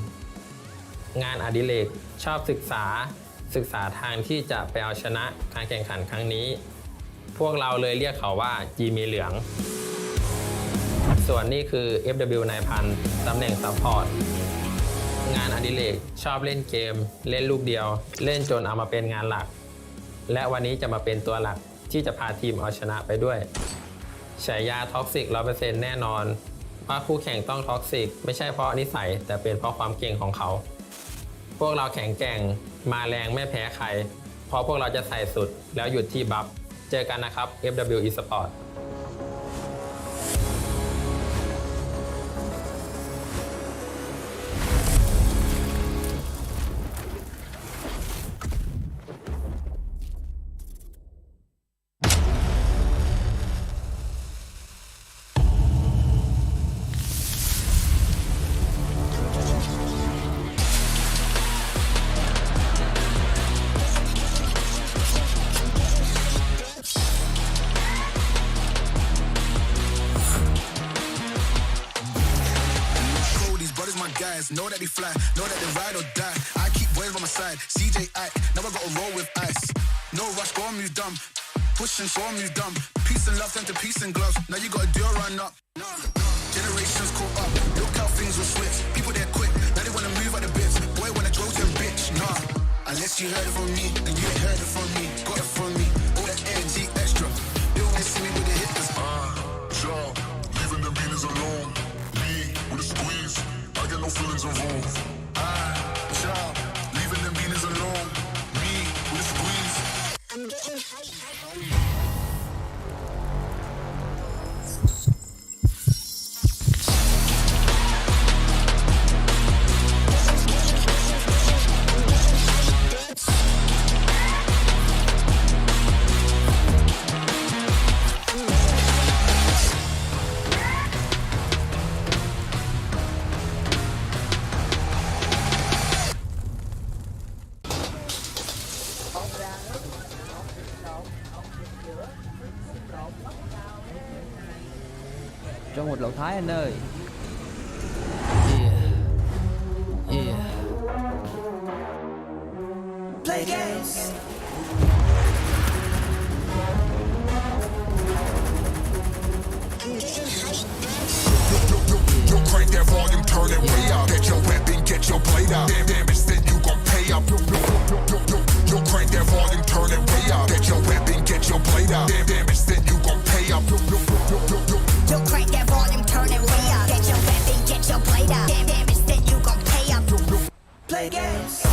งานอดิเรกชอบศึกษาทางที่จะไปเอาชนะการแข่งขันครั้งนี้ พวกเราเลยเรียกเขาว่า G มีเหลืองส่วนนี้คือ FW นายพันตำแหน่งซัพพอร์ตงานอดิเรกชอบเล่นเกมเล่นลูกเดียวเล่นจนเอามาเป็นงานหลักและวันนี้จะมาเป็นตัวหลักที่จะพาทีมเอาชนะไปด้วยฉายาท็อกซิก 100% แน่นอนว่าคู่แข่งต้องท็อกซิกไม่ใช่เพราะนิสัยแต่เป็นเพราะความเก่งของเขาพวกเราแข็งแกร่งมาแรงไม่แพ้ใครเพราะพวกเราจะใส่สุดแล้วหยุดที่บัฟเจอกันนะครับ FW Esport Know that they fly, know that they ride or die. I keep boys by my side. CJ, now I gotta roll with ice. No rush, go on, move dumb. Pushing, so on, move dumb. Peace and love turn to peace and gloves. Now you gotta do a run up. Generations caught up. Look how things will switch. People they're quick. Now they wanna move out the bits. Boy wanna grow to a bitch. Nah, unless you heard it from me, then you ain't heard it from me. Got it from me. All that energy extra. They always see me with the hitters. Leaving the beaters alone. Me with a squeeze. I get no feelings involved. Leaving them beaners alone. Me with a squeeze. I'm getting high. cho một lẩu Thái anh ơi. Play games. Yo, crank that volume, turn it way up. Get your weapon, get your blade out. Damage, then you gon' pay up. Yo, crank that volume, turn it way up. Get your weapon, get your blade out. Damage, then you gon' pay up. Yo, crank that volume, turn it way up. Get your weapon, get your blade out. Damage, then you gon' pay up. Play games.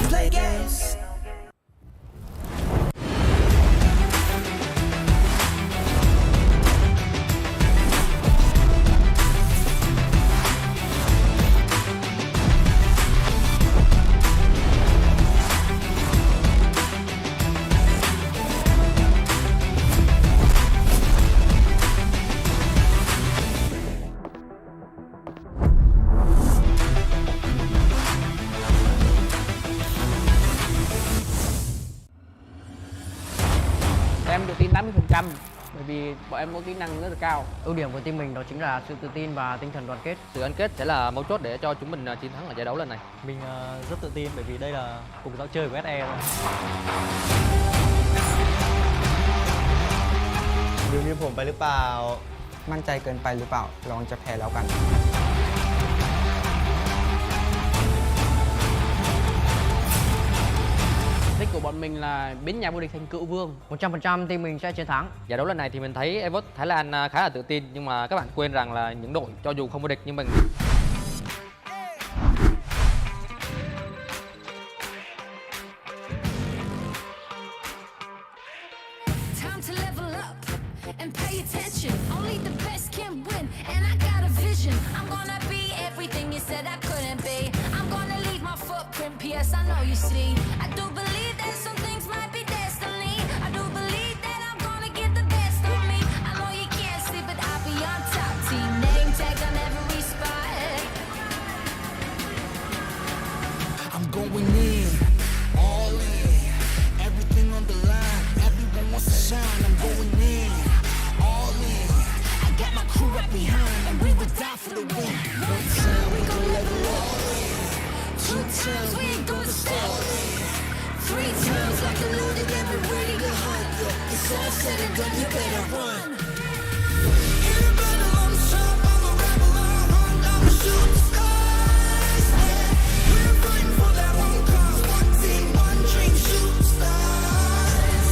Play games. Em tự tin 80% bởi vì bọn em có kỹ năng rất là cao. Ưu điểm của team mình đó chính là sự tự tin và tinh thần đoàn kết. Sự gắn kết sẽ là mấu chốt để cho chúng mình chiến thắng ở giải đấu lần này. Mình rất tự tin bởi vì đây là cùng giao chơi của SE thôi. ดูมีผมไปหรือเปล่า มั่นใจเกินไปหรือเปล่าลองจะแพ้แล้วกัน Thích của bọn mình là biến nhà vô địch thành cựu vương. 100% team mình sẽ chiến thắng. Giải đấu lần này thì mình thấy Evos Thái Lan khá là tự tin, nhưng mà các bạn quên rằng là những đội cho dù không vô địch nhưng mình Time to level up and pay attention. Only the best can win, and I got a vision. I'm gonna be everything you said I couldn't be. I'm gonna leave my footprint, P.S. I know you see. I do believe that some things might be destiny. I do believe that I'm gonna get the best of me. I know you can't see, but I'll be on top. Team name tag on every going in, all in. Everything on the line, everyone wants to shine. I'm going in, all in. I got my crew up behind, and we would die for the win. One time we gon' level up, 2 times we ain't gonna stop, 3 times like a loaded and we're ready to hunt. It's all said and done, you better run. In a battle, I'm sharp, I'm a rebel, I'm hunt, I'm a shoot the stars. We're fighting for that one cause, one team, one dream, shoot the stars.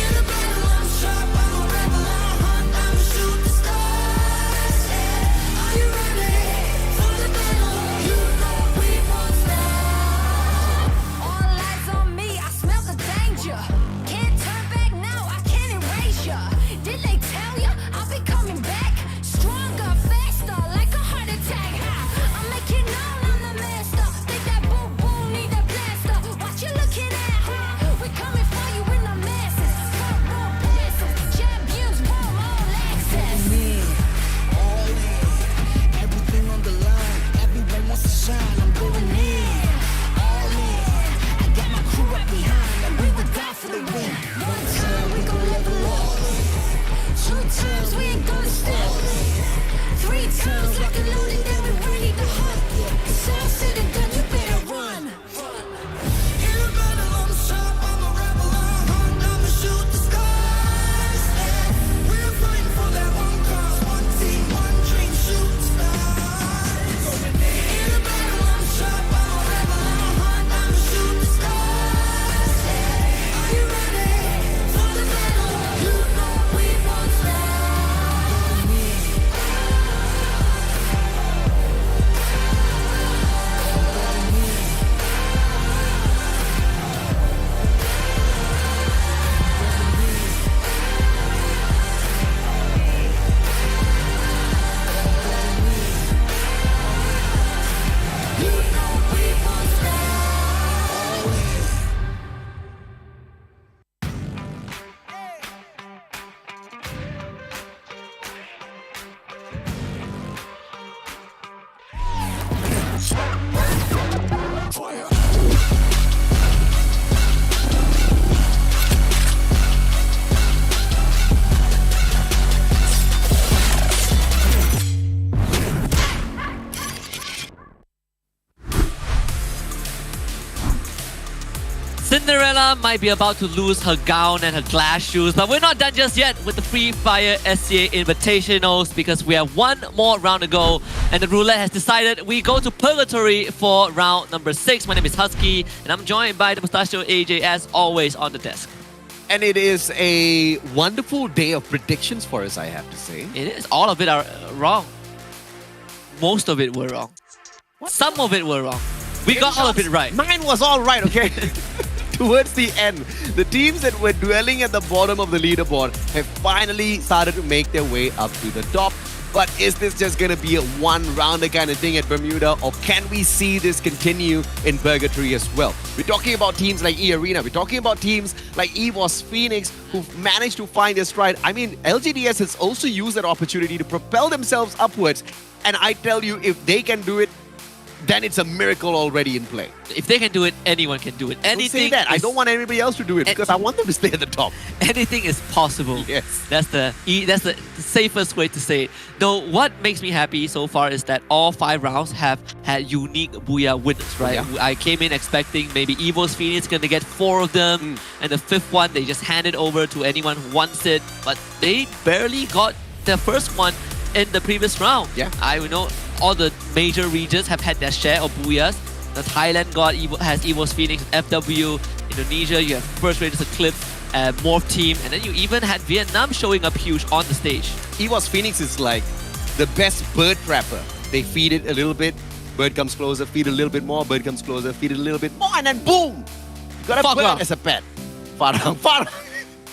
In a battle, I'm sharp, I'm a rebel, I'm hunt, I'm a shoot the stars. Are you ready for the battle? You know we won't stop. All eyes on me, I smell the danger. Can't turn back now, I can't erase ya. Did they tell ya? I'll be coming back. Stronger, faster, like a heart attack. I'm making known I'm the master. Think that boom boom need a blaster. What you looking at, huh? We coming for you in the masses. Front row passes, champions roll all access. All in, everything on the line, everyone wants to shine. I'm going in, all in. I got my crew up behind, and we would die for the win. One time we gon' level up, 2 times we ain't gonna stop. 3 times like a loaded and we're ready to hunt. It's all said and done, you better run. in a battle, I'm sharp, I'm a rebel, I'm hunt, I'ma shoot the stars. We're fighting for that one cause, one team, one dream, shoot the stars. In a battle, I'm sharp, I'm a rebel, I'm hunt, I'ma shoot the stars. Are you ready for the battle? You know we won't stop. Cinderella might be about to lose her gown and her glass shoes, but we're not done just yet with the FreeFire SEA Invitationals because we have one more round to go and the roulette has decided we go to Purgatory for round number 6. My name is Husky and I'm joined by the Mustachio AJ as always on the desk. And it is a wonderful day of predictions for us, I have to say. It is. All of it are wrong. Most of it were wrong. Some of it were wrong. We got all of it right. Mine was all right, okay? Towards the end, the teams that were dwelling at the bottom of the leaderboard have finally started to make their way up to the top. But is this just going to be a one-rounder kind of thing at Bermuda, or can we see this continue in Purgatory as well? We're talking about teams like E-Arena. We're talking about teams like EVOS Phoenix who've managed to find their stride. I mean, LGDS has also used that opportunity to propel themselves upwards. And I tell you, if they can do it, then it's a miracle already in play. If they can do it, anyone can do it. Anything. Don't say that. I don't want anybody else to do it because I want them to stay at the top. Anything is possible. Yes. That's the safest way to say it. Though what makes me happy so far is that all 5 rounds have had unique Booyah winners, right? Yeah. I came in expecting maybe EVOS Phoenix gonna get 4 of them, and the 5th one they just handed over to anyone who wants it, but they barely got their first one in the previous round. Yeah. I know all the major regions have had their share of Booyahs. The Thailand has EVOS Phoenix, FW. Indonesia, you have First Raiders Eclipse, Morph Team, and then you even had Vietnam showing up huge on the stage. EVOS Phoenix is like the best bird trapper. They feed it a little bit, bird comes closer, feed it a little bit more, bird comes closer, feed it a little bit more, and then boom! You got a bird as a pet. Farang.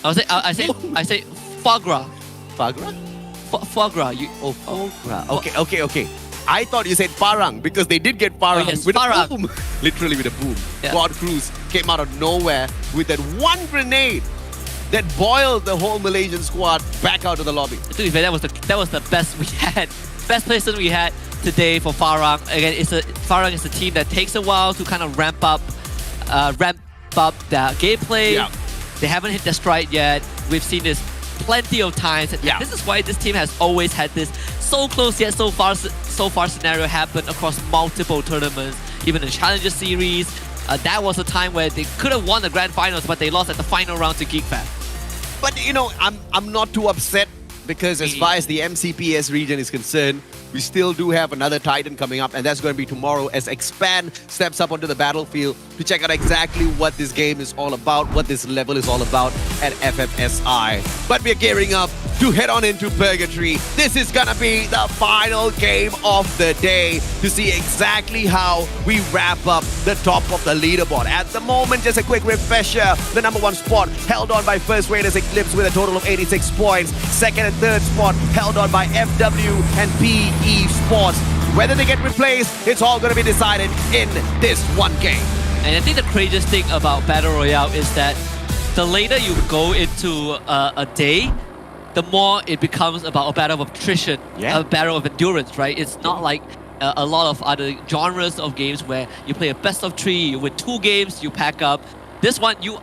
I say foie gras. Foie gras? Foie gras. Foie gras. Okay. I thought you said Farang because they did get Farang with a boom. Literally with a boom. Yeah. God Cruz came out of nowhere with that one grenade that boiled the whole Malaysian squad back out of the lobby. To be fair, that was the best we had. Best person we had. today for Farang. Again, Farang is a team that takes a while to kind of ramp up their gameplay. Yeah. They haven't hit their stride yet. We've seen this plenty of times. And this is why this team has always had this so close yet so far scenario happen across multiple tournaments. Even the Challenger Series, that was a time where they could have won the Grand Finals, but they lost at the final round to GeekFab. But you know, I'm not too upset because as far as the MCPS region is concerned, we still do have another Titan coming up, and that's going to be tomorrow as Expand steps up onto the battlefield to check out exactly what this game is all about, what this level is all about at FFSI. But we're gearing up to head on into Purgatory. This is gonna be the final game of the day to see exactly how we wrap up the top of the leaderboard. At the moment, just a quick refresher, the #1 spot held on by First Raiders Eclipse with a total of 86 points. Second and third spot held on by FW and PE Sports. Whether they get replaced, it's all gonna be decided in this one game. And I think the craziest thing about Battle Royale is that the later you go into a day, the more it becomes about a battle of attrition, a battle of endurance, right? It's not like a lot of other genres of games where you play a best of 3, you win 2 games, you pack up. This one, you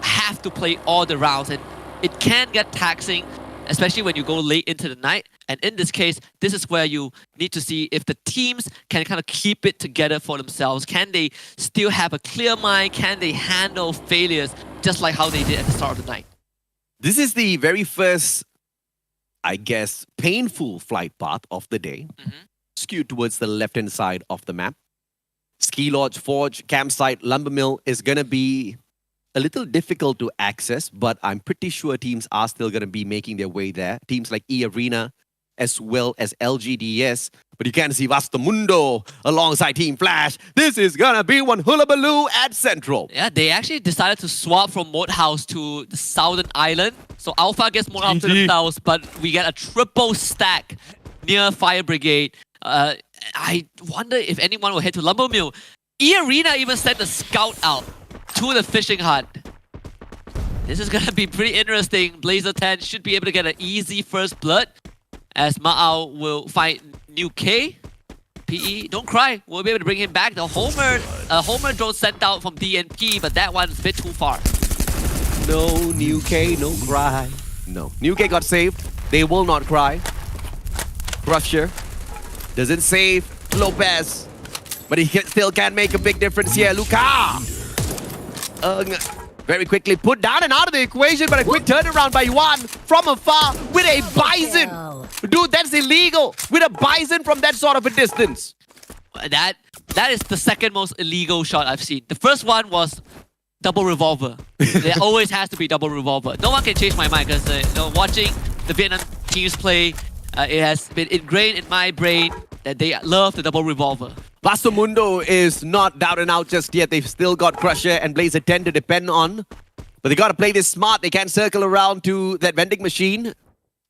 have to play all the rounds, and it can get taxing, especially when you go late into the night. And in this case, this is where you need to see if the teams can kind of keep it together for themselves. Can they still have a clear mind? Can they handle failures just like how they did at the start of the night? This is the very first, I guess, painful flight path of the day, skewed towards the left-hand side of the map. Ski Lodge, Forge, Campsite, Lumber Mill is going to be a little difficult to access, but I'm pretty sure teams are still going to be making their way there. Teams like E-Arena, as well as LGDS. But you can see Vastamundo alongside Team Flash. This is gonna be one hullabaloo at Central. Yeah, they actually decided to swap from Mode House to the Southern Island. So Alpha gets more up to themselves, but we get a triple stack near Fire Brigade. I wonder if anyone will head to Lumber Mill. E-Arena even sent a scout out to the fishing hut. This is gonna be pretty interesting. Blazer 10 should be able to get an easy first blood, as Ma'ao will fight New K. PE, don't cry. We'll be able to bring him back. The Homer drone sent out from DNP, but that one's a bit too far. No New K, no cry. No. New K got saved. They will not cry. Crusher doesn't save Lopez, but he still can make a big difference here. Luka! Very quickly put down and out of the equation, but a quick turnaround by Yuan from afar with a Bison. Dude, that's illegal. With a Bison from that sort of a distance. That is the second most illegal shot I've seen. The first one was double revolver. There always has to be double revolver. No one can change my mind because watching the Vietnam teams play, it has been ingrained in my brain that they love the double revolver. Vastamundo is not down and out just yet. They've still got Crusher and Blazer 10 to depend on. But they got to play this smart. They can't circle around to that vending machine.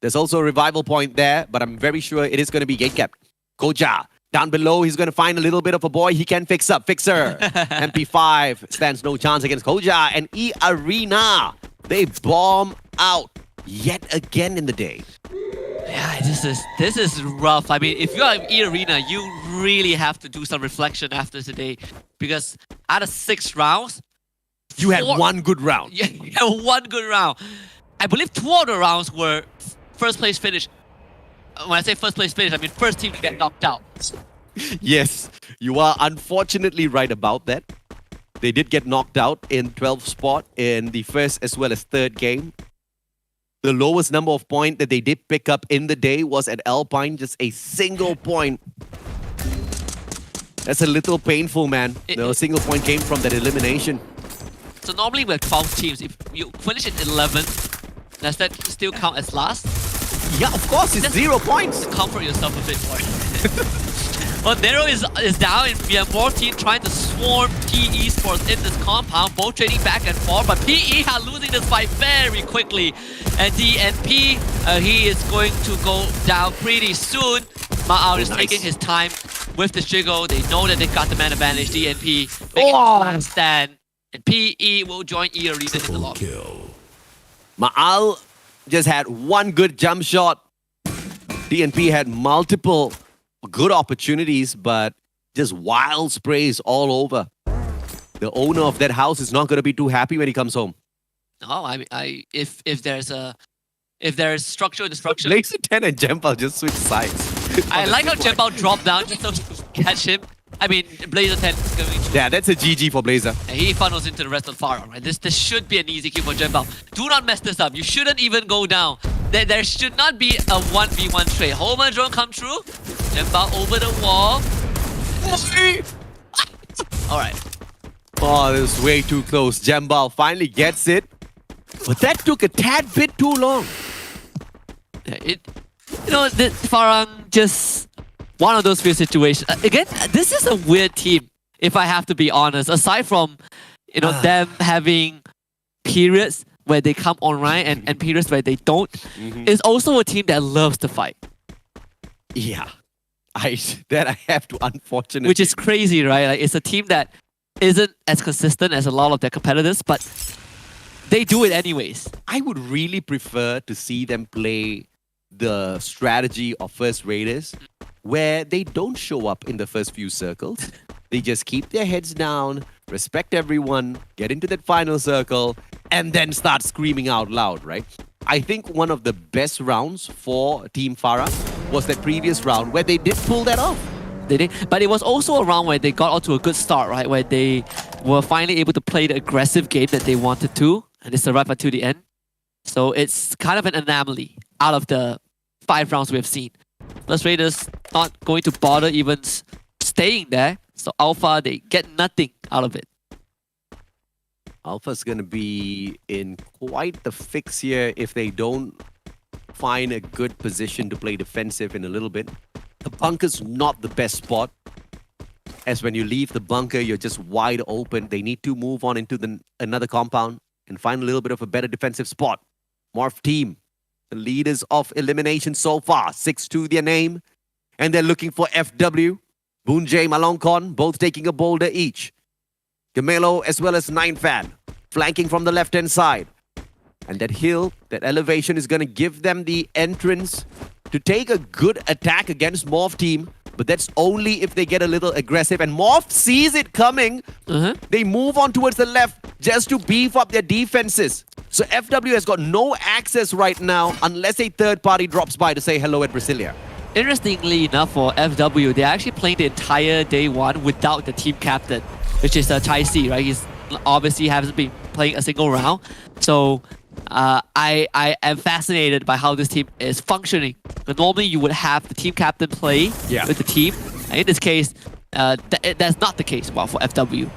There's also a revival point there, but I'm very sure it is going to be gate kept. Koja down below, he's going to find a little bit of a boy he can fix up. Fixer. MP5 stands no chance against Koja. And E-Arena, they bomb out yet again in the day. Yeah, this is rough. I mean, if you're in E-Arena, you really have to do some reflection after today. Because out of 6 rounds, you had one good round. Yeah, you had one good round. I believe 2 of the rounds were first place finish. When I say first place finish, I mean first team to get knocked out. Yes, you are unfortunately right about that. They did get knocked out in 12th spot in the first as well as third game. The lowest number of points that they did pick up in the day was at Alpine, just a single point. That's a little painful, man. The single point came from that elimination. So normally we have 12 teams. If you finish in 11th, does that still count as last? Yeah, of course, it's 0 points. Comfort yourself a bit more. Well, Nero is down, and we have more teams trying to swarm PE Sports in this compound, both trading back and forth, but PE are losing this fight very quickly. And DNP, he is going to go down pretty soon. Ma'ao is taking his time with the Shigo. They know that they've got the man advantage. DNP making a last stand, and PE will join E-Arena in the lobby. Ma'al just had one good jump shot. DNP had multiple good opportunities, but just wild sprays all over. The owner of that house is not going to be too happy when he comes home. No, if there's structural disruption. Blazer 10 and Jempal just switch sides. I like how Jempal dropped down just to catch him. I mean, Blazer 10 is going to... Yeah, that's a GG for Blazer. And he funnels into the rest of the far round, right? This should be an easy kill for Jempal. Do not mess this up. You shouldn't even go down. There should not be a 1v1 trade. Homer drone come true. Jempal over the wall. Alright. Oh, this is way too close. Jembal finally gets it. But that took a tad bit too long. The Farang just one of those few situations. Again, this is a weird team, if I have to be honest. Aside from them having periods where they come online and periods where they don't, it's also a team that loves to fight. Yeah, I have to unfortunately. Which is crazy, right? Like, it's a team that isn't as consistent as a lot of their competitors, but they do it anyways. I would really prefer to see them play the strategy of First Raiders, where they don't show up in the first few circles. They just keep their heads down, respect everyone, get into that final circle, and then start screaming out loud, right? I think one of the best rounds for Team Farah was that previous round where they did pull that off. They did, but it was also a round where they got off to a good start, right? Where they were finally able to play the aggressive game that they wanted to, and they survived until the end. So it's kind of an anomaly out of the 5 rounds we've seen. First Raiders not going to bother even staying there. So Alpha, they get nothing out of it. Alpha's going to be in quite the fix here if they don't find a good position to play defensive in a little bit. The bunker's not the best spot, as when you leave the bunker, you're just wide open. They need to move on into another compound and find a little bit of a better defensive spot. Morph team, the leaders of elimination so far, 6-2 their name, and they're looking for FW. Boonjay, Malongkon, both taking a boulder each. Gamelo as well as 9fan, flanking from the left-hand side. And that hill, that elevation is going to give them the entrance to take a good attack against Morph team, but that's only if they get a little aggressive. And Morph sees it coming. They move on towards the left just to beef up their defenses. So FW has got no access right now unless a third party drops by to say hello at Brasilia. Interestingly enough, for FW, they're actually playing the entire day 1 without the team captain, which is Chai C, right? He's obviously hasn't been playing a single round. So I am fascinated by how this team is functioning. But normally you would have the team captain play with the team. And in this case, that's not the case for FW.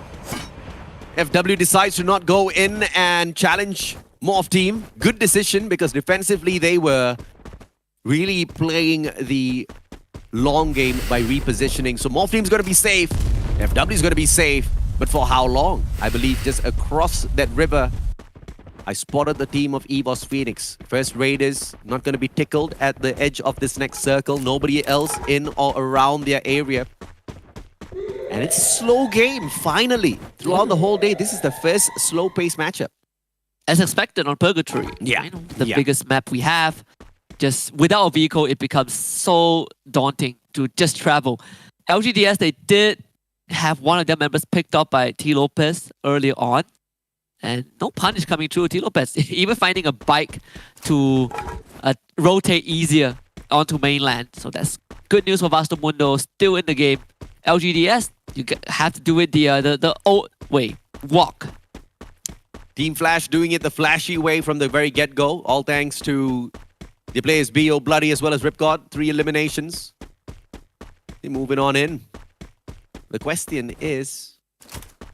FW decides to not go in and challenge Morph team. Good decision, because defensively they were really playing the long game by repositioning. So Morph team's going to be safe. FW is going to be safe. But for how long? I believe just across that river, I spotted the team of EVOS Phoenix. First Raiders not going to be tickled at the edge of this next circle. Nobody else in or around their area. And it's a slow game, finally. Throughout the whole day, this is the first slow-paced matchup. As expected on Purgatory. Yeah. The biggest map we have. Just without a vehicle, it becomes so daunting to just travel. LGDS, they did have one of their members picked up by T. Lopez earlier on. And no punish coming through T. Lopez. Even finding a bike to rotate easier onto mainland. So that's good news for Vasto Mundo. Still in the game. LGDS, you have to do it the old way. Walk. Team Flash doing it the flashy way from the very get-go. All thanks to the players B.O. Bloody as well as Ripgod. 3 eliminations. They're moving on in. The question is,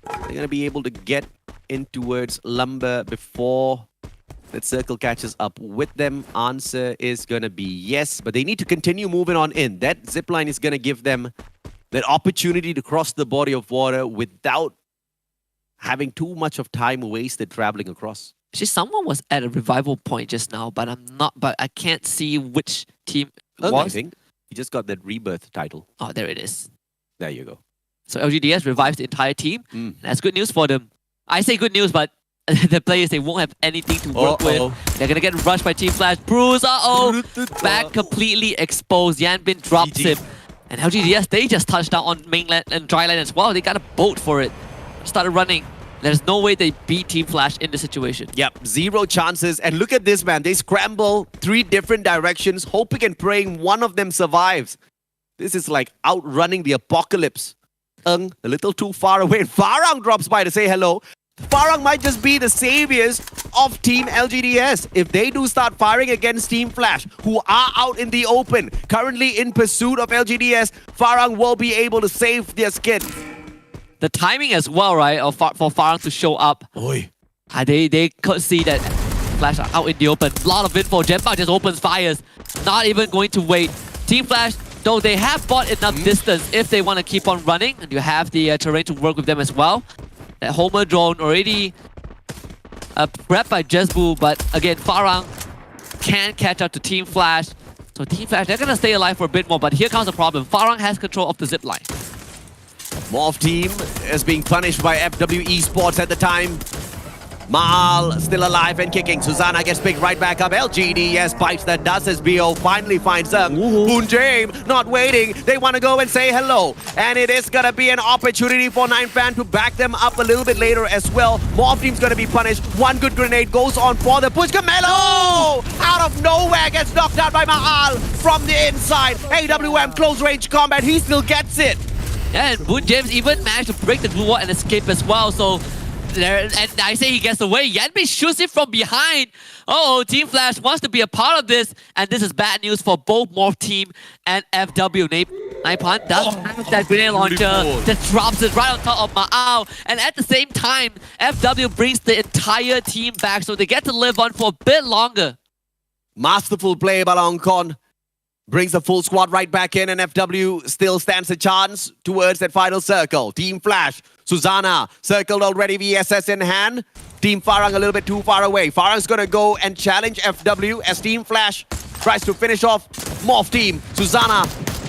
they're going to be able to get in towards Lumber before that circle catches up with them. Answer is going to be yes, but they need to continue moving on in. That zipline is going to give them that opportunity to cross the body of water without having too much of time wasted traveling across. Actually, someone was at a revival point just now, but I can't see which team it was. I think he just got that rebirth title. Oh, there it is. There you go. So LGDS revives the entire team. That's good news for them. I say good news, but the players, they won't have anything to work with. They're going to get rushed by Team Flash. Bruce, back completely exposed. Yanbin drops him. And LGDS, they just touched down on mainland and dryland as well. They got a boat for it. Started running. There's no way they beat Team Flash in this situation. Yep, 0 chances. And look at this, man. They scramble 3 different directions, hoping and praying one of them survives. This is like outrunning the apocalypse. A little too far away. And Farang drops by to say hello. Farang might just be the saviors of Team LGDS if they do start firing against Team Flash, who are out in the open, currently in pursuit of LGDS. Farang will be able to save their skin. The timing as well, right, for Farang to show up. Oi. They could see that Flash are out in the open. A lot of info. Jempa just opens fires. Not even going to wait. Team Flash, though they have bought enough distance if they want to keep on running, and you have the terrain to work with them as well. That Homer drone already prepped by Jezbu, but again, Farang can't catch up to Team Flash. So Team Flash, they're going to stay alive for a bit more, but here comes the problem. Farang has control of the zipline. Morph team is being punished by FW Esports at the time. Mahal still alive and kicking. Susanna gets picked right back up. LGDS bites the dust as BO finally finds them. Boon James not waiting. They want to go and say hello. And it is going to be an opportunity for 9fan to back them up a little bit later as well. Morph team's going to be punished. One good grenade goes on for the push. Camelo out of nowhere gets knocked out by Mahal from the inside. AWM close range combat. He still gets it. Yeah, and Boon James even managed to break the glue wall and escape as well. So there, and I say he gets away. Yanbi shoots it from behind. Oh, Team Flash wants to be a part of this, and this is bad news for both Morph Team and FW. Naipan does have that grenade launcher, just drops it right on top of Ma'ao, and at the same time, FW brings the entire team back, so they get to live on for a bit longer. Masterful play by Longkon. Brings the full squad right back in, and FW still stands a chance towards that final circle. Team Flash, Susanna, circled already, VSS in hand. Team Farang a little bit too far away. Farang's gonna go and challenge FW as Team Flash tries to finish off Morph Team. Susanna,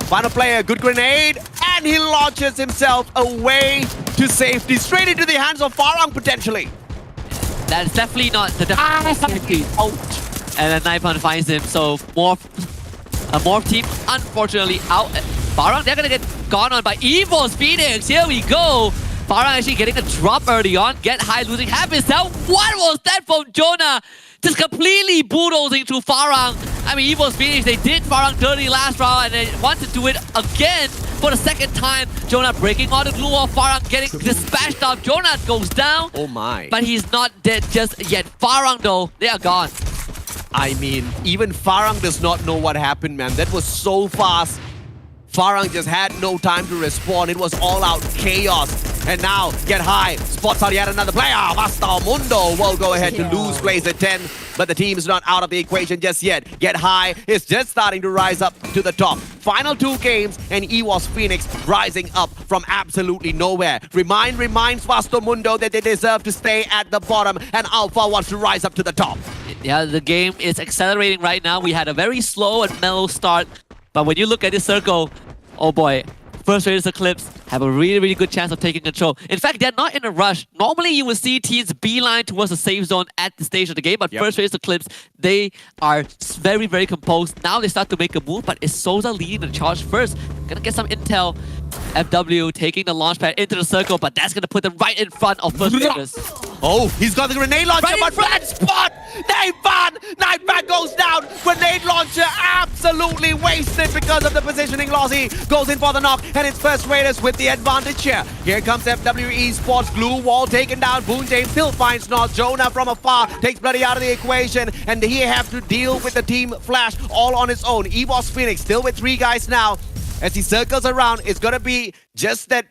final player, good grenade, and he launches himself away to safety, straight into the hands of Farang potentially. That's definitely not the out. And then Naipan finds him, so Morph Team, unfortunately, out. Farang, they're gonna get gone on by Evil's Phoenix. Here we go. Farang actually getting a drop early on. Get high, losing half himself. What was that from Jonah? Just completely bulldozing through Farang. I mean, Evil's Phoenix, they did Farang dirty last round, and they want to do it again for the second time. Jonah breaking all the glue off. Farang getting dispatched off. Jonah goes down. Oh my. But he's not dead just yet. Farang, though, they are gone. I mean, even Farang does not know what happened, man. That was so fast. Farang just had no time to respond. It was all out chaos. And now, Get High spots out yet another player. Master Mundo will go ahead to lose plays at 10. But the team is not out of the equation just yet. Get High is just starting to rise up to the top. Final 2 games, and EWOS Phoenix rising up from absolutely nowhere. Reminds Vasto Mundo that they deserve to stay at the bottom, and Alpha wants to rise up to the top. Yeah, the game is accelerating right now. We had a very slow and mellow start, but when you look at this circle, oh boy, First Raiders Eclipse have a really good chance of taking control. In fact, they're not in a rush. Normally, you would see teams beeline towards the safe zone at the stage of the game, but First Raiders Eclipse, they are very composed. Now they start to make a move, but it's Souza leading the charge first. Gonna get some intel. FW taking the launch pad into the circle, but that's gonna put them right in front of First Raiders. Oh, he's got the grenade launcher, Right but flat spot! Nightfan goes down! Grenade launcher absolutely wasted because of the positioning loss. He goes in for the knock, and it's First Raiders with the advantage here. Here comes FW Esports, glue wall taken down. Boon James still finds North. Jonah from afar takes Bloody out of the equation, and he have to deal with the Team Flash all on his own. EWOS Phoenix still with 3 guys now. As he circles around, it's gonna be just that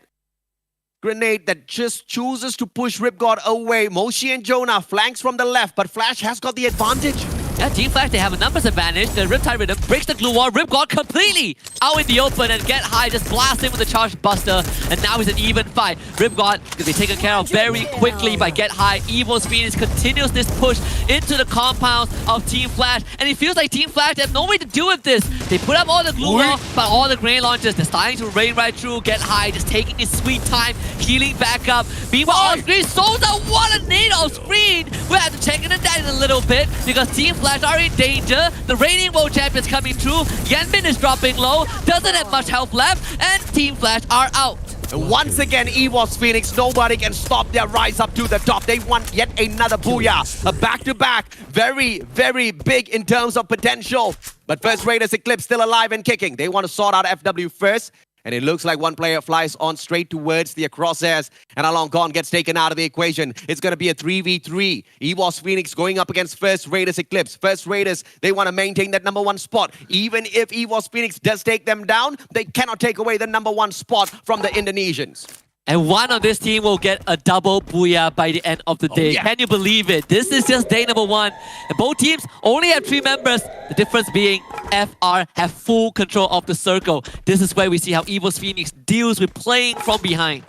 grenade that just chooses to push Ripgod away. Moshi and Jonah flanks from the left, but Flash has got the advantage. Yeah, Team Flash, they have a numbers advantage. The Riptide Rhythm breaks the glue wall. Ripgod completely out in the open, and Get High just blasts in with the Charge Buster, and now it's an even fight. Ripgod can be taken care of very quickly by Get High. Evil's Phoenix continues this push into the compounds of Team Flash, and it feels like Team Flash have no way to do with this. They put up all the glue wall, but all the grenade launchers, they're starting to rain right through. Get High just taking his sweet time, healing back up. Meanwhile, on screen, Souza, what a nade off screen! We have to check in, and that is the little bit because Team Flash are in danger. The reigning world champions coming through. Yanbin is dropping low, doesn't have much health left, and Team Flash are out. And once again, EVOS Phoenix, nobody can stop their rise up to the top. They want yet another booyah. A back-to-back, very, very big in terms of potential. But first Raiders Eclipse still alive and kicking. They want to sort out FW first. And it looks like one player flies on straight towards the crosshairs. And Along Gone gets taken out of the equation. It's going to be a 3v3. EVOS Phoenix going up against First Raiders Eclipse. First Raiders, they want to maintain that #1 spot. Even if EVOS Phoenix does take them down, they cannot take away the #1 spot from the Indonesians. And one of this team will get a double booyah by the end of the day. Yeah. Can you believe it? This is just day #1. And both teams only have 3 members. The difference being FR have full control of the circle. This is where we see how EVOS Phoenix deals with playing from behind.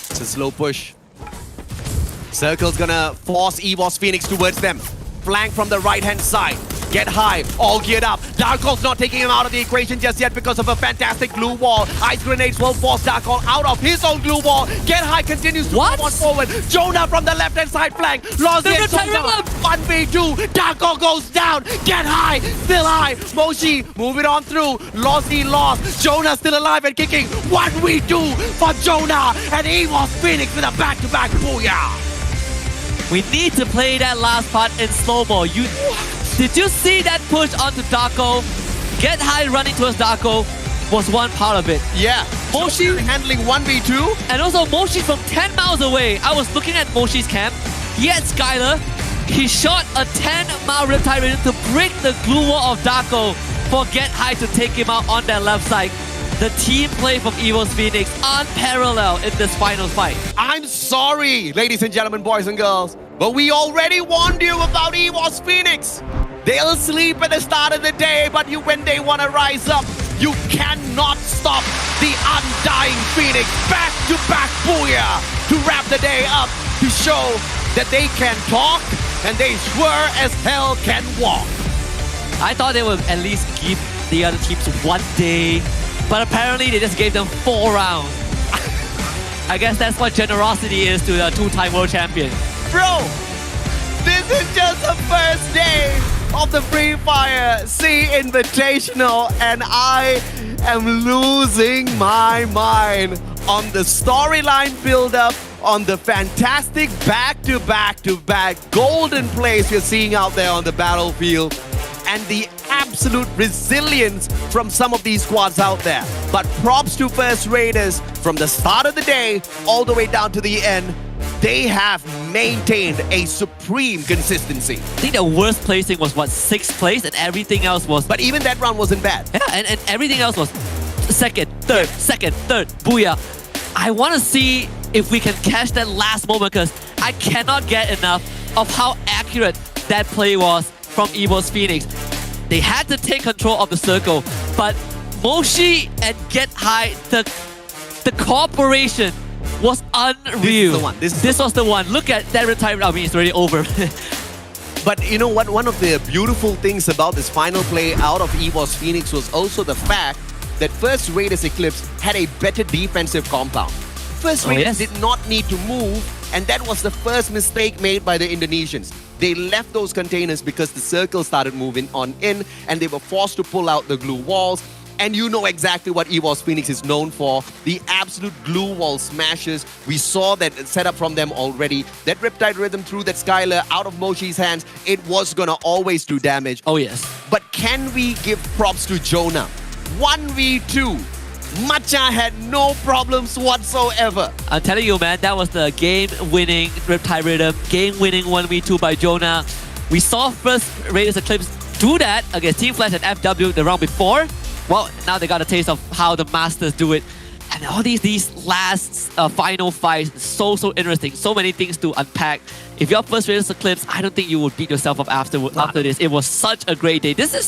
It's a slow push. Circle's gonna force EVOS Phoenix towards them. Flank from the right-hand side. Get high, all geared up. Darkol's not taking him out of the equation just yet because of a fantastic glue wall. Ice grenades will force Darkol out of his own glue wall. Get high continues to move on forward. Jonah from the left-hand side flank. Lost the 1v2. Darkol goes down. Get high, still high. Moshi moving on through. Losty lost. Jonah still alive and kicking. 1v2 for Jonah. And EVOS Phoenix with a back-to-back booyah. We need to play that last part in slow-mo. Did you see that push onto Darko? Get high running towards Darko was one part of it. Yeah. Moshi handling 1v2. And also Moshi from 10 miles away. I was looking at Moshi's camp. He had Skylar. He shot a 10-mile Riptide Rhythm to break the glue wall of Darko for Get High to take him out on that left side. The team play from EVOS Phoenix unparalleled in this final fight. I'm sorry, ladies and gentlemen, boys and girls, but we already warned you about EVOS Phoenix. They'll sleep at the start of the day, but when they want to rise up, you cannot stop the undying Phoenix. Back-to-back booyah to wrap the day up, to show that they can talk and they sure as hell can walk. I thought they would at least give the other teams 1 day, but apparently they just gave them 4 rounds. I guess that's what generosity is to the 2-time world champion. Bro, this is just the first day of the FreeFire SEA Invitational, and I am losing my mind on the storyline build-up, on the fantastic back-to-back-to-back golden plays you're seeing out there on the battlefield, and the absolute resilience from some of these squads out there. But props to First Raiders from the start of the day all the way down to the end. They have maintained a supreme consistency. I think the worst placing was, what, 6th place, and everything else was... But even that round wasn't bad. Yeah, and everything else was second, third, booyah. I want to see if we can catch that last moment, because I cannot get enough of how accurate that play was from EVOS Phoenix. They had to take control of the circle, but Moshi and Get High, the cooperation was unreal. This was the one. Look at that retire. I mean, it's already over. But you know what? One of the beautiful things about this final play out of EVOS Phoenix was also the fact that First Raiders Eclipse had a better defensive compound. First Raiders did not need to move, and that was the first mistake made by the Indonesians. They left those containers because the circle started moving on in, and they were forced to pull out the glue walls. And you know exactly what EVOS Phoenix is known for. The absolute glue wall smashes. We saw that setup from them already. That Riptide Rhythm through that Skylar out of Moshi's hands, it was gonna always do damage. Oh yes. But can we give props to Jonah? 1v2. Matcha had no problems whatsoever. I'm telling you, man, that was the game-winning Riptide Rhythm, game-winning 1v2 by Jonah. We saw First Raiders Eclipse do that against Team Flash and FW the round before. Well, now they got a taste of how the Masters do it. And all these last final fights, so interesting. So many things to unpack. If you're First Raiders Eclipse, I don't think you would beat yourself up after this. It was such a great day. This is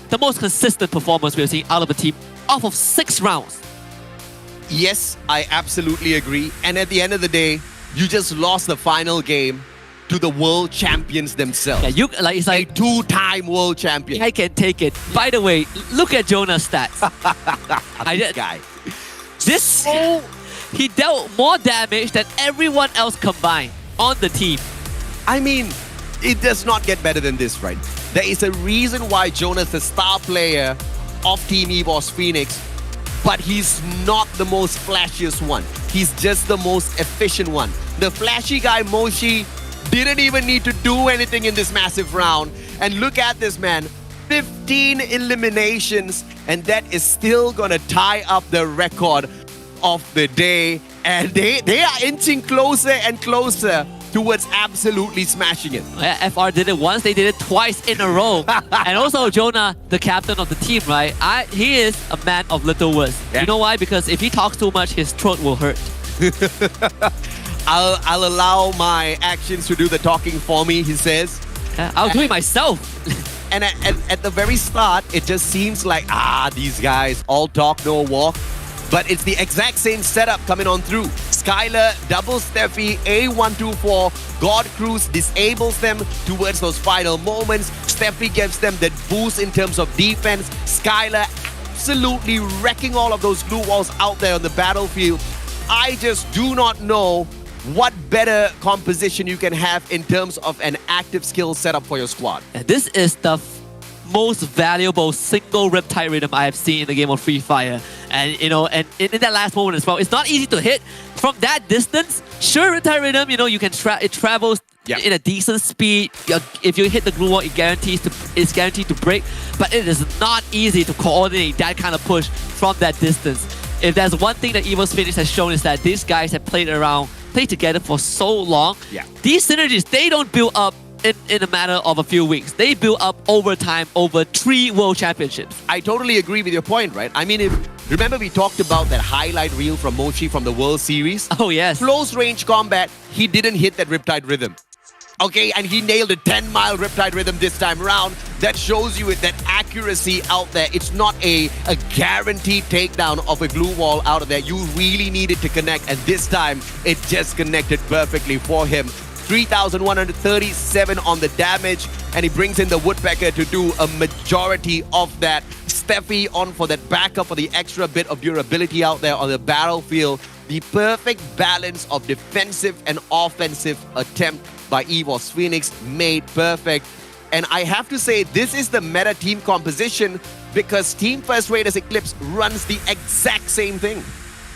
the most consistent performance we've seen out of a team off of 6 rounds. Yes, I absolutely agree. And at the end of the day, you just lost the final game to the world champions themselves. Yeah, it's like a 2-time world champion. I can take it. By the way, look at Jonah's stats. He dealt more damage than everyone else combined on the team. I mean, it does not get better than this, right? There is a reason why Jonah's the star player of Team EVOS Phoenix, but he's not the most flashiest one. He's just the most efficient one. The flashy guy, Moshi, didn't even need to do anything in this massive round. And look at this, man. 15 eliminations, and that is still gonna tie up the record of the day. And they are inching closer and closer towards absolutely smashing it. Yeah, FR did it once, they did it twice in a row. And also Jonah, the captain of the team, right? He is a man of little words. Yeah. You know why? Because if he talks too much, his throat will hurt. I'll allow my actions to do the talking for me, he says. Yeah, I'll do it myself. And at the very start, it just seems like, these guys, all talk, no walk. But it's the exact same setup coming on through. Skylar doubles Steffi, A124, God Cruz disables them towards those final moments. Steffi gives them that boost in terms of defense. Skylar absolutely wrecking all of those glue walls out there on the battlefield. I just do not know what better composition you can have in terms of an active skill setup for your squad. And this is the most valuable single Riptide Rhythm I have seen in the game of Free Fire. And and in that last moment as well, it's not easy to hit from that distance. Sure, Riptide Rhythm, you can it travels in a decent speed. If you hit the glue wall, it's guaranteed to break. But it is not easy to coordinate that kind of push from that distance. If there's one thing that EVOS Phoenix has shown is that these guys have played together for so long. Yeah. These synergies, they don't build up in a matter of a few weeks. They build up over time, over 3 world championships. I totally agree with your point, right? I mean, remember we talked about that highlight reel from Mochi from the World Series? Oh, yes. Close range combat, he didn't hit that Riptide Rhythm. Okay, and he nailed a 10-mile Riptide Rhythm this time around. That shows you that accuracy out there. It's not a guaranteed takedown of a glue wall out of there. You really needed to connect, and this time it just connected perfectly for him. 3,137 on the damage, and he brings in the Woodpecker to do a majority of that. Steffi on for that backup for the extra bit of durability out there on the battlefield. The perfect balance of defensive and offensive attempt by EVOS Phoenix made perfect. And I have to say, this is the meta team composition because Team First Raiders Eclipse runs the exact same thing.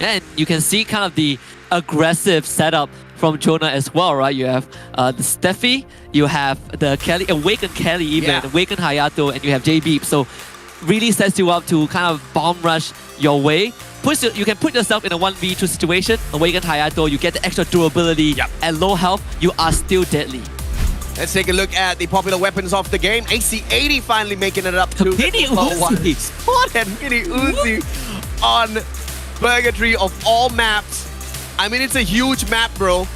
And you can see kind of the aggressive setup from Jonah as well, right? You have the Steffi, you have the Kelly, Awakened Kelly even, Awakened Hayato, and you have J-Beep. So really sets you up to kind of bomb rush your way. You can put yourself in a 1v2 situation. Awakened Hayato, you get the extra durability. At low health, you are still deadly. Let's take a look at the popular weapons of the game. AC-80 finally making it up to Mini Uzi. Spotted Mini Uzi on Purgatory of all maps. I mean, it's a huge map, bro.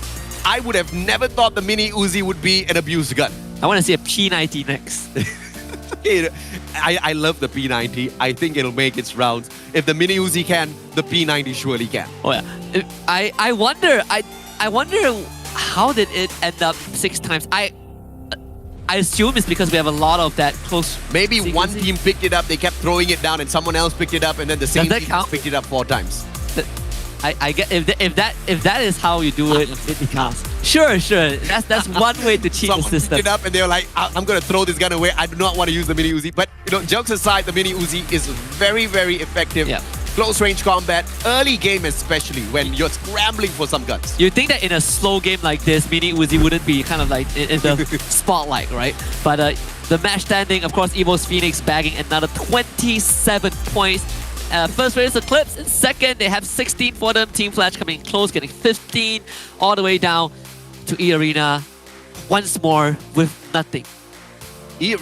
I would have never thought the Mini Uzi would be an abused gun. I want to see a P90 next. I love the P90. I think it'll make its rounds. If the Mini Uzi can, the P90 surely can. Oh yeah. I wonder how did it end up 6 times? I assume it's because we have a lot of that close. Maybe sequencing. One team picked it up, they kept throwing it down, and someone else picked it up, and then the same team picked it up 4 times. I get if that is how you do it, it counts. Sure. That's one way to cheat the system. Picked it up and they were like, I'm gonna throw this gun away. I do not want to use the Mini Uzi. But jokes aside, the Mini Uzi is very, very effective. Yeah. Close range combat, early game especially, when you're scrambling for some guns. You'd think that in a slow game like this, Mini Uzi wouldn't be kind of like in the spotlight, right? But the match standing, of course, EVOS Phoenix bagging another 27 points. First Raiders Eclipse in second, they have 16 for them. Team Flash coming close, getting 15 all the way down to E-Arena once more with nothing. I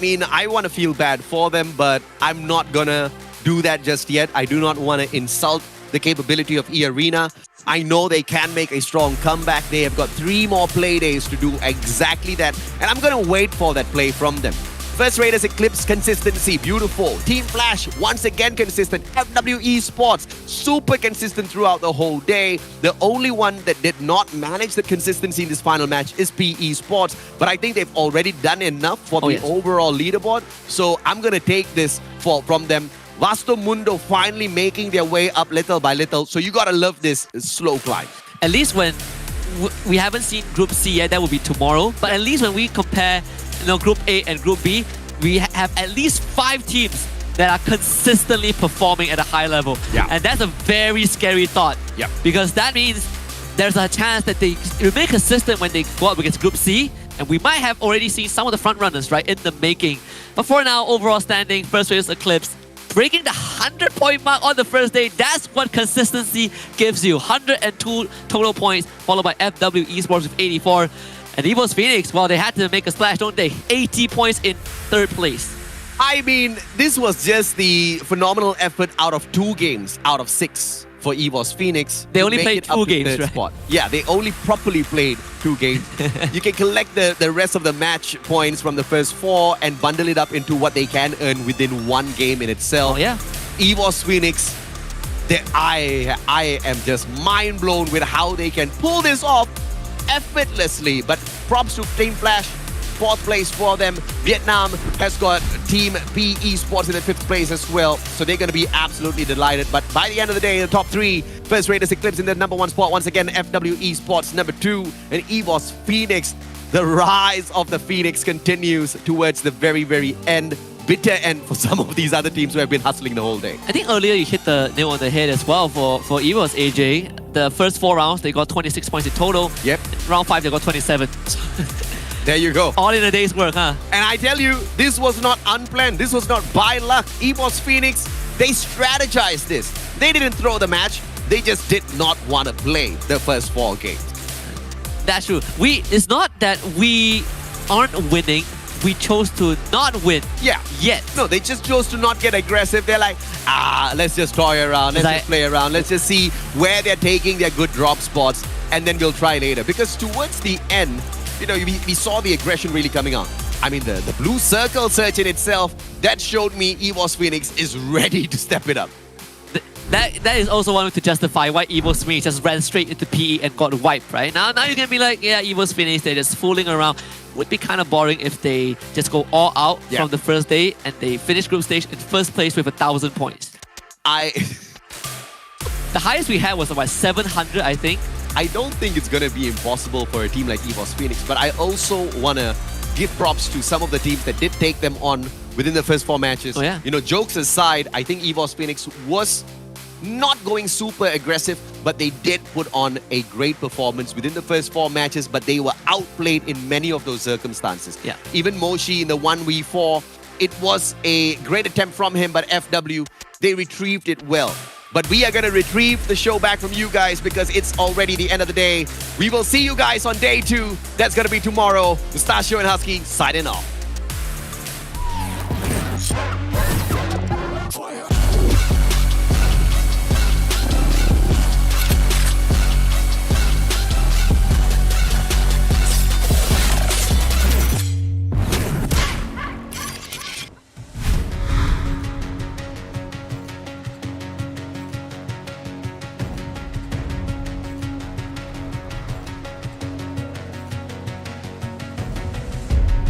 mean, I want to feel bad for them, but I'm not gonna do that just yet. I do not want to insult the capability of E-Arena. I know they can make a strong comeback. They have got 3 more play days to do exactly that, and I'm gonna wait for that play from them. First Raiders Eclipse consistency, beautiful. Team Flash, once again consistent. FW Sports, super consistent throughout the whole day. The only one that did not manage the consistency in this final match is PE Sports, but I think they've already done enough for the overall leaderboard. So I'm going to take this from them. Vasto Mundo finally making their way up little by little. So you got to love this slow climb. At least when we haven't seen Group C yet. That will be tomorrow. But at least when we compare, Group A and Group B, we have at least 5 teams that are consistently performing at a high level. Yeah. And that's a very scary thought. Yep. Because that means there's a chance that they remain consistent when they go up against Group C. And we might have already seen some of the front runners, right, in the making. But for now, overall standing, first place Eclipse, breaking the 100-point mark on the first day. That's what consistency gives you. 102 total points, followed by FW Esports with 84. And EVOS Phoenix, well, they had to make a splash, don't they? 80 points in third place. I mean, this was just the phenomenal effort out of 2 games out of 6 for EVOS Phoenix. They only played 2 games, right? Spot. Yeah, they only properly played 2 games. You can collect the rest of the match points from the first 4 and bundle it up into what they can earn within 1 game in itself. Oh, yeah. EVOS Phoenix, I am just mind blown with how they can pull this off effortlessly. But props to Team Flash. 4th place for them. Vietnam has got Team P Esports in the 5th place as well. So they're going to be absolutely delighted. But by the end of the day, the top 3, First Raiders Eclipse in the number 1 spot. Once again, FW Esports number 2. And EVOS Phoenix. The rise of the Phoenix continues towards the very, very end. Bitter end for some of these other teams who have been hustling the whole day. I think earlier you hit the nail on the head as well for EVOS, AJ. The first 4 rounds, they got 26 points in total. Yep. Round 5, they got 27. There you go. All in a day's work, huh? And I tell you, this was not unplanned. This was not by luck. EVOS Phoenix, they strategized this. They didn't throw the match. They just did not want to play the first 4 games. That's true. It's not that we aren't winning. We chose to not win. Yeah. Yet. No, they just chose to not get aggressive. They're like, let's just toy around. Let's just play around. Let's just see where they're taking their good drop spots. And then we'll try later. Because towards the end, we saw the aggression really coming out. I mean, the blue circle search in itself, that showed me EVOS Phoenix is ready to step it up. That is also one way to justify why EVOS Phoenix just ran straight into PE and got wiped, right? Now you can be like, yeah, EVOS Phoenix, they're just fooling around. Would be kind of boring if they just go all out from the first day and they finish group stage in first place with 1,000 points. The highest we had was about 700, I think. I don't think it's going to be impossible for a team like EVOS Phoenix, but I also want to give props to some of the teams that did take them on within the first 4 matches. Oh, yeah. Jokes aside, I think EVOS Phoenix was not going super aggressive, but they did put on a great performance within the first 4 matches, but they were outplayed in many of those circumstances. Yeah. Even Moshi in the 1v4, it was a great attempt from him, but FW, they retrieved it well. But we are going to retrieve the show back from you guys because it's already the end of the day. We will see you guys on day 2. That's going to be tomorrow. Mustachio and Husky signing off.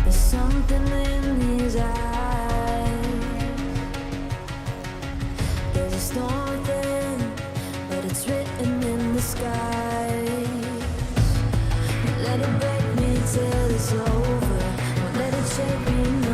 There's something in his eyes. There's a storm within, but it's written in the sky. Let it break me till it's over. Won't let it shake me.